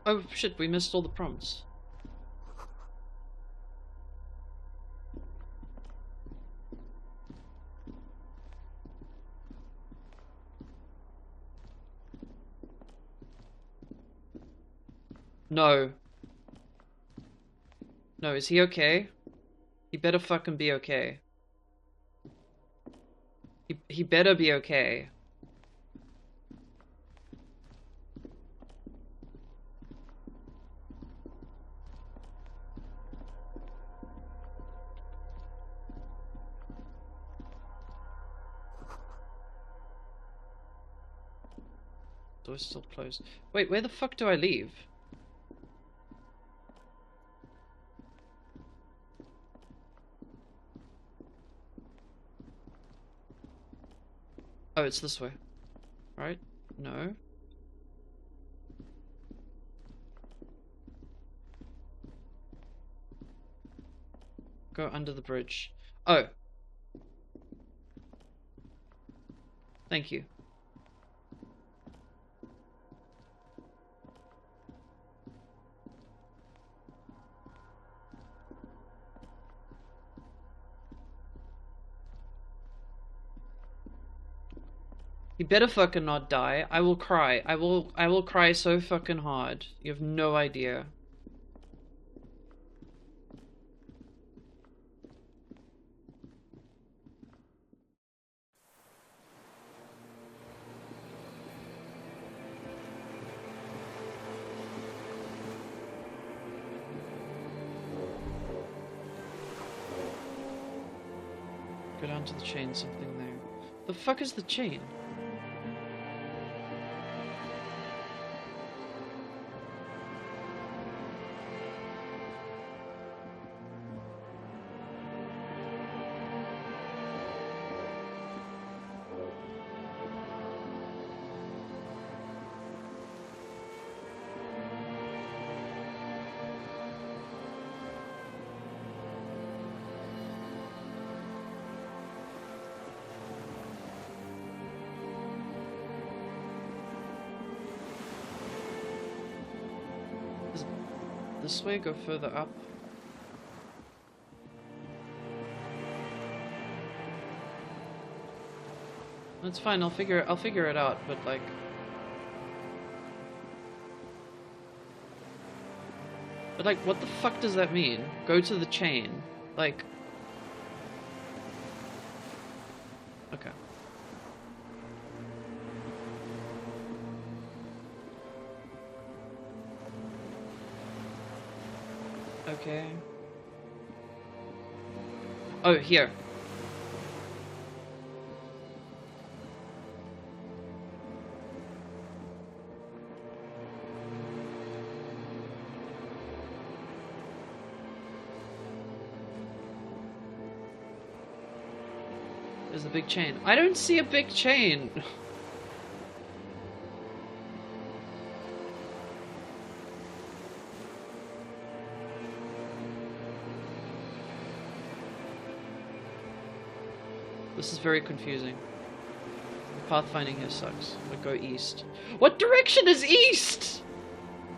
Oh shit, we missed all the prompts. No. No, is he okay? He better fucking be okay. He better be okay. Door's still closed. Wait, where the fuck do I leave? Oh, it's this way. Right? No. Go under the bridge. Oh. Thank you. You better fucking not die. I will cry. I will cry so fucking hard. You have no idea. Go down to the chain, something there. The fuck is the chain? This way, go further up. That's fine, I'll figure it out, but like what the fuck does that mean? Go to the chain. Like okay. Okay. Oh, here. There's the big chain. I don't see a big chain. This is very confusing. The pathfinding here sucks. But go east. What direction is east?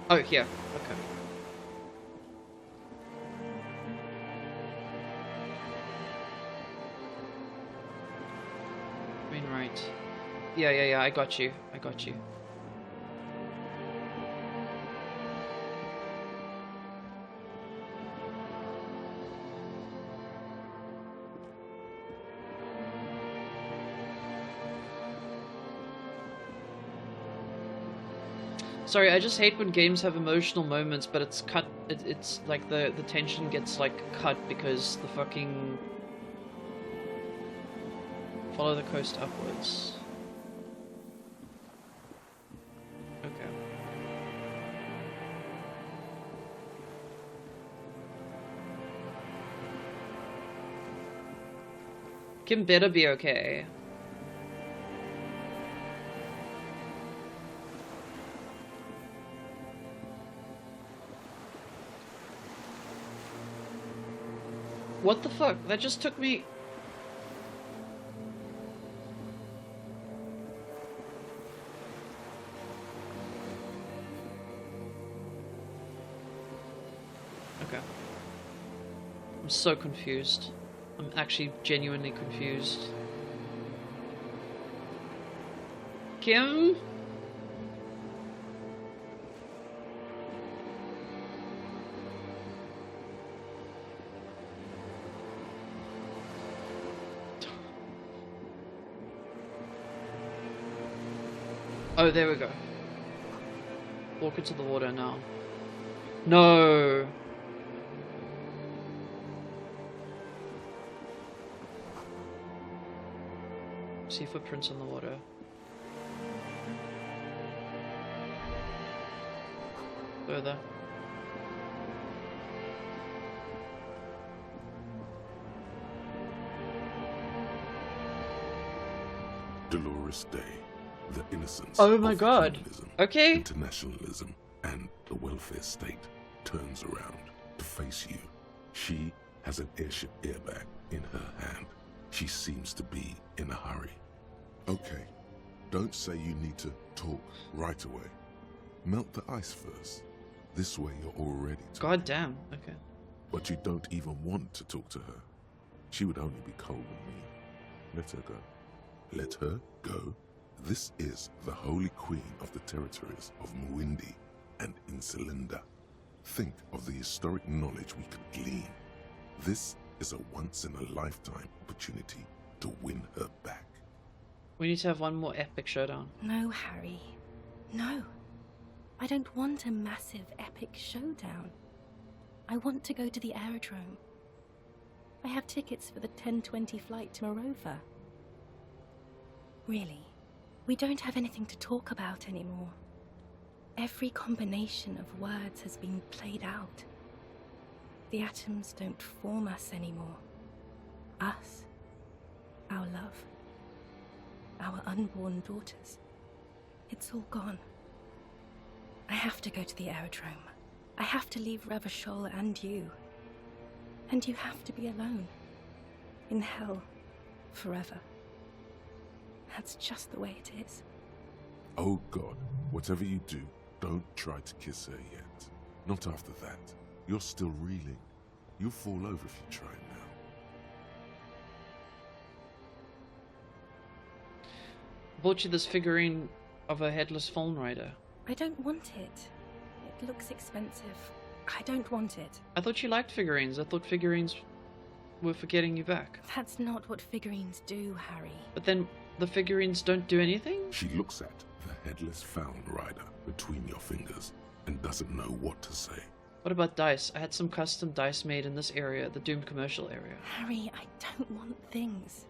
Oh, here. Okay. I mean, right. Yeah, I got you. I got you. Sorry, I just hate when games have emotional moments, but it's cut. It's like the tension gets like cut because the fucking follow the coast upwards. Okay. Kim better be okay. What the fuck? That just took me... Okay. I'm so confused. I'm actually genuinely confused. Kim? Oh, there we go. Walk into the water now. No! See footprints in the water. Further. Dolores Day. The innocence oh my of god. Humanism, okay. Internationalism and the welfare state turns around to face you. She has an airship airbag in her hand. She seems to be in a hurry. Okay, don't say you need to talk right away. Melt the ice first. This way you're already talking. God damn, okay. But you don't even want to talk to her. She would only be cold with me. Let her go. Let her go, This is the Holy Queen of the territories of Muindi and Insulinda. Think of the historic knowledge we could glean. This is a once-in-a-lifetime opportunity to win her back. We need to have one more epic showdown. No, Harry. No. I don't want a massive epic showdown. I want to go to the aerodrome. I have tickets for the 10:20 flight to Morova. Really, we don't have anything to talk about anymore. Every combination of words has been played out. The atoms don't form us anymore. Us, our love, our unborn daughters. It's all gone. I have to go to the aerodrome. I have to leave Ravachol and you. And you have to be alone. In hell. Forever. That's just the way it is. Oh God, whatever you do, don't try to kiss her yet. Not after that. You're still reeling. You'll fall over if you try now. Bought you this figurine of a headless phone rider. I don't want it. It looks expensive. I don't want it. I thought you liked figurines. I thought figurines were for getting you back. That's not what figurines do, Harry. But then the figurines don't do anything? She looks at the headless found rider between your fingers and doesn't know what to say. What about dice? I had some custom dice made in this area, the Doom commercial area. Harry, I don't want things.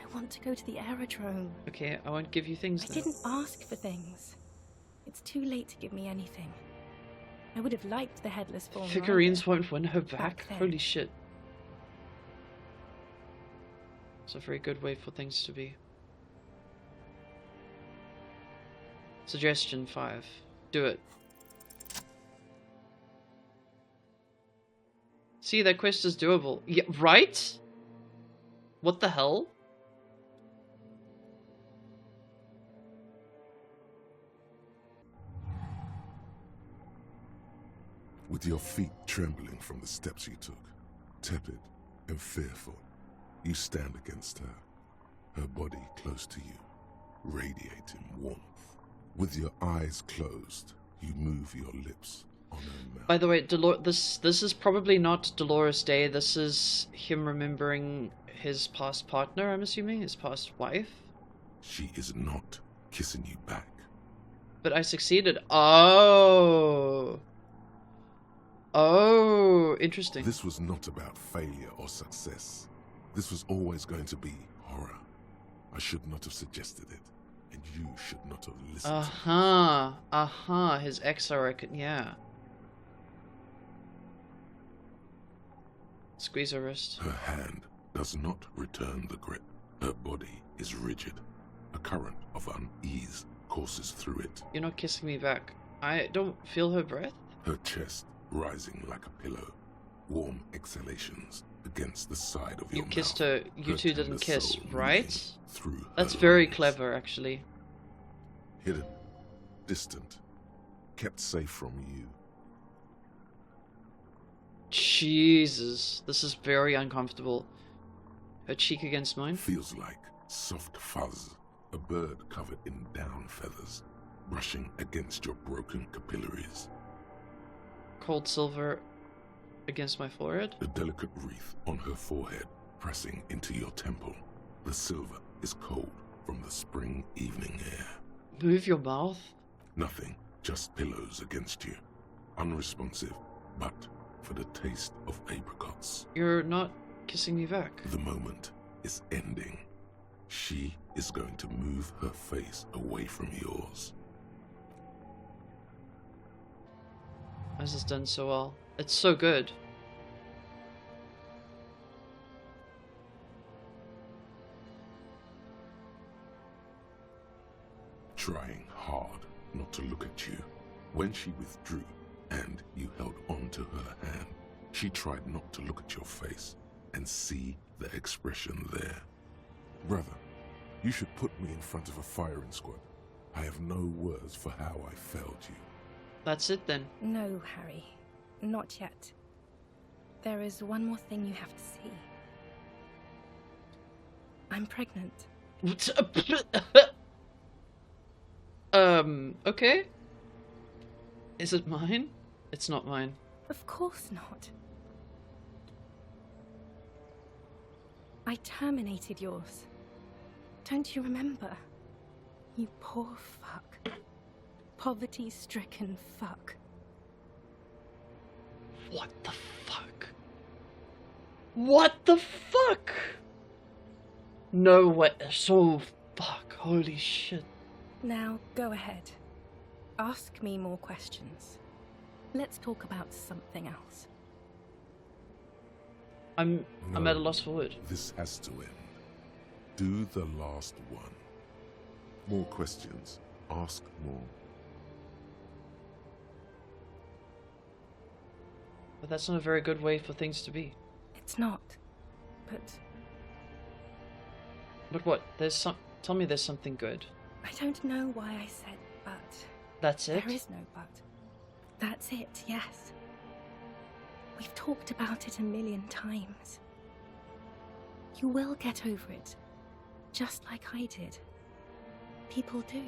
I want to go to the aerodrome. Okay, I won't give you things I then. didn't ask for things. It's too late to give me anything. I would have liked the headless form. Figurines won't win her back? then. Holy shit. It's a very good way for things to be. Suggestion 5. Do it. See, that quest is doable. Yeah, right? What the hell? With your feet trembling from the steps you took, tepid and fearful, you stand against her, her body close to you, radiating warmth. With your eyes closed, you move your lips on her mouth. By the way, this is probably not Dolores Day. This is him remembering his past partner, I'm assuming, his past wife. She is not kissing you back. But I succeeded. Oh. Oh, interesting. This was not about failure or success. This was always going to be horror. I should not have suggested it, and you should not have listened to me. His ex, I reckon, yeah. Squeeze her wrist. Her hand does not return the grip. Her body is rigid. A current of unease courses through it. You're not kissing me back. I don't feel her breath. Her chest rising like a pillow. Warm exhalations against the side of your mouth. You kissed her. You two didn't kiss, right? Through That's her very lungs. clever, actually. Hidden, distant, kept safe from you. Jesus, this is very uncomfortable. Her cheek against mine. Feels like soft fuzz, a bird covered in down feathers, brushing against your broken capillaries. Cold silver against my forehead. A delicate wreath on her forehead, pressing into your temple. The silver is cold from the spring evening air. Move your mouth. Nothing, just pillows against you. Unresponsive, but for the taste of apricots. You're not kissing me back. The moment is ending. She is going to move her face away from yours. Why is this done so well? It's so good. Trying hard not to look at you. When she withdrew and you held on to her hand, she tried not to look at your face and see the expression there. Brother, you should put me in front of a firing squad. I have no words for how I failed you. That's it then. No, Harry. Not yet. There is one more thing you have to see. I'm pregnant. Okay. Is it mine? It's not mine. Of course not. I terminated yours. Don't you remember? You poor fuck. Poverty-stricken fuck. What the fuck? What the fuck? No way. So fuck. Holy shit. Now, go ahead. Ask me more questions. Let's talk about something else. I'm at a loss for words. This has to end. Do the last one. More questions. Ask more. But that's not a very good way for things to be. It's not. But what? There's some. Tell me there's something good. I don't know why I said but. That's it? There is no but. That's it, yes. We've talked about it a million times. You will get over it, just like I did. People do.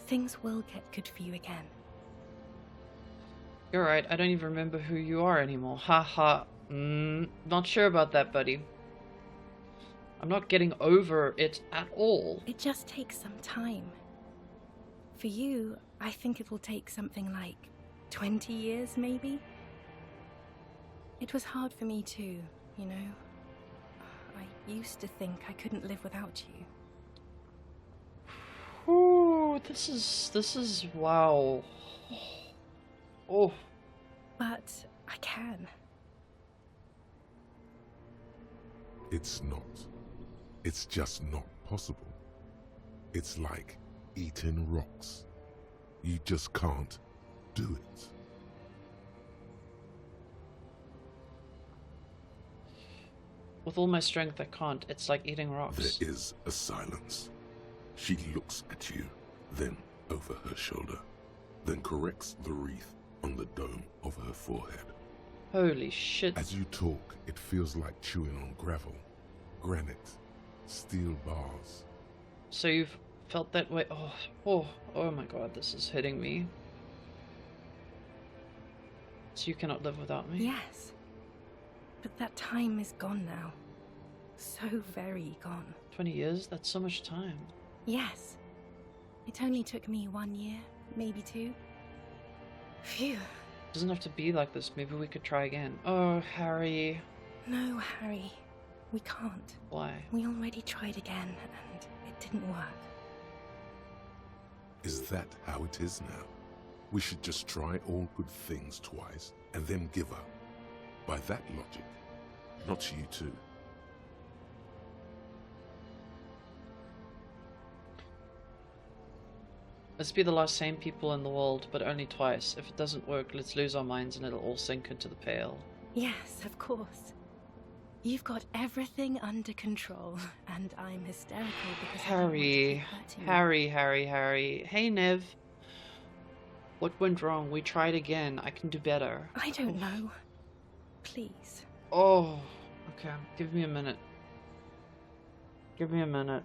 Things will get good for you again. You're right, I don't even remember who you are anymore. Haha. Not sure about that, buddy. I'm not getting over it at all. It just takes some time. For you, I think it will take something like 20 years, maybe? It was hard for me too, you know? I used to think I couldn't live without you. Ooh, this is wow. Oh. But I can. It's not. It's just not possible. It's like eating rocks. You just can't do it. With all my strength, I can't. It's like eating rocks. There is a silence. She looks at you, then over her shoulder, then corrects the wreath on the dome of her forehead. Holy shit. As you talk, it feels like chewing on gravel, granite, steel bars. So you've felt that way? Oh my god, this is hitting me. So you cannot live without me? Yes. But that time is gone now. So very gone. 20 years? That's so much time. Yes. It only took me 1 year, maybe 2. Phew. It doesn't have to be like this. Maybe we could try again. Oh, Harry. No, Harry. We can't. Why? We already tried again, and it didn't work. Is that how it is now? We should just try all good things twice, and then give up. By that logic, not you too. Let's be the last sane people in the world, but only twice. If it doesn't work, let's lose our minds and it'll all sink into the pail. Yes, of course. You've got everything under control, and I'm hysterical because Harry. Harry. Hey, Nev. What went wrong? We tried again. I can do better. I don't know. Please. Oh, okay. Give me a minute. Give me a minute.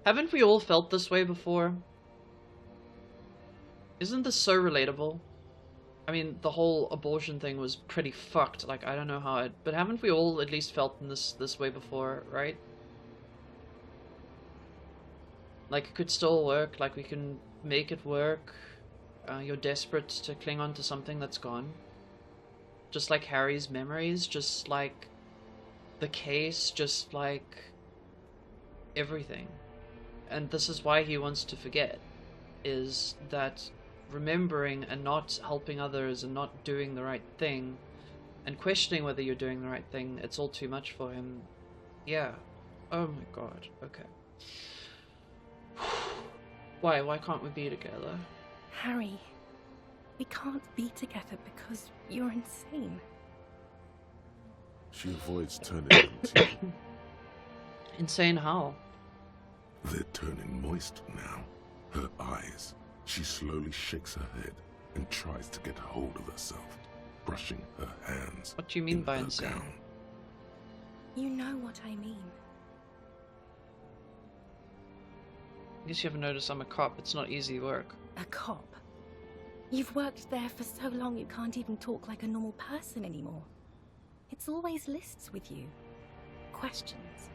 Haven't we all felt this way before? Isn't this so relatable? I mean, the whole abortion thing was pretty fucked. Like, I don't know how it... But haven't we all at least felt in this way before, right? Like, it could still work. Like, we can make it work. You're desperate to cling on to something that's gone. Just like Harry's memories. Just like the case. Just like everything. And this is why he wants to forget, is that remembering and not helping others and not doing the right thing and questioning whether you're doing the right thing, it's all too much for him. Yeah. Oh my god. Okay. Why can't we be together? Harry, we can't be together because you're insane. She avoids turning on to you. Insane how? They're turning moist now. Her eyes. She slowly shakes her head, and tries to get hold of herself, brushing her hands. What do you mean by her insane? gown. You know what I mean. I guess you haven't noticed I'm a cop. It's not easy work. A cop? You've worked there for so long you can't even talk like a normal person anymore. It's always lists with you. Questions.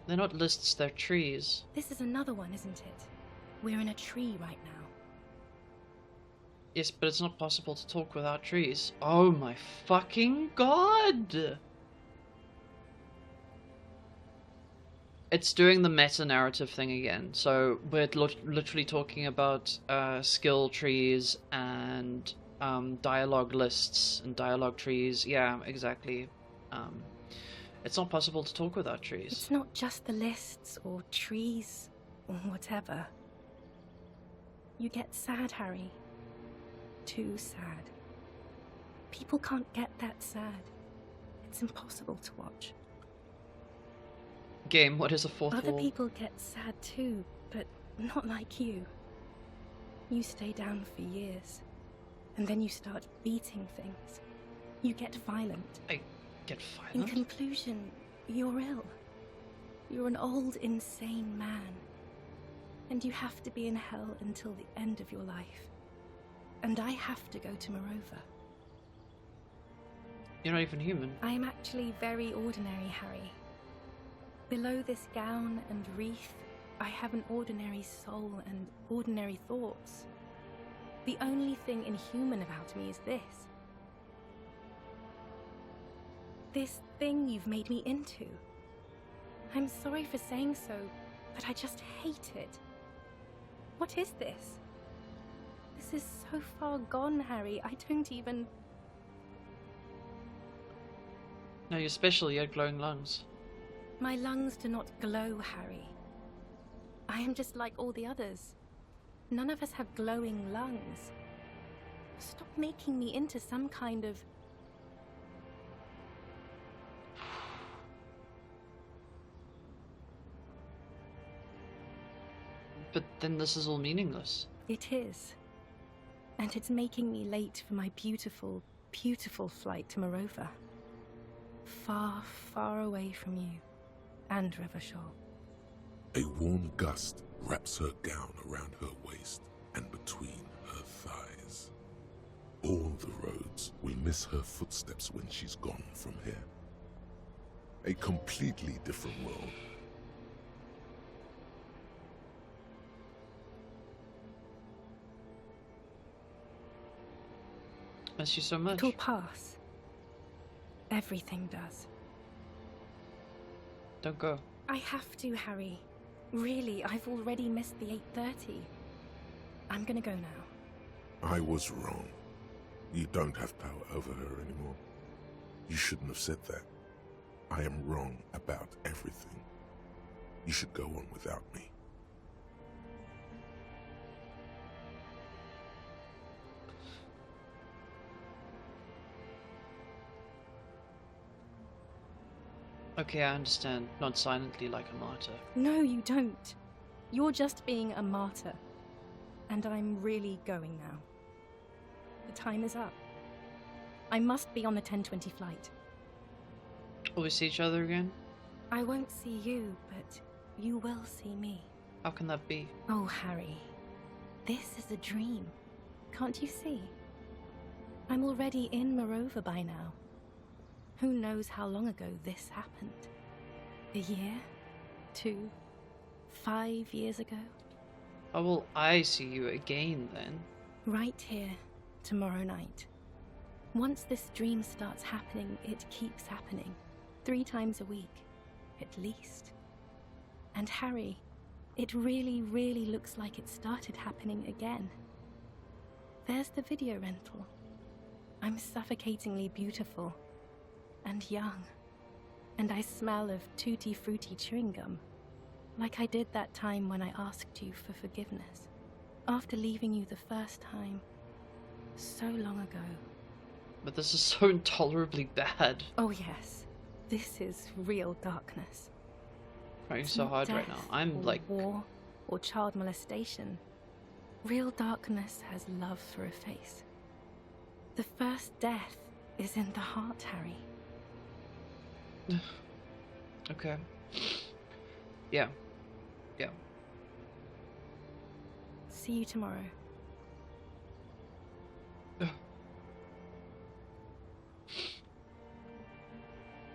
They're not lists, they're trees. This is another one, isn't it? We're in a tree right now. Yes, but it's not possible to talk without trees. Oh my fucking god! It's doing the meta-narrative thing again. So we're literally talking about skill trees and dialogue lists and dialogue trees. Yeah, exactly. It's not possible to talk without trees. It's not just the lists or trees or whatever. You get sad, Harry. Too sad. People can't get that sad. It's impossible to watch. Game, what is a fourth Other wall? people get sad too, but not like you. You stay down for years, and then you start beating things. You get violent. I get In violent? conclusion, you're ill. You're an old, insane man. And you have to be in hell until the end of your life. And I have to go to Morova. You're not even human. I am actually very ordinary, Harry. Below this gown and wreath, I have an ordinary soul and ordinary thoughts. The only thing inhuman about me is this. This thing you've made me into. I'm sorry for saying so, but I just hate it. What is this? This is so far gone, Harry. I don't even... No, you're special, you had glowing lungs. My lungs do not glow, Harry. I am just like all the others. None of us have glowing lungs. Stop making me into some kind of... But then this is all meaningless. It is. And it's making me late for my beautiful, beautiful flight to Morova. Far, far away from you. And Revachol. A warm gust wraps her gown around her waist and between her thighs. All the roads will miss her footsteps when she's gone from here. A completely different world. Miss you so much. It'll pass. Everything does. Don't go. I have to, Harry. Really, I've already missed the 8:30. I'm gonna go now. I was wrong. You don't have power over her anymore. You shouldn't have said that. I am wrong about everything. You should go on without me. Okay, I understand. Not silently like a martyr. No, you don't. You're just being a martyr. And I'm really going now. The time is up. I must be on the 10:20 flight. Will we see each other again? I won't see you, but you will see me. How can that be? Oh, Harry. This is a dream. Can't you see? I'm already in Morova by now. Who knows how long ago this happened? A year? 2? 5 years ago? How will I see you again then? Right here, tomorrow night. Once this dream starts happening, it keeps happening. 3 times a week, at least. And Harry, it really, really looks like it started happening again. There's the video rental. I'm suffocatingly beautiful. And young. And I smell of tutti frutti chewing gum. Like I did that time when I asked you for forgiveness. After leaving you the first time. So long ago. But this is so intolerably bad. Oh yes. This is real darkness. Trying It's so not hard right now. death I'm or like... war or child molestation. Real darkness has love for a face. The first death is in the heart, Harry. Okay. Yeah. Yeah. See you tomorrow.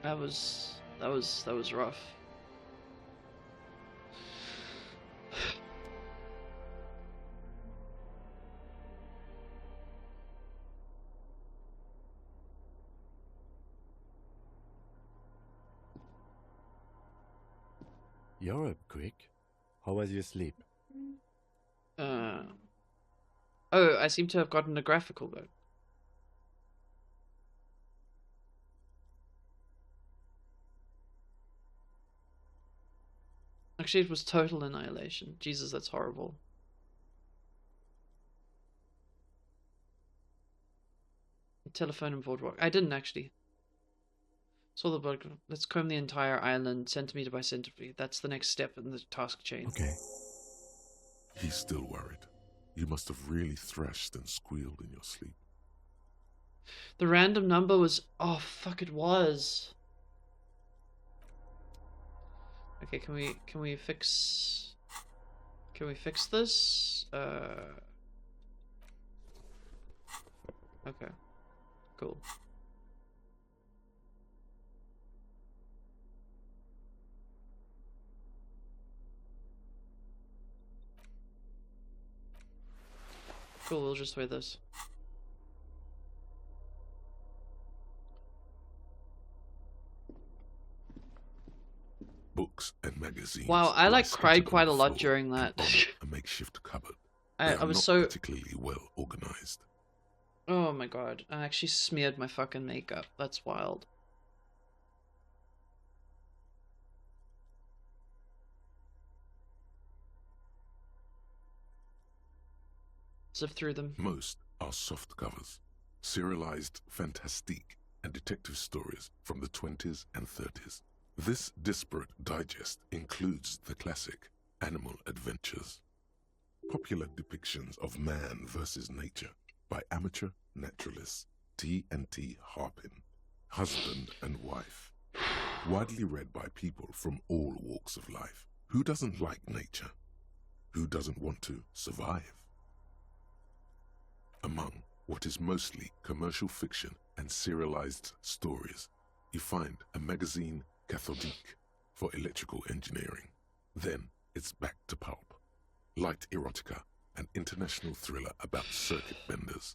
That was rough. You're up quick. How was your sleep? Oh, I seem to have gotten a graphical book. Actually, it was total annihilation. Jesus, that's horrible. Telephone and boardwalk. I didn't actually. Saw the book. Let's comb the entire island centimeter by centimeter. That's the next step in the task chain. Okay. He's still worried. You must have really thrashed and squealed in your sleep. The random number was... Oh, fuck, it was. Okay, can we fix... Can we fix this? Okay. Cool. Cool, we'll just wear this. Books and magazines. Wow, I like cried quite a lot during that. A makeshift cupboard. I was not so particularly well organized. Oh my god, I actually smeared my fucking makeup. That's wild. Sift through them. Most are soft covers, serialized fantastique and detective stories from the 20s and 30s. This disparate digest includes the classic Animal Adventures, popular depictions of man versus nature by amateur naturalists T&T Harpin, husband and wife, widely read by people from all walks of life. Who doesn't like nature? Who doesn't want to survive? Among what is mostly commercial fiction and serialized stories, you find a magazine cathodique for electrical engineering. Then it's back to pulp, light erotica, an international thriller about circuit benders.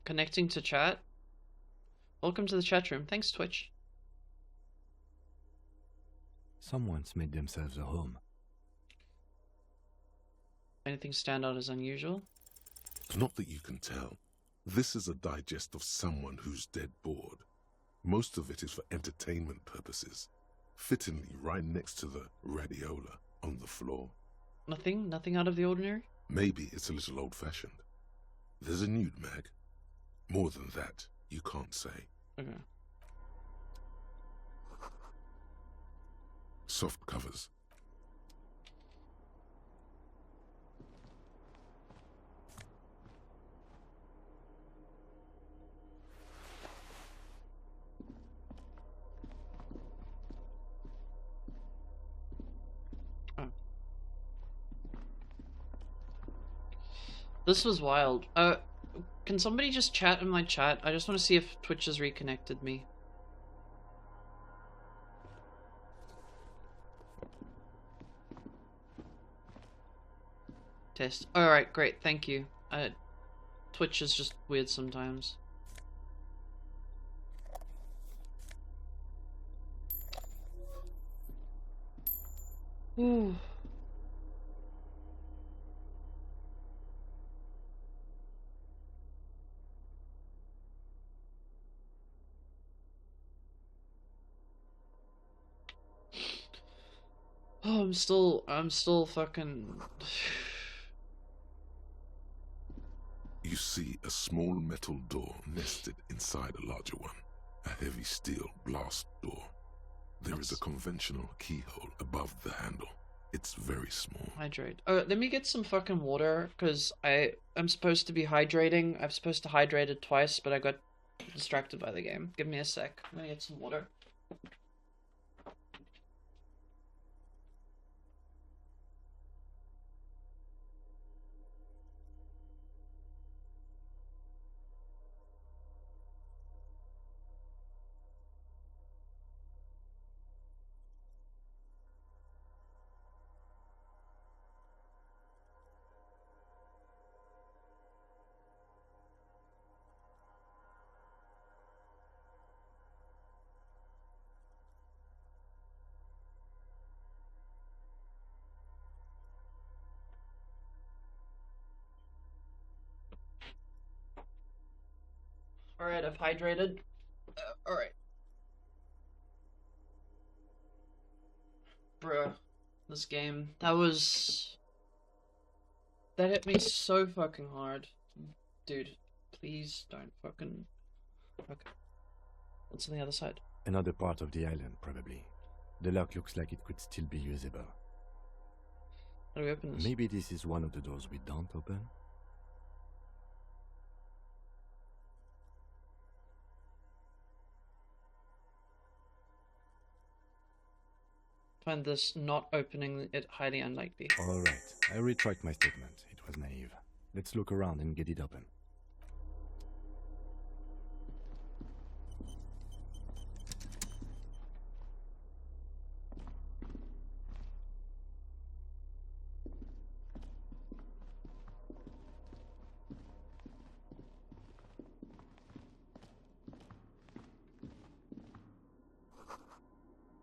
Connecting to chat. Welcome to the chat room. Thanks, Twitch. Someone's made themselves a home. Anything stand out as unusual? Not that you can tell. This is a digest of someone who's dead bored. Most of it is for entertainment purposes, fittingly right next to the radiola on the floor. Nothing out of the ordinary? Maybe it's a little old-fashioned. There's a nude mag. More than that, you can't say. Okay. Soft covers. This was wild. Can somebody just chat in my chat? I just want to see if Twitch has reconnected me. Test. Alright, great, thank you. Twitch is just weird sometimes. Ooh. Oh, I'm still fucking... You see a small metal door nested inside a larger one. A heavy steel blast door. There is a conventional keyhole above the handle. It's very small. Hydrate. Oh, let me get some fucking water, because I'm supposed to be hydrating. I'm supposed to hydrate it twice, but I got distracted by the game. Give me a sec. I'm gonna get some water. Alright, I've hydrated. Alright. Bruh. This game. That hit me so fucking hard. Dude, please don't fucking... Okay. What's on the other side? Another part of the island, probably. The lock looks like it could still be usable. How do we open this? Maybe this is one of the doors we don't open? Find this not opening it highly unlikely. Alright, I retract my statement. It was naive. Let's look around and get it open.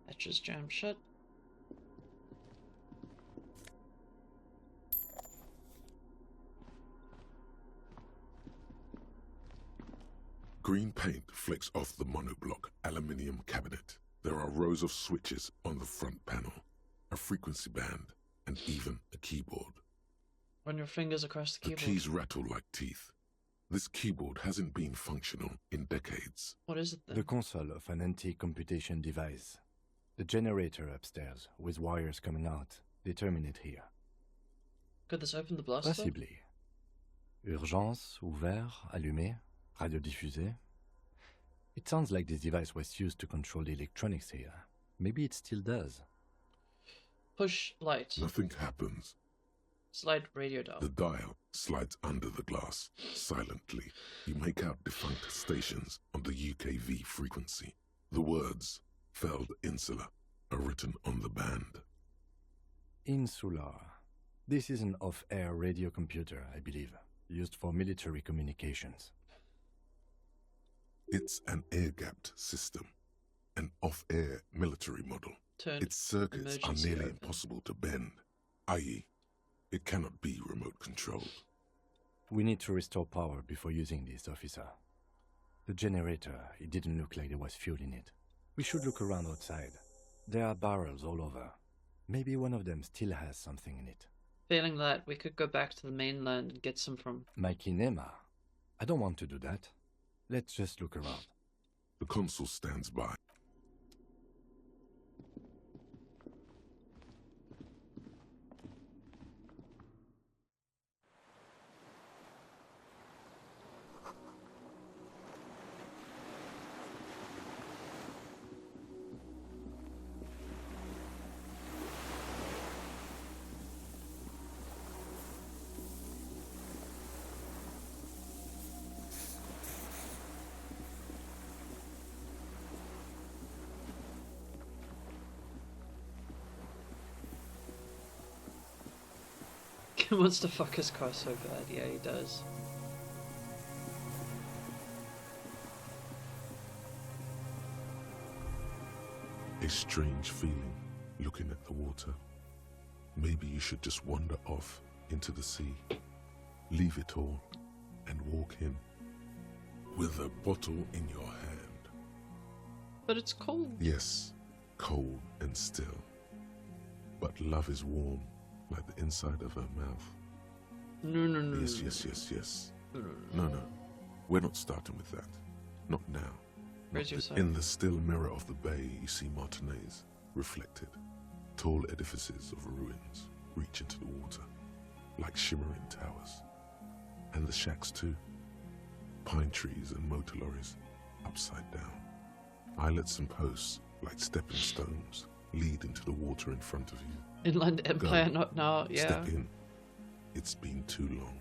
That just jammed shut. Green paint flecks off the monoblock aluminium cabinet. There are rows of switches on the front panel, a frequency band, and even a keyboard. Run your fingers across the keyboard. The keys rattle like teeth. This keyboard hasn't been functional in decades. What is it then? The console of an anti-computation device. The generator upstairs, with wires coming out. They terminate here. Could this open the blaster? Possibly. Urgence, ouvert, allumé, radiodiffusé. It sounds like this device was used to control the electronics here. Maybe it still does. Push light. Nothing happens. Slide radio dial. The dial slides under the glass, silently. You make out defunct stations on the UKV frequency. The words, Feld Insula, are written on the band. Insular. This is an off-air radio computer, I believe, used for military communications. It's an air-gapped system, an off-air military model. Its circuits are nearly impossible to bend, i.e., it cannot be remote controlled. We need to restore power before using this, officer. The generator, it didn't look like there was fuel in it. We should look around outside. There are barrels all over. Maybe one of them still has something in it. Failing that, we could go back to the mainland and get some from... My kinema? I don't want to do that. Let's just look around. The consul stands by. He wants to fuck his car so bad. Yeah, he does. A strange feeling, looking at the water. Maybe you should just wander off into the sea. Leave it all and walk in. With a bottle in your hand. But it's cold. Yes, cold and still. But love is warm, like the inside of her mouth. No. Yes. No. We're not starting with that. Not now. Where's your side? In the still mirror of the bay, you see Martinez reflected. Tall edifices of ruins reach into the water, like shimmering towers. And the shacks too. Pine trees and motor lorries, upside down. Islets and posts, like stepping stones, lead into the water in front of you. Inland Empire, Go. not now, yeah. Step in. It's been too long.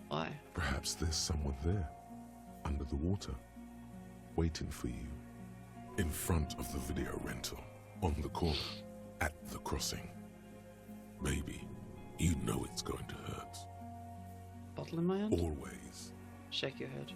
Why? Perhaps there's someone there, under the water, waiting for you. In front of the video rental, on the corner, at the crossing. Maybe you know it's going to hurt. Bottle in my hand? Always. Shake your head.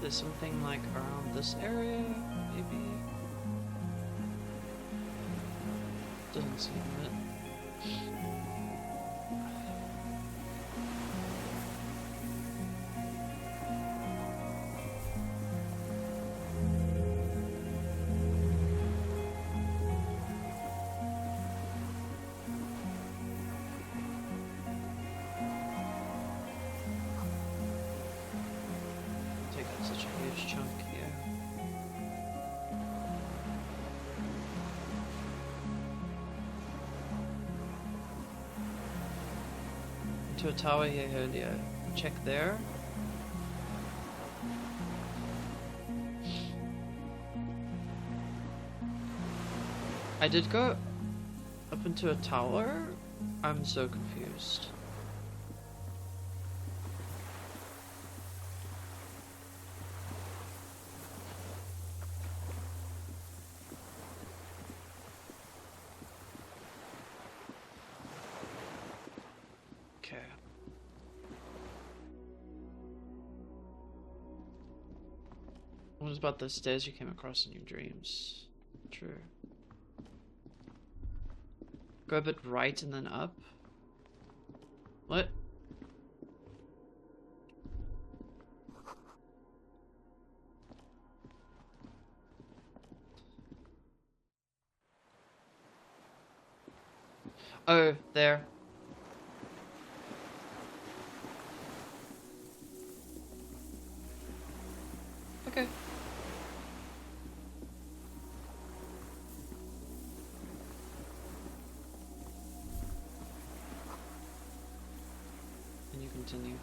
There's something like around this area, maybe? Doesn't seem it. Such a huge chunk here. To a tower here earlier. Check there. I did go up into a tower. I'm so confused. Okay. What about the stairs you came across in your dreams? True. Go a bit right and then up. What? Oh, there. Okay. And you continue.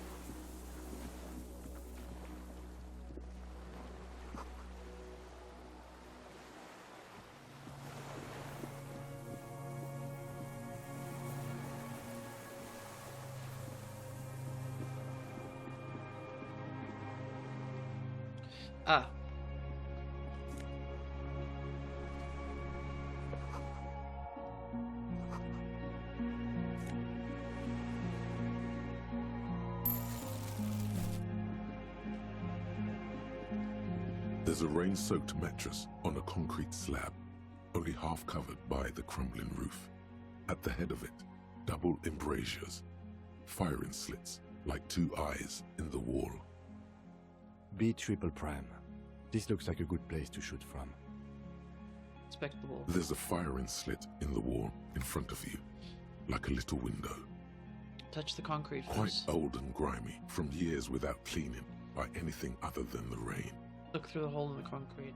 Ah. There's a rain-soaked mattress on a concrete slab, only half covered by the crumbling roof. At the head of it, double embrasures, firing slits like two eyes in the wall. B triple prime. This looks like a good place to shoot from. Respectable. There's a firing slit in the wall in front of you, like a little window. Touch the concrete Quite first. old and grimy, from years without cleaning by anything other than the rain. Look through the hole in the concrete.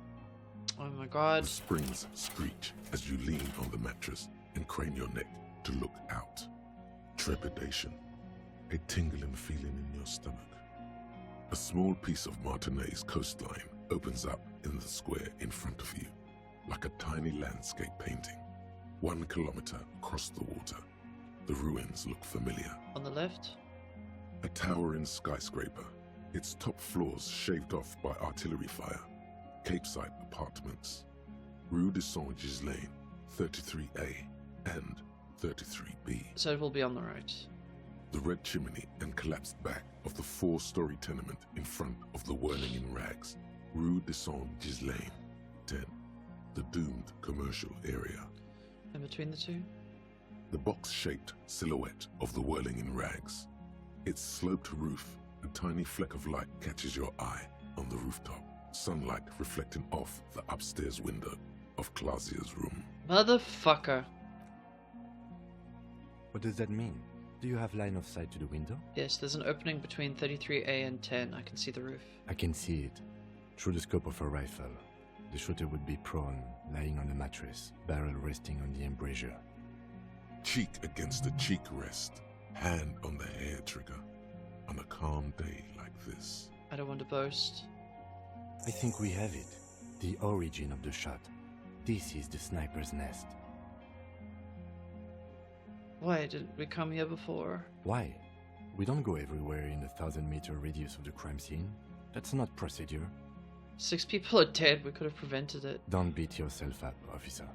Oh my god. The springs screech as you lean on the mattress and crane your neck to look out. Trepidation, a tingling feeling in your stomach. A small piece of Martinez coastline opens up in the square in front of you, like a tiny landscape painting. 1 kilometer across the water. The ruins look familiar. On the left? A towering skyscraper, its top floors shaved off by artillery fire. Capeside apartments. Rue de Saint-Gislain, 33A. and 33B. So it will be on the right. The red chimney and collapsed back of the 4-story tenement in front of the Whirling in Rags, Rue de Saint-Ghislain, 10, the doomed commercial area. In between the two? The box-shaped silhouette of the Whirling in Rags. Its sloped roof, a tiny fleck of light catches your eye on the rooftop, sunlight reflecting off the upstairs window of Clausia's room. Motherfucker. What does that mean? Do you have line of sight to the window? Yes, there's an opening between 33A and 10. I can see the roof. I can see it. Through the scope of a rifle. The shooter would be prone, lying on a mattress, barrel resting on the embrasure. Cheek against the cheek rest, hand on the hair trigger, on a calm day like this. I don't want to boast. I think we have it. The origin of the shot. This is the sniper's nest. Why didn't we come here before? Why? We don't go everywhere in a 1,000-meter radius of the crime scene. That's not procedure. 6 people are dead. We could have prevented it. Don't beat yourself up, officer.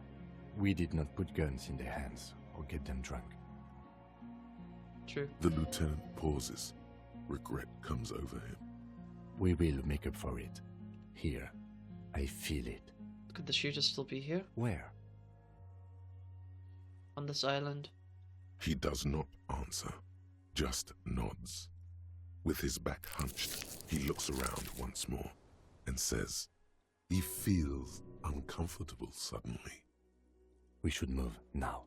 We did not put guns in their hands or get them drunk. True. The lieutenant pauses. Regret comes over him. We will make up for it. Here. I feel it. Could the shooter still be here? Where? On this island. He does not answer, just nods. With his back hunched, he looks around once more and says, he feels uncomfortable suddenly. We should move now.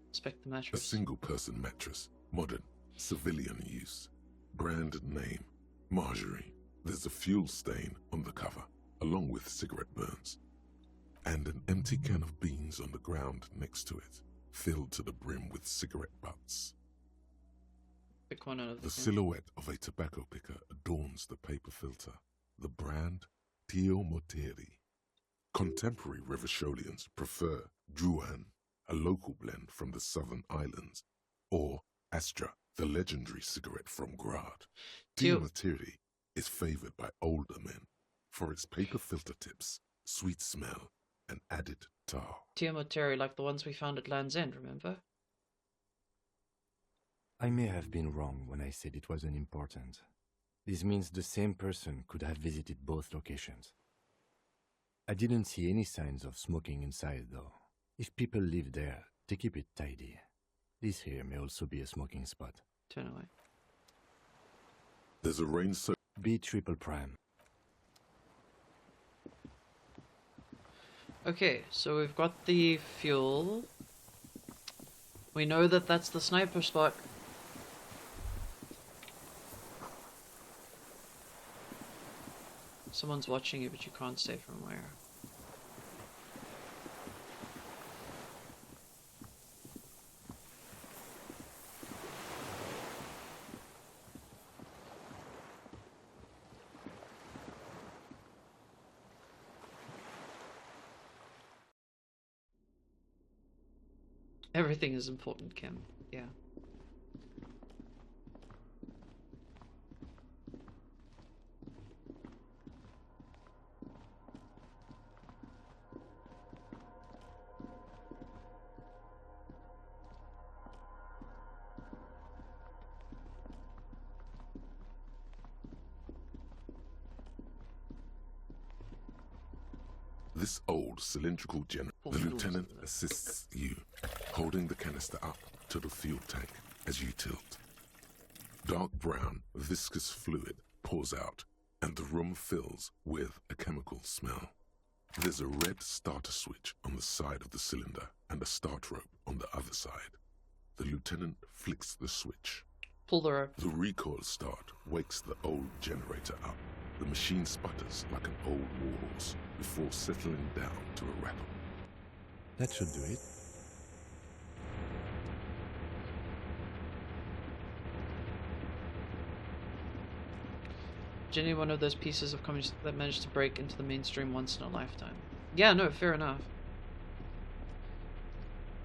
Inspect the A mattress. single-person mattress, modern, civilian use. Brand name, Marjorie. There's a fuel stain on the cover, along with cigarette burns. And an empty can of beans on the ground next to it, filled to the brim with cigarette butts. Pick one out of The the can. silhouette of a tobacco picker adorns the paper filter, the brand Tio Moteri. Contemporary Revacholians prefer Juan, a local blend from the southern islands, or Astra, the legendary cigarette from Grad. Tio Moteri is favored by older men for its paper filter tips, sweet smell, and added tar. Tio Moteri, like the ones we found at Land's End, remember? I may have been wrong when I said it wasn't important. This means the same person could have visited both locations. I didn't see any signs of smoking inside, though. If people live there, they keep it tidy. This here may also be a smoking spot. Turn away. There's a rain soaked B triple prime. Okay, so we've got the fuel. We know that that's the sniper spot. Someone's watching you, but you can't say from where. Everything is important, Kim. Yeah. This old cylindrical general. The lieutenant assists you, holding the canister up to the fuel tank as you tilt. Dark brown, viscous fluid pours out, and the room fills with a chemical smell. There's a red starter switch on the side of the cylinder and a start rope on the other side. The lieutenant flicks the switch. Pull the rope. The recoil start wakes the old generator up. The machine sputters like an old warhorse before settling down to a rattle. That should do it. Jenny, one of those pieces of comedy that managed to break into the mainstream once in a lifetime. Yeah, no, fair enough.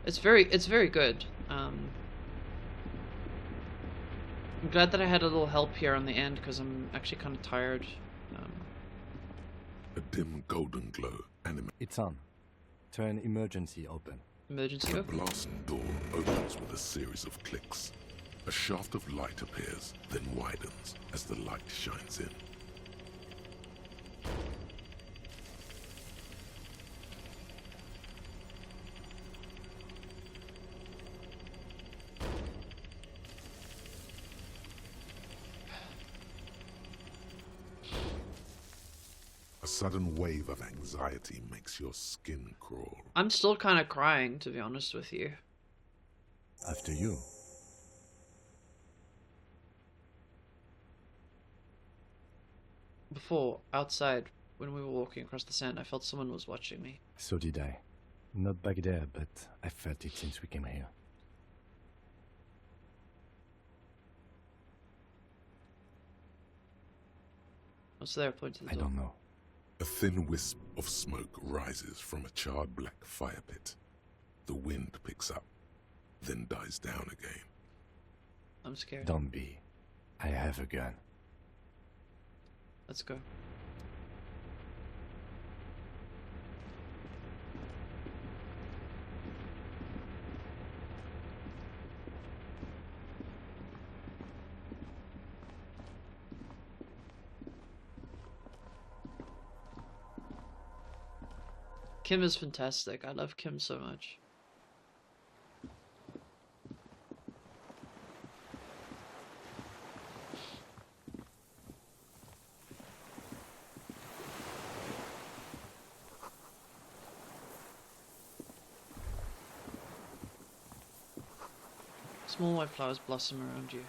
It's very good. I'm glad that I had a little help here on the end because I'm actually kind of tired. A dim golden glow animates. It's on. Turn emergency open. Emergency The open. blast door opens with a series of clicks. A shaft of light appears, then widens as the light shines in. A sudden wave of anxiety makes your skin crawl. I'm still kind of crying, to be honest with you. After you. Before, outside, when we were walking across the sand, I felt someone was watching me. So did I. Not back there, but I felt it since we came here. What's there? Point to the I door. don't know. A thin wisp of smoke rises from a charred black fire pit. The wind picks up, then dies down again. I'm scared. Don't be. I have a gun. Let's go. Kim is fantastic. I love Kim so much. Small white flowers blossom around you.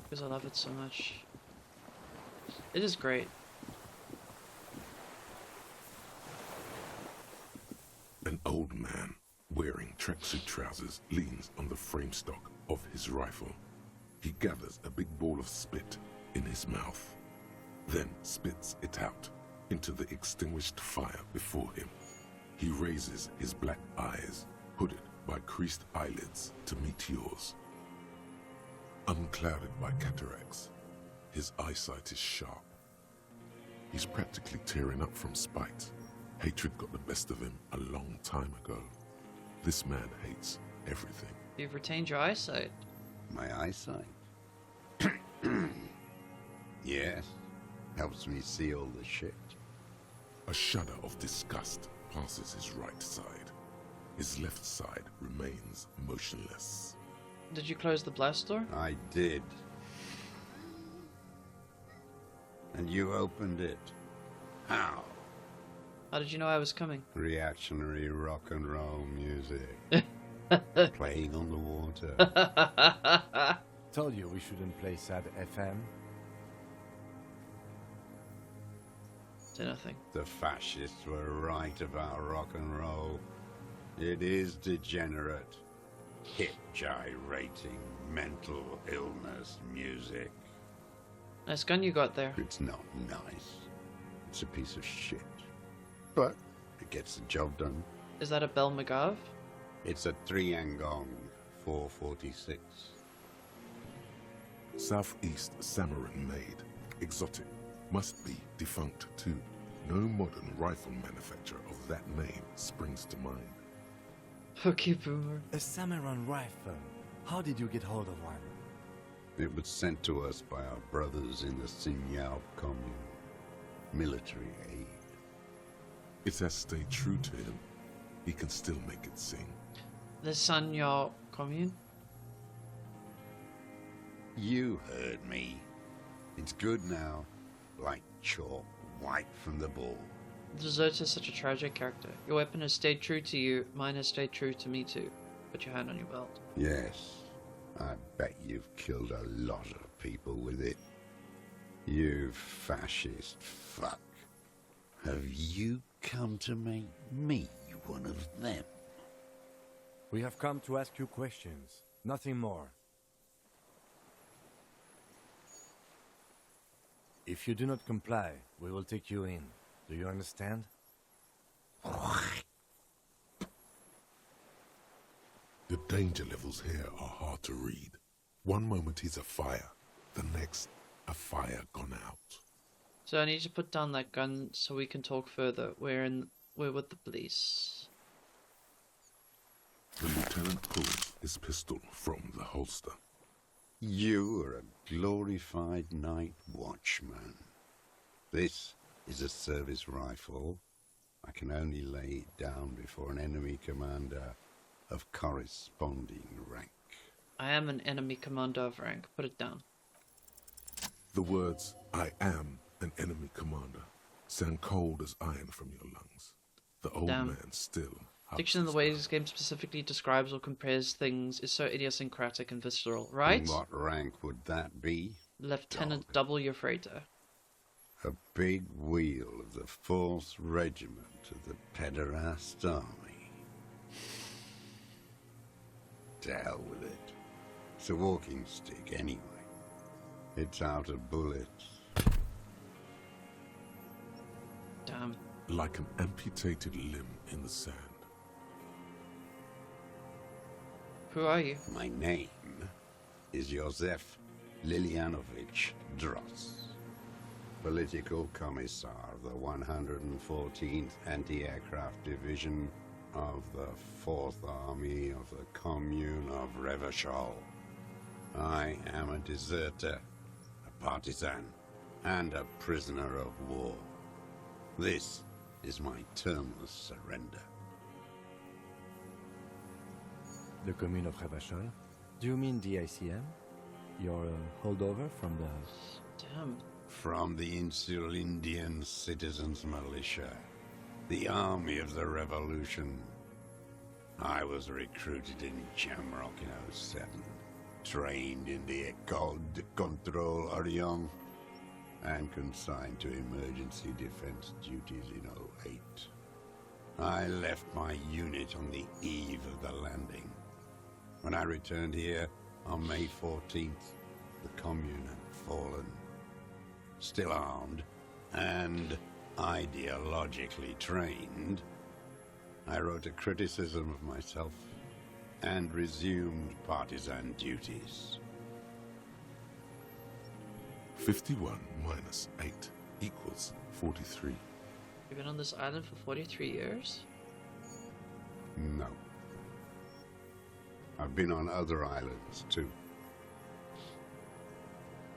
Because I love it so much. It is great. An old man, wearing tracksuit trousers, leans on the frame stock of his rifle. He gathers a big ball of spit in his mouth, then spits it out into the extinguished fire before him. He raises his black eyes, hooded by creased eyelids, to meet yours. Unclouded by cataracts, his eyesight is sharp. He's practically tearing up from spite. Hatred got the best of him a long time ago. This man hates everything. You've retained your eyesight. My eyesight? Yes. Helps me see all the shit. A shudder of disgust passes his right side. His left side remains motionless. Did you close the blast door? I did. And you opened it. How? How did you know I was coming? Reactionary rock and roll music. Playing on the water. Told you we shouldn't play sad FM. Say nothing. The fascists were right about rock and roll. It is degenerate. Hip gyrating, mental illness music. Nice gun you got there. It's not nice. It's a piece of shit. But it gets the job done. Is that a Bell McGov? It's a 3-angong 446. Southeast Samarin made. Exotic. Must be defunct too. No modern rifle manufacturer of that name springs to mind. Okay, boomer. A Samaran rifle. How did you get hold of one? It was sent to us by our brothers in the Sinyao commune. Military aid. It has stayed true to him. He can still make it sing. The Sanya commune? You heard me. It's good now. Like chalk wiped from the ball. Deserter is such a tragic character. Your weapon has stayed true to you, mine has stayed true to me too. Put your hand on your belt. Yes. I bet you've killed a lot of people with it. You fascist fuck. Have you come to make me one of them? We have come to ask you questions, nothing more. If you do not comply, we will take you in. Do you understand? The danger levels here are hard to read. One moment he's afire, the next, a fire gone out. So I need to put down that gun so we can talk further. We're in We're with the police. The lieutenant pulls his pistol from the holster. You are a glorified night watchman. This is a service rifle. I can only lay it down before an enemy commander of corresponding rank. I am an enemy commander of rank. Put it down. The words, "I am an enemy commander," sound cold as iron from your lungs. The old man still... Diction in the way this game specifically describes or compares things is so idiosyncratic and visceral, right? And what rank would that be? Lieutenant Double your freighter. A big wheel of the 4th Regiment of the Pederast Army. To hell with it. It's a walking stick anyway. It's out of bullets. Damn. Like an amputated limb in the sand. Who are you? My name is Josef Lilianovich Dross, Political Commissar of the 114th Anti-Aircraft Division of the 4th Army of the Commune of Revachol. I am a deserter, a partisan, and a prisoner of war. This is my termless surrender. The commune of Revachol? Do you mean the ICM? You're a holdover from the... Damn. From the Insulindian Citizens Militia, the army of the revolution. I was recruited in Jamrock in 07, trained in the École de Contrôle Orient, and consigned to emergency defense duties in 08. I left my unit on the eve of the landing. When I returned here on May 14th, the commune had fallen. Still armed and ideologically trained, I wrote a criticism of myself and resumed partisan duties. 51 minus 8 equals 43. You've been on this island for 43 years? No. I've been on other islands, too.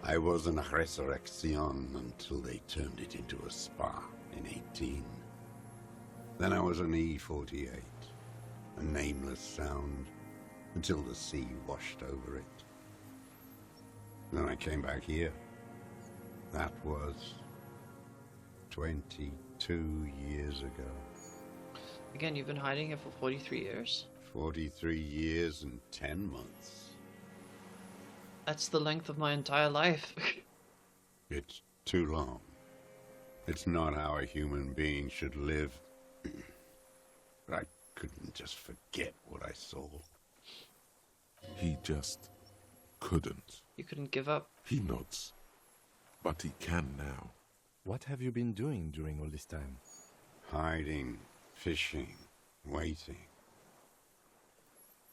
I was an resurrection until they turned it into a spa in 18. Then I was an E-48, a nameless sound, until the sea washed over it. Then I came back here. That was 22 years ago. Again, you've been hiding here for 43 years? 43 years and 10 months. That's the length of my entire life. It's too long. It's not how a human being should live. But I couldn't just forget what I saw. He just couldn't. You couldn't give up? He nods. But he can now. What have you been doing during all this time? Hiding, fishing, waiting.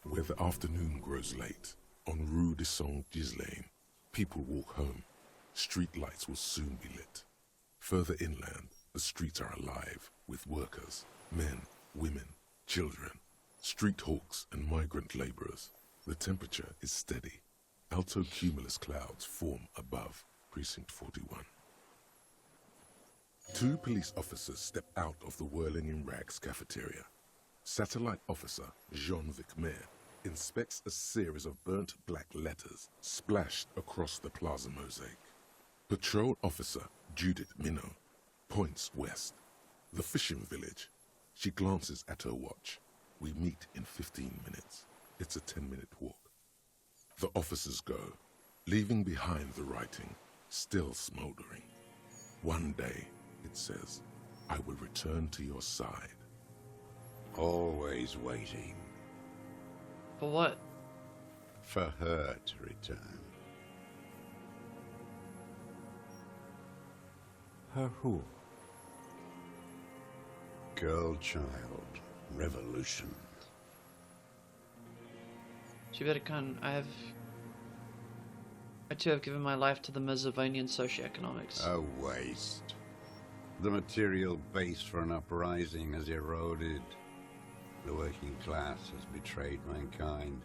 Where the afternoon grows late, on Rue de Saint-Ghislain, people walk home. Street lights will soon be lit. Further inland, the streets are alive with workers, men, women, children, street hawks and migrant laborers. The temperature is steady. Alto cumulus clouds form above Precinct 41. Two police officers step out of the Whirling in Rags cafeteria. Satellite officer Jean-Vic Mayer inspects a series of burnt black letters splashed across the plaza mosaic. Patrol officer Judith Minot points west. The fishing village. She glances at her watch. We meet in 15 minutes. It's a 10-minute walk. The officers go, leaving behind the writing, still smoldering. One day, it says, I will return to your side. Always waiting. For what? For her to return. Her who? Girl child. Revolution. Shibeta Khan, I too have given my life to the Mazovonian socioeconomics. A waste. The material base for an uprising has eroded. The working class has betrayed mankind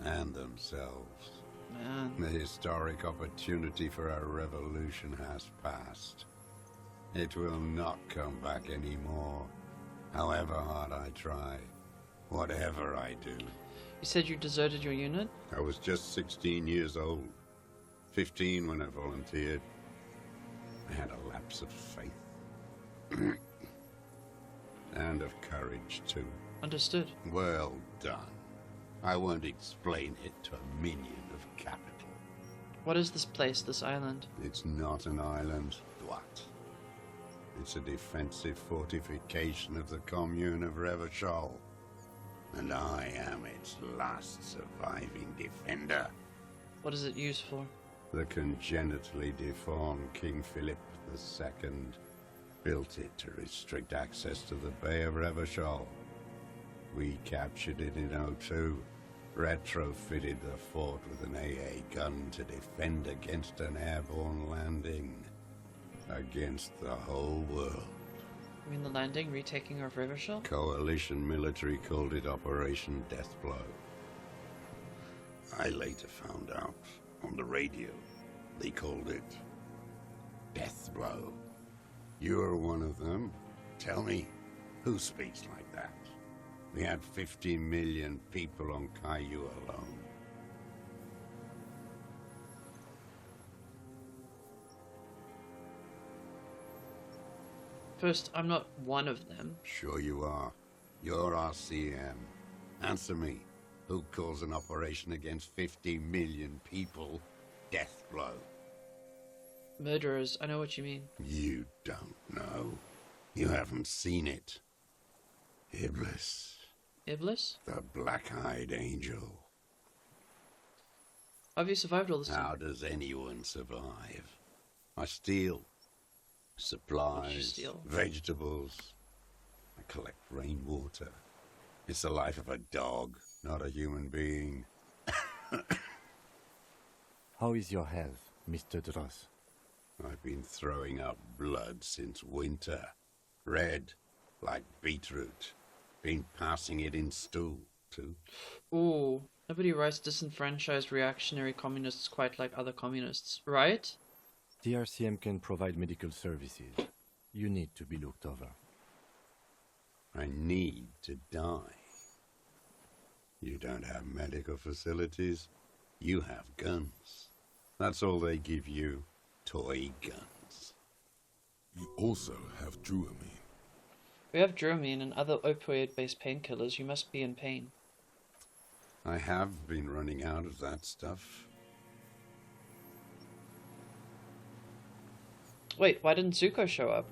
and themselves. Man. The historic opportunity for a revolution has passed. It will not come back anymore, however hard I try, whatever I do. You said you deserted your unit? I was just 16 years old. 15 when I volunteered. I had a lapse of faith. And of courage, too. Understood. Well done. I won't explain it to a minion of capital. What is this place, this island? It's not an island. What? It's a defensive fortification of the commune of Revachol. And I am its last surviving defender. What is it used for? The congenitally deformed King Philip II built it to restrict access to the Bay of Revachol. We captured it in '02, retrofitted the fort with an AA gun to defend against an airborne landing. Against the whole world. You mean the landing, retaking of Revachol? Coalition military called it Operation Deathblow. I later found out on the radio they called it Deathblow. You're one of them. Tell me, who speaks like that? We had 50 million people on Caillou alone. First, I'm not one of them. Sure you are. You're RCM. Answer me. Who calls an operation against 50 million people Deathblow? Murderers, I know what you mean. You don't know. You haven't seen it. Iblis. Iblis? The black-eyed angel. Have you survived all this time? How does anyone survive? I steal. Supplies, steal? vegetables. I collect rainwater. It's the life of a dog, not a human being. How is your health, Mr. Dross? I've been throwing up blood since winter. Red, like beetroot. Been passing it in stool, too. Ooh, nobody writes disenfranchised reactionary communists quite like other communists, right? The RCM can provide medical services. You need to be looked over. I need to die. You don't have medical facilities. You have guns. That's all they give you. Toy guns. You also have Druamine. We have Dramine and other opioid-based painkillers. You must be in pain. I have been running out of that stuff. Wait, why didn't Zuko show up?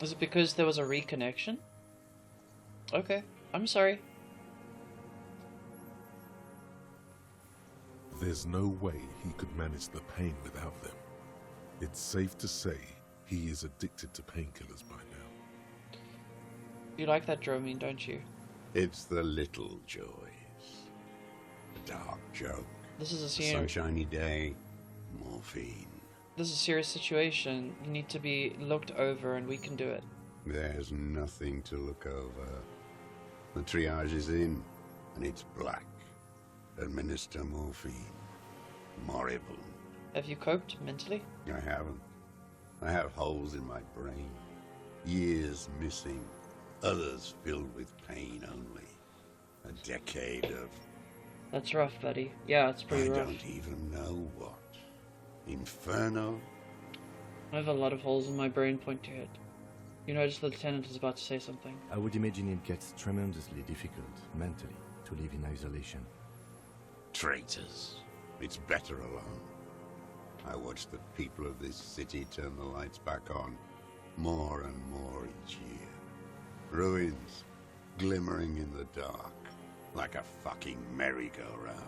Was it because there was a reconnection? Okay, I'm sorry. There's no way he could manage the pain without them. It's safe to say he is addicted to painkillers by now. You like that Dramine, don't you? It's the little joys. A dark joke. This is a A serious... sunshiny day. Morphine. This is a serious situation. You need to be looked over and we can do it. There's nothing to look over. The triage is in, and it's black. Administer morphine. Moribund. Have you coped mentally? I haven't. I have holes in my brain. Years missing. Others filled with pain only. A decade of... That's rough, buddy. Yeah, it's pretty rough. I don't even know what. Inferno? I have a lot of holes in my brain, point to it. You notice the lieutenant is about to say something. I would imagine it gets tremendously difficult, mentally, to live in isolation. Traitors. It's better alone. I watch the people of this city turn the lights back on, more and more each year. Ruins, glimmering in the dark, like a fucking merry-go-round.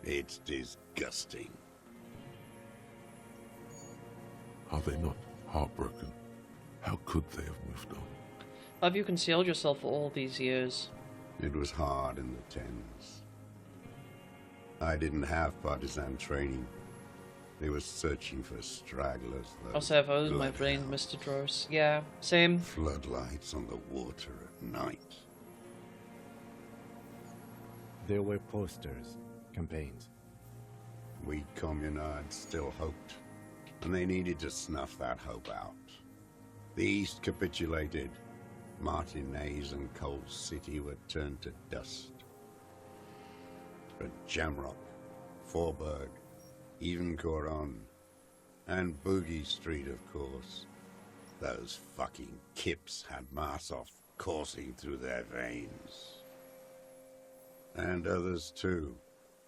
It's disgusting. Are they not heartbroken? How could they have moved on? Have you concealed yourself for all these years? It was hard in the tens. I didn't have partisan training. They were searching for stragglers, though. Also have holes in my brain, Mr. Dros. Yeah, same. Floodlights on the water at night. There were posters, campaigns. We communards still hoped, and they needed to snuff that hope out. The East capitulated. Martinez and Cold City were turned to dust. But Jamrock, Forburg, even Coron, and Boogie Street, of course. Those fucking kips had Marsov coursing through their veins. And others too.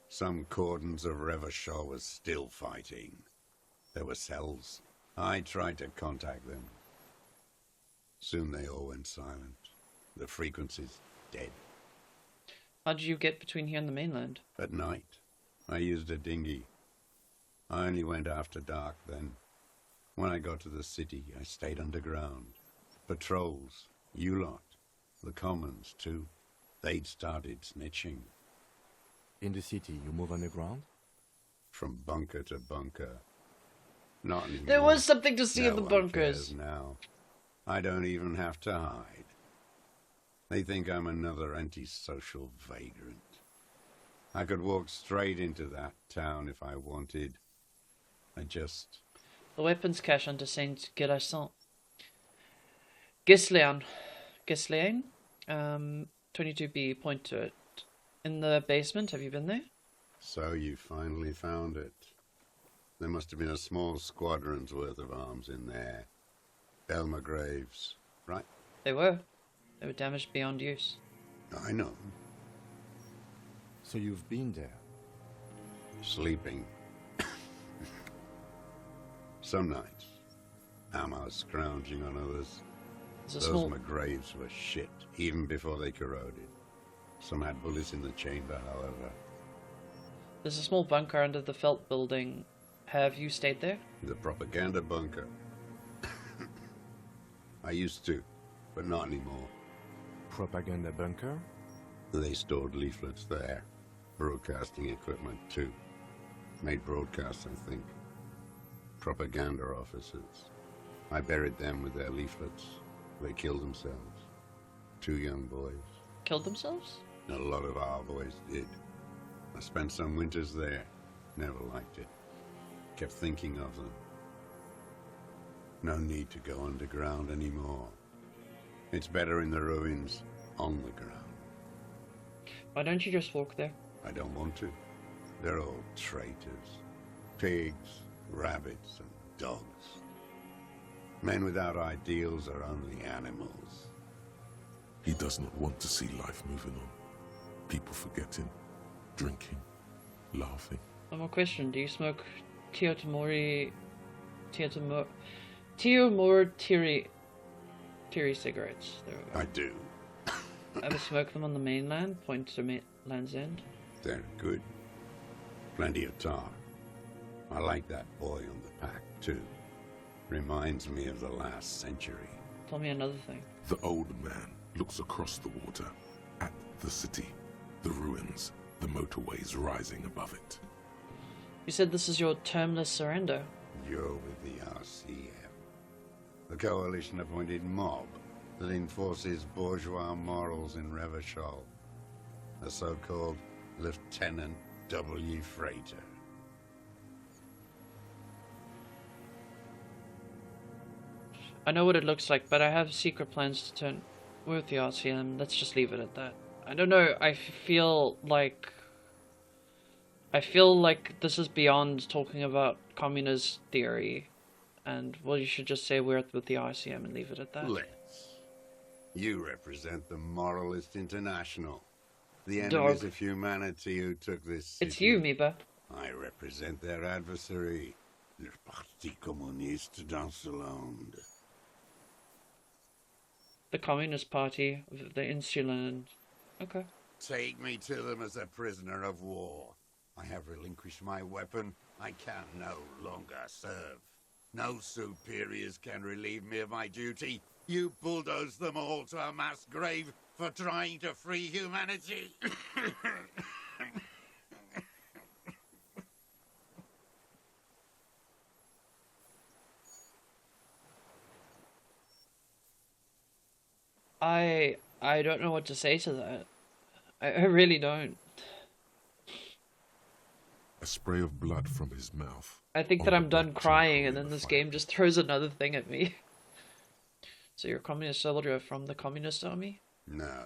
Some cordons of Revachol was still fighting. There were cells. I tried to contact them. Soon they all went silent. The frequencies dead. How did you get between here and the mainland? At night, I used a dinghy. I only went after dark then. When I got to the city, I stayed underground. Patrols, you lot, the commons too. They'd started snitching. In the city, you move underground? From bunker to bunker. Not anymore. There was something to see in the one bunkers. cares now. I don't even have to hide. They think I'm another antisocial vagrant. I could walk straight into that town if I wanted. I just... The weapons cache under Saint Gilasson. Gislean. 22B, point to it. In the basement, have you been there? So you finally found it. There must have been a small squadron's worth of arms in there. Elmer Graves, right? They were. They were damaged beyond use. I know. So you've been there? Sleeping. Some nights. Ammo scrounging on others. Those McGraves were shit, even before they corroded. Some had bullets in the chamber, however. There's a small bunker under the Felt building. Have you stayed there? The propaganda bunker. I used to, but not anymore. Propaganda bunker? They stored leaflets there. Broadcasting equipment, too. Made broadcasts, I think. Propaganda officers. I buried them with their leaflets. They killed themselves. 2 young boys. Killed themselves? A lot of our boys did. I spent some winters there. Never liked it. Kept thinking of them. No need to go underground anymore. It's better in the ruins, on the ground. Why don't you just walk there? I don't want to. They're all traitors. Pigs, rabbits, and dogs. Men without ideals are only animals. He does not want to see life moving on. People forgetting, drinking, laughing. One more question. Do you smoke Teotimori cigarettes? There we go. I do. Ever smoke them on the mainland? Point to Land's End. They're good. Plenty of tar. I like that boy on the pack, too. Reminds me of the last century. Tell me another thing. The old man looks across the water at the city, the ruins, the motorways rising above it. You said this is your termless surrender. You're with the RCM, the coalition-appointed mob that enforces bourgeois morals in Revachol, the so-called Lieutenant W. Freighter. I know what it looks like, but I have secret plans to turn with the RCM. Let's just leave it at that. I don't know, I feel like this is beyond talking about communist theory, and, well, you should just say we're with the RCM and leave it at that. Let's. You represent the Moralist International, the enemies of humanity who took this city. It's you, Miba. I represent their adversary, le Parti Communiste dans ce monde. The Communist Party of the Insuland. Okay. Take me to them as a prisoner of war. I have relinquished my weapon. I can no longer serve. No superiors can relieve me of my duty. You bulldoze them all to a mass grave for trying to free humanity. I don't know what to say to that. I really don't. A spray of blood from his mouth. I think that I'm done crying, and then this game just throws another thing at me. So you're a communist soldier from the communist army? No,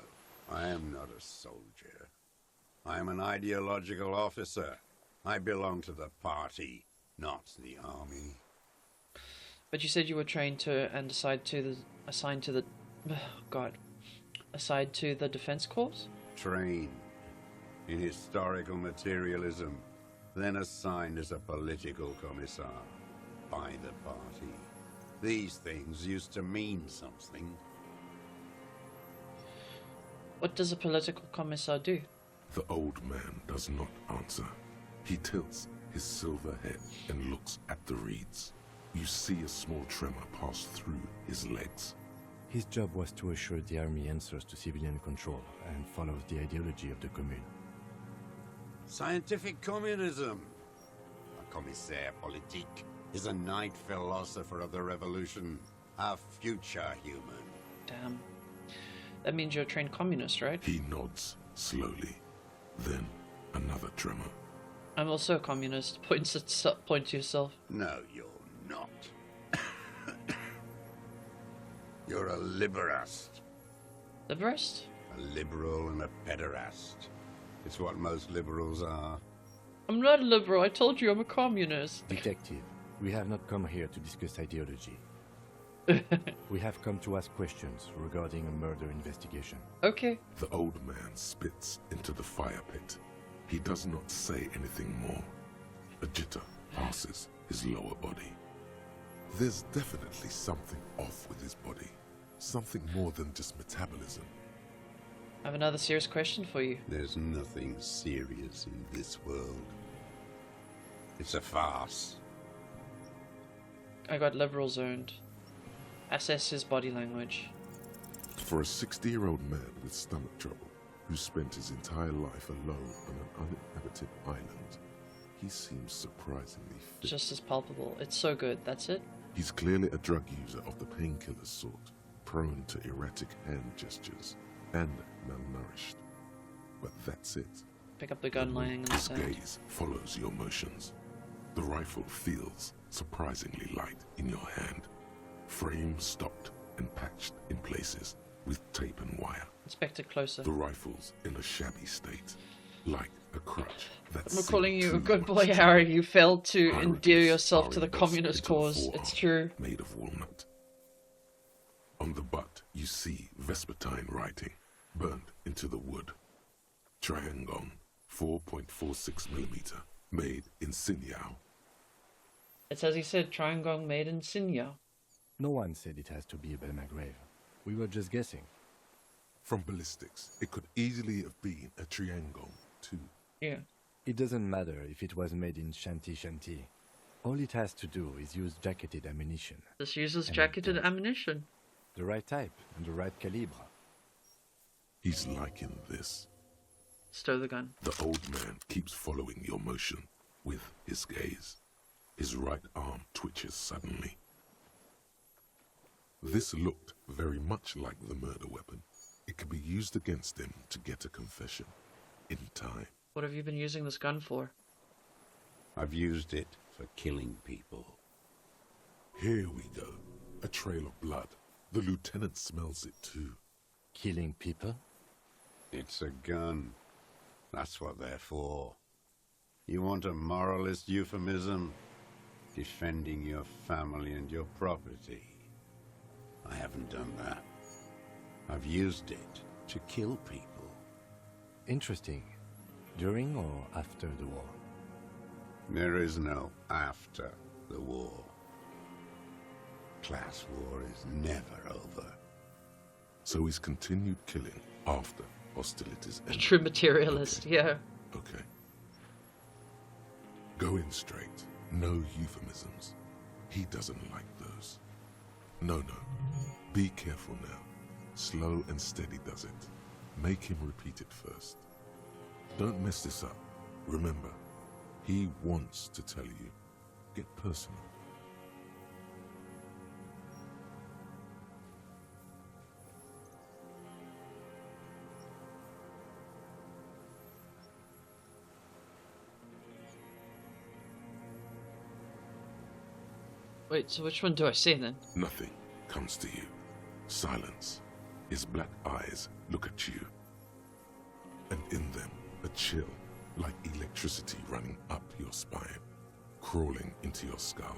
I am not a soldier. I am an ideological officer. I belong to the party, not the army. But you said you were trained to and assigned to the defense corps? Trained in historical materialism, then assigned as a political commissar by the party. These things used to mean something. What does a political commissar do? The old man does not answer. He tilts his silver head and looks at the reeds. You see a small tremor pass through his legs. His job was to assure the army answers to civilian control and follows the ideology of the Commune. Scientific communism. A commissaire politique is a night philosopher of the revolution, a future human. Damn. That means you're a trained communist, right? He nods slowly. Then another tremor. I'm also a communist. Point to yourself. No, you're not. You're a liberast. Liberast? A liberal and a pederast. It's what most liberals are. I'm not a liberal. I told you I'm a communist. Detective, we have not come here to discuss ideology. We have come to ask questions regarding a murder investigation. Okay. The old man spits into the fire pit. He does not say anything more. A jitter passes his lower body. There's definitely something off with his body. Something more than just metabolism. I have another serious question for you. There's nothing serious in this world. It's a farce. I got liberal zoned. Assess his body language. For a 60-year-old man with stomach trouble, who spent his entire life alone on an uninhabited island, he seems surprisingly fit. Just as palpable. It's so good. That's it? He's clearly a drug user of the painkiller sort, prone to erratic hand gestures, and malnourished. But that's it. Pick up the gun lying in the His sand. gaze follows your motions. The rifle feels surprisingly light in your hand. Frame stopped and patched in places with tape and wire. Inspect it closer. The rifle's in a shabby state, like a crutch. I'm calling you a good boy, Harry. You failed to endear yourself to the communist cause. It's true. Made of walnut. On the butt, you see Vespertine writing, burned into the wood. Triangong, 4.46mm, made in Sinyao. It says he said Triangong made in Sinya. No one said it has to be a Belmagrave. We were just guessing. From ballistics, it could easily have been a Triangong, too. Yeah. It doesn't matter if it was made in Shanti Shanti. All it has to do is use jacketed ammunition. This uses jacketed ammunition. The right type and the right calibre. He's liking this. Stow the gun. The old man keeps following your motion with his gaze. His right arm twitches suddenly. This looked very much like the murder weapon. It could be used against him to get a confession. In time. What have you been using this gun for? I've used it for killing people. Here we go. A trail of blood. The lieutenant smells it too. Killing people? It's a gun. That's what they're for. You want a moralist euphemism? Defending your family and your property. I haven't done that. I've used it to kill people. Interesting. During or after the war? There is no after the war. Class war is never over. So he's continued killing after hostilities A ended. true materialist, Okay. yeah. Okay. Go in straight. No euphemisms. He doesn't like those. No. Be careful now. Slow and steady does it. Make him repeat it first. Don't mess this up. Remember, he wants to tell you. Get personal. Wait, so which one do I see then? Nothing comes to you. Silence. His black eyes look at you. And in them, a chill, like electricity running up your spine, crawling into your skull.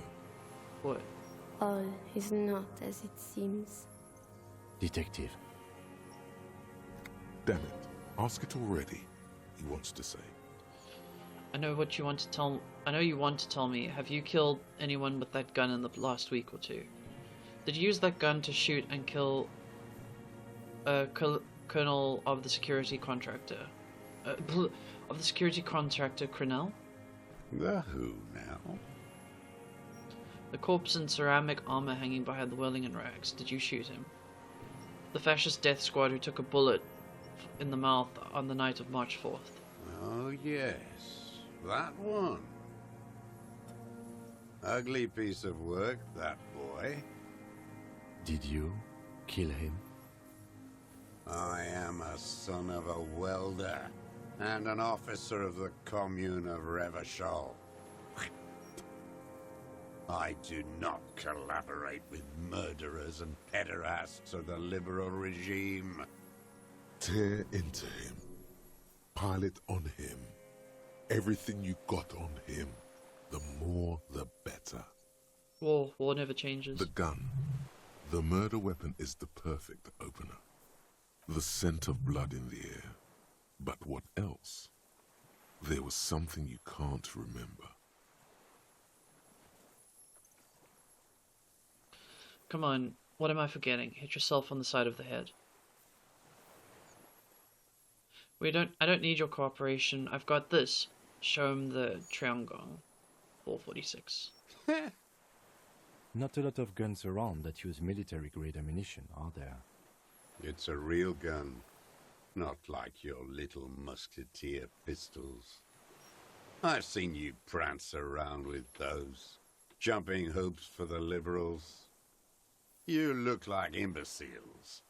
What? All is not as it seems. Detective. Damn it. Ask it already, he wants to say. I know what you want to tell. I know you want to tell me. Have you killed anyone with that gun in the last week or two? Did you use that gun to shoot and kill a colonel of the security contractor? Of the security contractor, Crenell? The who now? The corpse in ceramic armor hanging behind the Whirling rags. Did you shoot him? The fascist death squad who took a bullet in the mouth on the night of March 4th. Oh, yes. That one. Ugly piece of work, that boy. Did you kill him? I am a son of a welder and an officer of the commune of Revachol. I do not collaborate with murderers and pederasts of the liberal regime. Tear into him. Pile it on him. Everything you got on him. The more, the better. War never changes. The gun. The murder weapon is the perfect opener. The scent of blood in the air. But what else? There was something you can't remember. Come on, what am I forgetting? Hit yourself on the side of the head. I don't need your cooperation. I've got this. Show him the Triangong. 446. Not a lot of guns around that use military-grade ammunition, are there? It's a real gun. Not like your little musketeer pistols. I've seen you prance around with those. Jumping hoops for the liberals. You look like imbeciles.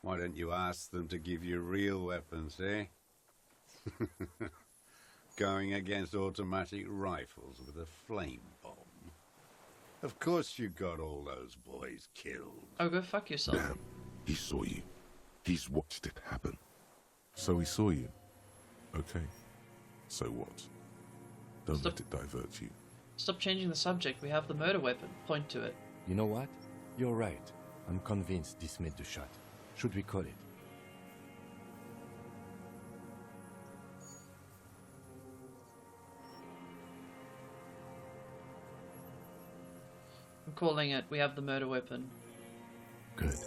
Why don't you ask them to give you real weapons, eh? Going against automatic rifles with a flame bomb. Of course you got all those boys killed. Oh, go fuck yourself. Damn, he saw you. He's watched it happen. So he saw you. Okay, so what? Don't let it divert you. Stop changing the subject. We have the murder weapon. Point to it. You know what? You're right. I'm convinced this made the shot. Should we call it? I'm calling it. We have the murder weapon. Good.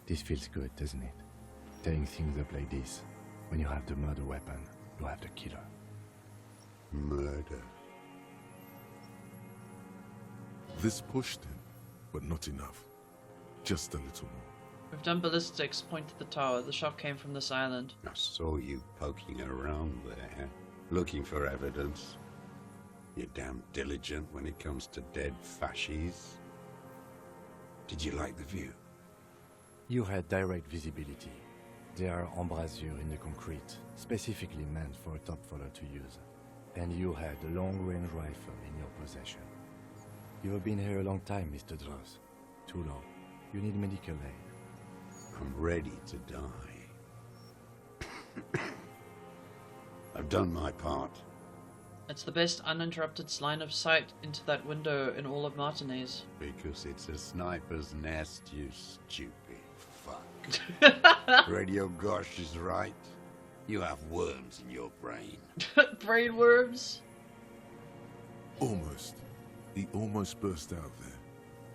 This feels good, doesn't it? Tearing things up like this. When you have the murder weapon, you have the killer. Murder. This pushed him, but not enough. Just a little more. We've done ballistics. Point to the tower. The shot came from this island. I saw you poking around there, looking for evidence. You're damn diligent when it comes to dead fascies. Did you like the view? You had direct visibility. There are embrasures in the concrete, specifically meant for a top follower to use. And you had a long-range rifle in your possession. You have been here a long time, Mr. Dross. Too long. You need medical aid. I'm ready to die. I've done my part. It's the best uninterrupted line of sight into that window in all of Martinez. Because it's a sniper's nest, you stupid fuck. Radio Gosh is right. You have worms in your brain. Brain worms? Almost. He almost burst out there.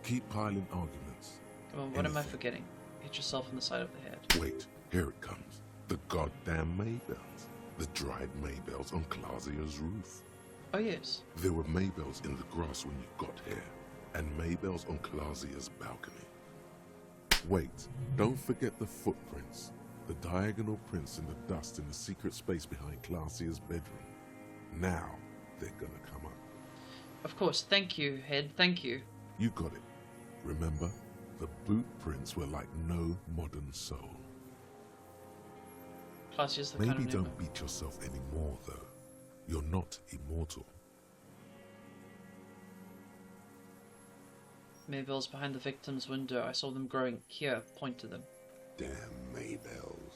Keep piling arguments. Come on, what am I forgetting? Hit yourself on the side of the head. Wait, here it comes. The goddamn Maybells. The dried Maybells on Clausia's roof. Oh, yes. There were Maybells in the grass when you got here, and Maybells on Clausia's balcony. Wait, don't forget the footprints. The diagonal prints in the dust in the secret space behind Clausia's bedroom. Now, they're gonna come up. Of course, thank you, Head, thank you. You got it. Remember, the boot prints were like no modern soul. Clausia's the Maybe kind of don't beat yourself anymore, though. You're not immortal. Maybells behind the victim's window. I saw them growing. Here, point to them. Damn Maybells.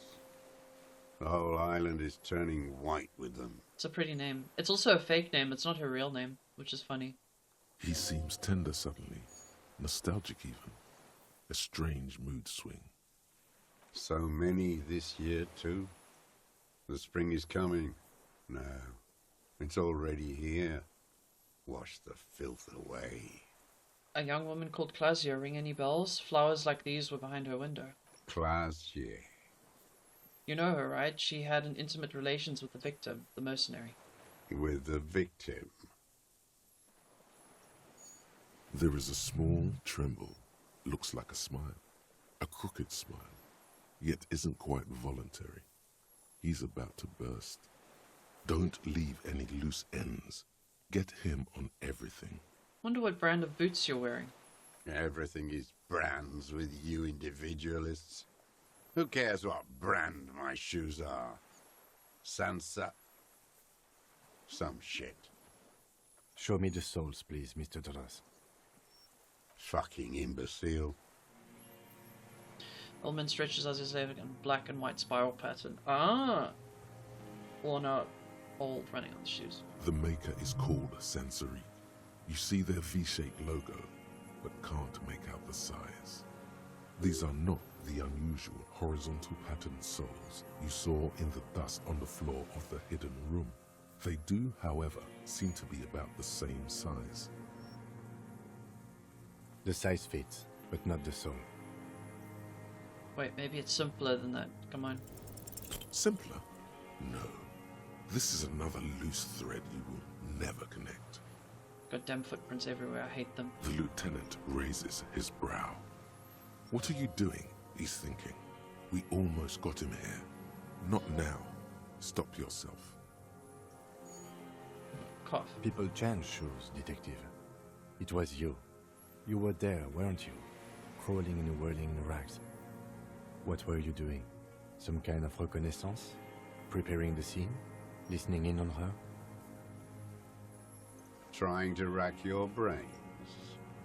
The whole island is turning white with them. It's a pretty name. It's also a fake name. It's not her real name, which is funny. He seems tender suddenly, nostalgic even. A strange mood swing. So many this year, too. The spring is coming. No, it's already here. Wash the filth away. A young woman called Clausia. Ring any bells? Flowers like these were behind her window. Clausia. You know her, right? She had an intimate relations with the victim, the mercenary. With the victim? There is a small tremble. Looks like a smile. A crooked smile. Yet isn't quite voluntary. He's about to burst. Don't leave any loose ends. Get him on everything. Wonder what brand of boots you're wearing. Everything is brands with you individualists. Who cares what brand my shoes are? Sansa. Some shit. Show me the soles, please, Mr. Dras. Fucking imbecile. Ullman stretches as his leg in black and white spiral pattern. Ah! Worn out, old, running on the shoes. The maker is called Sensory. You see their V-shaped logo, but can't make out the size. These are not the unusual horizontal patterned soles you saw in the dust on the floor of the hidden room. They do, however, seem to be about the same size. The size fits, but not the sole. Wait, maybe it's simpler than that. Come on. Simpler? No. This is another loose thread you will never connect. Goddamn footprints everywhere. I hate them. The lieutenant raises his brow. What are you doing? He's thinking. We almost got him here. Not now. Stop yourself. Cough. People change shoes, detective. It was you. You were there, weren't you? Crawling and whirling in the rags. What were you doing? Some kind of reconnaissance? Preparing the scene? Listening in on her? Trying to rack your brains.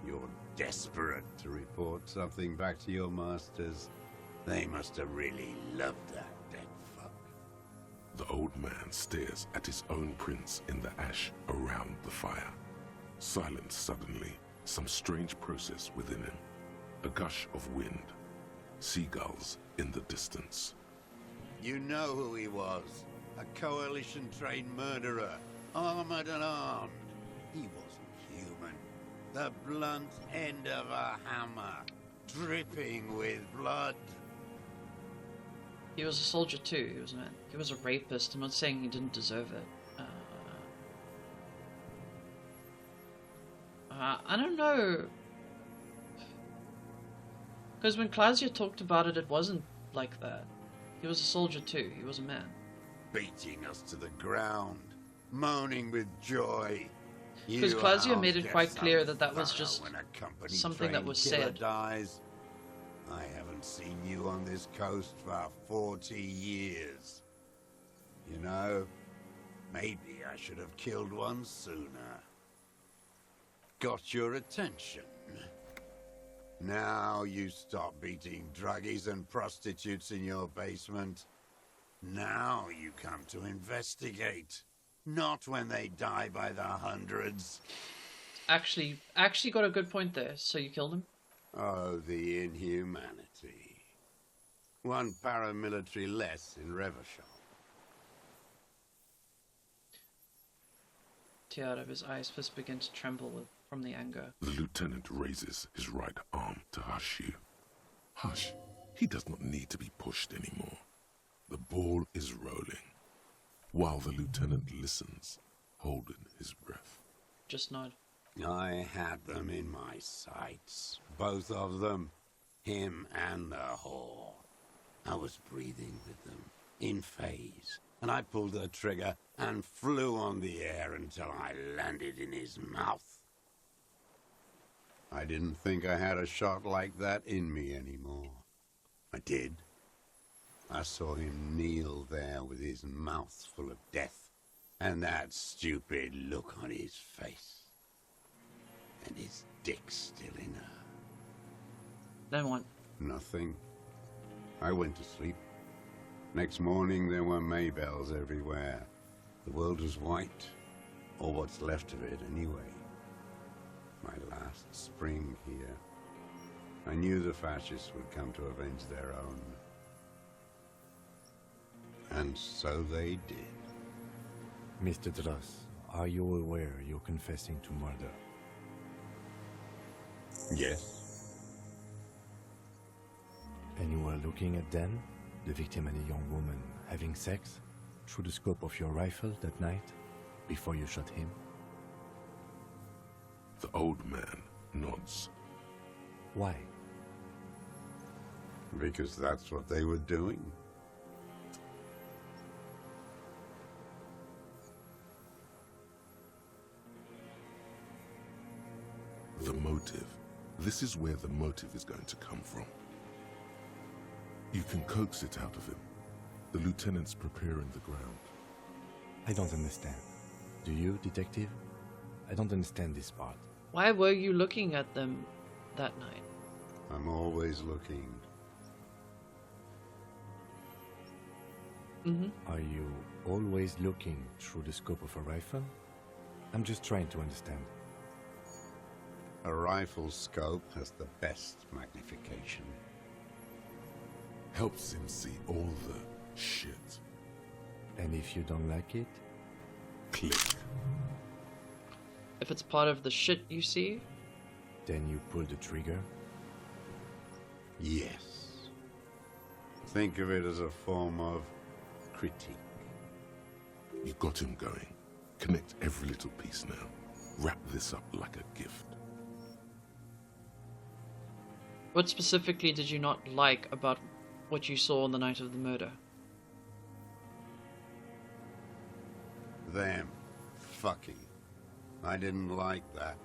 You're desperate to report something back to your masters. They must have really loved that dead fuck. The old man stares at his own prints in the ash around the fire. Silent suddenly, some strange process within him. A gush of wind. Seagulls in the distance. You know who he was. A coalition-trained murderer. Armored and armed. He wasn't human. The blunt end of a hammer. Dripping with blood. He was a soldier too. He was a man. He was a rapist. I'm not saying he didn't deserve it. I don't know. Because when Clausia talked about it, it wasn't like that. He was a soldier too. He was a man. Beating us to the ground. Moaning with joy. Because Clausia made it quite clear that that was just something that was said. Dies. I haven't seen you on this coast for 40 years. You know, maybe I should have killed one sooner. Got your attention. Now you stop beating druggies and prostitutes in your basement. Now you come to investigate. Not when they die by the hundreds. Actually got a good point there. So you killed him? Oh, the inhumanity. One paramilitary less in Revachol. Tear out of his eyes, fist began to tremble from the anger. The lieutenant raises his right arm to hush you. Hush. He does not need to be pushed anymore. The ball is rolling. While the lieutenant listens, holding his breath. Just nod. I had them in my sights. Both of them. Him and the whore. I was breathing with them. In phase. And I pulled the trigger and flew on the air until I landed in his mouth. I didn't think I had a shot like that in me anymore. I did. I saw him kneel there with his mouth full of death, and that stupid look on his face. And his dick's still in her. Then what? Nothing. I went to sleep. Next morning there were Maybells everywhere. The world was white, or what's left of it anyway. My last spring here. I knew the fascists would come to avenge their own. And so they did. Mr. Dross, are you aware you're confessing to murder? Yes. And you were looking at Dan, the victim and a young woman, having sex through the scope of your rifle that night, before you shot him? The old man nods. Why? Because that's what they were doing. The motive. This is where the motive is going to come from. You can coax it out of him. The lieutenant's preparing the ground. I don't understand. Do you, detective? I don't understand this part. Why were you looking at them that night? I'm always looking. Are you always looking through the scope of a rifle? I'm just trying to understand. A rifle scope has the best magnification. Helps him see all the shit. And if you don't like it? Click. If it's part of the shit you see? Then you pull the trigger? Yes. Think of it as a form of critique. You got him going. Connect every little piece now. Wrap this up like a gift. What specifically did you not like about what you saw on the night of the murder? Them fucking. I didn't like that.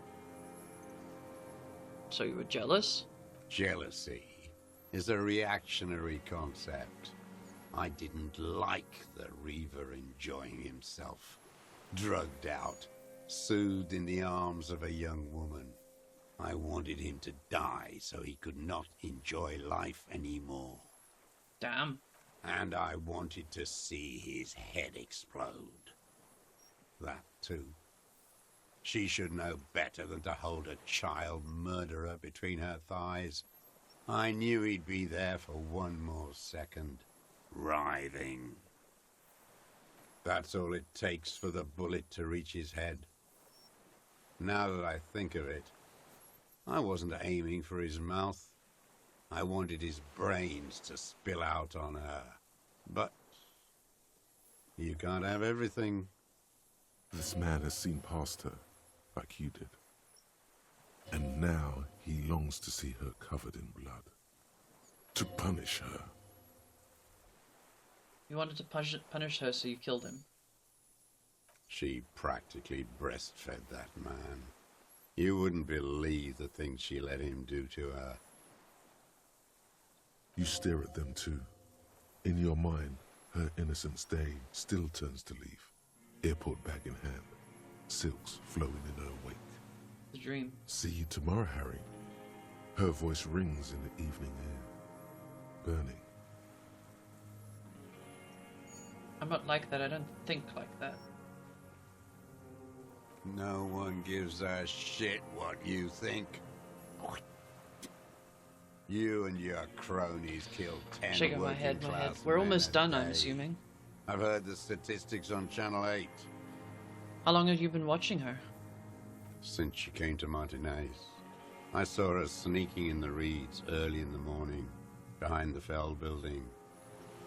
So you were jealous? Jealousy is a reactionary concept. I didn't like the Reaver enjoying himself. Drugged out, soothed in the arms of a young woman. I wanted him to die so he could not enjoy life anymore. Damn. And I wanted to see his head explode. That too. She should know better than to hold a child murderer between her thighs. I knew he'd be there for one more second, writhing. That's all it takes for the bullet to reach his head. Now that I think of it, I wasn't aiming for his mouth. I wanted his brains to spill out on her. But you can't have everything. This man has seen past her, like you did. And now he longs to see her covered in blood. To punish her. You wanted to punish her, so you killed him. She practically breastfed that man. You wouldn't believe the things she let him do to her. You stare at them too. In your mind, her innocence day still turns to leaf. Airport bag in hand. Silks flowing in her wake. The dream. See you tomorrow, Harry. Her voice rings in the evening air. Burning. I'm not like that. I don't think like that. No one gives a shit what you think. You and your cronies killed 10 Shaking my head. We're almost done, I'm assuming. I've heard the statistics on Channel 8. How long have you been watching her? Since she came to Martinez. I saw her sneaking in the reeds early in the morning, behind the Fell building.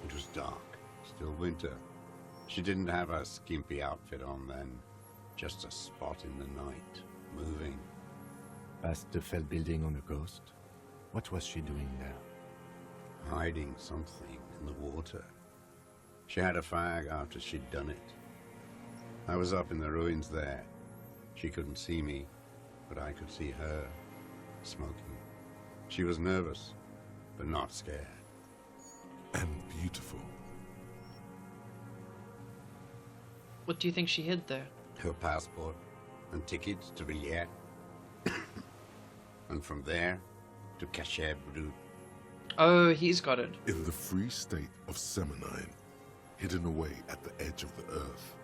It was dark, still winter. She didn't have her skimpy outfit on then, just a spot in the night, moving. Past the Fell building on the coast? What was she doing there? Hiding something in the water. She had a fag after she'd done it. I was up in the ruins there. She couldn't see me, but I could see her, smoking. She was nervous, but not scared. And beautiful. What do you think she hid there? Her passport and tickets to Villette. And from there, to Cachet Brut. Oh, he's got it. In the free state of Semonine, hidden away at the edge of the earth,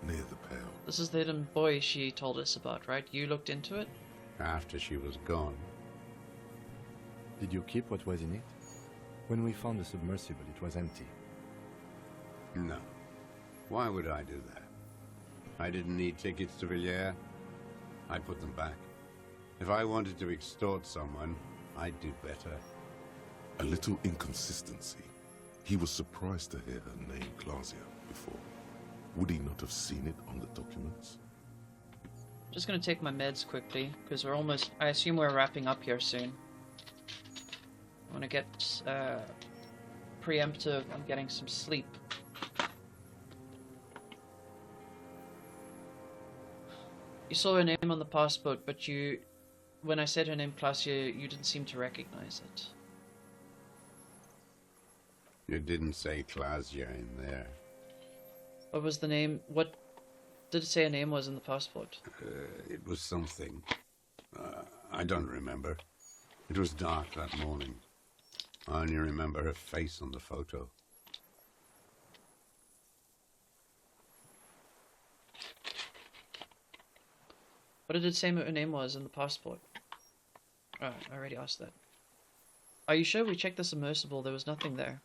near the Pale. This is the hidden boy she told us about, right? You looked into it? After she was gone. Did you keep what was in it? When we found the submersible, it was empty. No. Why would I do that? I didn't need tickets to Villiers. I put them back. If I wanted to extort someone, I'd do better. A little inconsistency. He was surprised to hear her name Clausia before. Would he not have seen it on the documents? Just gonna take my meds quickly, because we're almost... I assume we're wrapping up here soon. I want to get preemptive on getting some sleep. You saw her name on the passport, but you... When I said her name, Clausia, you didn't seem to recognize it. You didn't say Clausia in there. What was the name? What did it say her name was in the passport? It was something. I don't remember. It was dark that morning. I only remember her face on the photo. What did it say her name was in the passport? Oh, I already asked that. Are you sure we checked the submersible? There was nothing there.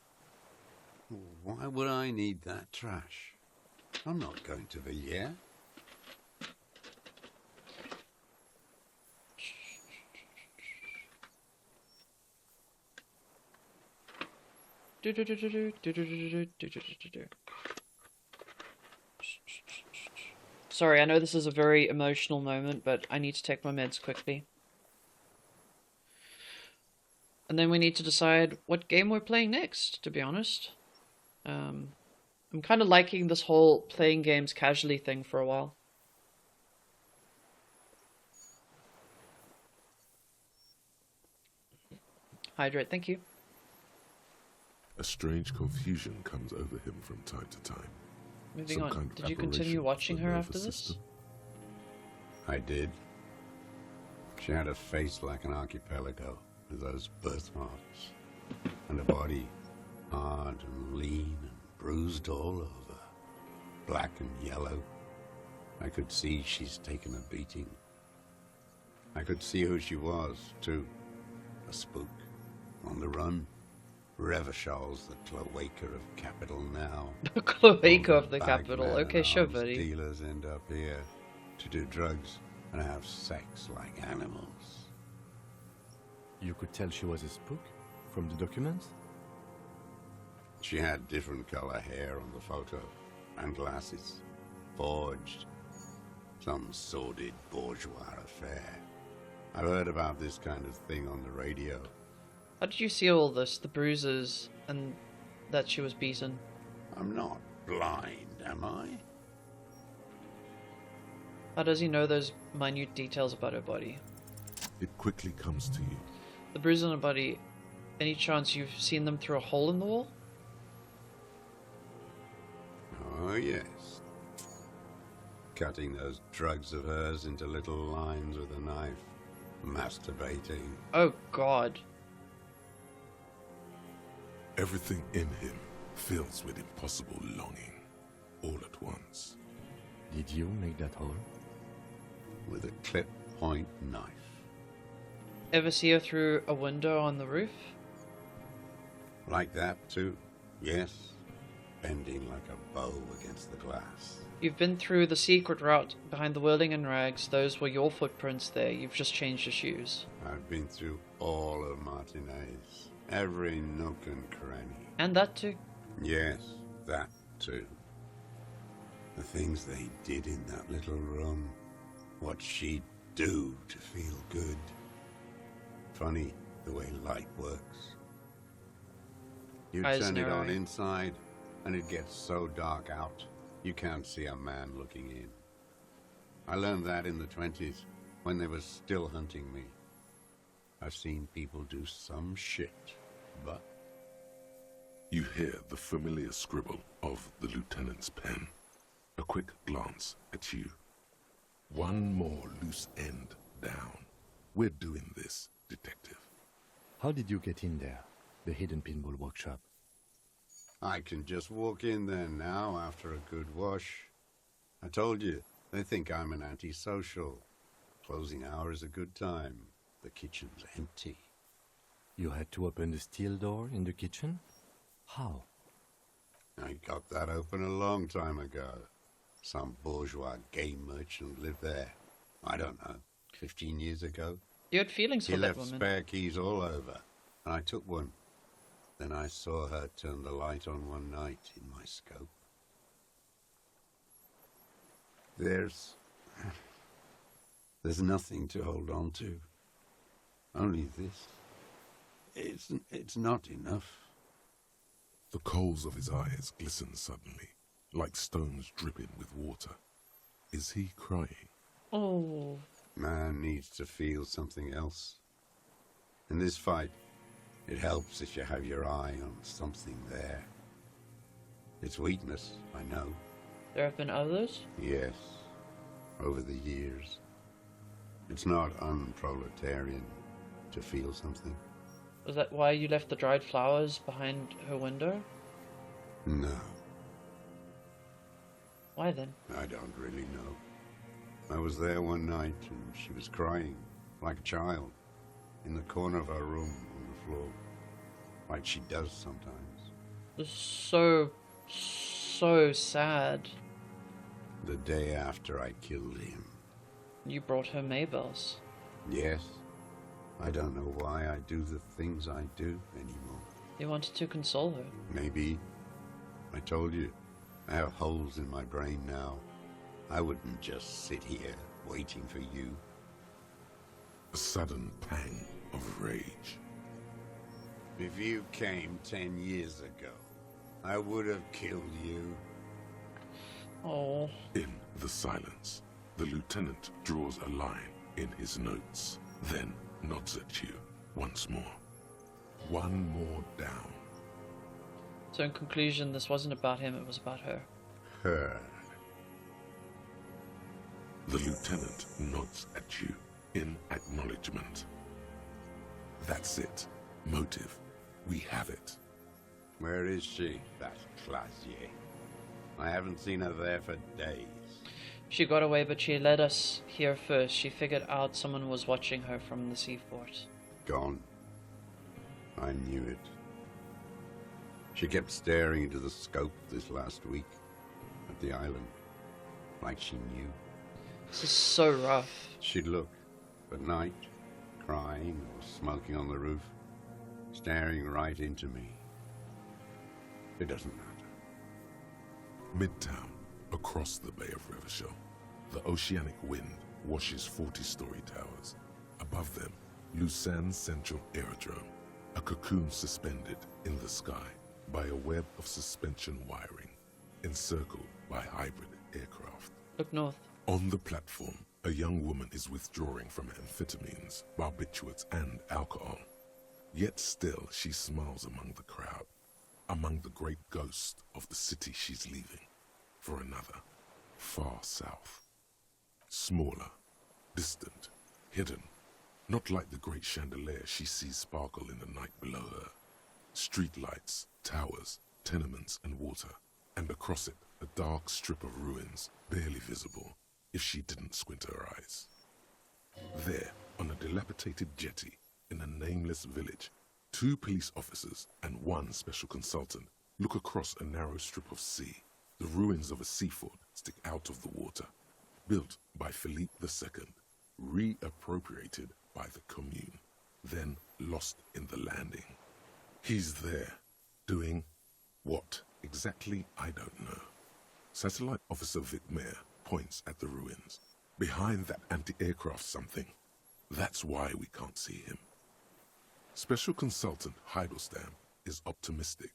Why would I need that trash? I'm not going to Villiers. Sorry, I know this is a very emotional moment, but I need to take my meds quickly. And then we need to decide what game we're playing next, to be honest. I'm kind of liking this whole playing games casually thing for a while. Hydrate, thank you. A strange confusion comes over him from time to time. Moving on, did you continue watching her after this? I did. She had a face like an archipelago, with those birthmarks, and a body hard and lean and bruised all over, black and yellow. I could see she's taken a beating. I could see who she was, too. A spook, on the run. Revachal's the cloaca of capital now. The cloaca of the capital. Okay, sure, buddy. Dealers end up here to do drugs and have sex like animals. You could tell she was a spook from the documents? She had different color hair on the photo, and glasses. Forged. Some sordid bourgeois affair. I've heard about this kind of thing on the radio. How did you see all this? The bruises and that she was beaten? I'm not blind, am I? How does he know those minute details about her body? It quickly comes to you. The bruises on her body, any chance you've seen them through a hole in the wall? Oh, yes. Cutting those drugs of hers into little lines with a knife. Masturbating. Oh, God. Everything in him fills with impossible longing, all at once. Did you make that hole? With a clip point knife. Ever see her through a window on the roof? Like that, too. Yes. Bending like a bow against the glass. You've been through the secret route behind the whirling and rags. Those were your footprints there. You've just changed your shoes. I've been through all of Martinez. Every nook and cranny. And that too. Yes, that too. The things they did in that little room. What she'd do to feel good. Funny the way light works. You turn it on inside, and it gets so dark out, you can't see a man looking in. I learned that in the 20s, when they were still hunting me. I've seen people do some shit, but... You hear the familiar scribble of the lieutenant's pen. A quick glance at you. One more loose end down. We're doing this, detective. How did you get in there? The hidden pinball workshop. I can just walk in there now after a good wash. I told you, they think I'm an antisocial. Closing hour is a good time. The kitchen's empty. You had to open the steel door in the kitchen? How? I got that open a long time ago. Some bourgeois game merchant lived there. I don't know, 15 years ago. You had feelings for He that left woman. spare keys all over, and I took one. Then I saw her turn the light on one night in my scope. There's nothing to hold on to. Only this. It's not enough. The coals of his eyes glisten suddenly, like stones dripping with water. Is he crying? Oh. Man needs to feel something else. In this fight, it helps if you have your eye on something there. It's weakness, I know. There have been others? Yes, over the years. It's not unproletarian to feel something. Was that why you left the dried flowers behind her window? No, Why then? I don't really know. I was there one night and she was crying, like a child, in the corner of her room on the floor, like she does sometimes. It's so sad. The day after I killed him. You brought her Maybells. Yes, I don't know why I do the things I do anymore. You wanted to console her. Maybe. I told you, I have holes in my brain now. I wouldn't just sit here waiting for you. A sudden pang of rage. If you came 10 years ago, I would have killed you. Oh. In the silence, the lieutenant draws a line in his notes, then nods at you once more. One more down. So in conclusion, this wasn't about him, it was about her. Her. The lieutenant nods at you in acknowledgement. That's it. Motive. We have it. Where is she, that Classier? I haven't seen her there for days. She got away, but she led us here first. She figured out someone was watching her from the seaport. Gone. I knew it. She kept staring into the scope this last week at the island, like she knew. This is so rough. She'd look at night, crying or smoking on the roof, staring right into me. It doesn't matter. Midtown, across the Bay of Revachol, the oceanic wind washes 40-story towers. Above them, Lucerne Central Aerodrome, a cocoon suspended in the sky by a web of suspension wiring, encircled by hybrid aircraft. Look north. On the platform, a young woman is withdrawing from amphetamines, barbiturates, and alcohol. Yet still she smiles among the crowd, among the great ghost of the city she's leaving, for another, far south. Smaller, distant, hidden, not like the great chandelier she sees sparkle in the night below her. Streetlights, towers, tenements, and water, and across it a dark strip of ruins, barely visible if she didn't squint her eyes. There, on a dilapidated jetty in a nameless village, 2 police officers and 1 special consultant look across a narrow strip of sea. The ruins of a seafort stick out of the water, built by Philippe II, reappropriated by the Commune, then lost in the landing. He's there, doing what exactly I don't know. Satellite Officer Vic Mayer points at the ruins. Behind that anti-aircraft something. That's why we can't see him. Special Consultant Heidelstam is optimistic.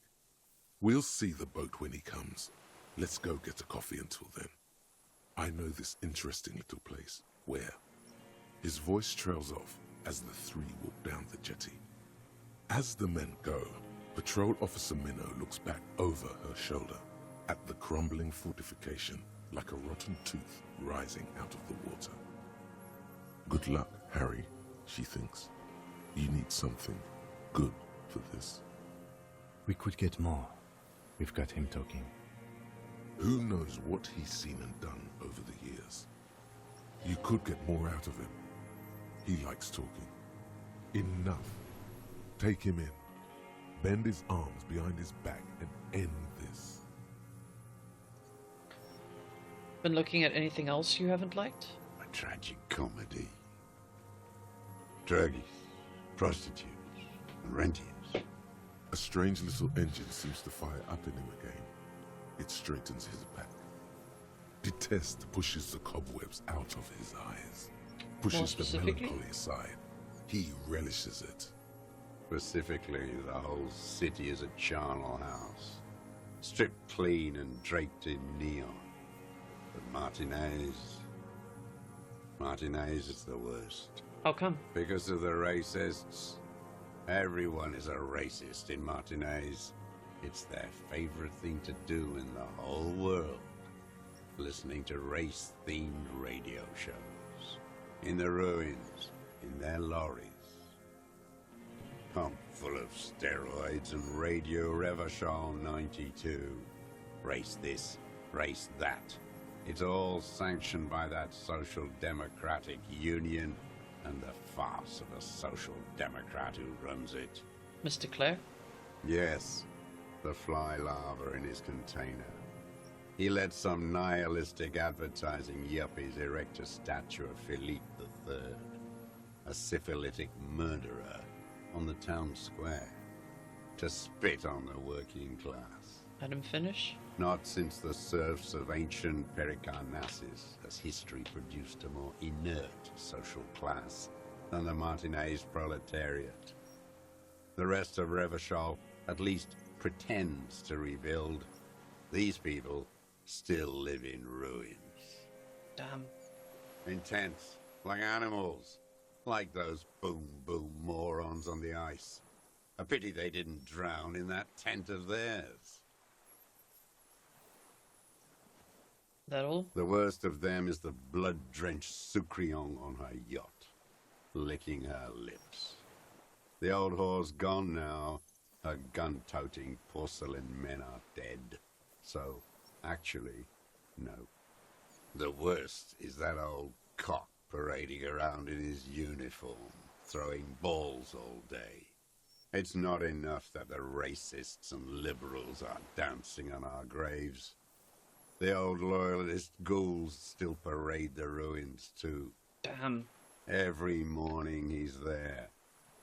We'll see the boat when he comes. Let's go get a coffee until then. I know this interesting little place. Where? His voice trails off as the 3 walk down the jetty. As the men go, Patrol Officer Minnow looks back over her shoulder at the crumbling fortification like a rotten tooth rising out of the water. Good luck, Harry. she thinks. You need something good for this. We could get more. We've got him talking. Who knows what he's seen and done over the years? You could get more out of him. He likes talking. Enough. Take him in. Bend his arms behind his back and end this. Been looking at anything else you haven't liked? A tragic comedy. Druggies, prostitutes, and rentiers. A strange little engine seems to fire up in him again. It straightens his back. Detest pushes the cobwebs out of his eyes. Pushes the melancholy aside. He relishes it. Specifically, the whole city is a charnel house. Stripped clean and draped in neon. But Martinez is the worst. How come? Because of the racists. Everyone is a racist in Martinez. It's their favorite thing to do in the whole world. Listening to race-themed radio shows. In the ruins, in their lorries. Pumped full of steroids and Radio Revachol 92. Race this, race that. It's all sanctioned by that Social Democratic Union and the farce of a Social Democrat who runs it. Mr. Clare? Yes, the fly larva in his container. He let some nihilistic advertising yuppies erect a statue of Philippe III, a syphilitic murderer, on the town square, to spit on the working class. Let him finish? Not since the serfs of ancient Pericarnassus has history produced a more inert social class than the Martinez proletariat. The rest of Revachol at least pretends to rebuild. These people still live in ruins. Damn. Intense, like animals, like those boom-boom morons on the ice. A pity they didn't drown in that tent of theirs. That all? The worst of them is the blood-drenched Sucrion on her yacht, licking her lips. The old whore's gone now. Her gun-toting porcelain men are dead. So, actually, no. The worst is that old cock parading around in his uniform, throwing balls all day. It's not enough that the racists and liberals are dancing on our graves. The old loyalist ghouls still parade the ruins too. Damn. Every morning he's there,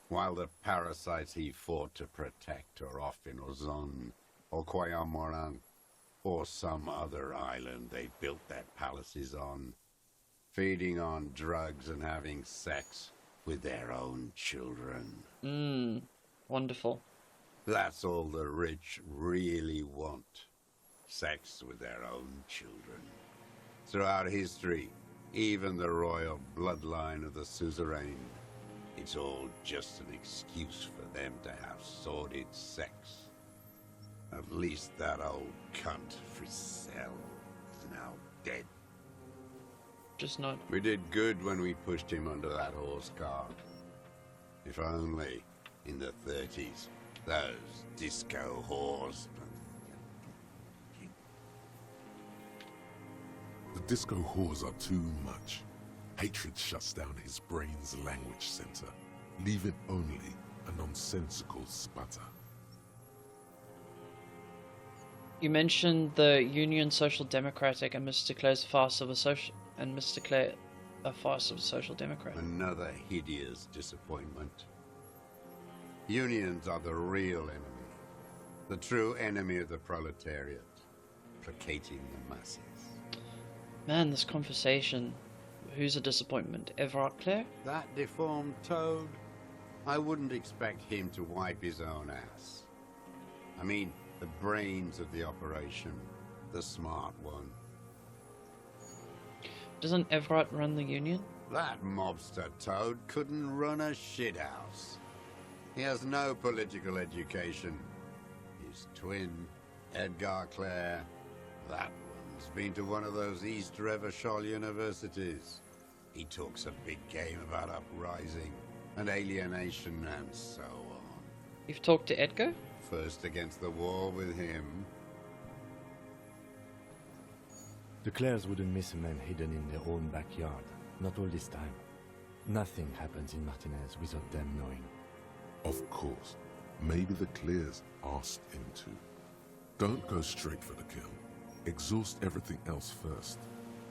while the parasites he fought to protect are off in Ozon, or Quayamoran, or some other island they built their palaces on, feeding on drugs and having sex with their own children. Wonderful. That's all the rich really want. Sex with their own children. Throughout history, even the royal bloodline of the suzerain, it's all just an excuse for them to have sordid sex. At least that old cunt, Frisell, is now dead. Just not. We did good when we pushed him under that horse car. If only, in the 30s, those disco whores. The disco whores are too much. Hatred shuts down his brain's language center, leaving only a nonsensical sputter. You mentioned the Union Social Democratic and Mr. Clare's farce of a social... and Mr. Clare a farce of a social democrat. Another hideous disappointment. Unions are the real enemy. The true enemy of the proletariat. Placating the masses. Man, this conversation. Who's a disappointment? Everard Clare? That deformed toad? I wouldn't expect him to wipe his own ass. I mean, the brains of the operation. The smart one. Doesn't Everard run the Union? That mobster toad couldn't run a shithouse. He has no political education. His twin, Edgar Clare, that one's been to one of those East Revachol universities. He talks a big game about uprising, and alienation and so on. You've talked to Edgar? First against the wall with him. The Clares wouldn't miss a man hidden in their own backyard. Not all this time. Nothing happens in Martinez without them knowing. Of course. Maybe the Clears asked him to. Don't go straight for the kill. Exhaust everything else first.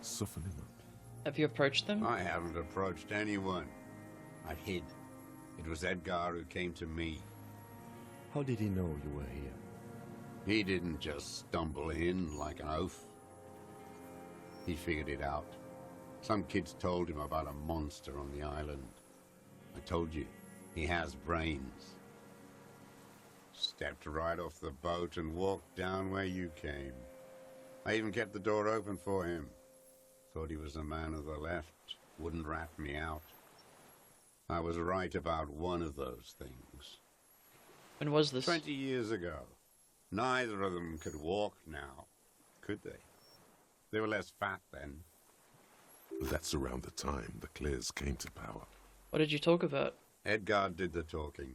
Soften him up. Have you approached them? I haven't approached anyone. I hid. It was Edgar who came to me. How did he know you were here? He didn't just stumble in like an oaf. He figured it out. Some kids told him about a monster on the island. I told you, he has brains. Stepped right off the boat and walked down where you came. I even kept the door open for him. Thought he was a man of the left, wouldn't rat me out. I was right about one of those things. When was this? 20 years ago. Neither of them could walk now, could they? They were less fat then. That's around the time the Clears came to power. What did you talk about? Edgar did the talking.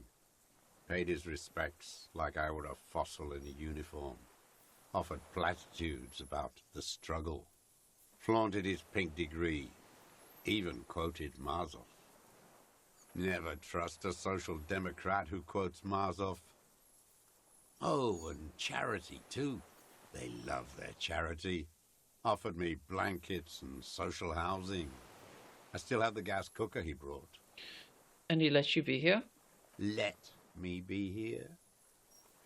Paid his respects like I were a fossil in a uniform. Offered platitudes about the struggle. Flaunted his pink degree. Even quoted Marzoff. Never trust a social democrat who quotes Marzoff. Oh, and charity too. They love their charity. Offered me blankets and social housing. I still have the gas cooker he brought. And he let you be here? Let me be here?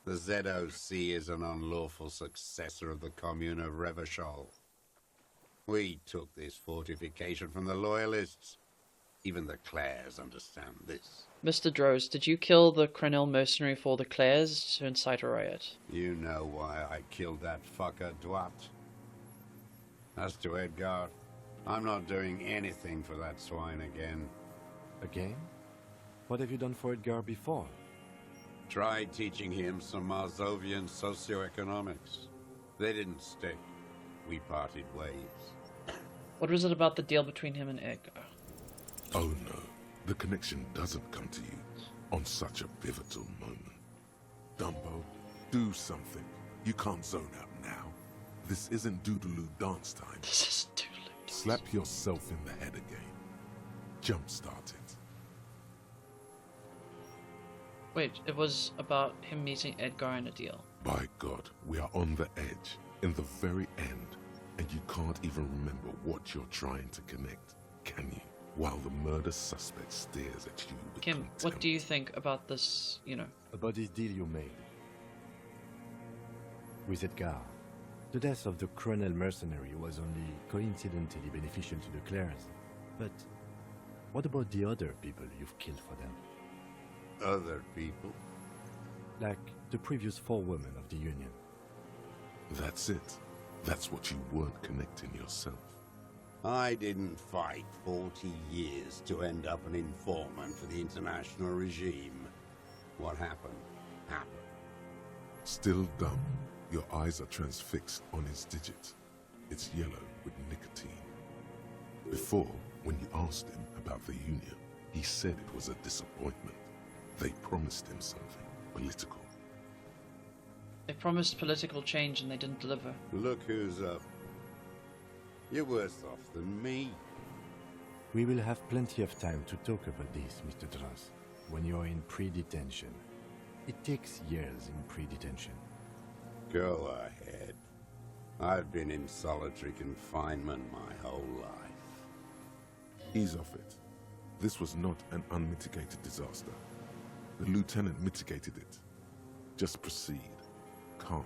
The ZOC is an unlawful successor of the Commune of Revachol. We took this fortification from the Loyalists. Even the Clares understand this. Mr. Droz, did you kill the Crenel mercenary for the Clares to incite a riot? You know why I killed that fucker, Dwat. As to Edgar, I'm not doing anything for that swine again. Again? What have you done for Edgar before? Tried teaching him some Marzovian socioeconomics. They didn't stick. We parted ways. What was it about the deal between him and Edgar? Oh no, the connection doesn't come to you on such a pivotal moment. Dumbo, do something. You can't zone out now. This isn't Doodaloo dance time. This is Doodaloo. Slap yourself in the head again. Jumpstart it. Wait, it was about him meeting Edgar in a deal. By God, we are on the edge, in the very end, and you can't even remember what you're trying to connect, can you? While the murder suspect stares at you with Kim, contempt. what do you think about this, About this deal you made? With Edgar, the death of the Crenel mercenary was only coincidentally beneficial to the Clares. But what about the other people you've killed for them? Other people? Like the previous 4 women of the Union. That's it. That's what you weren't connecting yourself. I didn't fight 40 years to end up an informant for the international regime. What happened, happened. Still dumb. Your eyes are transfixed on his digit. It's yellow with nicotine. Before, when you asked him about the Union, he said it was a disappointment. They promised him something political. They promised political change and they didn't deliver. Look who's up. You're worse off than me. We will have plenty of time to talk about this, Mr. Droz, when you're in pre-detention. It takes years in pre-detention. Go ahead. I've been in solitary confinement my whole life. Ease off it. This was not an unmitigated disaster. The lieutenant mitigated it. Just proceed, calmly.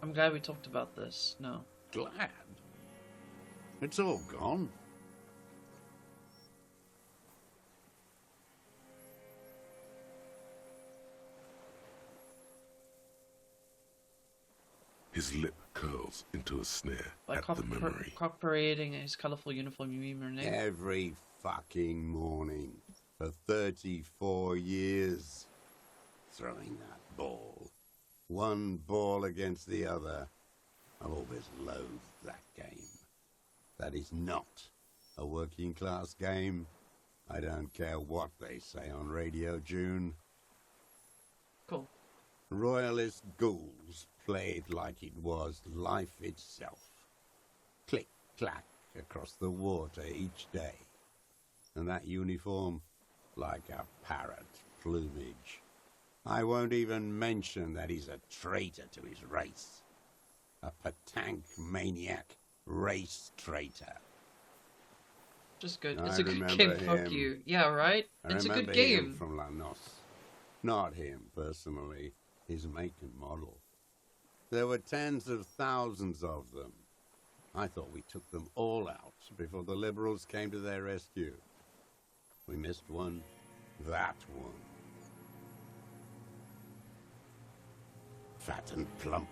I'm glad we talked about this. No. Glad? It's all gone. His lip curls into a sneer Like at the memory. cock parading his colourful uniform, you mean Renee? Every fucking morning for 34 years. Throwing that ball. One ball against the other. I've always loathed that game. That is not a working class game. I don't care what they say on radio, June. Cool. Royalist ghouls played like it was life itself. Click, clack across the water each day. And that uniform, like a parrot plumage. I won't even mention that he's a traitor to his race. A Patank maniac race traitor. Just good. I It's a good remember game, fuck him. you. Yeah, right? I It's a good remember game. him from Lanos. Not him, personally. His make and model. There were tens of thousands of them. I thought we took them all out before the Liberals came to their rescue. We missed one. That one. Fat and plump,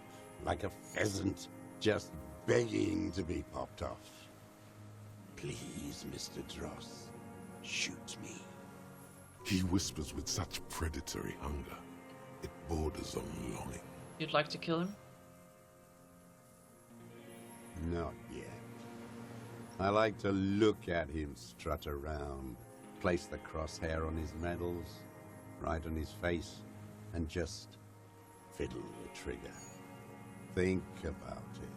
like a pheasant, just begging to be popped off. Please, Mr. Dross, shoot me. He whispers with such predatory hunger. It borders on longing. You'd like to kill him? Not yet. I like to look at him strut around, place the crosshair on his medals, right on his face, and just fiddle the trigger. Think about it.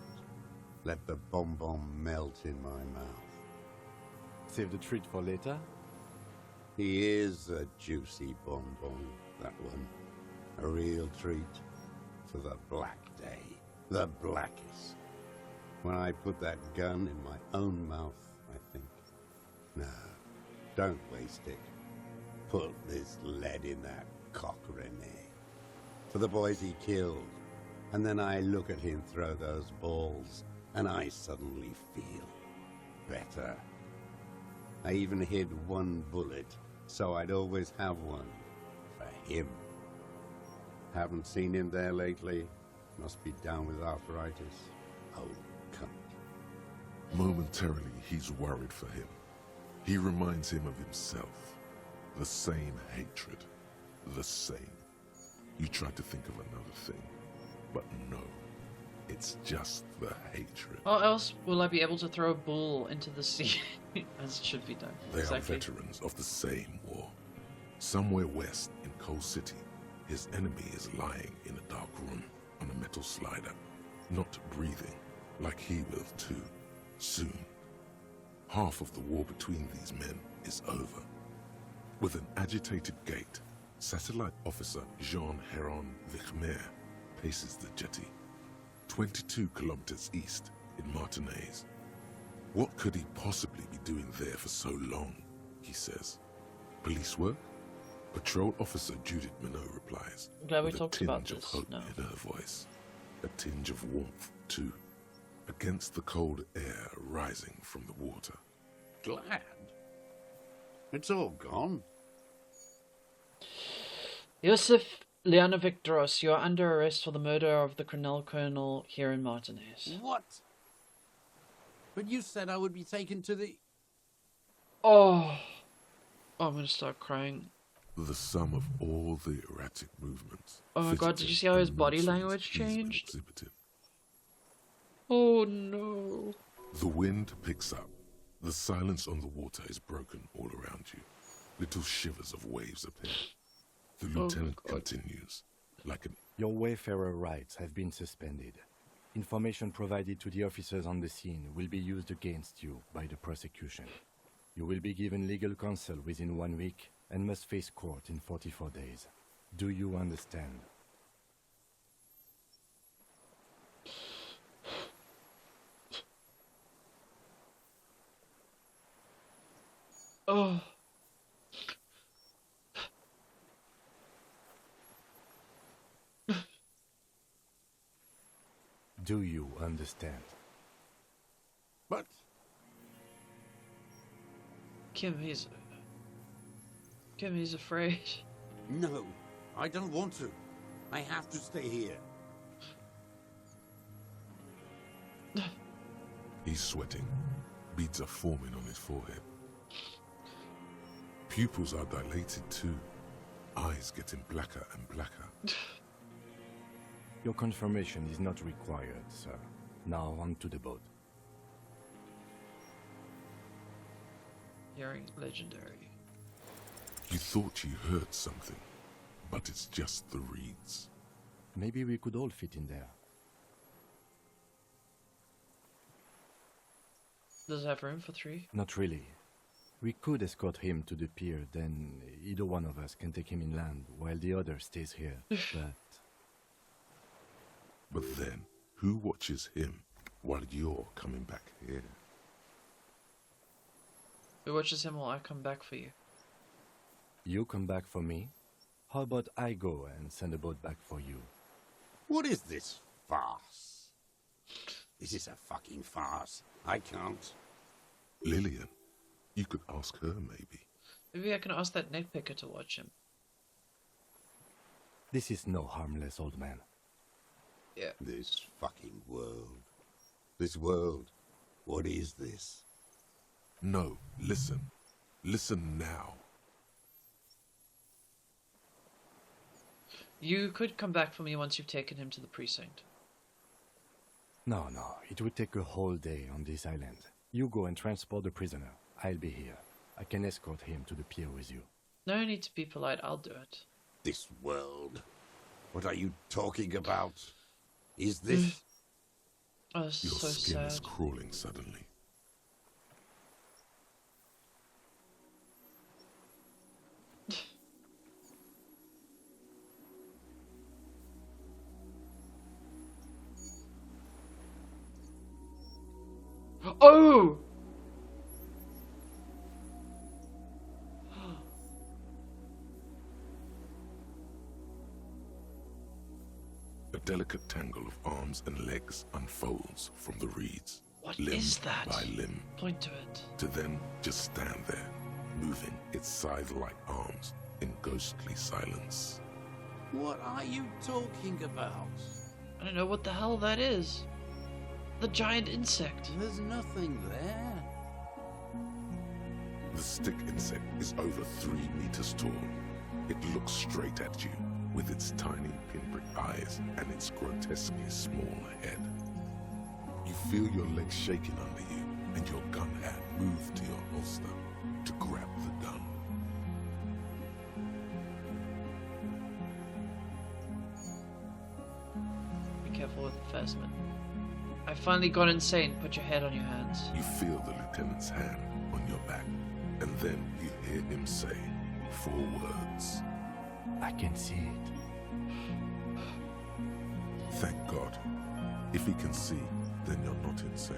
Let the bomb melt in my mouth. Save the treat for later? He is a juicy bonbon, that one. A real treat for the black day. The blackest. When I put that gun in my own mouth, I think, no, don't waste it. Put this lead in that cock, Rene. For the boys he killed. And then I look at him throw those balls, and I suddenly feel better. I even hid one bullet, so I'd always have one for him. Haven't seen him there lately. Must be down with arthritis. Oh, cunt. Momentarily, he's worried for him. He reminds him of himself. The same hatred. The same. You try to think of another thing, but no. It's just the hatred. How else will I be able to throw a bull into the sea as it should be done? They Exactly. are veterans of the same war. Somewhere west in Coal City, his enemy is lying in a dark room on a metal slider, not breathing, like he will too, soon. Half of the war between these men is over. With an agitated gait, Satellite Officer Jean Heron Vichmer paces the jetty, 22 kilometers east in Martinez. What could he possibly be doing there for so long, he says. Police work? Patrol Officer Judith Minot replies, I'm glad we with talked a about tinge of this. hope No. in her voice. A tinge of warmth, too, against the cold air rising from the water. Glad? It's all gone. Yosef Leonovic Dross, you are under arrest for the murder of the Crenel Colonel here in Martinez. What? But you said I would be taken to the... Oh, I'm gonna start crying. The sum of all the erratic movements. Oh my god, did you see how his body language changed? Exhibited. Oh no. The wind picks up. The silence on the water is broken all around you. Little shivers of waves appear. The lieutenant continues, like an... Your Wayfarer rights have been suspended. Information provided to the officers on the scene will be used against you by the prosecution. You will be given legal counsel within 1 week and must face court in 44 days. Do you understand? Oh. Do you understand? But... Kim, he's afraid. No, I don't want to. I have to stay here. He's sweating. Beads are forming on his forehead. Pupils are dilated too. Eyes getting blacker and blacker. Your confirmation is not required, sir. Now on to the boat. Hearing legendary. You thought you heard something, but it's just the reeds. Maybe we could all fit in there. Does it have room for 3? Not really. We could escort him to the pier, then either one of us can take him inland while the other stays here. But then, who watches him while you're coming back here? Who watches him while I come back for you? You come back for me? How about I go and send a boat back for you? What is this farce? This is a fucking farce. I can't. Lillian, you could ask her maybe. Maybe I can ask that nitpicker to watch him. This is no harmless old man. Yeah. This fucking world. This world. What is this? No, listen. Listen now. You could come back for me once you've taken him to the precinct. No, it would take a whole day on this island. You go and transport the prisoner. I'll be here. I can escort him to the pier with you. No need to be polite, I'll do it. This world. What are you talking about? Is this... Oh, this is Your so skin sad. is crawling suddenly. Oh! A delicate tangle of arms and legs unfolds from the reeds. What limb is that? by limb. Point to it. To then just stand there, moving its scythe-like arms in ghostly silence. What are you talking about? I don't know what the hell that is. The giant insect. There's nothing there. The stick insect is over 3 meters tall. It looks straight at you with its tiny pinprick eyes and its grotesquely small head. You feel your legs shaking under you and your gun hand move to your holster to grab the gun. Be careful with the phasmid. I've finally gone insane. Put your head on your hands. You feel the lieutenant's hand on your back, and then you hear him say 4 words. I can see it. Thank God. If he can see, then you're not insane.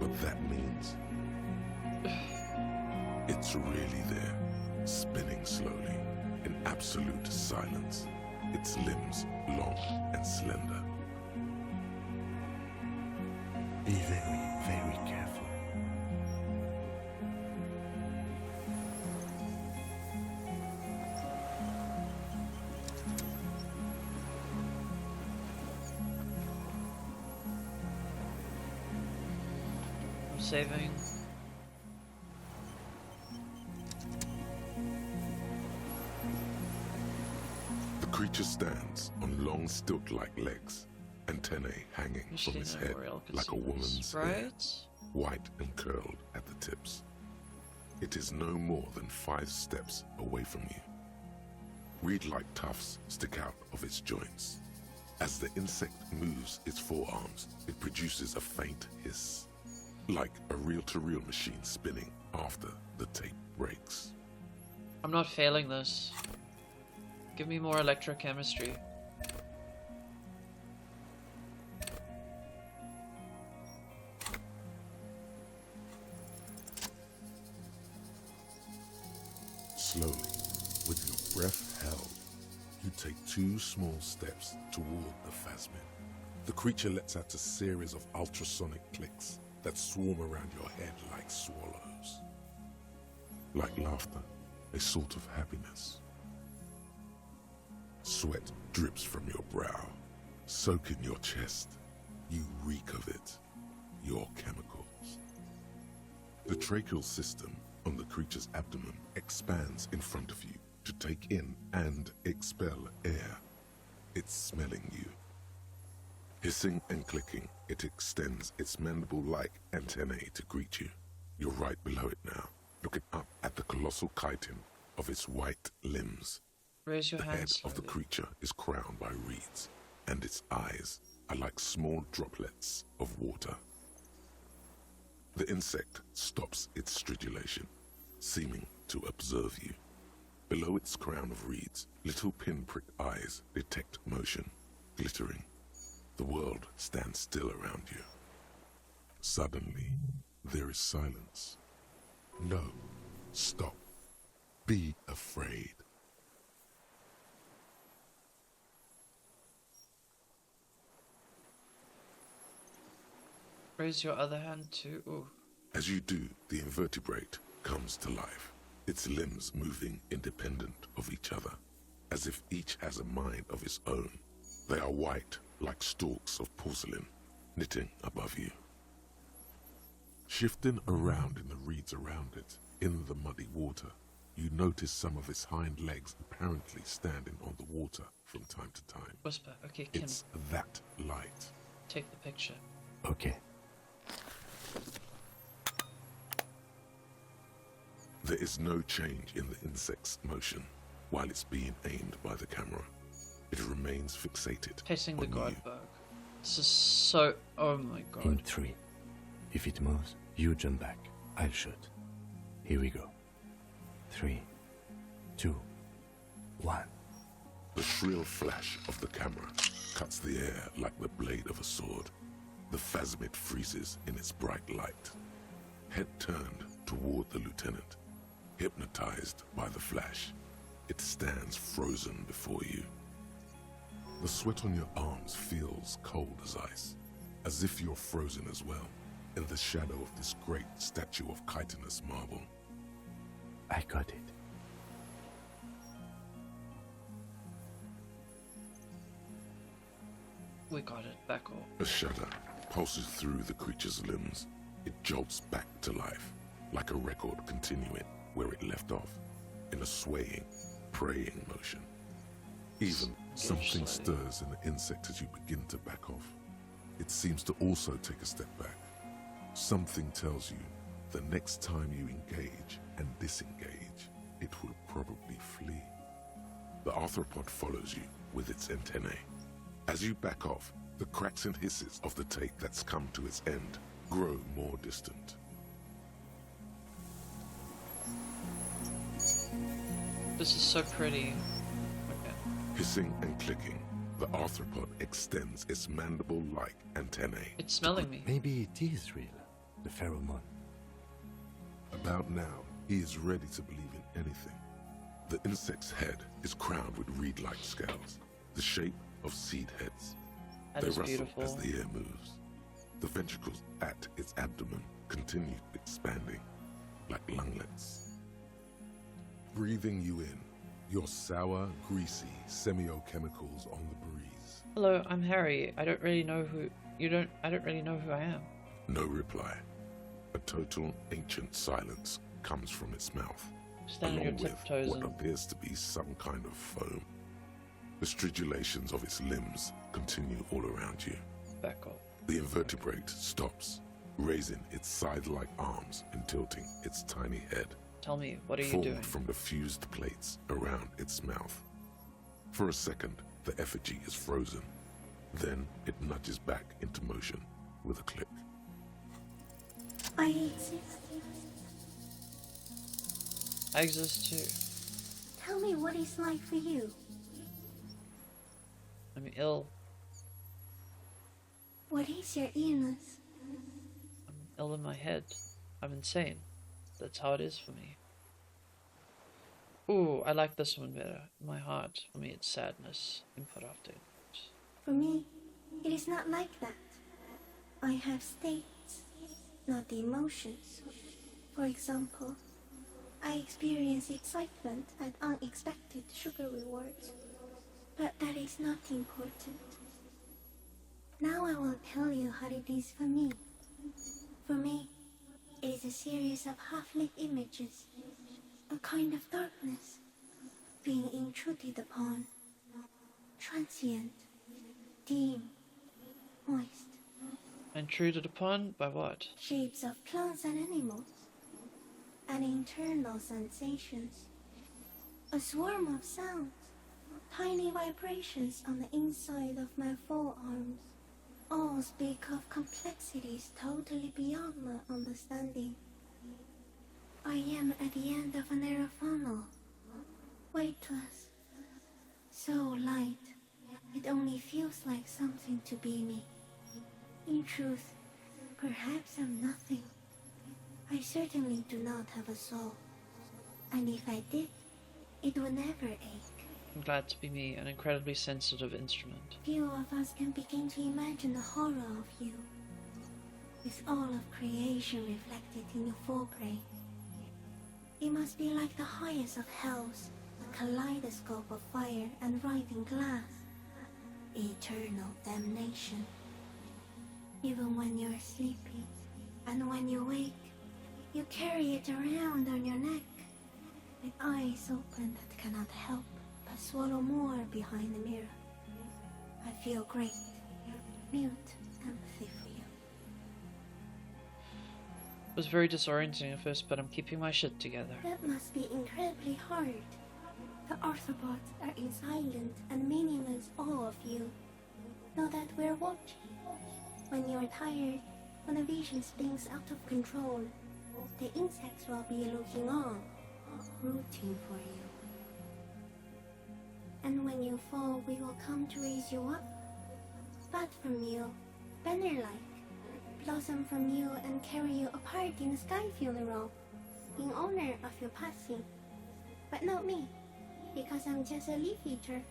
But that means it's really there, spinning slowly, in absolute silence, its limbs long and slender. Be very, very careful. I'm saving. The creature stands on long stilt-like legs, antennae hanging from his head like a woman's hair, right? white and curled at the tips. It is no more than 5 steps away from you. Reed-like tufts stick out of its joints. As the insect moves its forearms, it produces a faint hiss, like a reel-to-reel machine spinning after the tape breaks. I'm not failing this. Give me more electrochemistry. Slowly, with your breath held, you take 2 small steps toward the phasmid. The creature lets out a series of ultrasonic clicks that swarm around your head like swallows. Like laughter, a sort of happiness. Sweat drips from your brow, soaking your chest. You reek of it, your chemicals. The tracheal system on the creature's abdomen expands in front of you to take in and expel air. It's smelling you. Hissing and clicking, it extends its mandible-like antennae to greet you. You're right below it now, looking up at the colossal chitin of its white limbs. Raise your The hand head of the slowly. creature is crowned by reeds, and its eyes are like small droplets of water. The insect stops its stridulation, seeming to observe you. Below its crown of reeds, little pinprick eyes detect motion, glittering. The world stands still around you. Suddenly, there is silence. No, stop. Be afraid. Raise your other hand too. Ooh. As you do, the invertebrate comes to life, its limbs moving independent of each other, as if each has a mind of its own. They are white, like stalks of porcelain, knitting above you. Shifting around in the reeds around it, in the muddy water, you notice some of its hind legs apparently standing on the water from time to time. Whisper. Okay, Kim. It's that light. Take the picture. Okay. There is no change in the insect's motion while it's being aimed by the camera. It remains fixated Pacing the on you. guard bug. This is so... Oh my god. In 3. If it moves, you jump back. I'll shoot. Here we go. 3, 2, 1. The shrill flash of the camera cuts the air like the blade of a sword. The phasmid freezes in its bright light. Head turned toward the lieutenant, hypnotized by the flash. It stands frozen before you. The sweat on your arms feels cold as ice, as if you're frozen as well, in the shadow of this great statue of chitinous marble. I got it. We got it. Back off. A shudder pulses through the creature's limbs. It jolts back to life, like a record continuing where it left off, in a swaying, praying motion. Even something stirs in the insect as you begin to back off. It seems to also take a step back. Something tells you the next time you engage and disengage, it will probably flee. The arthropod follows you with its antennae. As you back off, the cracks and hisses of the take that's come to its end grow more distant. This is so pretty. Okay. Hissing and clicking, the arthropod extends its mandible-like antennae. It's smelling me. Maybe it is real. The pheromone. About now, he is ready to believe in anything. The insect's head is crowned with reed-like scales, the shape of seed heads. That They is rustle beautiful. as the air moves. The ventricles at its abdomen continue expanding, like lunglets. Breathing you in, your sour, greasy semiochemicals on the breeze. Hello, I'm Harry. I don't really know who I don't really know who I am. No reply. A total ancient silence comes from its mouth, Stand on along your with tiptoes what and appears to be some kind of foam. The stridulations of its limbs continue all around you. back off. The invertebrate stops, raising its side-like arms and tilting its tiny head, Tell me, what are you formed doing? from the fused plates around its mouth. For a second, the effigy is frozen. Then it nudges back into motion with a click. I exist. I exist too. Tell me what it's like for you. I'm ill. What is your illness? I'm ill in my head. I'm insane. That's how it is for me. Ooh, I like this one better. My heart. For me, it's sadness. Input after input. For me, it is not like that. I have states, not the emotions. For example, I experience excitement at unexpected sugar rewards. But that is not important. Now I will tell you how it is for me. For me, it is a series of half-lit images, a kind of darkness, being intruded upon, transient, dim, moist. Intruded upon by what? Shapes of plants and animals, and internal sensations. A swarm of sounds, tiny vibrations on the inside of my forearms. All speak of complexities totally beyond my understanding. I am at the end of a narrow funnel, weightless, so light, it only feels like something to be me. In truth, perhaps I'm nothing. I certainly do not have a soul, and if I did, it would never ache. I'm glad to be me, an incredibly sensitive instrument. Few of us can begin to imagine the horror of you, with all of creation reflected in your forebrain. It must be like the highest of hells, a kaleidoscope of fire and writhing glass. Eternal damnation. Even when you're sleeping, and when you wake, you carry it around on your neck, with eyes open that cannot help but swallow more behind the mirror. I feel great, mute empathy for you. It was very disorienting at first, but I'm keeping my shit together. That must be incredibly hard. The Arthropods are in silent and meaningless awe of you. Know that we're watching. When you're tired, when the vision spins out of control, the insects will be looking on, rooting for you. And when you fall, we will come to raise you up, bud from you, banner-like, blossom from you and carry you apart in a sky funeral, in honor of your passing. But not me, because I'm just a leaf eater.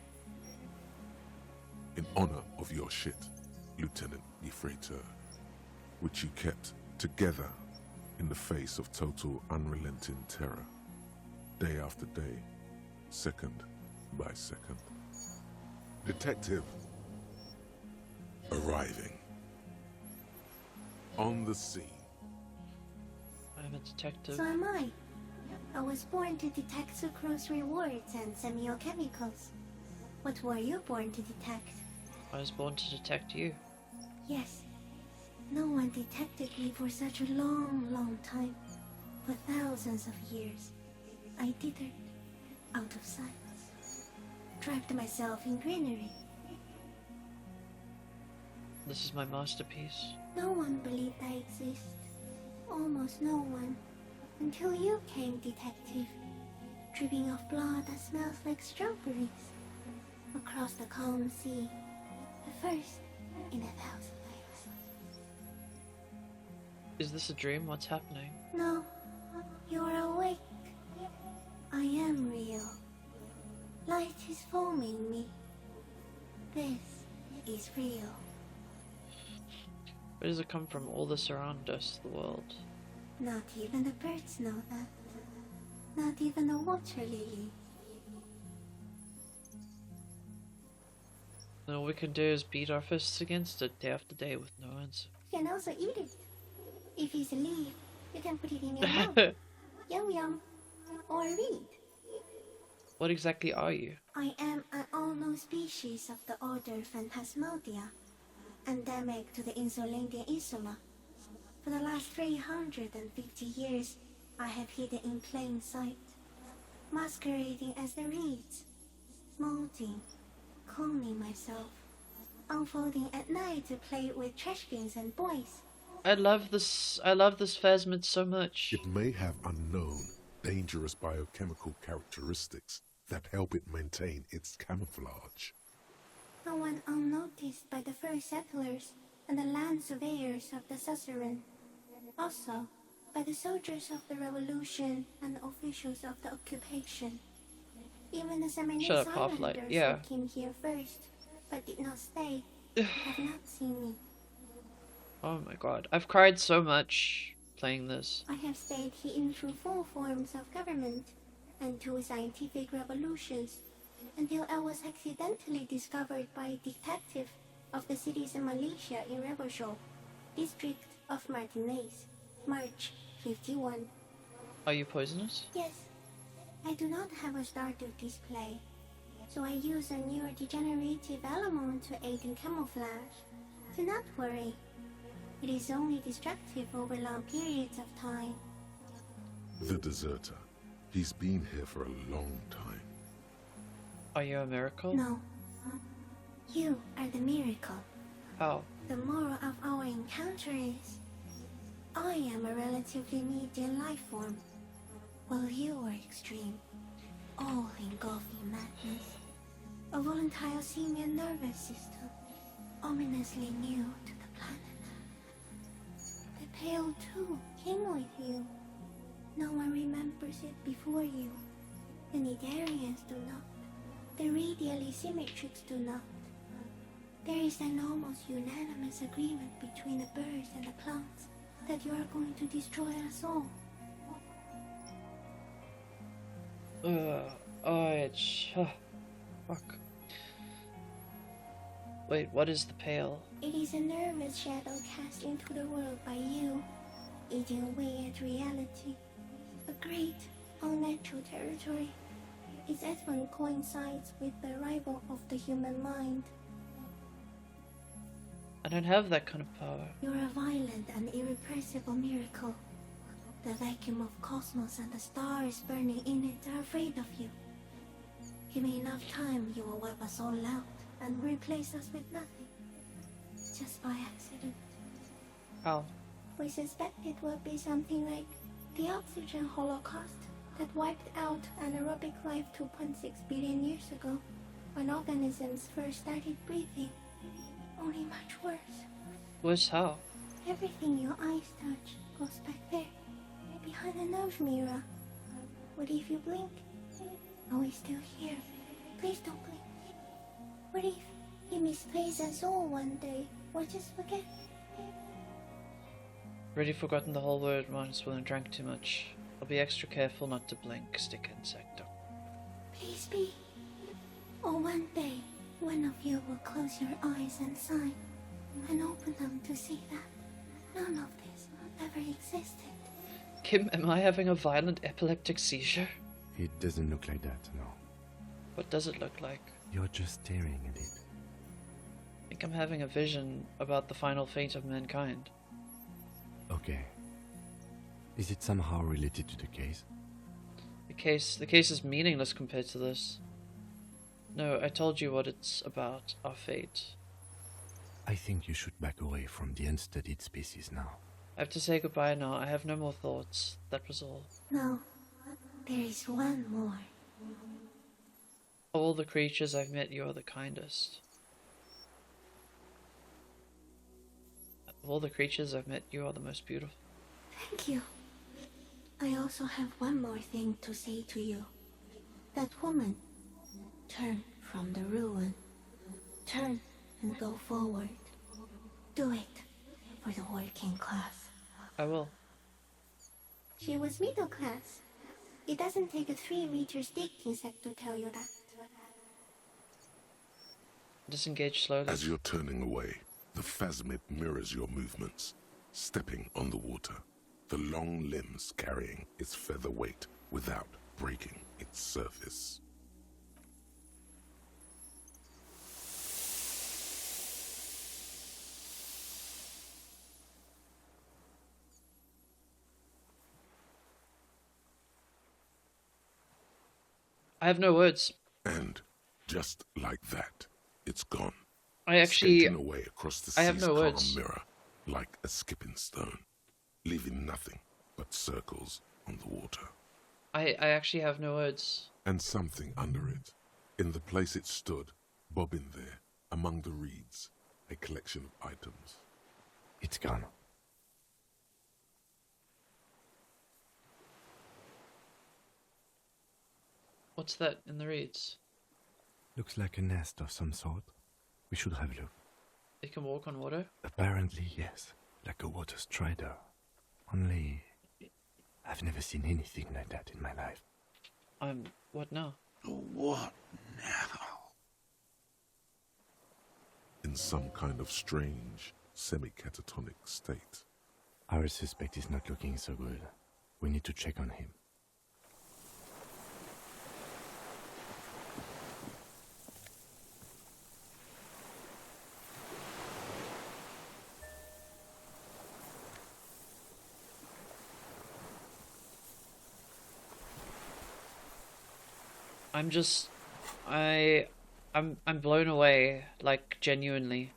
In honor of your shit, Lieutenant Yfreiter, which you kept together in the face of total unrelenting terror, day after day, second by second. Detective, arriving on the scene. I'm a detective. So am I. I was born to detect sucrose rewards and semiochemicals. What were you born to detect? I was born to detect you. Yes. No one detected me for such a long, long time. For thousands of years. I dithered, out of sight. Trapped myself in greenery. This is my masterpiece. No one believed I exist. Almost no one. Until you came, detective. Dripping of blood that smells like strawberries. Across the calm sea. The first in 1,000 lives. Is this a dream? What's happening? No. You're awake. I am real. Light is foaming me. This is real. Where does it come from? All this around us, the world. Not even the birds know that. Not even a water lily. And all we can do is beat our fists against it day after day with no answer. You can also eat it. If it's a leaf, you can put it in your mouth. Yum yum. Or read. What exactly are you? I am an unknown species of the order Phantasmodia, endemic to the Insulandian Insula. For the last 350 years, I have hidden in plain sight, masquerading as the reeds, molding, cloning myself, unfolding at night to play with trash bins and boys. I love this phasmid so much. It may have unknown, dangerous biochemical characteristics that help it maintain its camouflage. No one unnoticed by the first settlers and the land surveyors of the suzerain. Also, by the soldiers of the revolution and officials of the occupation. Even the Seminole Islanders who came here first, but did not stay, have not seen me. Oh my god, I've cried so much playing this. I have stayed hidden through 4 forms of government and 2 scientific revolutions, until I was accidentally discovered by a detective of the citizen militia in Rebelshaw, district of Martinez, March 51. Are you poisonous? Yes. I do not have a starter display, so I use a neurodegenerative element to aid in camouflage. Do not worry. It is only destructive over long periods of time. The deserter. He's been here for a long time. Are you a miracle? No. You are the miracle. How? The moral of our encounter is, I am a relatively medium life form, while you are extreme, all-engulfing madness. A volatile simian nervous system, ominously new to the planet. The Pale too came with you. No one remembers it before you. The Nidarians do not. The radially symmetrics do not. There is an almost unanimous agreement between the birds and the plants that you are going to destroy us all. Fuck. Wait, what is the Pale? It is a nervous shadow cast into the world by you, eating away at reality. A great, unnatural territory. Its advent coincides with the arrival of the human mind. I don't have that kind of power. You're a violent and irrepressible miracle. The vacuum of cosmos and the stars burning in it are afraid of you. Give me enough time, you will wipe us all out and replace us with nothing. Just by accident. How? We suspect it will be something like the oxygen holocaust that wiped out anaerobic life 2.6 billion years ago, when organisms first started breathing. Only much worse. Worse how? Everything your eyes touch goes back there, behind the nose mirror. What if you blink? Are we still here? Please don't blink. What if you misplace us all one day, or just forget? Already forgotten the whole word once when I drank too much. I'll be extra careful not to blink, stick insecto. Please be. Or one day, one of you will close your eyes and sigh, and open them to see that none of this ever existed. Kim, am I having a violent epileptic seizure? It doesn't look like that, no. What does it look like? You're just staring at it. I think I'm having a vision about the final fate of mankind. Okay. Is it somehow related to the case? The case is meaningless compared to this. No, I told you what it's about, our fate. I think you should back away from the unstudied species now. I have to say goodbye now. I have no more thoughts. That was all. No, there is one more. Of all the creatures I've met, you are the kindest. Of all the creatures I've met, you are the most beautiful. Thank you. I also have one more thing to say to you. That woman, turn from the ruin. Turn and go forward. Do it for the working class. I will. She was middle class. It doesn't take a 3-meter stick insect to tell you that. Disengage slowly. As you're turning away, the phasmid mirrors your movements, stepping on the water, the long limbs carrying its feather weight without breaking its surface. I have no words. And just like that, it's gone. I actually... Skating away across the I have sea's no calm words. mirror, like a skipping stone, leaving nothing but circles on the water. I actually have no words. And something under it. In the place it stood, bobbing there, among the reeds, a collection of items. It's gone. What's that in the reeds? Looks like a nest of some sort. We should have a look. They can walk on water? Apparently, yes. Like a water strider. Only... I've never seen anything like that in my life. What now? What now? In some kind of strange, semi-catatonic state. Our suspect is not looking so good. We need to check on him. I'm just, I'm blown away, like genuinely.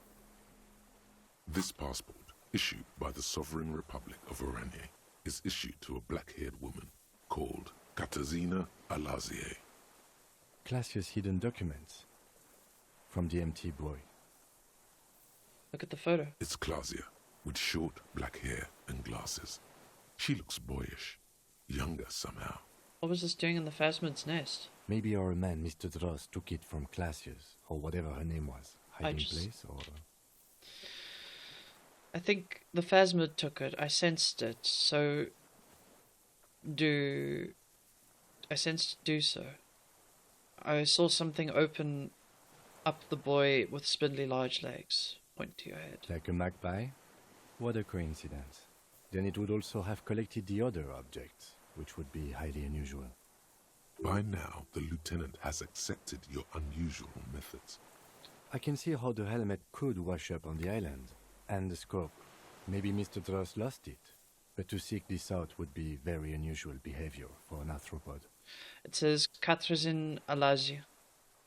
This passport, issued by the Sovereign Republic of Oranje, is issued to a black-haired woman called Katarzyna Alazie. Classia's hidden documents from the MT boy. Look at the photo. It's Klasia, with short black hair and glasses. She looks boyish, younger somehow. What was this doing in the Phasmid's nest? Maybe our man, Mr. Dross, took it from Classia's, or whatever her name was. Hiding place, or... I think the Phasmid took it. I sensed it, so... I sensed do so. I saw something open up the boy with spindly large legs. Point to your head. Like a magpie? What a coincidence. Then it would also have collected the other objects, which would be highly unusual. By now, the lieutenant has accepted your unusual methods. I can see how the helmet could wash up on the island. And the scope. Maybe Mr. Dross lost it. But to seek this out would be very unusual behavior for an arthropod. It says Katarzyna Alazie.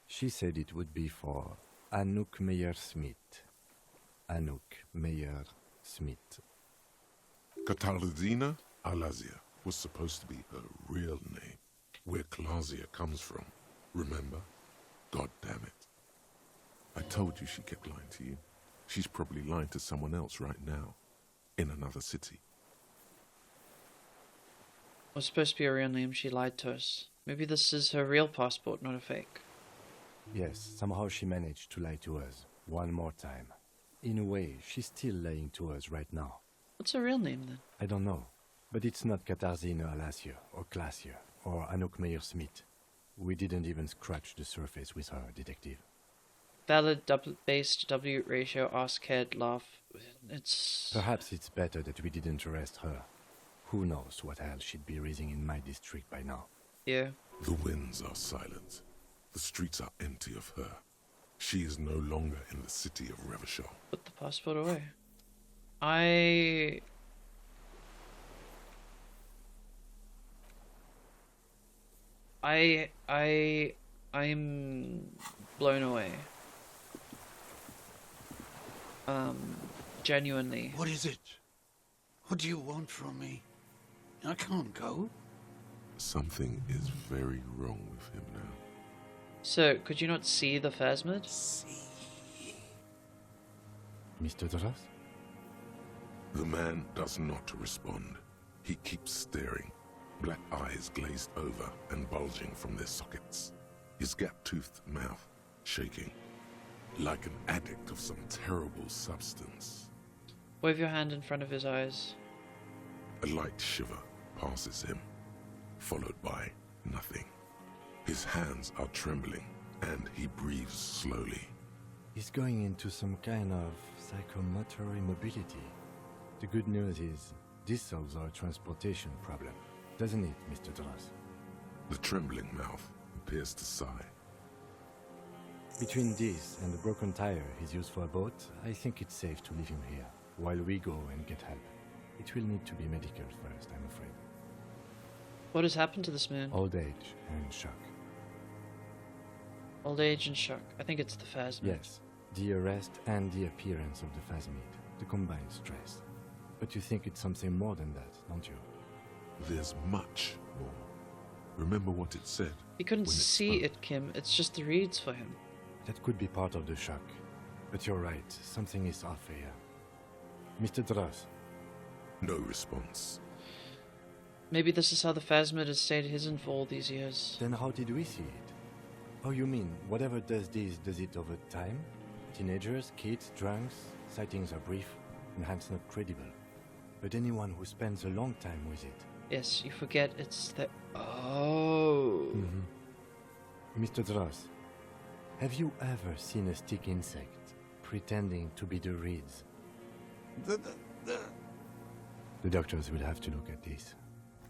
She said it would be for Anouk Meyer-Smith. Anouk Meyer-Smith. Katarzyna Alazie was supposed to be her real name, where Klasia comes from. Remember? God damn it. I told you she kept lying to you. She's probably lying to someone else right now, in another city. It was supposed to be her real name, she lied to us. Maybe this is her real passport, not a fake. Yes, somehow she managed to lie to us one more time. In a way, she's still lying to us right now. What's her real name then? I don't know, but it's not Katarzyna Alazie or Klasia or Anouk Meyer-Smith. We didn't even scratch the surface with her, detective. Valid based W ratio, ask head, laugh. It's... Perhaps it's better that we didn't arrest her. Who knows what hell she'd be raising in my district by now. Yeah. The winds are silent. The streets are empty of her. She is no longer in the city of Revachol. Put the passport away. I'm blown away. Genuinely. What is it? What do you want from me? I can't go. Something is very wrong with him now. So, could you not see the Phasmid? Mr. Dross? The man does not respond. He keeps staring, black eyes glazed over and bulging from their sockets. His gap-toothed mouth shaking, like an addict of some terrible substance. Wave your hand in front of his eyes. A light shiver passes him, followed by nothing. His hands are trembling, and he breathes slowly. He's going into some kind of psychomotor immobility. The good news is, this solves our transportation problem, doesn't it, Mr. Dross? The trembling mouth appears to sigh. Between this and the broken tire he's used for a boat, I think it's safe to leave him here, while we go and get help. It will need to be medical first, I'm afraid. What has happened to this man? Old age and shock. Old age and shock. I think it's the Phasmid. Yes, the arrest and the appearance of the Phasmid, the combined stress. But you think it's something more than that, don't you? There's much more. Remember what it said? He couldn't see it, Kim. It's just the reads for him. That could be part of the shock. But you're right, something is off here. Mr. Dross. No response. Maybe this is how the Phasmid has stayed hidden for all these years. Then how did we see it? Oh, you mean, whatever does this, does it over time? Teenagers, kids, drunks, sightings are brief, and hence not credible. But anyone who spends a long time with it. Yes, you forget it's the... Oh. Mr. Dross, have you ever seen a stick insect pretending to be the reeds? The doctors will have to look at this.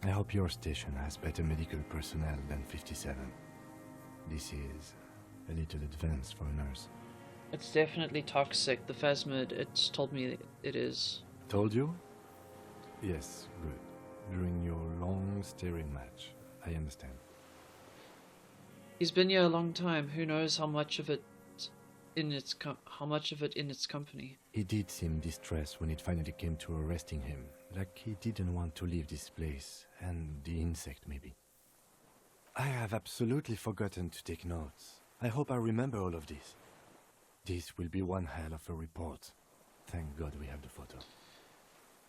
I hope your station has better medical personnel than 57. This is a little advanced for a nurse. It's definitely toxic. The Phasmid, it's told me it is. Told you? Yes, good. During your long staring match. I understand. He's been here a long time. Who knows how much of it in its company? He did seem distressed when it finally came to arresting him, like he didn't want to leave this place, and the insect maybe. I have absolutely forgotten to take notes. I hope I remember all of this. This will be one hell of a report. Thank God we have the photo.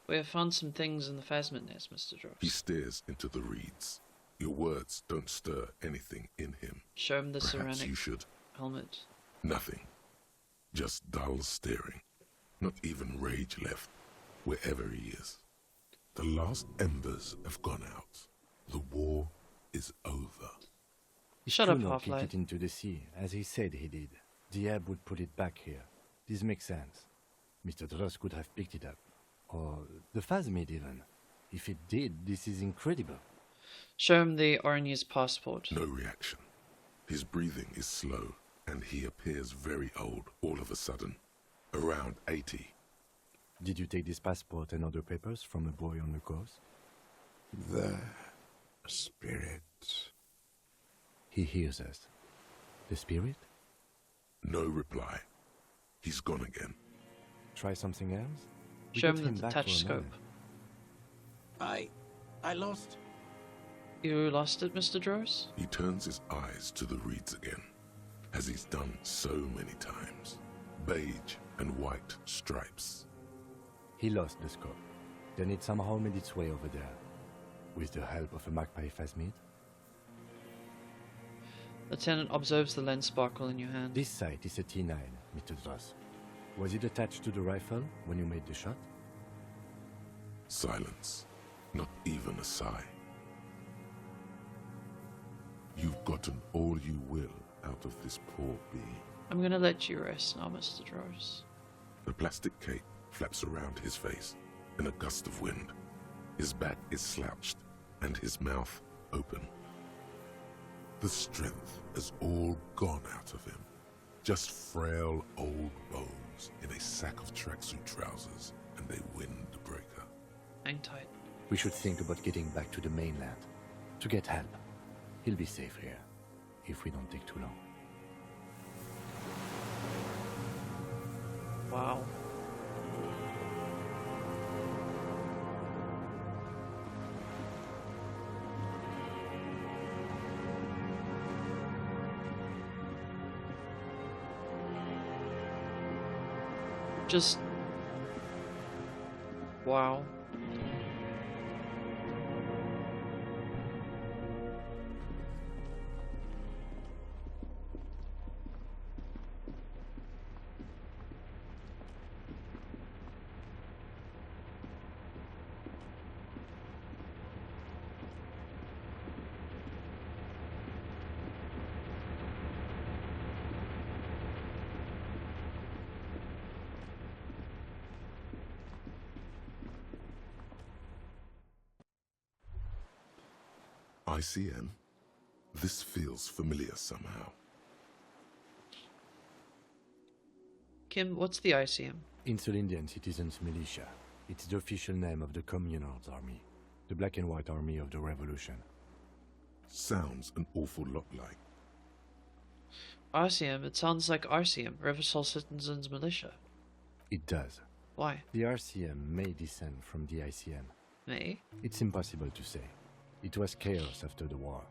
We have found some things in the phasmid nest, Mr. Dross. He stares into the reeds. Your words don't stir anything in him. Show him the Perhaps ceramic you should. helmet. Nothing. Just dull staring. Not even rage left, wherever he is. The last embers have gone out. The war is over. Shut up, Kuno Half-Life. kicked it into the sea, as he said he did. The ebb would put it back here. This makes sense. Mr. Dross could have picked it up. Or the phasmid even. If it did, this is incredible. Show him the Arnie's passport. No reaction. His breathing is slow, and he appears very old all of a sudden. Around 80. Did you take this passport and other papers from a boy on the coast? The spirit. He hears us. The spirit? No reply. He's gone again. Try something else? We Show got him the back for a detached scope. moment. I lost. You lost it, Mr. Dross? He turns his eyes to the reeds again, as he's done so many times. Beige and white stripes. He lost the scope. Then it somehow made its way over there. With the help of a magpie phasmid. Lieutenant observes the lens sparkle in your hand. This sight is a T9, Mr. Dross. Was it attached to the rifle when you made the shot? Silence. Not even a sigh. You've gotten all you will out of this poor bee. I'm gonna let you rest now, Mr. Dross. The plastic cape flaps around his face in a gust of wind. His back is slouched and his mouth open. The strength has all gone out of him. Just frail old bones in a sack of tracksuit trousers and a windbreaker. Hang tight. We should think about getting back to the mainland. To get help. He'll be safe here. If we don't take too long. Wow. Just... wow. ICM? This feels familiar somehow. Kim, what's the ICM? Insulindian Citizens Militia. It's the official name of the Communards Army. The black and white army of the revolution. Sounds an awful lot like. RCM? It sounds like RCM, Reversal Citizens Militia. It does. Why? The RCM may descend from the ICM. May? It's impossible to say. It was chaos after the war.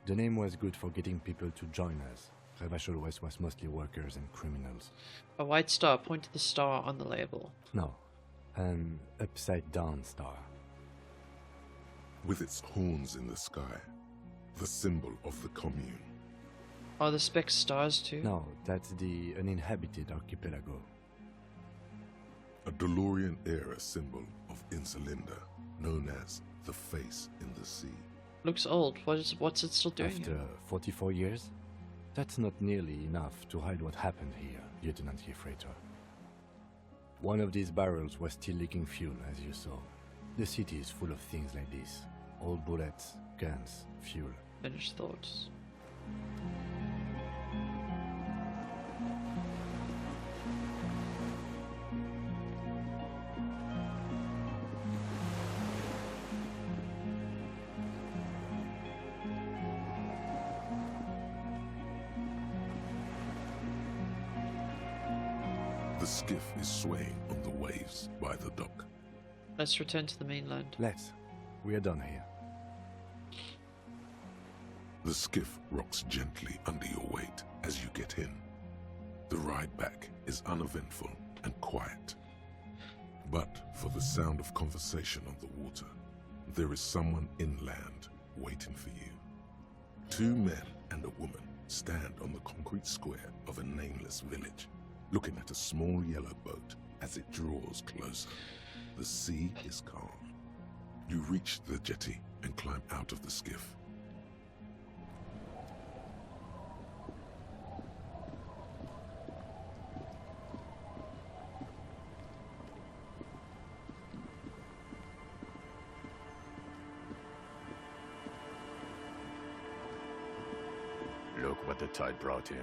The name was good for getting people to join us. Revachol West was mostly workers and criminals. A white star, point to the star on the label. No, an upside-down star. With its horns in the sky, the symbol of the commune. Are the specks stars too? No, that's the uninhabited archipelago. A DeLorean-era symbol of Insulinda, known as the face in the sea. Looks old. What's it still doing? After 44 years? That's not nearly enough to hide what happened here, Lieutenant Gefreiter. One of these barrels was still leaking fuel, as you saw. The city is full of things like this. Old bullets, guns, fuel. Finished thoughts. The skiff is swaying on the waves by the dock. Let's return to the mainland. Let's. We are done here. The skiff rocks gently under your weight as you get in. The ride back is uneventful and quiet. But for the sound of conversation on the water, there is someone inland waiting for you. 2 men and a woman stand on the concrete square of a nameless village, looking at a small yellow boat as it draws closer. The sea is calm. You reach the jetty and climb out of the skiff. Look what the tide brought in.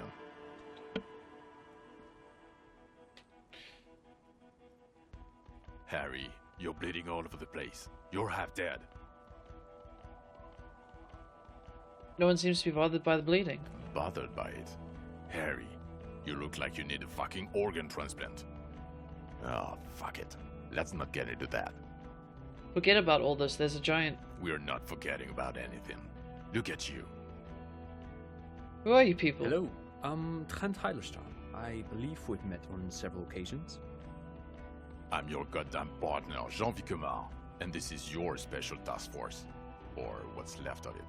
Harry, you're bleeding all over the place. You're half dead. No one seems to be bothered by the bleeding. Bothered by it? Harry, you look like you need a fucking organ transplant. Oh, fuck it. Let's not get into that. Forget about all this. There's a giant... We're not forgetting about anything. Look at you. Who are you people? Hello, I'm Trent Heilerstam. I believe we've met on several occasions. I'm your goddamn partner, Jean Vicomar, and this is your special task force. Or what's left of it.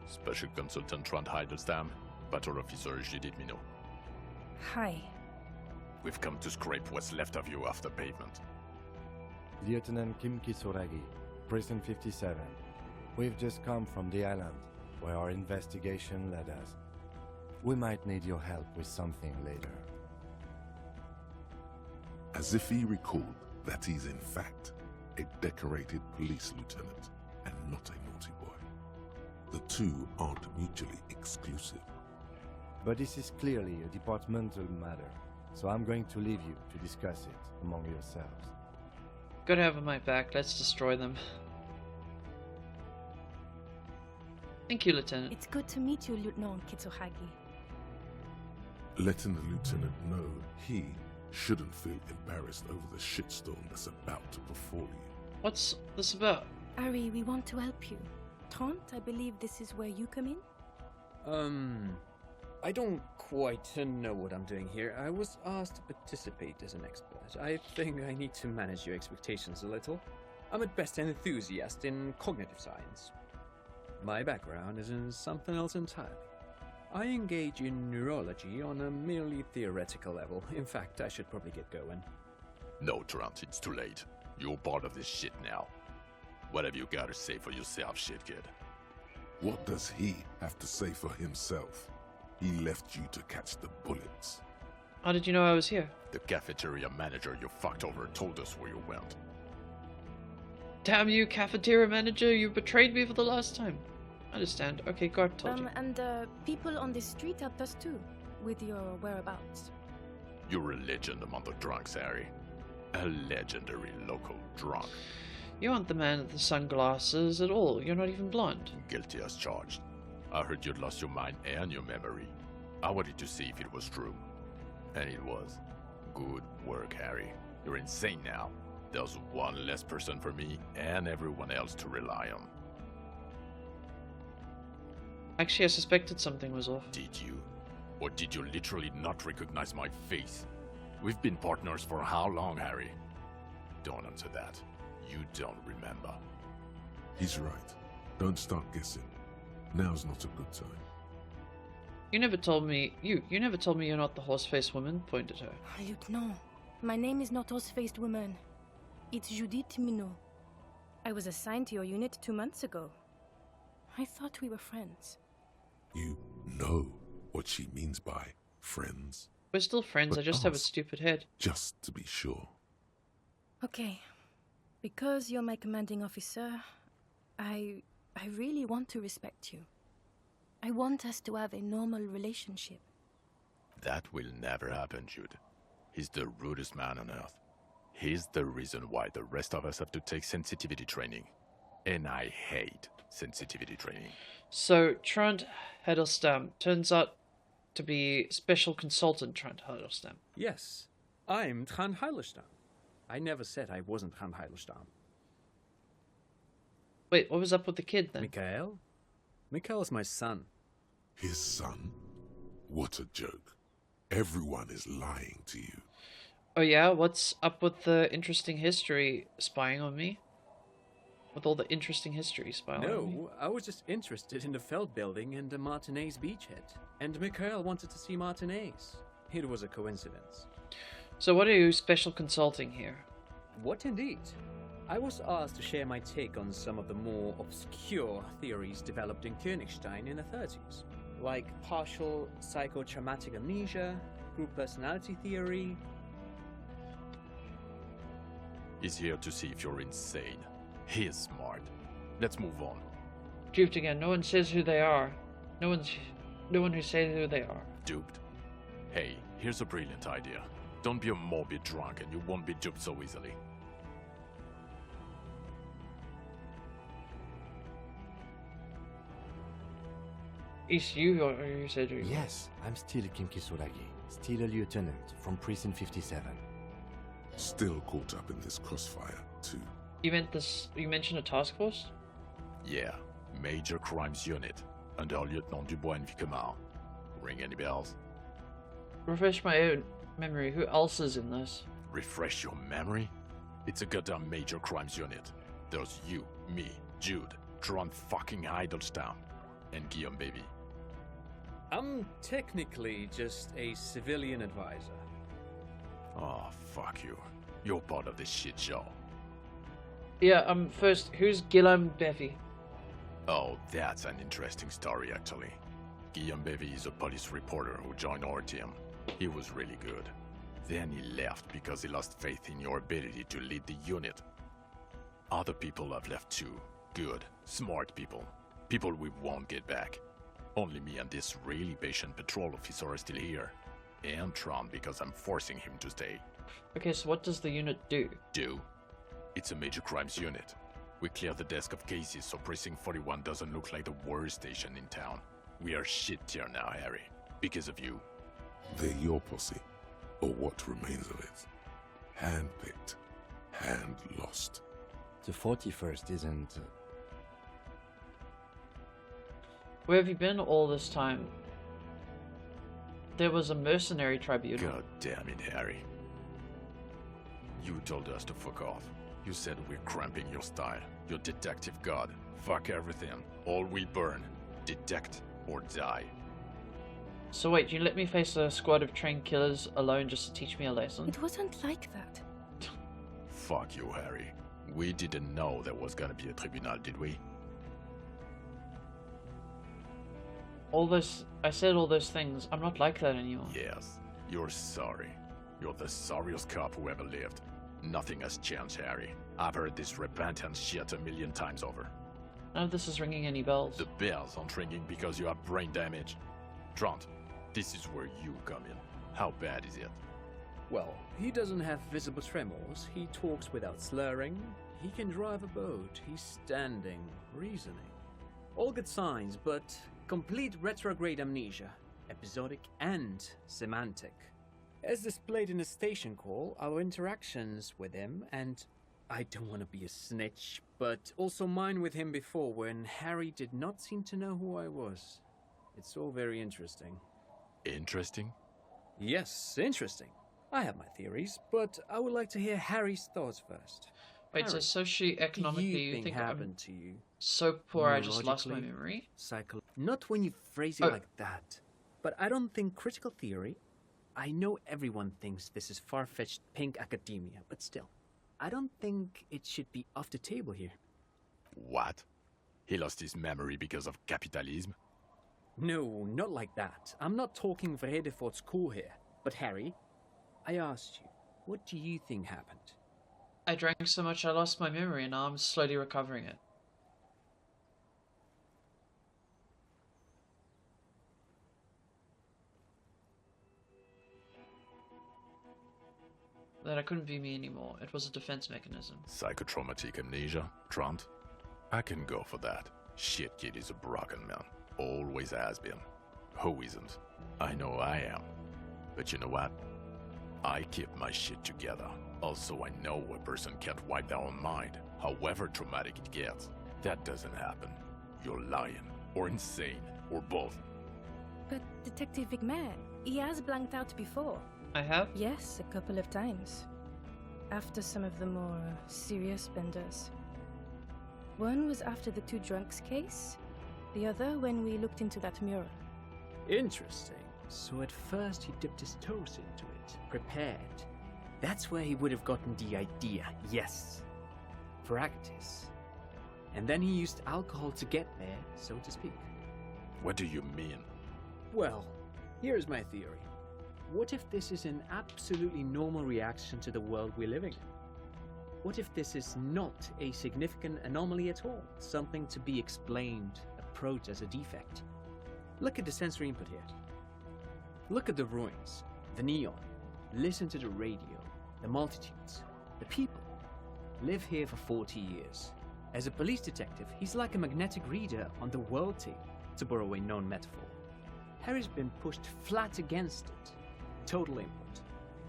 Special Consultant Trent Heilerstam, Battle Officer Judith Minot. Hi. We've come to scrape what's left of you off the pavement. Lieutenant Kim Kisuragi, Prison 57. We've just come from the island, where our investigation led us. We might need your help with something later. As if he recalled that he's in fact a decorated police lieutenant and not a naughty boy. The two aren't mutually exclusive. But this is clearly a departmental matter, so I'm going to leave you to discuss it among yourselves. Good to have my back. Let's destroy them. Thank you, Lieutenant. It's good to meet you, Lieutenant Kitsuhagi. Letting the lieutenant know he shouldn't feel embarrassed over the shitstorm that's about to befall you. What's this about? Ari, we want to help you. Trent, I believe this is where you come in? I don't quite know what I'm doing here. I was asked to participate as an expert. I think I need to manage your expectations a little. I'm at best an enthusiast in cognitive science. My background is in something else entirely. I engage in neurology on a merely theoretical level. In fact, I should probably get going. No, Trent, it's too late. You're part of this shit now. What have you got to say for yourself, shit kid? What does he have to say for himself? He left you to catch the bullets. How did you know I was here? The cafeteria manager you fucked over told us where you went. Damn you, cafeteria manager, you betrayed me for the last time. I understand. Okay, God told you. And people on the street helped us too, with your whereabouts. You're a legend among the drunks, Harry. A legendary local drunk. You aren't the man with the sunglasses at all. You're not even blonde. Guilty as charged. I heard you'd lost your mind and your memory. I wanted to see if it was true. And it was. Good work, Harry. You're insane now. There's one less person for me and everyone else to rely on. Actually, I suspected something was off. Did you? Or did you literally not recognize my face? We've been partners for how long, Harry? Don't answer that. You don't remember. He's right. Don't start guessing. Now's not a good time. You never told me... You never told me you're not the horse-faced woman, pointed her. Lieutenant, my name is not horse-faced woman. It's Judith Minot. I was assigned to your unit 2 months ago. I thought we were friends. You know what she means by friends. We're still friends, But I just have a ask, stupid head. Just to be sure. Okay. Because you're my commanding officer, I really want to respect you. I want us to have a normal relationship. That will never happen, Jude. He's the rudest man on earth. He's the reason why the rest of us have to take sensitivity training. And I hate sensitivity training. So, Trent Hedelstam, turns out to be special consultant Trent Hiddleston. Yes, I'm Trant Hiddleston. I never said I wasn't Trant Hiddleston. Wait, what was up with the kid then? Mikhail? Mikhail is my son. His son? What a joke. Everyone is lying to you. Oh yeah, what's up with the interesting history spying on me? With all the interesting history spying on me? No, I was just interested in the Feld building and the Martinez beachhead. And Mikhail wanted to see Martinez. It was a coincidence. So what are you special consulting here? What indeed? I was asked to share my take on some of the more obscure theories developed in Königstein in the 30s, like partial psychotraumatic amnesia, group personality theory. He's here to see if you're insane. He is smart. Let's move on. Duped again. No one says who they are. No one who says who they are. Duped? Hey, here's a brilliant idea. Don't be a morbid drunk and you won't be duped so easily. Is you or you said who? Yes, I'm still Kim Kisuragi, still a lieutenant from Precinct 57. Still caught up in this crossfire, too. You mentioned a task force? Yeah, Major Crimes Unit, under Lieutenant Dubois and Vicomar. Ring any bells? Refresh my own memory. Who else is in this? Refresh your memory? It's a goddamn Major Crimes Unit. There's you, me, Jude, Trant fucking Hiddleston, and Guillaume Baby. I'm technically just a civilian advisor. Oh, fuck you. You're part of this shit show. Yeah, first, who's Guillaume Bevy? Oh, that's an interesting story, actually. Guillaume Bevy is a police reporter who joined our team. He was really good. Then he left because he lost faith in your ability to lead the unit. Other people have left too. Good, smart people. People we won't get back. Only me and this really patient patrol officer are still here. And Trant because I'm forcing him to stay. Okay, so what does the unit do? Do? It's a major crimes unit. We clear the desk of cases so Precinct 41 doesn't look like the worst station in town. We are shit tier now, Harry. Because of you. They're your posse, or what remains of it. Hand-picked, hand-lost. The 41st isn't... Where have you been all this time? There was a mercenary tribunal. God damn it, Harry. You told us to fuck off. You said we're cramping your style. Your detective god. Fuck everything. All we burn. Detect or die. So wait, you let me face a squad of trained killers alone just to teach me a lesson? It wasn't like that. Fuck you, Harry. We didn't know there was gonna be a tribunal, did we? I said all those things. I'm not like that anymore. Yes, you're sorry. You're the sorriest cop who ever lived. Nothing has changed, Harry. I've heard this repentance shit 1,000,000 times over. None of this is ringing any bells. The bells aren't ringing because you have brain damage. Trant, this is where you come in. How bad is it? Well, he doesn't have visible tremors, he talks without slurring, he can drive a boat, he's standing, reasoning. All good signs, but complete retrograde amnesia, episodic and semantic. As displayed in the station call, our interactions with him, and I don't want to be a snitch, but also mine with him before when Harry did not seem to know who I was. It's all very interesting. Interesting? Yes, interesting. I have my theories, but I would like to hear Harry's thoughts first. Wait, Harry, so socioeconomically you think happened I'm to you? so poor I just lost my Neurologically, memory? Not when you phrase it like that. But I don't think critical theory... I know everyone thinks this is far-fetched pink academia, but still, I don't think it should be off the table here. What? He lost his memory because of capitalism? No, not like that. I'm not talking Vredefort school here. But Harry, I asked you, what do you think happened? I drank so much I lost my memory and now I'm slowly recovering it. That I couldn't be me anymore. It was a defense mechanism. Psychotraumatic amnesia, Trant? I can go for that. Shit kid is a broken man. Always has been. Who isn't? I know I am. But you know what? I keep my shit together. Also, I know a person can't wipe their own mind, however traumatic it gets. That doesn't happen. You're lying, or insane, or both. But Detective Vigmer, he has blanked out before. I have? Yes, a couple of times. After some of the more serious benders. One was after the two drunks case, the other when we looked into that mural. Interesting. So at first he dipped his toes into it, prepared. That's where he would have gotten the idea, yes. Practice. And then he used alcohol to get there, so to speak. What do you mean? Well, here's my theory. What if this is an absolutely normal reaction to the world we're living in? What if this is not a significant anomaly at all? Something to be explained, approached as a defect? Look at the sensory input here. Look at the ruins, the neon. Listen to the radio, the multitudes, the people. Live here for 40 years. As a police detective, he's like a magnetic reader on the world tape, to borrow a known metaphor. Harry's been pushed flat against it. Total input.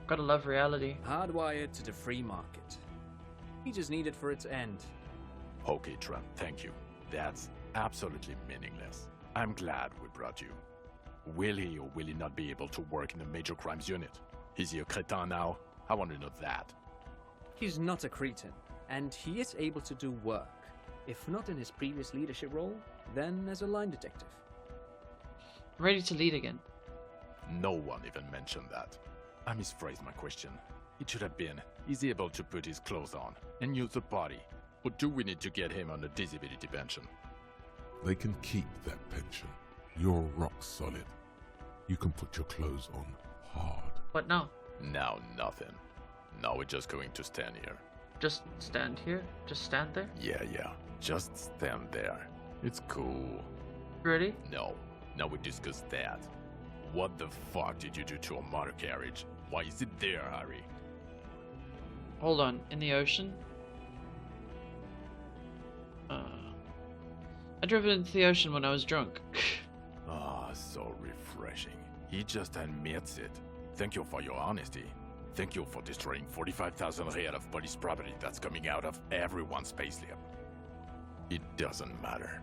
Gotta love reality. Hardwired to the free market. He just needed for it to end. Okay, Trent, thank you. That's absolutely meaningless. I'm glad we brought you. Will he or will he not be able to work in the major crimes unit? Is he a cretin now? I want to know that. He's not a cretin, and he is able to do work. If not in his previous leadership role, then as a line detective. Ready to lead again. No one even mentioned that. I misphrased my question. It should have been, is he able to put his clothes on and use the body? Or do we need to get him on a disability pension? They can keep that pension. You're rock solid. You can put your clothes on hard. What now? Now nothing. Now we're just going to stand here. Just stand here? Just stand there? Yeah. Just stand there. It's cool. Ready? No. Now we discuss that. What the fuck did you do to a motor carriage? Why is it there, Harry? Hold on. In the ocean? I drove it into the ocean when I was drunk. So refreshing. He just admits it. Thank you for your honesty. Thank you for destroying 45,000 real of police property that's coming out of everyone's payslip. It doesn't matter.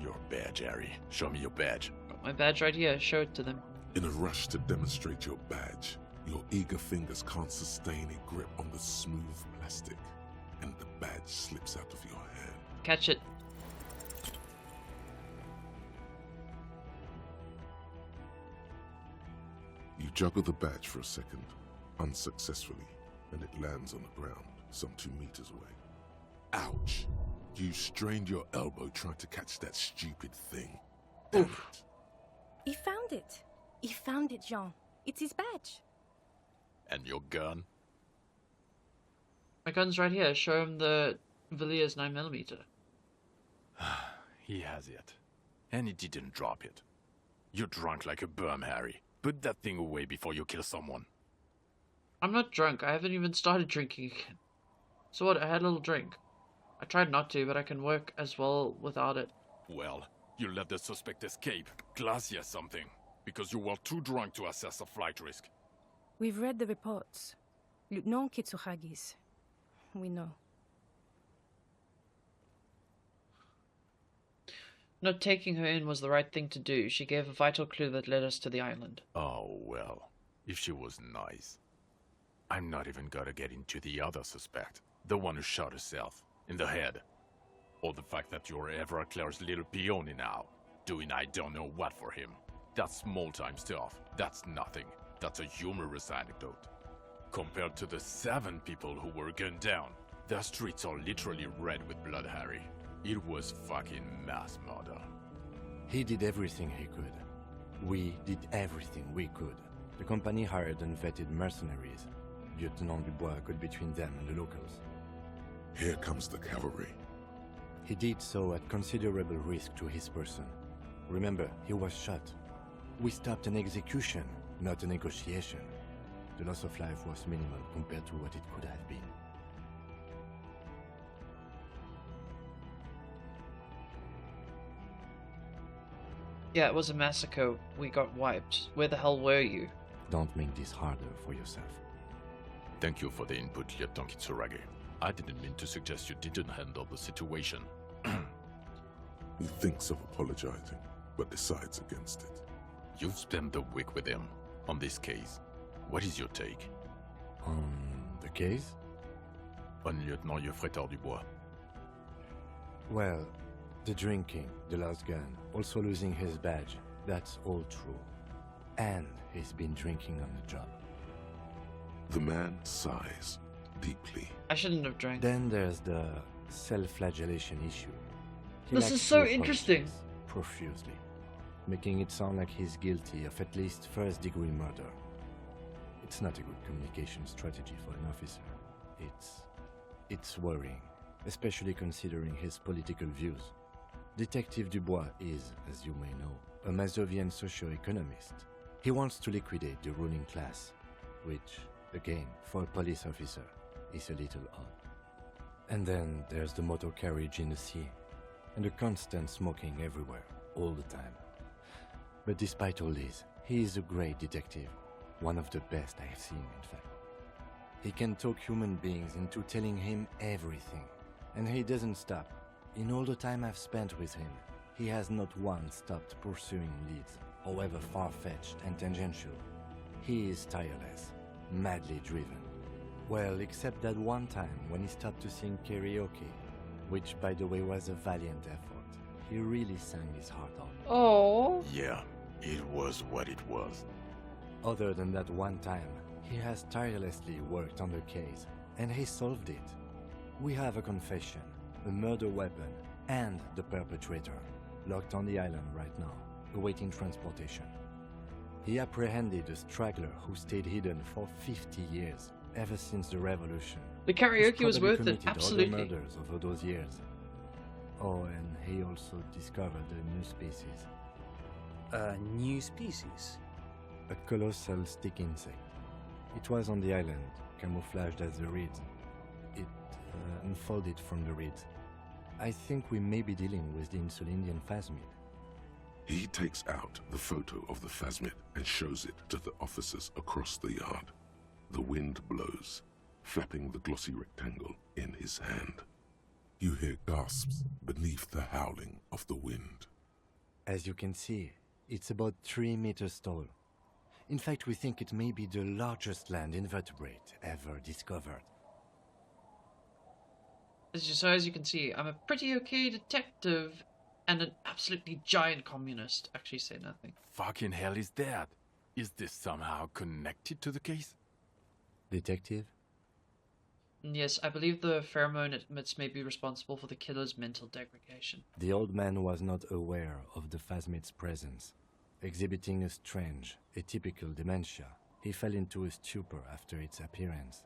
Your badge, Harry. Show me your badge. Got my badge right here. Show it to them. In a rush to demonstrate your badge, your eager fingers can't sustain a grip on the smooth plastic, and the badge slips out of your hand. Catch it. You juggle the badge for a second, unsuccessfully, and it lands on the ground, some 2 meters away. Ouch! You strained your elbow trying to catch that stupid thing. Damn it. He found it. He found it, Jean. It's his badge. And your gun? My gun's right here. Show him the Villiers 9mm. He has it. And he didn't drop it. You're drunk like a bum, Harry. Put that thing away before you kill someone. I'm not drunk. I haven't even started drinking again. So what? I had a little drink. I tried not to, but I can work as well without it. Well, you let the suspect escape. Glacier something. Because you were too drunk to assess a flight risk. We've read the reports. Lieutenant Kitsuhagi's. We know. Not taking her in was the right thing to do. She gave a vital clue that led us to the island. Oh, well. If she was nice. I'm not even gonna get into the other suspect. The one who shot herself. In the head. Or the fact that you're Everclear's little peony now. Doing I don't know what for him. That's small-time stuff. That's nothing. That's a humorous anecdote. Compared to the 7 people who were gunned down, the streets are literally red with blood, Harry. It was fucking mass murder. He did everything he could. We did everything we could. The company hired unvetted mercenaries. Lieutenant Dubois got between them and the locals. Here comes the cavalry. He did so at considerable risk to his person. Remember, he was shot. We stopped an execution, not a negotiation. The loss of life was minimal compared to what it could have been. Yeah, it was a massacre. We got wiped. Where the hell were you? Don't make this harder for yourself. Thank you for the input, Lieutenant Kitsuragi. I didn't mean to suggest you didn't handle the situation. He thinks of apologizing, but decides against it. You've spent the week with him on this case. What is your take? On the case? On Lieutenant Geoffrey Dubois. Well, the drinking, the lost gun, also losing his badge, that's all true. And he's been drinking on the job. The man sighs deeply. I shouldn't have drank. Then there's the self-flagellation issue. He This likes is so to interesting. apologize profusely, making it sound like he's guilty of at least first-degree murder. It's not a good communication strategy for an officer. It's worrying, especially considering his political views. Detective Dubois is, as you may know, a Mazovian socio-economist. He wants to liquidate the ruling class, which, again, for a police officer, is a little odd. And then there's the motor carriage in the sea, and the constant smoking everywhere, all the time. But despite all this, he is a great detective, one of the best I have seen, in fact. He can talk human beings into telling him everything, and he doesn't stop. In all the time I've spent with him, he has not once stopped pursuing leads, however far-fetched and tangential. He is tireless, madly driven. Well, except that one time when he stopped to sing karaoke, which by the way was a valiant effort. He really sang his heart out. Oh. Yeah, it was what it was. Other than that one time, he has tirelessly worked on the case, and he solved it. We have a confession, a murder weapon, and the perpetrator, locked on the island right now, awaiting transportation. He apprehended a straggler who stayed hidden for 50 years, ever since the revolution. The karaoke was worth it, Committed other absolutely. murders over those years. Oh, and he also discovered a new species. A new species? A colossal stick insect. It was on the island, camouflaged as the reeds. It unfolded from the reeds. I think we may be dealing with the Insulindian phasmid. He takes out the photo of the phasmid and shows it to the officers across the yard. The wind blows, flapping the glossy rectangle in his hand. You hear gasps beneath the howling of the wind. As you can see, it's about 3 meters tall. In fact, we think it may be the largest land invertebrate ever discovered. So as you can see, I'm a pretty okay detective and an absolutely giant communist. Actually say nothing. Fucking hell is that? Is this somehow connected to the case? Detective? Yes, I believe the pheromone it emits may be responsible for the killer's mental degradation. The old man was not aware of the phasmid's presence. Exhibiting a strange, atypical dementia, he fell into a stupor after its appearance.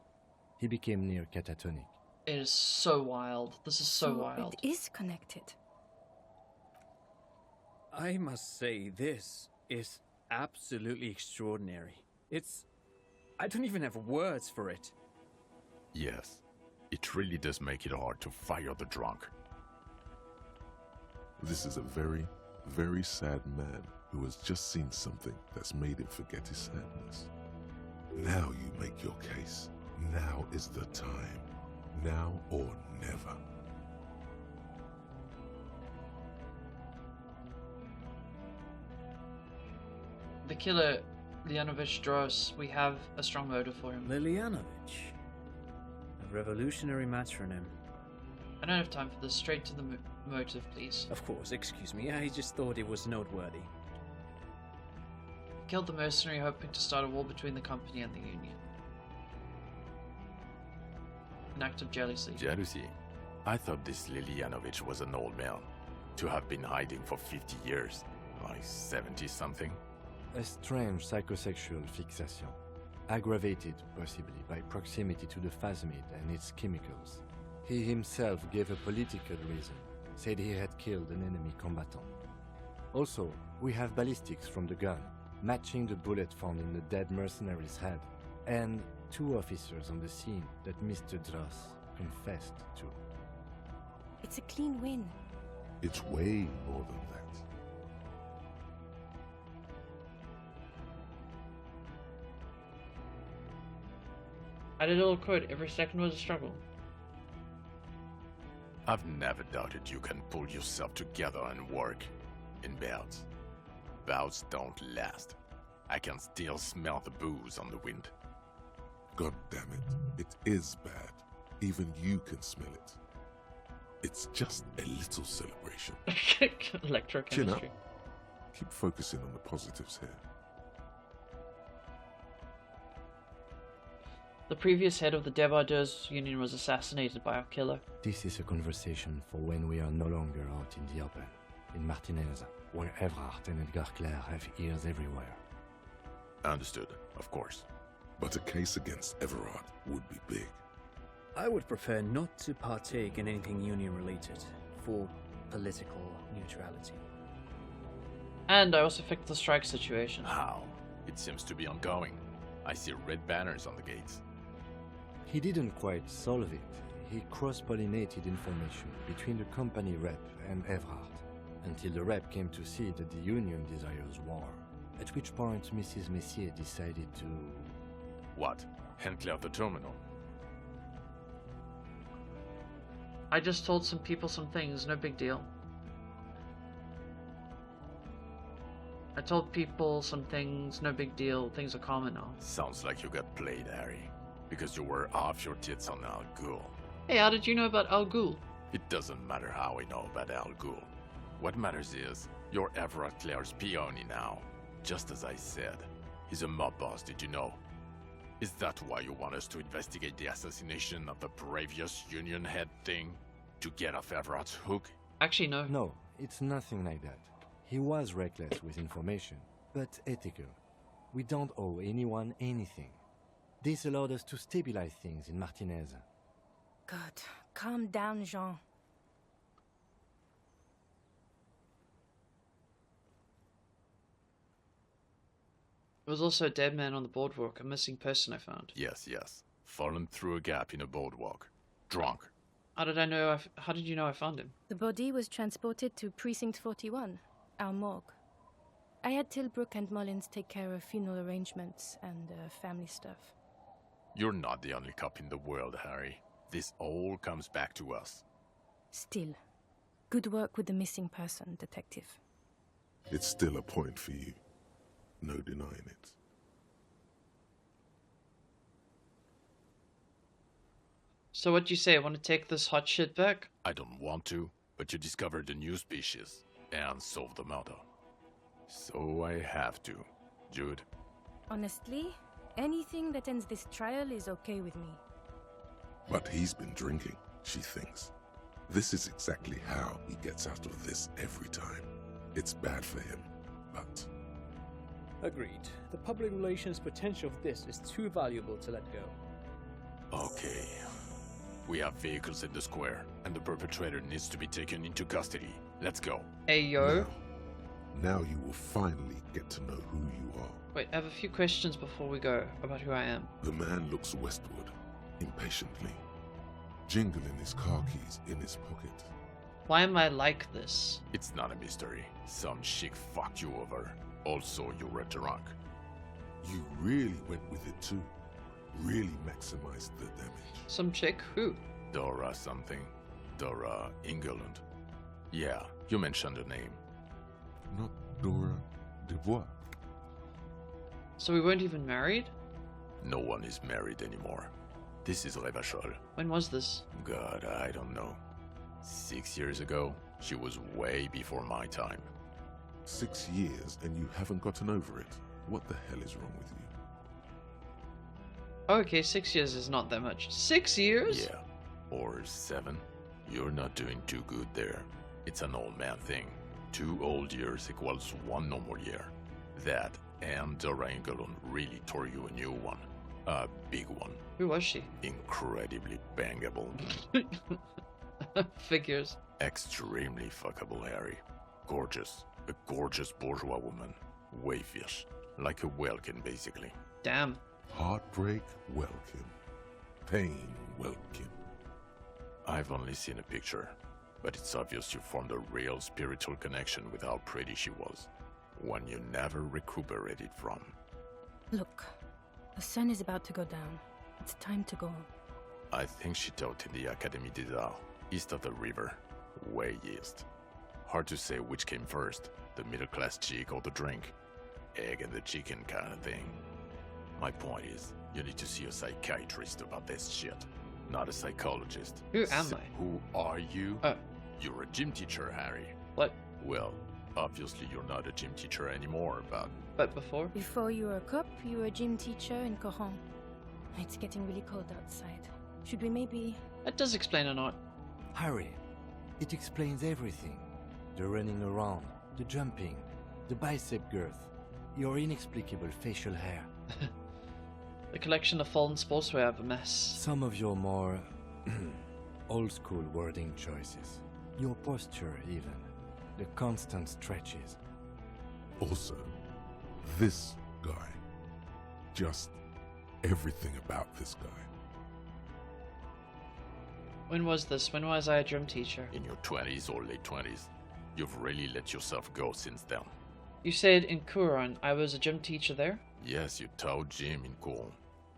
He became near catatonic. It is so wild. This is so wild. It is connected. I must say, this is absolutely extraordinary. I don't even have words for it. Yes, it really does make it hard to fire the drunk. This is a very, very sad man who has just seen something that's made him forget his sadness. Now you make your case. Now is the time. Now or never. The killer, Lilianovich Dros, we have a strong motive for him. Lilianovich? A revolutionary matronym. I don't have time for this. Straight to the motive, please. Of course, excuse me. I just thought it was noteworthy. Killed the mercenary hoping to start a war between the company and the Union. An act of jealousy. Jealousy? I thought this Lilianovich was an old man. To have been hiding for 50 years. Like 70-something. A strange psychosexual fixation, aggravated possibly by proximity to the phasmid and its chemicals. He himself gave a political reason, said he had killed an enemy combatant. Also, we have ballistics from the gun, matching the bullet found in the dead mercenary's head, and 2 officers on the scene that Mr. Dross confessed to. It's a clean win. It's way more than that. I did all I could. Every second was a struggle. I've never doubted you can pull yourself together and work. In bouts. Bouts don't last. I can still smell the booze on the wind. God damn it. It is bad. Even you can smell it. It's just a little celebration. Electrochemistry. Chin up. Keep focusing on the positives here. The previous head of the Debardeurs Union was assassinated by our killer. This is a conversation for when we are no longer out in the open. In Martinez, where Everard and Edgar Clare have ears everywhere. Understood, of course. But a case against Everard would be big. I would prefer not to partake in anything Union-related, for political neutrality. And I also fixed the strike situation. How? It seems to be ongoing. I see red banners on the gates. He didn't quite solve it. He cross-pollinated information between the company rep and Everard, until the rep came to see that the Union desires war, at which point Mrs. Messier decided to... What? Hand clear the terminal? I just told some people some things, no big deal. I told people some things, no big deal, things are common now. Sounds like you got played, Harry. Because you were off your tits on Al Ghul. Hey, how did you know about Al Ghul? It doesn't matter how I know about Al Ghul. What matters is, you're Everard Clare's peony now. Just as I said. He's a mob boss, did you know? Is that why you want us to investigate the assassination of the previous Union head thing? To get off Everard's hook? Actually, no. No, it's nothing like that. He was reckless with information, but ethical. We don't owe anyone anything. This allowed us to stabilize things in Martinez. God, calm down, Jean. There was also a dead man on the boardwalk, a missing person I found. Yes. Fallen through a gap in a boardwalk. Drunk. How did you know I found him? The body was transported to Precinct 41, our morgue. I had Tilbrook and Mullins take care of funeral arrangements and family stuff. You're not the only cop in the world, Harry. This all comes back to us. Still, good work with the missing person, Detective. It's still a point for you. No denying it. So what'd you say? Want to take this hot shit back? I don't want to, but you discovered a new species and solved the murder. So I have to. Jude? Honestly, anything that ends this trial is okay with me. But he's been drinking, she thinks. This is exactly how he gets out of this every time. It's bad for him, but... Agreed. The public relations potential of this is too valuable to let go. Okay. We have vehicles in the square, and the perpetrator needs to be taken into custody. Let's go. Hey, yo. Now you will finally get to know who you are. Wait, I have a few questions before we go about who I am. The man looks westward, impatiently, jingling his car keys in his pocket. Why am I like this? It's not a mystery. Some chick fucked you over. Also, you were drunk. You really went with it too. Really maximized the damage. Some chick? Who? Dora something. Dora England. Yeah, you mentioned her name. Not Dora Dubois. So we weren't even married? No one is married anymore. This is Revachol. When was this? God, I don't know. 6 years ago? She was way before my time. 6 years and you haven't gotten over it? What the hell is wrong with you? Okay, 6 years is not that much. 6 years? Yeah. Or 7. You're not doing too good there. It's an old man thing. 2 old years equals 1 normal year. That and Dora England really tore you a new one. A big one. Who was she? Incredibly bangable. Figures. Extremely fuckable, Harry. Gorgeous. A gorgeous bourgeois woman. Wayfish. Like a Welkin, basically. Damn. Heartbreak, welcome. Pain, welcome. I've only seen a picture, but it's obvious you formed a real spiritual connection with how pretty she was. One you never recuperated from. Look, the sun is about to go down. It's time to go. I think she taught in the Académie des Arts, east of the river. Way east. Hard to say which came first, the middle-class chick or the drink. Egg and the chicken kind of thing. My point is, you need to see a psychiatrist about this shit, not a psychologist. Who am I? Who are you? Oh. You're a gym teacher, Harry. What? Well, obviously you're not a gym teacher anymore, but... But before? Before you were a cop, you were a gym teacher in Coron. It's getting really cold outside. Should we maybe... That does explain a lot. Harry, it explains everything. The running around, the jumping, the bicep girth, your inexplicable facial hair. The collection of fallen sportswear have a mess. Some of your more old-school wording choices. Your posture, even. The constant stretches. Also, this guy. Just everything about this guy. When was this? When was I a drum teacher? In your 20s or late 20s. You've really let yourself go since then. You said in Coron I was a gym teacher there? Yes, you taught gym in Cool.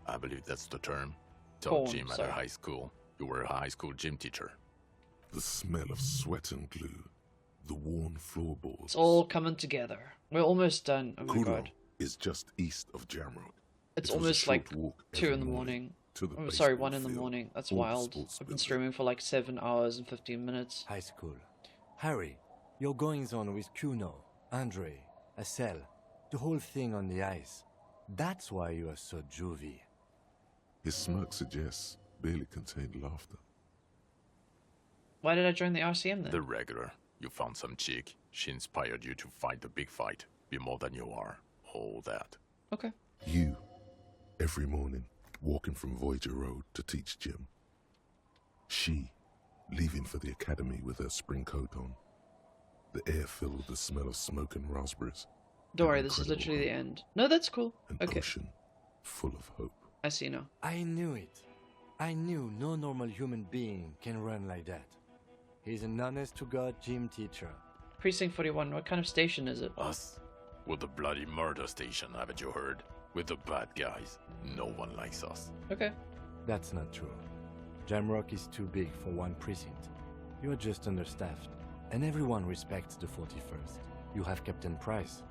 I believe that's the term. Taught gym at a high school. You were a high school gym teacher. The smell of sweat and glue. The worn floorboards. It's all coming together. We're almost done. Oh my god. Is just east of Jamrock. It's almost like 2 in the morning. Oh, sorry, 1 in the morning. That's wild. I've been streaming for like 7 hours and 15 minutes. High school. Harry, your goings on with Kuno, Andre, Assel, the whole thing on the ice. That's why you are so juvie. His smirk suggests barely contained laughter. Why did I join the RCM then? The regular. You found some chick. She inspired you to fight the big fight. Be more than you are. All that. Okay. You, every morning, walking from Voyager Road to teach gym. She, leaving for the academy with her spring coat on. The air filled with the smell of smoke and raspberries. Don't worry, this is literally the end. No, that's cool. An okay. ocean full of hope. I see now. I knew it. I knew no normal human being can run like that. He's an honest-to-God gym teacher. Precinct 41, what kind of station is it? Us? We're the bloody murder station, haven't you heard? We're the bad guys. No one likes us. Okay. That's not true. Jamrock is too big for one precinct. You're just understaffed. And everyone respects the 41st. You have Captain Price.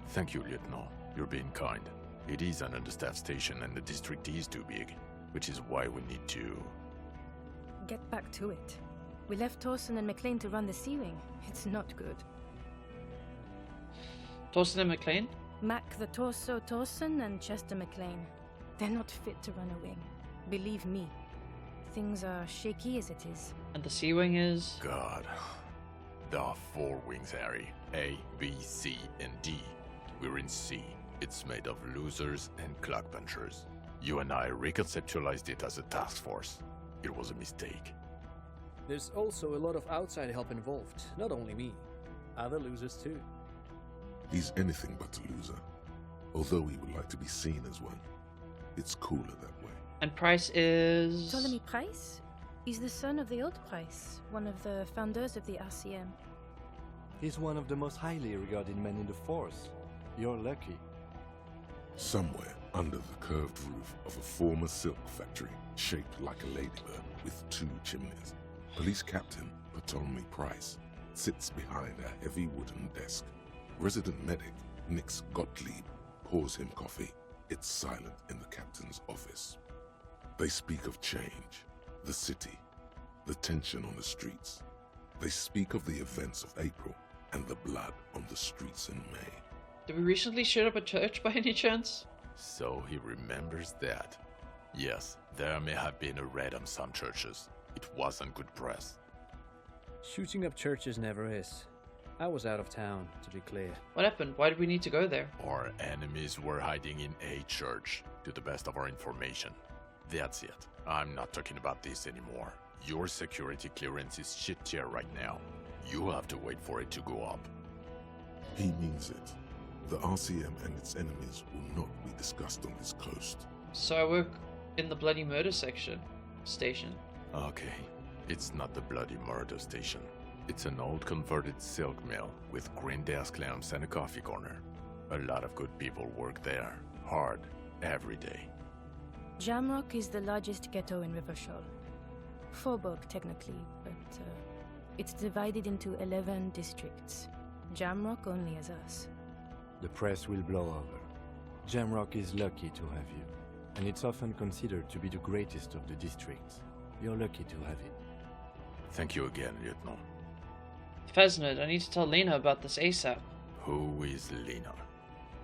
Thank you, Lieutenant. You're being kind. It is an understaffed station and the district is too big, which is why we need to... Get back to it. We left Torsen and McLean to run the C-Wing. It's not good. Torsen and McLean? Mac the Torso Torsen and Chester McLean. They're not fit to run a wing. Believe me. Things are shaky as it is. And the C-Wing is? God. There are 4 wings, Harry. A, B, C, and D. We're in C. It's made of losers and clock punchers. You and I reconceptualized it as a task force. It was a mistake. There's also a lot of outside help involved, not only me. Other losers too. He's anything but a loser. Although he would like to be seen as one. It's cooler that way. And Price is... Ptolemy Price? He's the son of the old Price, one of the founders of the RCM. He's one of the most highly regarded men in the Force. You're lucky. Somewhere under the curved roof of a former silk factory, shaped like a ladybird with 2 chimneys, Police Captain Ptolemy Price sits behind a heavy wooden desk. Resident medic Nix Gottlieb pours him coffee. It's silent in the captain's office. They speak of change, the city, the tension on the streets. They speak of the events of April and the blood on the streets in May. Did we recently shoot up a church by any chance? So he remembers that. Yes, there may have been a raid on some churches. It wasn't good press. Shooting up churches never is. I was out of town, to be clear. What happened? Why did we need to go there? Our enemies were hiding in a church, to the best of our information. That's it. I'm not talking about this anymore. Your security clearance is shit tier right now. You have to wait for it to go up. He means it. The RCM and its enemies will not be discussed on this coast. So I work in the bloody murder station. Station. Okay. It's not the bloody murder station. It's an old converted silk mill with green desk lamps and a coffee corner. A lot of good people work there. Hard. Every day. Jamrock is the largest ghetto in Rivershore. Faubourg, technically, but it's divided into 11 districts. Jamrock only has us. The press will blow over. Jamrock is lucky to have you, and it's often considered to be the greatest of the districts. You're lucky to have it. Thank you again, Lieutenant. Feznid, I need to tell Lena about this ASAP. Who is Lena?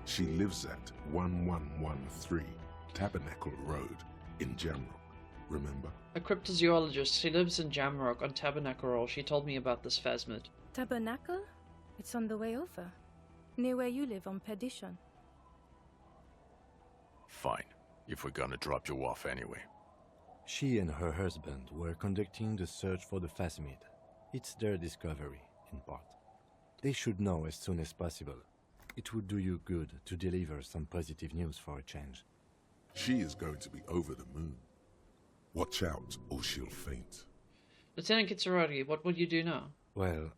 She lives at 1113 Tabernacle Road in Jamrock, remember? A cryptozoologist. She lives in Jamrock on Tabernacle. She told me about this Phasmid. Tabernacle? It's on the way over. Near where you live on Perdition. Fine, if we're gonna drop you off anyway. She and her husband were conducting the search for the Phasmid. It's their discovery, in part. They should know as soon as possible. It would do you good to deliver some positive news for a change. She is going to be over the moon. Watch out, or she'll faint. Lieutenant Kitsuragi, what will you do now? Well,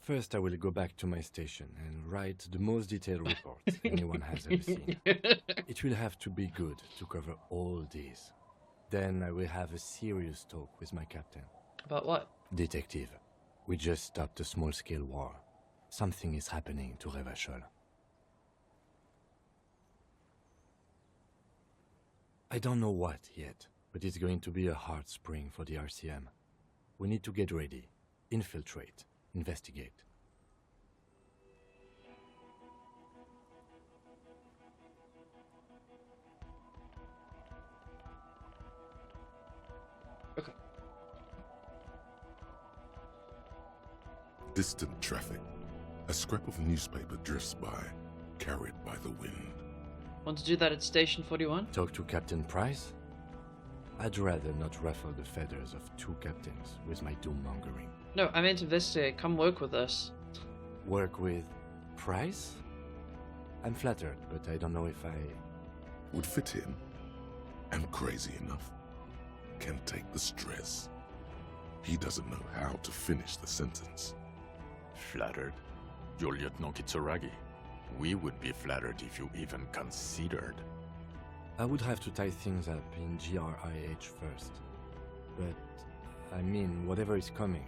first I will go back to my station and write the most detailed report anyone has ever seen. It will have to be good to cover all these. Then I will have a serious talk with my captain. About what? Detective, we just stopped a small-scale war. Something is happening to Revachol. I don't know what yet, but it's going to be a hard spring for the RCM. We need to get ready, infiltrate, investigate. Okay. Distant traffic. A scrap of newspaper drifts by, carried by the wind. Want to do that at Station 41? Talk to Captain Price? I'd rather not ruffle the feathers of two captains with my doom-mongering. No, I meant investigate. Come work with us. Work with Price? I'm flattered, but I don't know if I... Would fit in. And crazy enough. Can take the stress. He doesn't know how to finish the sentence. Flattered? You're Lieutenant Kitsuragi. We would be flattered if you even considered. I would have to tie things up in GRIH first. But, I mean, whatever is coming,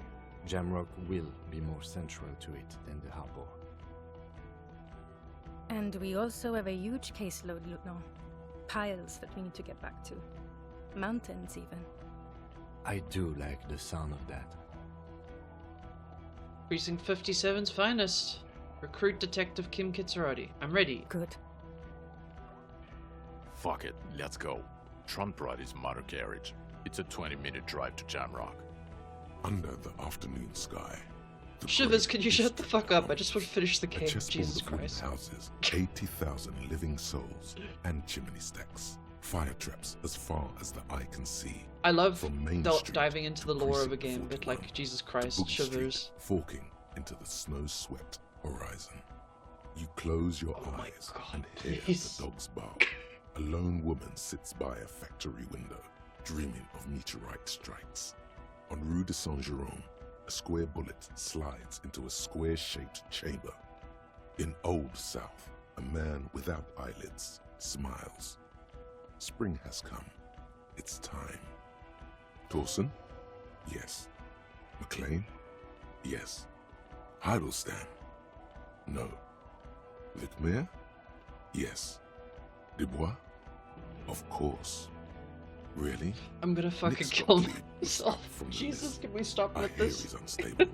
Jamrock will be more central to it than the harbor. And we also have a huge caseload, Lieutenant. Piles that we need to get back to. Mountains, even. I do like the sound of that. Precinct 57's finest. Recruit Detective Kim Kitsuragi. I'm ready. Good. Fuck it, let's go. Trump brought his motor carriage. It's a 20-minute drive to Jamrock. Under the afternoon sky. Shivers, can you shut the fuck up? I just want to finish the A cake. chessboard Jesus of wooden Christ. houses, 80,000 living souls, and chimney stacks. Fire traps as far as the eye can see. I love From Main Street diving into the lore of a Precinct game, but like, Jesus Christ, Book Shivers. Street, forking into the snow-swept horizon. You close your eyes and hear please. the dogs bark. A lone woman sits by a factory window, dreaming of meteorite strikes. On Rue de Saint-Jérôme, a square bullet slides into a square-shaped chamber. In Old South, a man without eyelids smiles. Spring has come. It's time. Torsen? Yes. McLean? Yes. Heidelstein? No. Vicmere? Yes. Dubois? Of course. Really? I'm gonna fucking Nick kill Scott Lee was myself. up from the Jesus, list. can we stop I with hear this? he's unstable.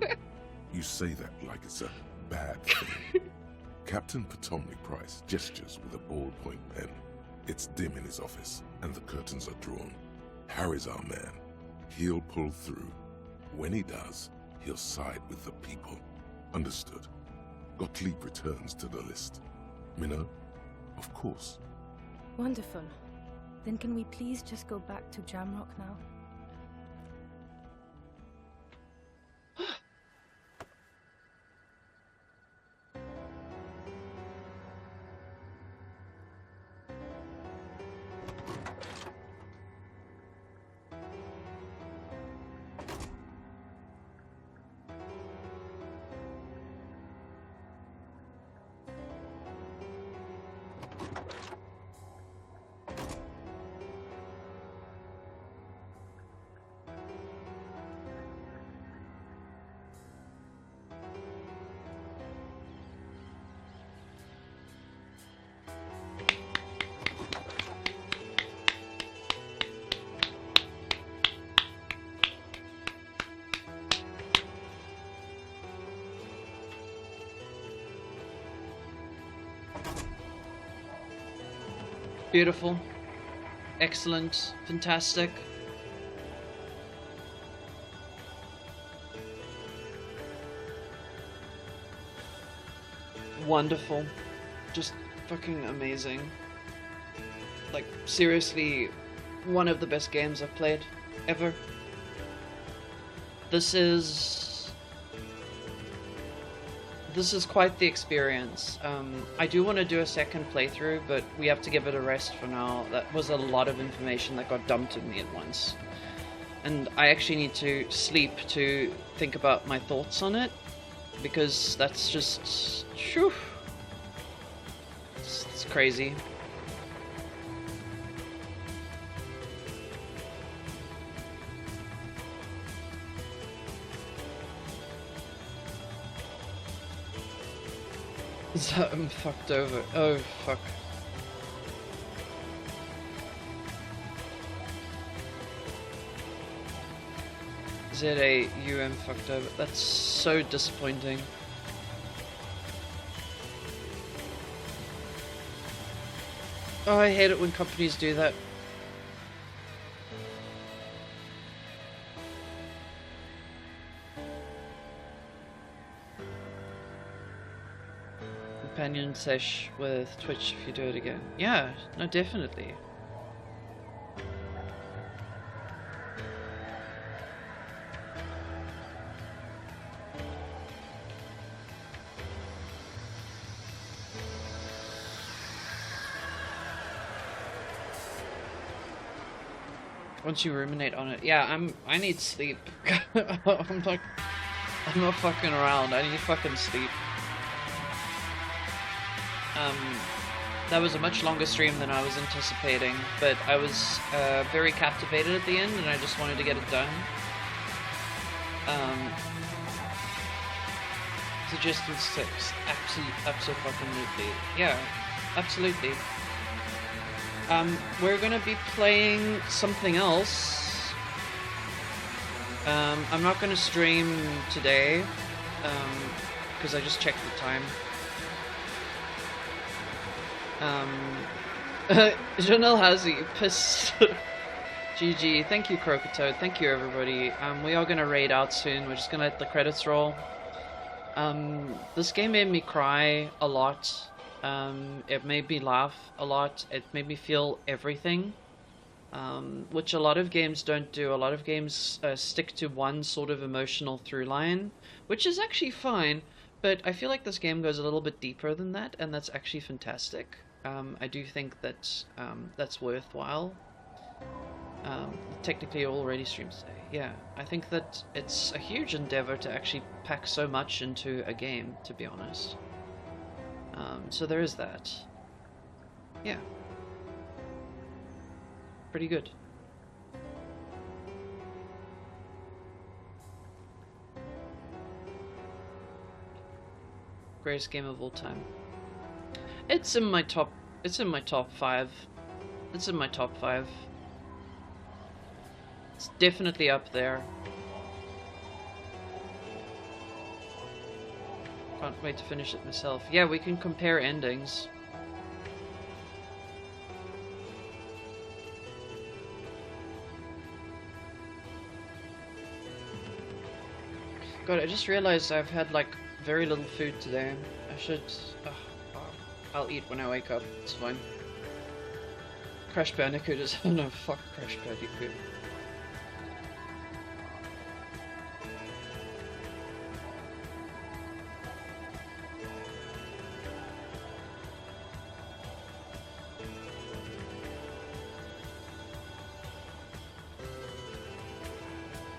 You say that like it's a bad thing. Captain Potomac Price gestures with a ballpoint pen. It's dim in his office, and the curtains are drawn. Harry's our man. He'll pull through. When he does, he'll side with the people. Understood. Gottlieb returns to the list. Minnow? Of course. Wonderful. Then can we please just go back to Jamrock now? Beautiful. Excellent. Fantastic. Wonderful. Just fucking amazing. Like, seriously, one of the best games I've played ever. This is quite the experience. I do want to do a second playthrough, but we have to give it a rest for now. That was a lot of information that got dumped on me at once. And I actually need to sleep to think about my thoughts on it, because that's just... Whew, it's crazy. I'm fucked over. Oh, fuck. ZAUM fucked over. That's so disappointing. Oh, I hate it when companies do that. Companion sesh with Twitch if you do it again. Yeah, no, definitely. Once you ruminate on it, yeah, I need sleep. I'm not fucking around. I need fucking sleep. That was a much longer stream than I was anticipating, but I was very captivated at the end, and I just wanted to get it done. Suggested 6, absolutely, yeah, absolutely. We're gonna be playing something else. I'm not gonna stream today, because I just checked the time. Janelle Hazy, piss. GG, thank you Crocotoad, thank you everybody. We are gonna raid out soon, we're just gonna let the credits roll. This game made me cry a lot. It made me laugh a lot. It made me feel everything, which a lot of games don't do. A lot of games stick to one sort of emotional through line, which is actually fine, but I feel like this game goes a little bit deeper than that, and that's actually fantastic. I do think that that's worthwhile. Technically already streams today. Yeah, I think that it's a huge endeavor to actually pack so much into a game, to be honest. So there is that. Yeah. Pretty good. Greatest game of all time. It's in my top 5. It's in my top 5. It's definitely up there. Can't wait to finish it myself. Yeah, we can compare endings. God, I just realized I've had like very little food today. I should... I'll eat when I wake up, it's fine. Crash Bandicoot is... Oh no, fuck Crash Bandicoot.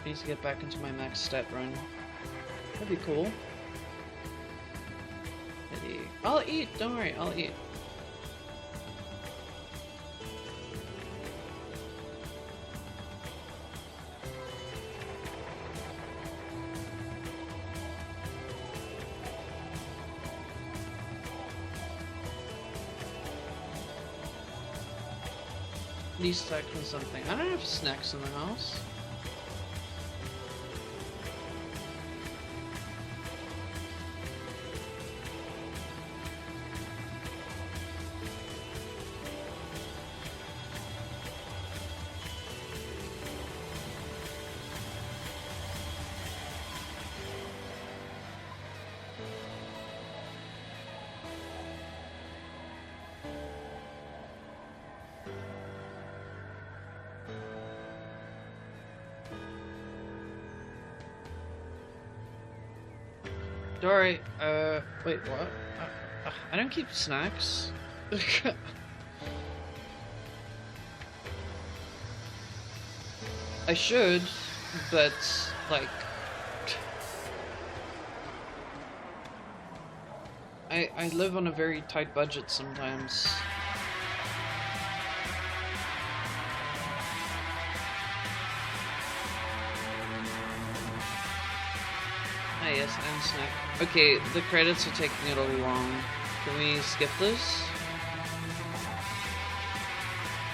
I need to get back into my max stat run. That'd be cool. I'll eat, don't worry, I'll eat. At least I can something. I don't have snacks in the house. Dory, wait, what? I don't keep snacks. I should, but, like... I live on a very tight budget sometimes. Ah yes, and snack. Okay, the credits are taking it all long. Can we skip this?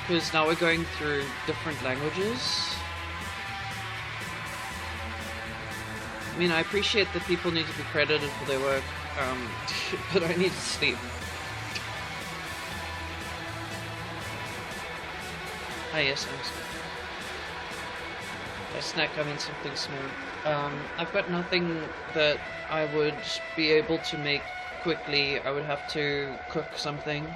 Because now we're going through different languages. I mean, I appreciate that people need to be credited for their work, but I need to sleep. Ah yes, I'm snack. By snack, I mean something small. I've got nothing that I would be able to make quickly. I would have to cook something.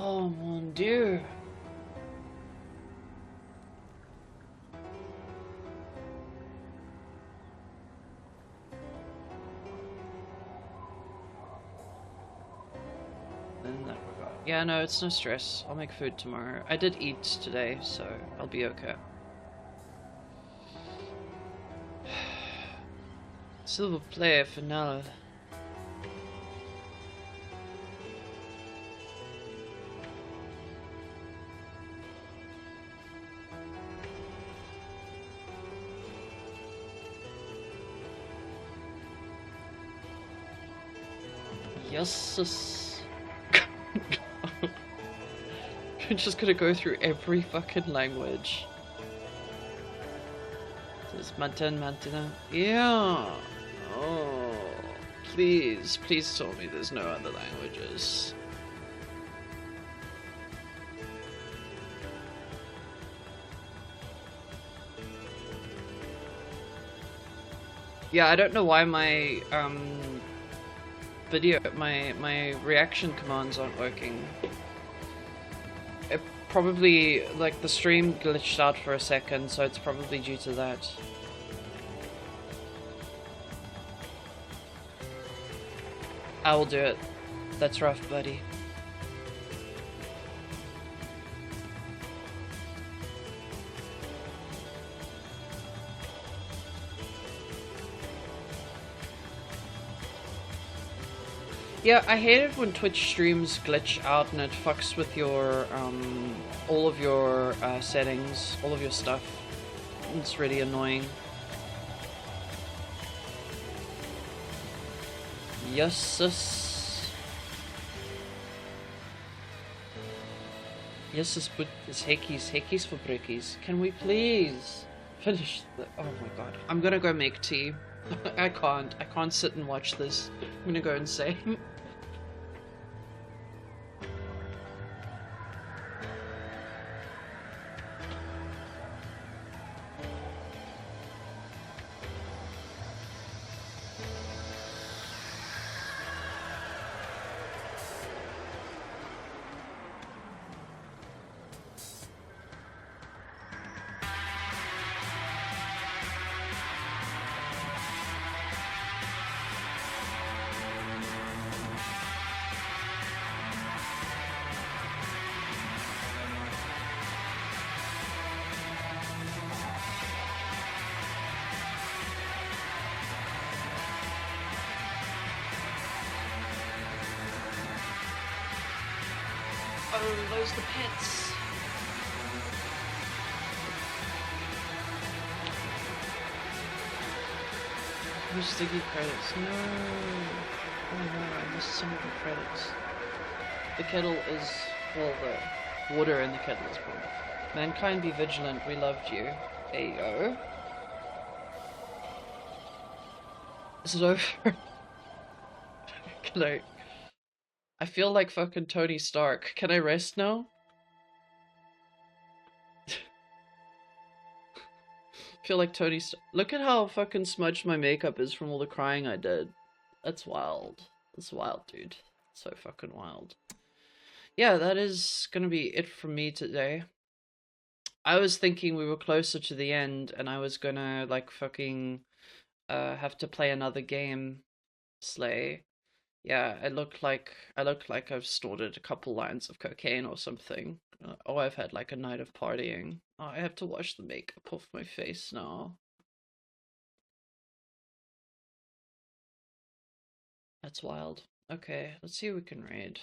Oh mon dieu. In that regard. Yeah, no, it's no stress. I'll make food tomorrow. I did eat today, so I'll be okay. Silver player finale. Yes. I'm just gonna go through every fucking language. This is Mantan Mantina. Yeah. Oh, please, please tell me there's no other languages. Yeah, I don't know why my video, my reaction commands aren't working. It probably, like, the stream glitched out for a second, so it's probably due to that. I will do it. That's rough, buddy. Yeah, I hate it when Twitch streams glitch out and it fucks with your, all of your settings, all of your stuff. It's really annoying. Yes, yes, but it's Hekkies for brickies. Can we please finish the... Oh my god. I'm gonna go make tea. I can't sit and watch this. I'm gonna go insane. Oh, those are the pets. Who's sticky credits? No. Oh no, I missed some of the credits. The kettle is, well, the water in the kettle is boiled. Mankind be vigilant, we loved you. Ayo. Is it over? Can I feel like fucking Tony Stark. Can I rest now? Feel like Tony Stark. Look at how fucking smudged my makeup is from all the crying I did. That's wild. That's wild, dude. So fucking wild. Yeah, that is gonna be it from me today. I was thinking we were closer to the end and I was gonna like fucking have to play another game, Slay. Yeah, I look like I've snorted a couple lines of cocaine or something. Or I've had like a night of partying. Oh, I have to wash the makeup off my face now. That's wild. Okay, let's see what we can raid.